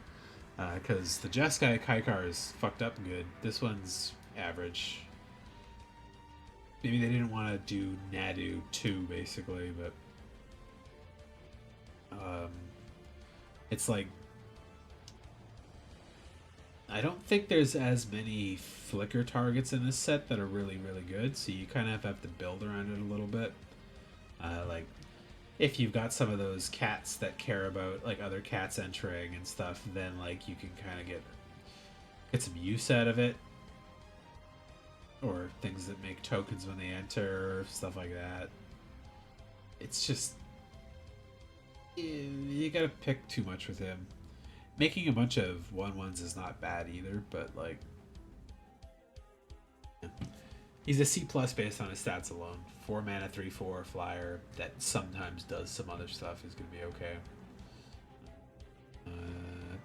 Because the Jeskai Kaikar is fucked up good. This one's average. Maybe they didn't want to do Nadu 2, basically, but... it's like... I don't think there's as many flicker targets in this set that are really, really good, so you kind of have to build around it a little bit. Like, if you've got some of those cats that care about, like, other cats entering and stuff, then, like, you can kind of get some use out of it. Or things that make tokens when they enter, stuff like that. It's just... You gotta pick too much with him. Making a bunch of 1/1s is not bad either, but like, yeah. He's a C plus based on his stats alone. 4 mana, 3/4 flyer that sometimes does some other stuff is gonna be okay.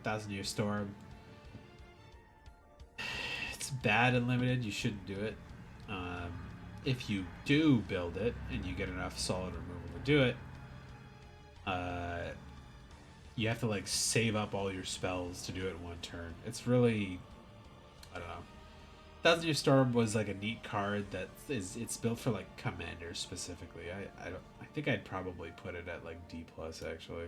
1,000-Year Storm. It's bad and limited. You shouldn't do it. If you do build it and you get enough solid removal to do it, you have to like save up all your spells to do it in one turn. It's really, I don't know. 1,000-Year Storm was like a neat card that it's built for like commanders specifically. I think I'd probably put it at like D plus actually,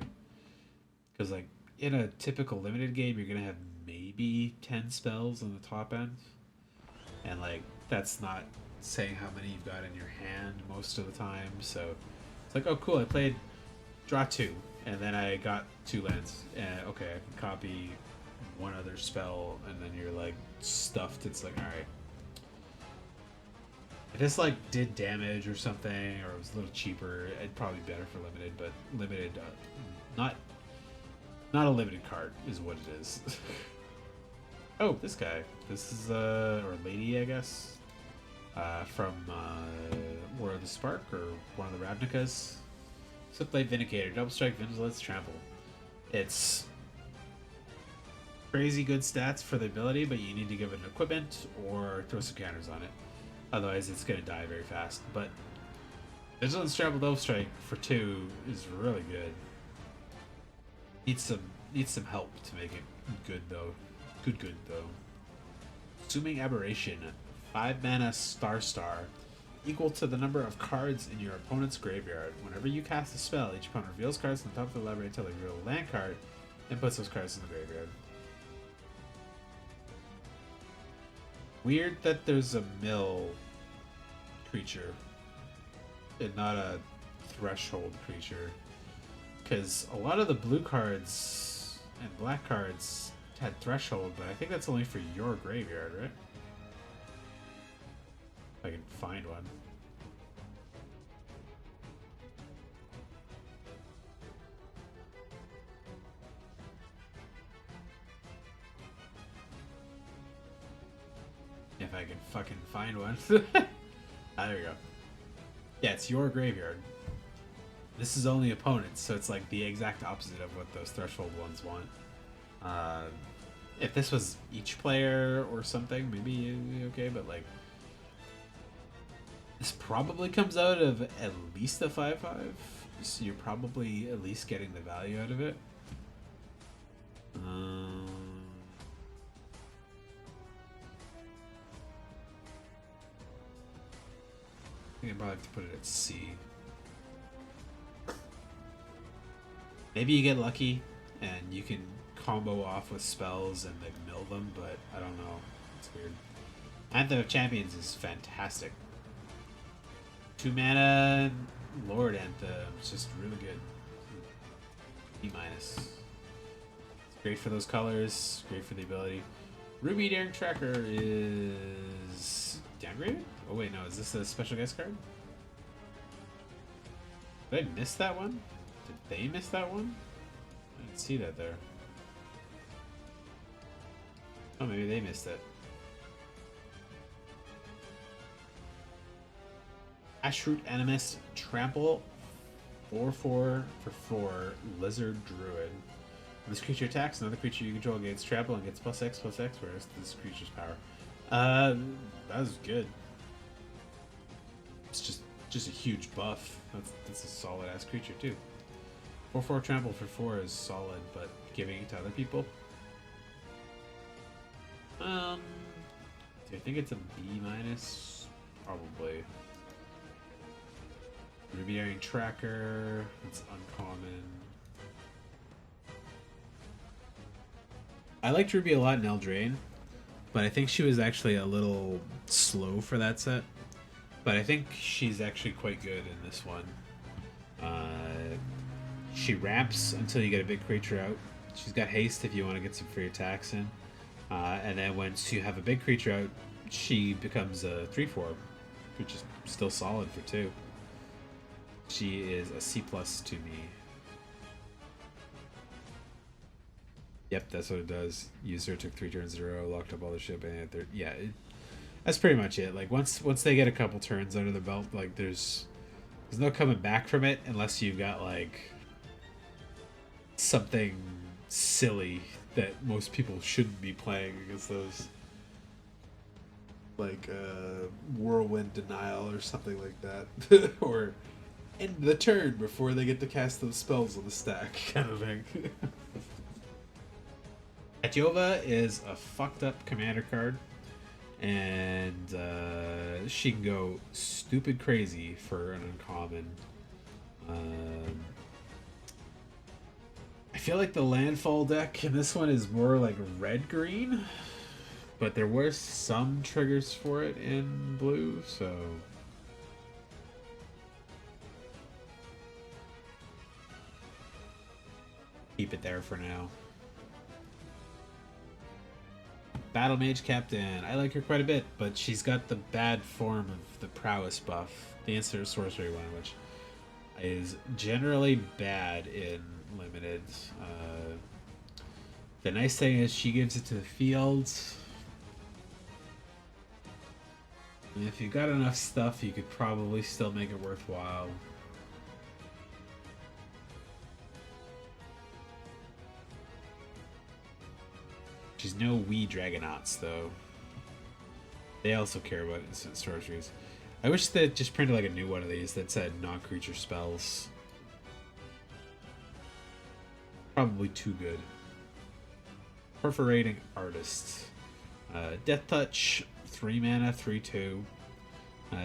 because like in a typical limited game you're gonna have maybe 10 spells on the top end, and like that's not saying how many you've got in your hand most of the time. So it's like, oh cool, I played draw 2 and then I got 2 lands, and okay, I can copy one other spell, and then you're like stuffed. It's like, all right, if this like did damage or something, or it was a little cheaper, it'd probably be better for limited. But limited, not a limited card is what it is. Oh, this guy, this is or lady, I guess, from War of the Spark, or one of the Ravnicas. So play Vindicator, double strike, Vigilance, Trample. It's crazy good stats for the ability, but you need to give it an equipment or throw some counters on it. Otherwise, it's going to die very fast. But Vigilance, Trample, double strike for 2 is really good. Needs some help to make it good though. Good though. Assuming Aberration, 5 mana star, equal to the number of cards in your opponent's graveyard. Whenever you cast a spell, each opponent reveals cards on the top of the library until they reveal a land card, and puts those cards in the graveyard. Weird that there's a mill creature and not a threshold creature, because a lot of the blue cards and black cards had threshold, but I think that's only for your graveyard, right? If I can find one. If I can fucking find one. Ah, there we go. Yeah, it's your graveyard. This is only opponents, so it's like the exact opposite of what those threshold ones want. If this was each player or something, maybe it'd be okay, but like, this probably comes out of at least a 5/5, so you're probably at least getting the value out of it. I think I probably have to put it at C. Maybe you get lucky and you can combo off with spells and like mill them, but I don't know. It's weird. Anthem of Champions is fantastic. 2 mana Lord Anthem. It's just really good. B-. It's great for those colors, great for the ability. Ruby Daring Tracker is downgraded? Oh wait, no, is this a special guest card? Did I miss that one? Did they miss that one? I didn't see that there. Oh, maybe they missed it. Ashroot Animist, Trample, 4/4 for 4, Lizard Druid. When this creature attacks, another creature you control gains trample and gets +X/+X for the rest of this creature's power. That was good. It's just a huge buff. That's a solid ass creature too. 4/4 trample for 4 is solid, but giving it to other people. Do I think it's a B-? Probably. Ruby Daring Tracker. It's uncommon. I liked Ruby a lot in Eldraine. but I think she was actually a little slow for that set. But I think she's actually quite good in this one. She ramps until you get a big creature out. She's got haste if you want to get some free attacks in. And then once you have a big creature out, she becomes a 3/4, which is still solid for 2. She is a C+ to me. Yep, that's what it does. User took 3 turns in a row, locked up all the shit, and yeah, that's pretty much it. Like once they get a couple turns under the belt, like there's no coming back from it unless you've got like something silly that most people shouldn't be playing against those, like whirlwind denial or something like that, or end the turn before they get to cast those spells on the stack kind of thing. Katyova is a fucked up commander card, and she can go stupid crazy for an uncommon. I feel like the landfall deck in this one is more like red-green, but there were some triggers for it in blue, so... keep it there for now. Battle Mage Captain. I like her quite a bit, but she's got the bad form of the prowess buff, the instant sorcery one, which is generally bad in limited. The nice thing is she gives it to the field. And if you've got enough stuff, you could probably still make it worthwhile. She's no wee Dragonauts, though. They also care about instant sorceries. I wish they just printed like a new one of these that said non-creature spells. Probably too good. Perforating Artist. Death Touch, 3 mana, 3/2.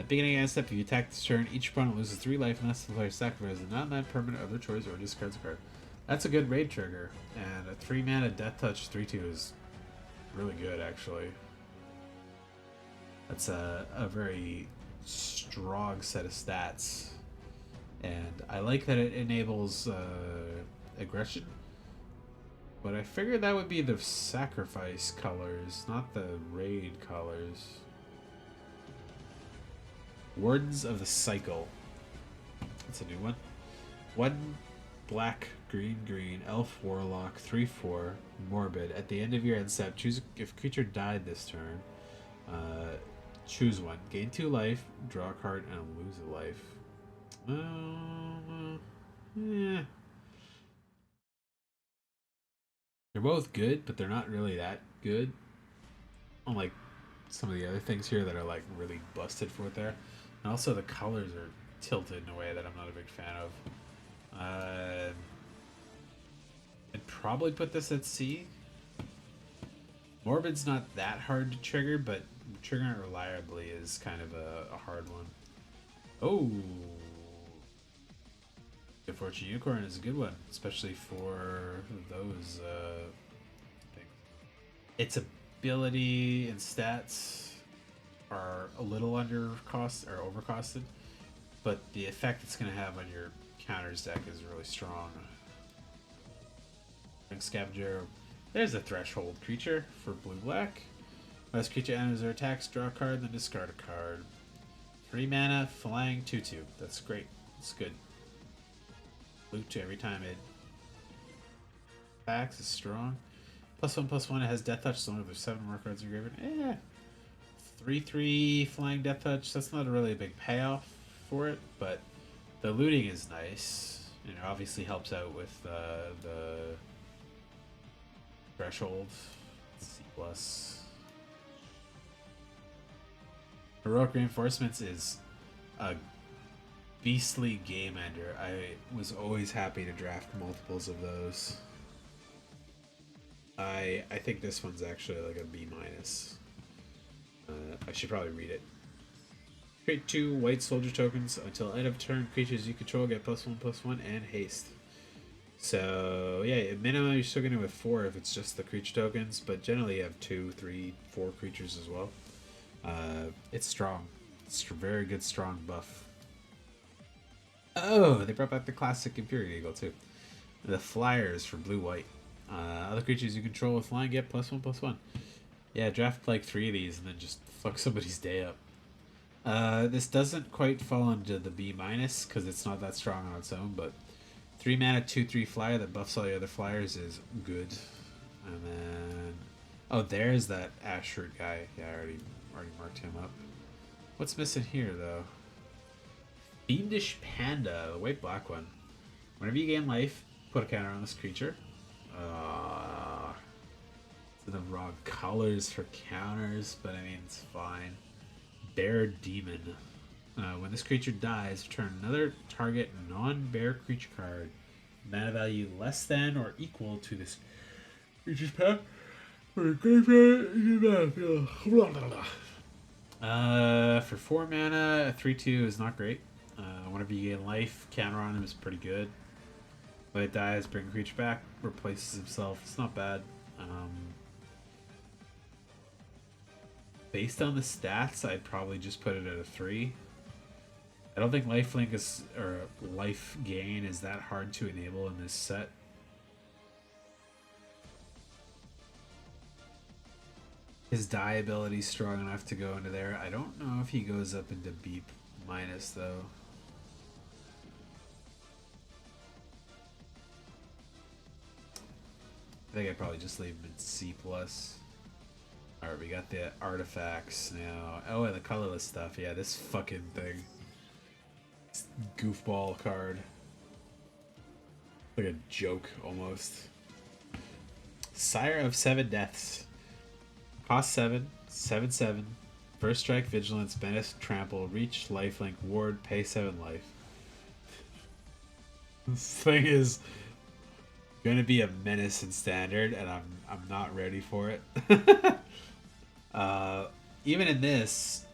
Beginning end step, if you attack this turn, each opponent loses 3 life unless the player sacrifices a non-permanent of their choice or discards a card. That's a good raid trigger. And a 3 mana Death Touch 3/2 is really good, actually. That's a very strong set of stats. And I like that it enables aggression. But I figured that would be the sacrifice colors, not the raid colors. Wardens of the Cycle. That's a new one. 1 black, green, elf, warlock, 3/4, morbid. At the end of your end step, choose if a creature died this turn. Choose one. Gain 2 life, draw a card, and lose a life. Yeah. They're both good, but they're not really that good. Unlike some of the other things here that are like really busted for it there. And also the colors are tilted in a way that I'm not a big fan of. I'd probably put this at C. Morbid's not that hard to trigger, but triggering it reliably is kind of a hard one. Oh! Good Fortune Unicorn is a good one, especially for those things. Its ability and stats are a little overcosted, but the effect it's going to have on your counters deck is really strong. Scavenger. There's a threshold creature for blue-black. Last creature enters or attacks, draw a card, then discard a card. 3 mana, flying 2/2. That's great. It's good. Loop to every time it attacks is strong. +1/+1, it has Death Touch, so there's 7 more cards in your graveyard. 3/3 flying Death Touch, that's not a really big payoff for it, but the looting is nice. And it obviously helps out with the threshold. C+. Heroic Reinforcements is a beastly game ender. I was always happy to draft multiples of those. I think this one's actually like a B-. I should probably read it. Create 2 white soldier tokens until end of turn. Creatures you control get +1/+1 and haste. So yeah, minimum you're still getting with 4 if it's just the creature tokens, but generally you have 2, 3, 4 creatures as well. It's strong. It's a very good strong buff. Oh, they brought back the classic Imperial Eagle too. The flyers for blue white. Other creatures you control with flying get +1/+1. Yeah, draft like 3 of these and then just fuck somebody's day up. This doesn't quite fall into the B minus because it's not that strong on its own, but 3 mana 2/3 flyer that buffs all the other flyers is good. And then oh, there's that Ashford guy. Yeah, I already marked him up. What's missing here though? Fiendish Panda, the white black one. Whenever you gain life, put a counter on this creature. The wrong colors for counters, but I mean it's fine. Bear Demon. When this creature dies, return another target non-bear creature card. Mana value less than or equal to this creature's power. For 4 mana, a 3/2 is not great. Whenever you gain life, counter on him is pretty good. When it dies, bring a creature back, replaces himself. It's not bad. Based on the stats, I'd probably just put it at a 3. I don't think lifelink is or life gain is that hard to enable in this set. His die ability is strong enough to go into there. I don't know if he goes up into B minus though. I think I'd probably just leave him in C plus. Alright, we got the artifacts now. Oh, and the colorless stuff. Yeah, this fucking thing. This goofball card. Like a joke, almost. Sire of 7 Deaths. Cost 7, 7/7. First strike, vigilance, menace, trample, reach, lifelink, ward, pay 7 life. This thing is gonna be a menace in standard, and I'm not ready for it. Even in this,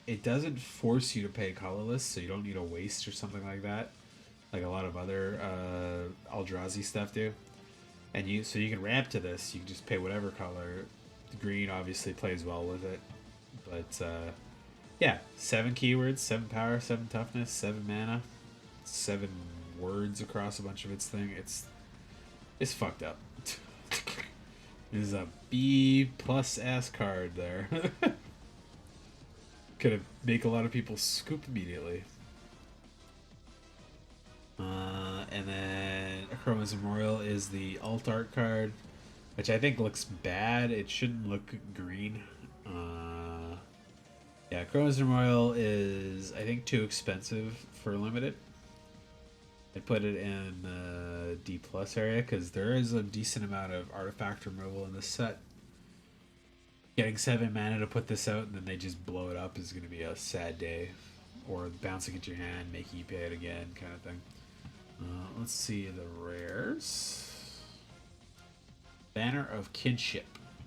it doesn't force you to pay colorless, so you don't need a waste or something like that, like a lot of other Eldrazi stuff do. And you can ramp to this. You can just pay whatever color. The green obviously plays well with it, but yeah, 7 keywords, 7 power, 7 toughness, 7 mana, 7 words across a bunch of its thing. It's fucked up. This is a B plus S card there. Gonna make a lot of people scoop immediately. And then Chroma's Memorial is the alt art card, which I think looks bad. It shouldn't look green. Yeah, Chroma's Memorial is, I think, too expensive for limited. I put it in D plus area because there is a decent amount of artifact removal in this set. Getting 7 mana to put this out and then they just blow it up is going to be a sad day. Or bouncing into your hand, making you pay it again, kind of thing. Let's see the rares. Banner of Kinship.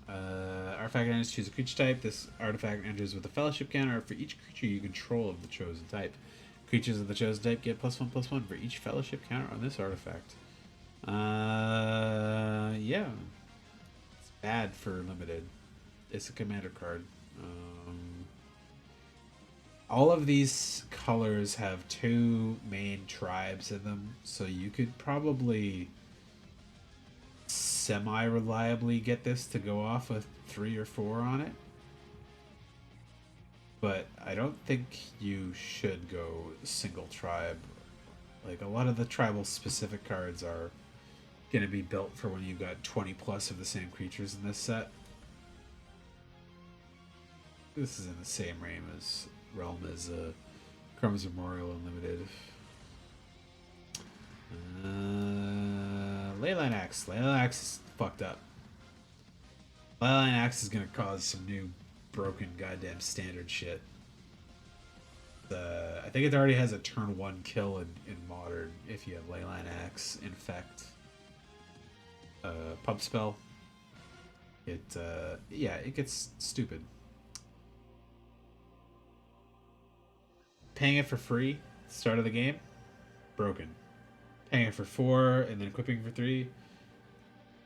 Artifact enters, choose a creature type. This artifact enters with a fellowship counter for each creature you control of the chosen type. Creatures of the chosen type get +1/+1 for each fellowship counter on this artifact. Yeah. It's bad for limited. It's a commander card. All of these colors have 2 main tribes in them, so you could probably semi-reliably get this to go off with 3 or 4 on it. But I don't think you should go single tribe. Like, a lot of the tribal specific cards are going to be built for when you've got 20 plus of the same creatures in this set. This is in the same realm as Chroma's Memorial Unlimited. Leyline Axe. Leyline Axe is fucked up. Leyline Axe is going to cause some new broken goddamn standard shit. I think it already has a turn 1 kill in Modern if you have Leyline Axe Infect. Pub spell. Yeah, it gets stupid. Paying it for free, start of the game, broken. Hanging for 4 and then equipping for 3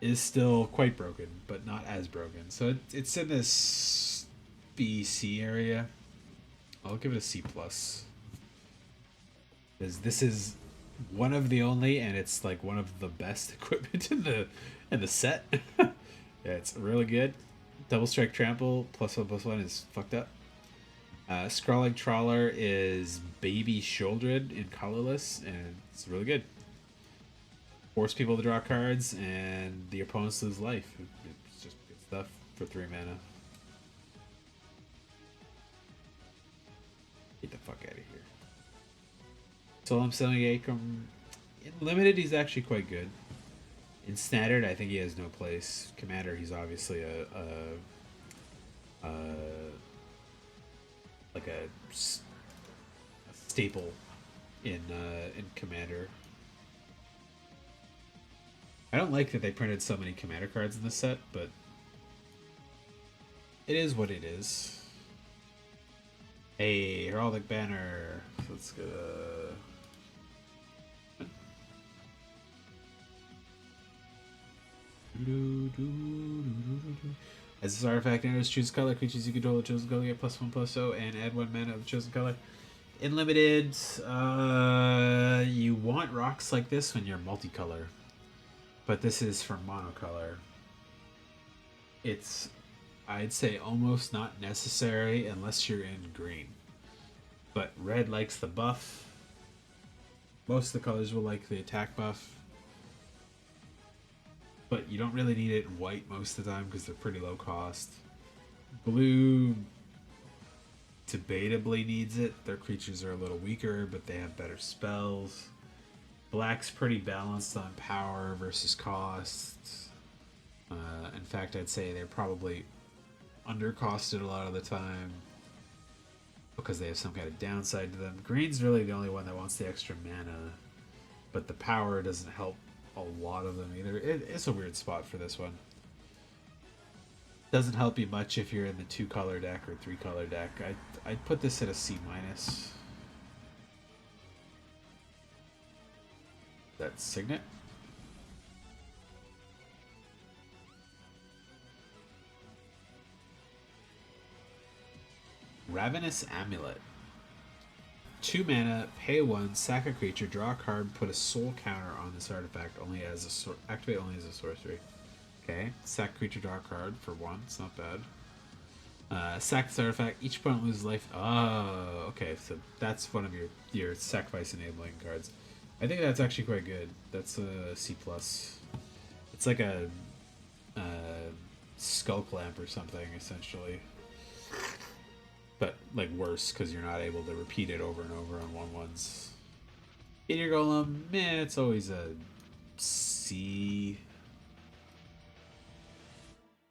is still quite broken, but not as broken. So it's in this B/C area. I'll give it a C plus. Because this is one of the only, and it's like one of the best equipment in the set. Yeah, it's really good. Double strike trample +1/+1 is fucked up. Scrawling Trawler is baby shouldered in colorless, and it's really good. Force people to draw cards, and the opponents lose life. It's just good stuff for 3 mana. Get the fuck out of here. So I'm selling Akram. In limited, he's actually quite good. In standard, I think he has no place. Commander, he's obviously like a staple in Commander. I don't like that they printed so many Commander cards in the set, but it is what it is. Hey, Heraldic Banner. Let's go. As this artifact enters, choose color. Creatures you control the chosen color get +1/+0 and add 1 mana of the chosen color. In limited, you want rocks like this when you're multicolor, but this is for monocolor. It's, I'd say, almost not necessary unless you're in green. But red likes the buff. Most of the colors will like the attack buff. But you don't really need it in white most of the time because they're pretty low cost. Blue debatably needs it. Their creatures are a little weaker, but they have better spells. Black's pretty balanced on power versus cost. In fact, I'd say they're probably undercosted a lot of the time because they have some kind of downside to them. Green's really the only one that wants the extra mana, but the power doesn't help a lot of them either. It's a weird spot for this one. Doesn't help you much if you're in the 2-color deck or 3-color deck. I'd put this at a C-. That's Signet. Ravenous Amulet. 2 mana, pay 1, sack a creature, draw a card, put a soul counter on this artifact. Only as a activate only as a sorcery. Okay, sack creature, draw a card for 1. It's not bad. Sack this artifact. Each opponent loses life. Oh, okay. So that's one of your sacrifice enabling cards. I think that's actually quite good. That's a C plus. It's like a skull clamp or something essentially. But, like, worse, because you're not able to repeat it over and over on 1/1s. Meteor Golem, it's always a C.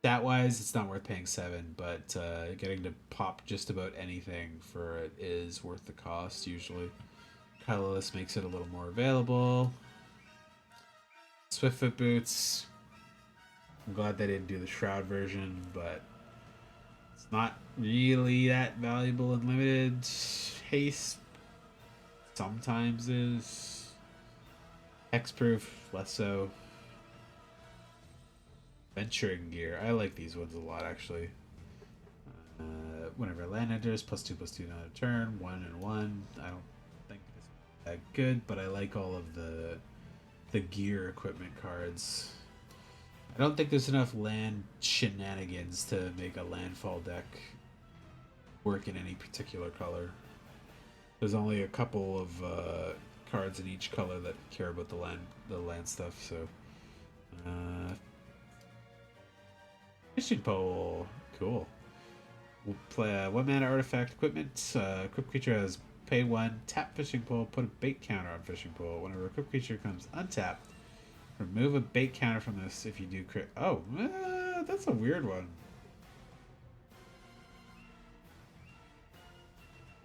Stat-wise, it's not worth paying 7, but getting to pop just about anything for it is worth the cost, usually. Colorless makes it a little more available. Swiftfoot Boots. I'm glad they didn't do the Shroud version, but it's not really that valuable in limited. Haste sometimes is. Hexproof, less so. Venturing Gear. I like these ones a lot, actually. Whenever land enters, +2/+2 on a turn, 1 and 1. I don't think this is that good, but I like all of the gear equipment cards. I don't think there's enough land shenanigans to make a landfall deck work in any particular color. There's only a couple of cards in each color that care about the land stuff. So, fishing pole, cool. We'll play a 1 mana artifact equipment. Equipped creature has pay 1, tap fishing pole, put a bait counter on fishing pole. Whenever a equipped creature comes untapped, remove a bait counter from this if you do crit. Oh, that's a weird one.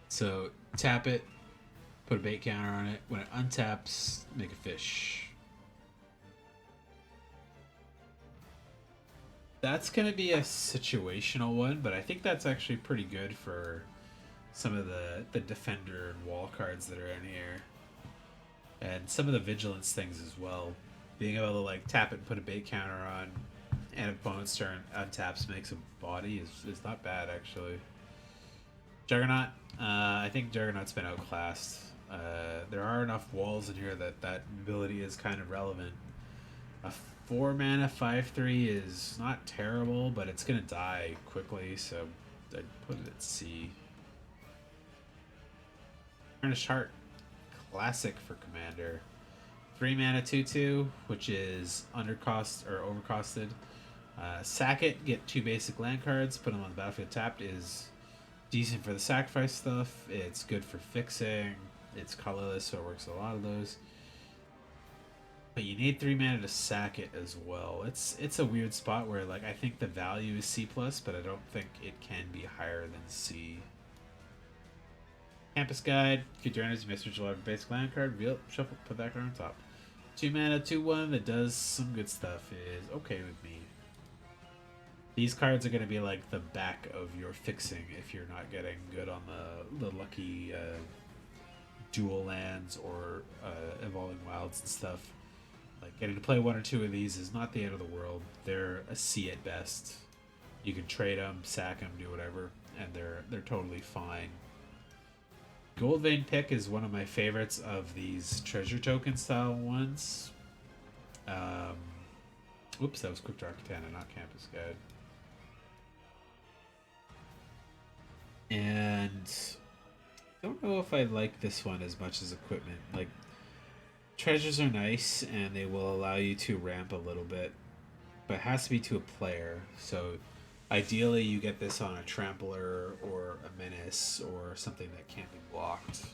So, tap it, put a bait counter on it. When it untaps, make a fish. That's going to be a situational one, but I think that's actually pretty good for some of the defender and wall cards that are in here. And some of the vigilance things as well. Being able to like tap it and put a bait counter on, and opponent's turn untaps makes a body is not bad actually. Juggernaut, I think Juggernaut's been outclassed. There are enough walls in here that that ability is kind of relevant. A 4 mana 5/3 is not terrible, but it's gonna die quickly, so I'd put it at C. Tarnished Heart, classic for Commander. 3 mana 2/2, which is undercost or overcosted. Sack it, get 2 basic land cards, put them on the battlefield tapped is decent for the sacrifice stuff. It's good for fixing. It's colorless, so it works a lot of those. But you need 3 mana to sack it as well. It's a weird spot where like I think the value is C+, but I don't think it can be higher than C. Campus Guide. Could your enemies message a basic land card, reveal it, shuffle, put that card on top. 2 mana, 2/1 that does some good stuff is okay with me. These cards are going to be like the back of your fixing if you're not getting good on the lucky dual lands or evolving wilds and stuff. Like getting to play 1 or 2 of these is not the end of the world. They're a C at best. You can trade them, sack them, do whatever, and they're totally fine. Gold Vein Pick is one of my favorites of these treasure token style ones. Oops, that was Quick Draw Katana, not Campus Guide. And I don't know if I like this one as much as equipment. Like, treasures are nice and they will allow you to ramp a little bit, but it has to be to a player. So ideally you get this on a trampler or a menace or something that can't be blocked.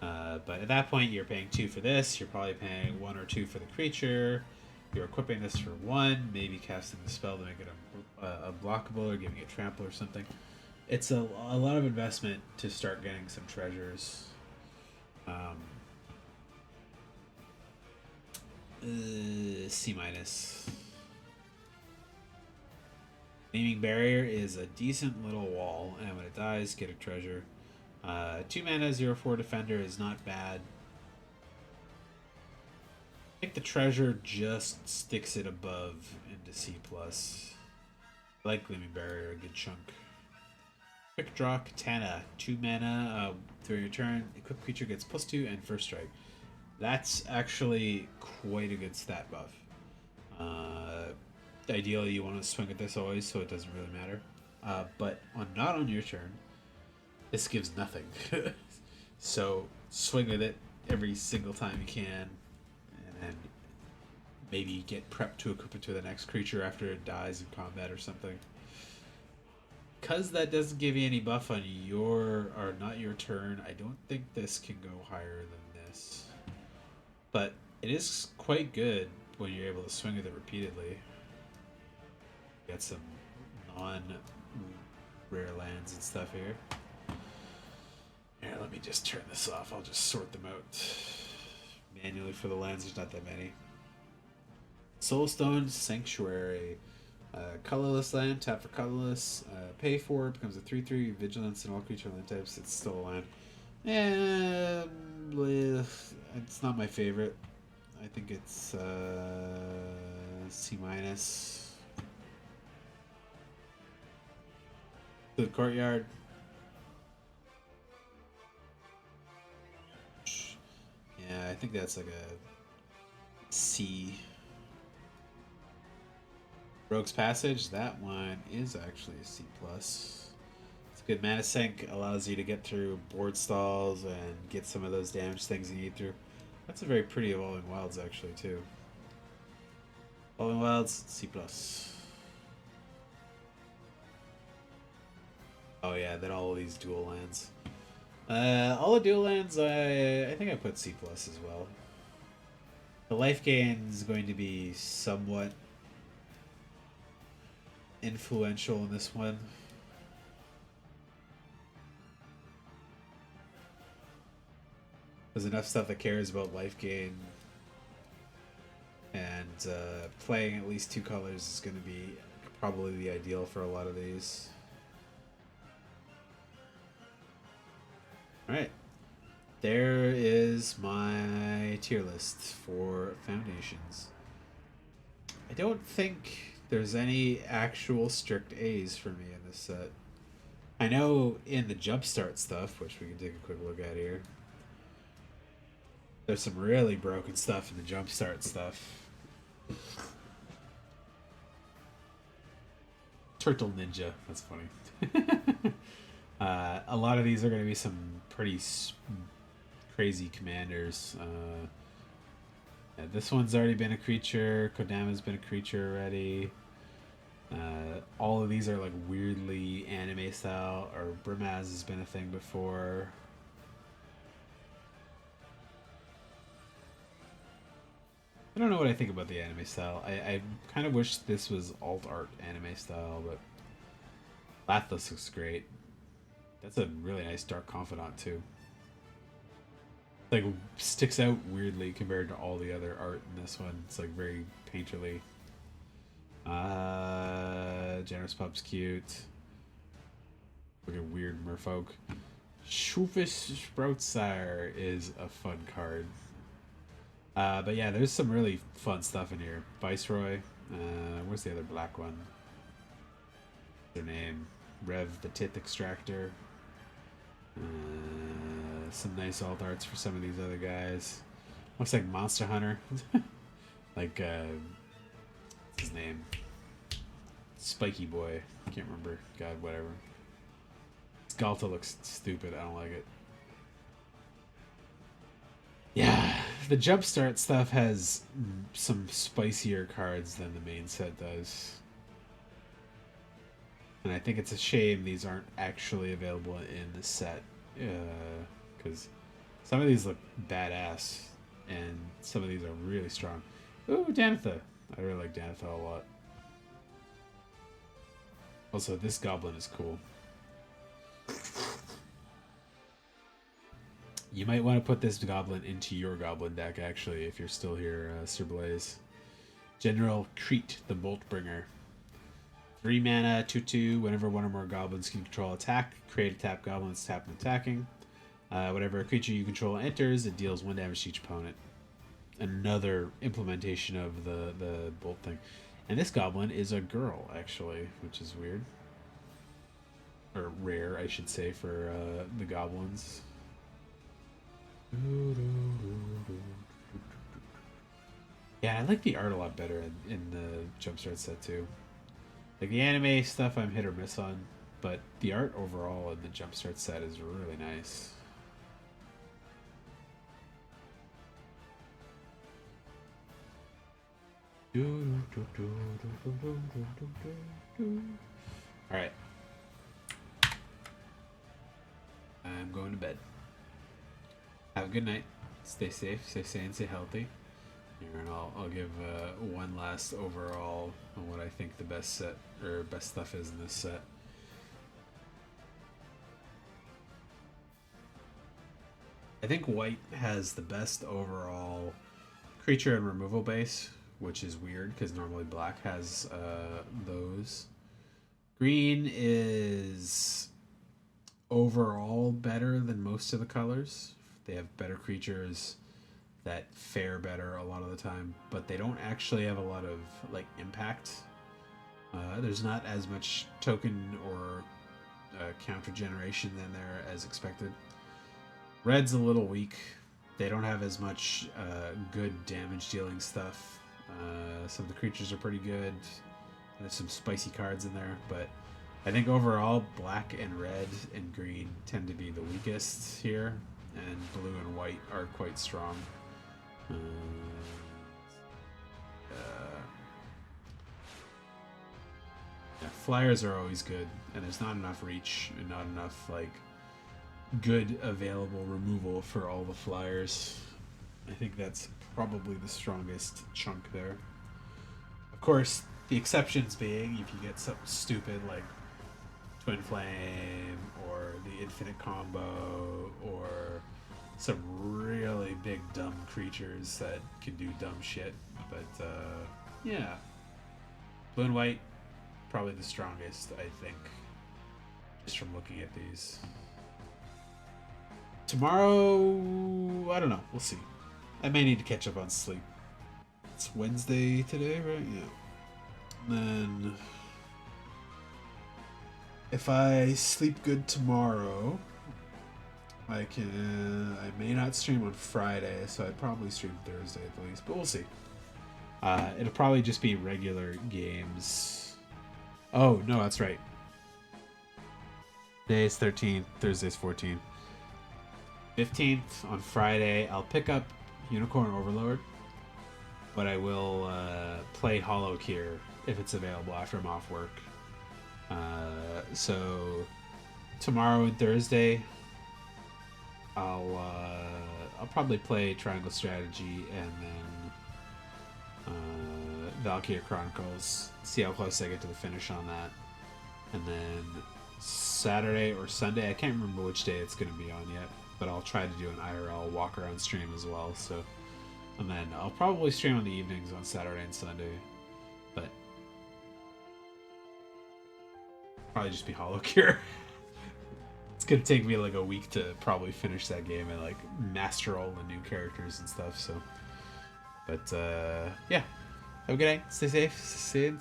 But at that point you're paying 2 for this, you're probably paying 1 or 2 for the creature, you're equipping this for 1, maybe casting the spell to make it unblockable or giving it trample or something. It's a lot of investment to start getting some treasures. C-. Naming Barrier is a decent little wall, and when it dies, get a treasure. 2 mana, 0/4 Defender is not bad. I think the treasure just sticks it above into C+. I like Gleaming Barrier a good chunk. Quick Draw Katana, 2 mana, during your turn, equipped creature gets +2 and first strike. That's actually quite a good stat buff. Ideally, you want to swing at this always, so it doesn't really matter. But not on your turn, this gives nothing. So swing with it every single time you can, and then maybe get prepped to equip it to the next creature after it dies in combat or something. Because that doesn't give you any buff on your, or not your turn, I don't think this can go higher than this. But it is quite good when you're able to swing with it repeatedly. Get some non-rare lands and stuff here. Here, let me just turn this off. I'll just sort them out manually for the lands. There's not that many. Soulstone Sanctuary. Colorless land, tap for colorless, pay for it, becomes a 3/3 vigilance in all creature land types. It's still a land. It's not my favorite. I think it's C-. The Courtyard. Yeah, I think that's like a C. Rogue's Passage, that one is actually a C+. It's a good mana sink, allows you to get through board stalls and get some of those damage things you need through. That's a very pretty Evolving Wilds actually too. Evolving Wilds, C+. Oh yeah, then all of these dual lands. All the dual lands, I think I put C+ as well. The life gain is going to be somewhat influential in this one. There's enough stuff that cares about life gain, and playing at least 2 colors is going to be probably the ideal for a lot of these. Alright, there is my tier list for Foundations. I don't think there's any actual strict A's for me in this set. I know in the Jumpstart stuff, which we can take a quick look at here, there's some really broken stuff in the Jumpstart stuff. Turtle Ninja, that's funny. A lot of these are going to be some pretty crazy commanders. Yeah, this one's already been a creature. Kodama's been a creature already. All of these are like weirdly anime style, or Brimaz has been a thing before. I don't know what I think about the anime style. I kind of wish this was alt art anime style, but Lathos looks great. That's a really nice Dark Confidant too. Like sticks out weirdly compared to all the other art in this one. It's like very painterly. Generous Pup's cute. Like a weird merfolk. Shufus Sproutsire is a fun card. But yeah, there's some really fun stuff in here. Viceroy. Where's the other black one? Their name. Rev the Tith Extractor. Some nice alt arts for some of these other guys. Looks like Monster Hunter. Like, what's his name? Spiky Boy. Can't remember. God, whatever. Galta looks stupid. I don't like it. Yeah, the Jumpstart stuff has some spicier cards than the main set does. And I think it's a shame these aren't actually available in the set. Because some of these look badass, and some of these are really strong. Ooh, Danitha. I really like Danitha a lot. Also, this goblin is cool. You might want to put this goblin into your goblin deck, actually, if you're still here, Sir Blaze. General Crete, the Boltbringer. 3 mana, 2/2. Whenever one or more goblins can control attack, create a tap goblin that's tapped and attacking. Whenever a creature you control enters, it deals 1 damage to each opponent. Another implementation of the bolt thing. And this goblin is a girl, actually, which is weird. Or rare, I should say, for the goblins. Yeah, I like the art a lot better in the Jumpstart set, too. Like, the anime stuff I'm hit or miss on, but the art overall in the Jumpstart set is really nice. Alright. I'm going to bed. Have a good night. Stay safe, stay sane, stay healthy. Here, and I'll give one last overall on what I think the best set or best stuff is in this set. I think white has the best overall creature and removal base, which is weird because normally black has those. Green is overall better than most of the colors. They have better creatures that fare better a lot of the time, but they don't actually have a lot of like impact. There's not as much token or counter generation than there as expected. Red's a little weak. They don't have as much good damage dealing stuff. Some of the creatures are pretty good. There's some spicy cards in there, but I think overall black and red and green tend to be the weakest here, and blue and white are quite strong. Yeah, flyers are always good, and there's not enough reach and not enough like good available removal for all the flyers. I think that's probably the strongest chunk there. Of course, the exceptions being if you get something stupid like Twin Flame or the Infinite Combo or some really big dumb creatures that can do dumb shit. But yeah, blue and white probably the strongest, I think, just from looking at these. Tomorrow, I don't know. We'll see. I may need to catch up on sleep. It's Wednesday today, right? Yeah. And then if I sleep good tomorrow, I may not stream on Friday, so I'd probably stream Thursday at the least, but we'll see. It'll probably just be regular games. Oh, no, that's right. Today's 13th, Thursday's 14th. 15th on Friday, I'll pick up Unicorn Overlord, but I will play Hollow Gear if it's available after I'm off work. So tomorrow and Thursday, I'll probably play Triangle Strategy and then Valkyria Chronicles. See how close I get to the finish on that, and then Saturday or Sunday, I can't remember which day it's going to be on yet, but I'll try to do an IRL walk around stream as well. So, and then I'll probably stream on the evenings on Saturday and Sunday, but probably just be Hollow Gear. It's gonna take me like a week to probably finish that game and like master all the new characters and stuff. So, but yeah, have a good night. Stay safe. See you.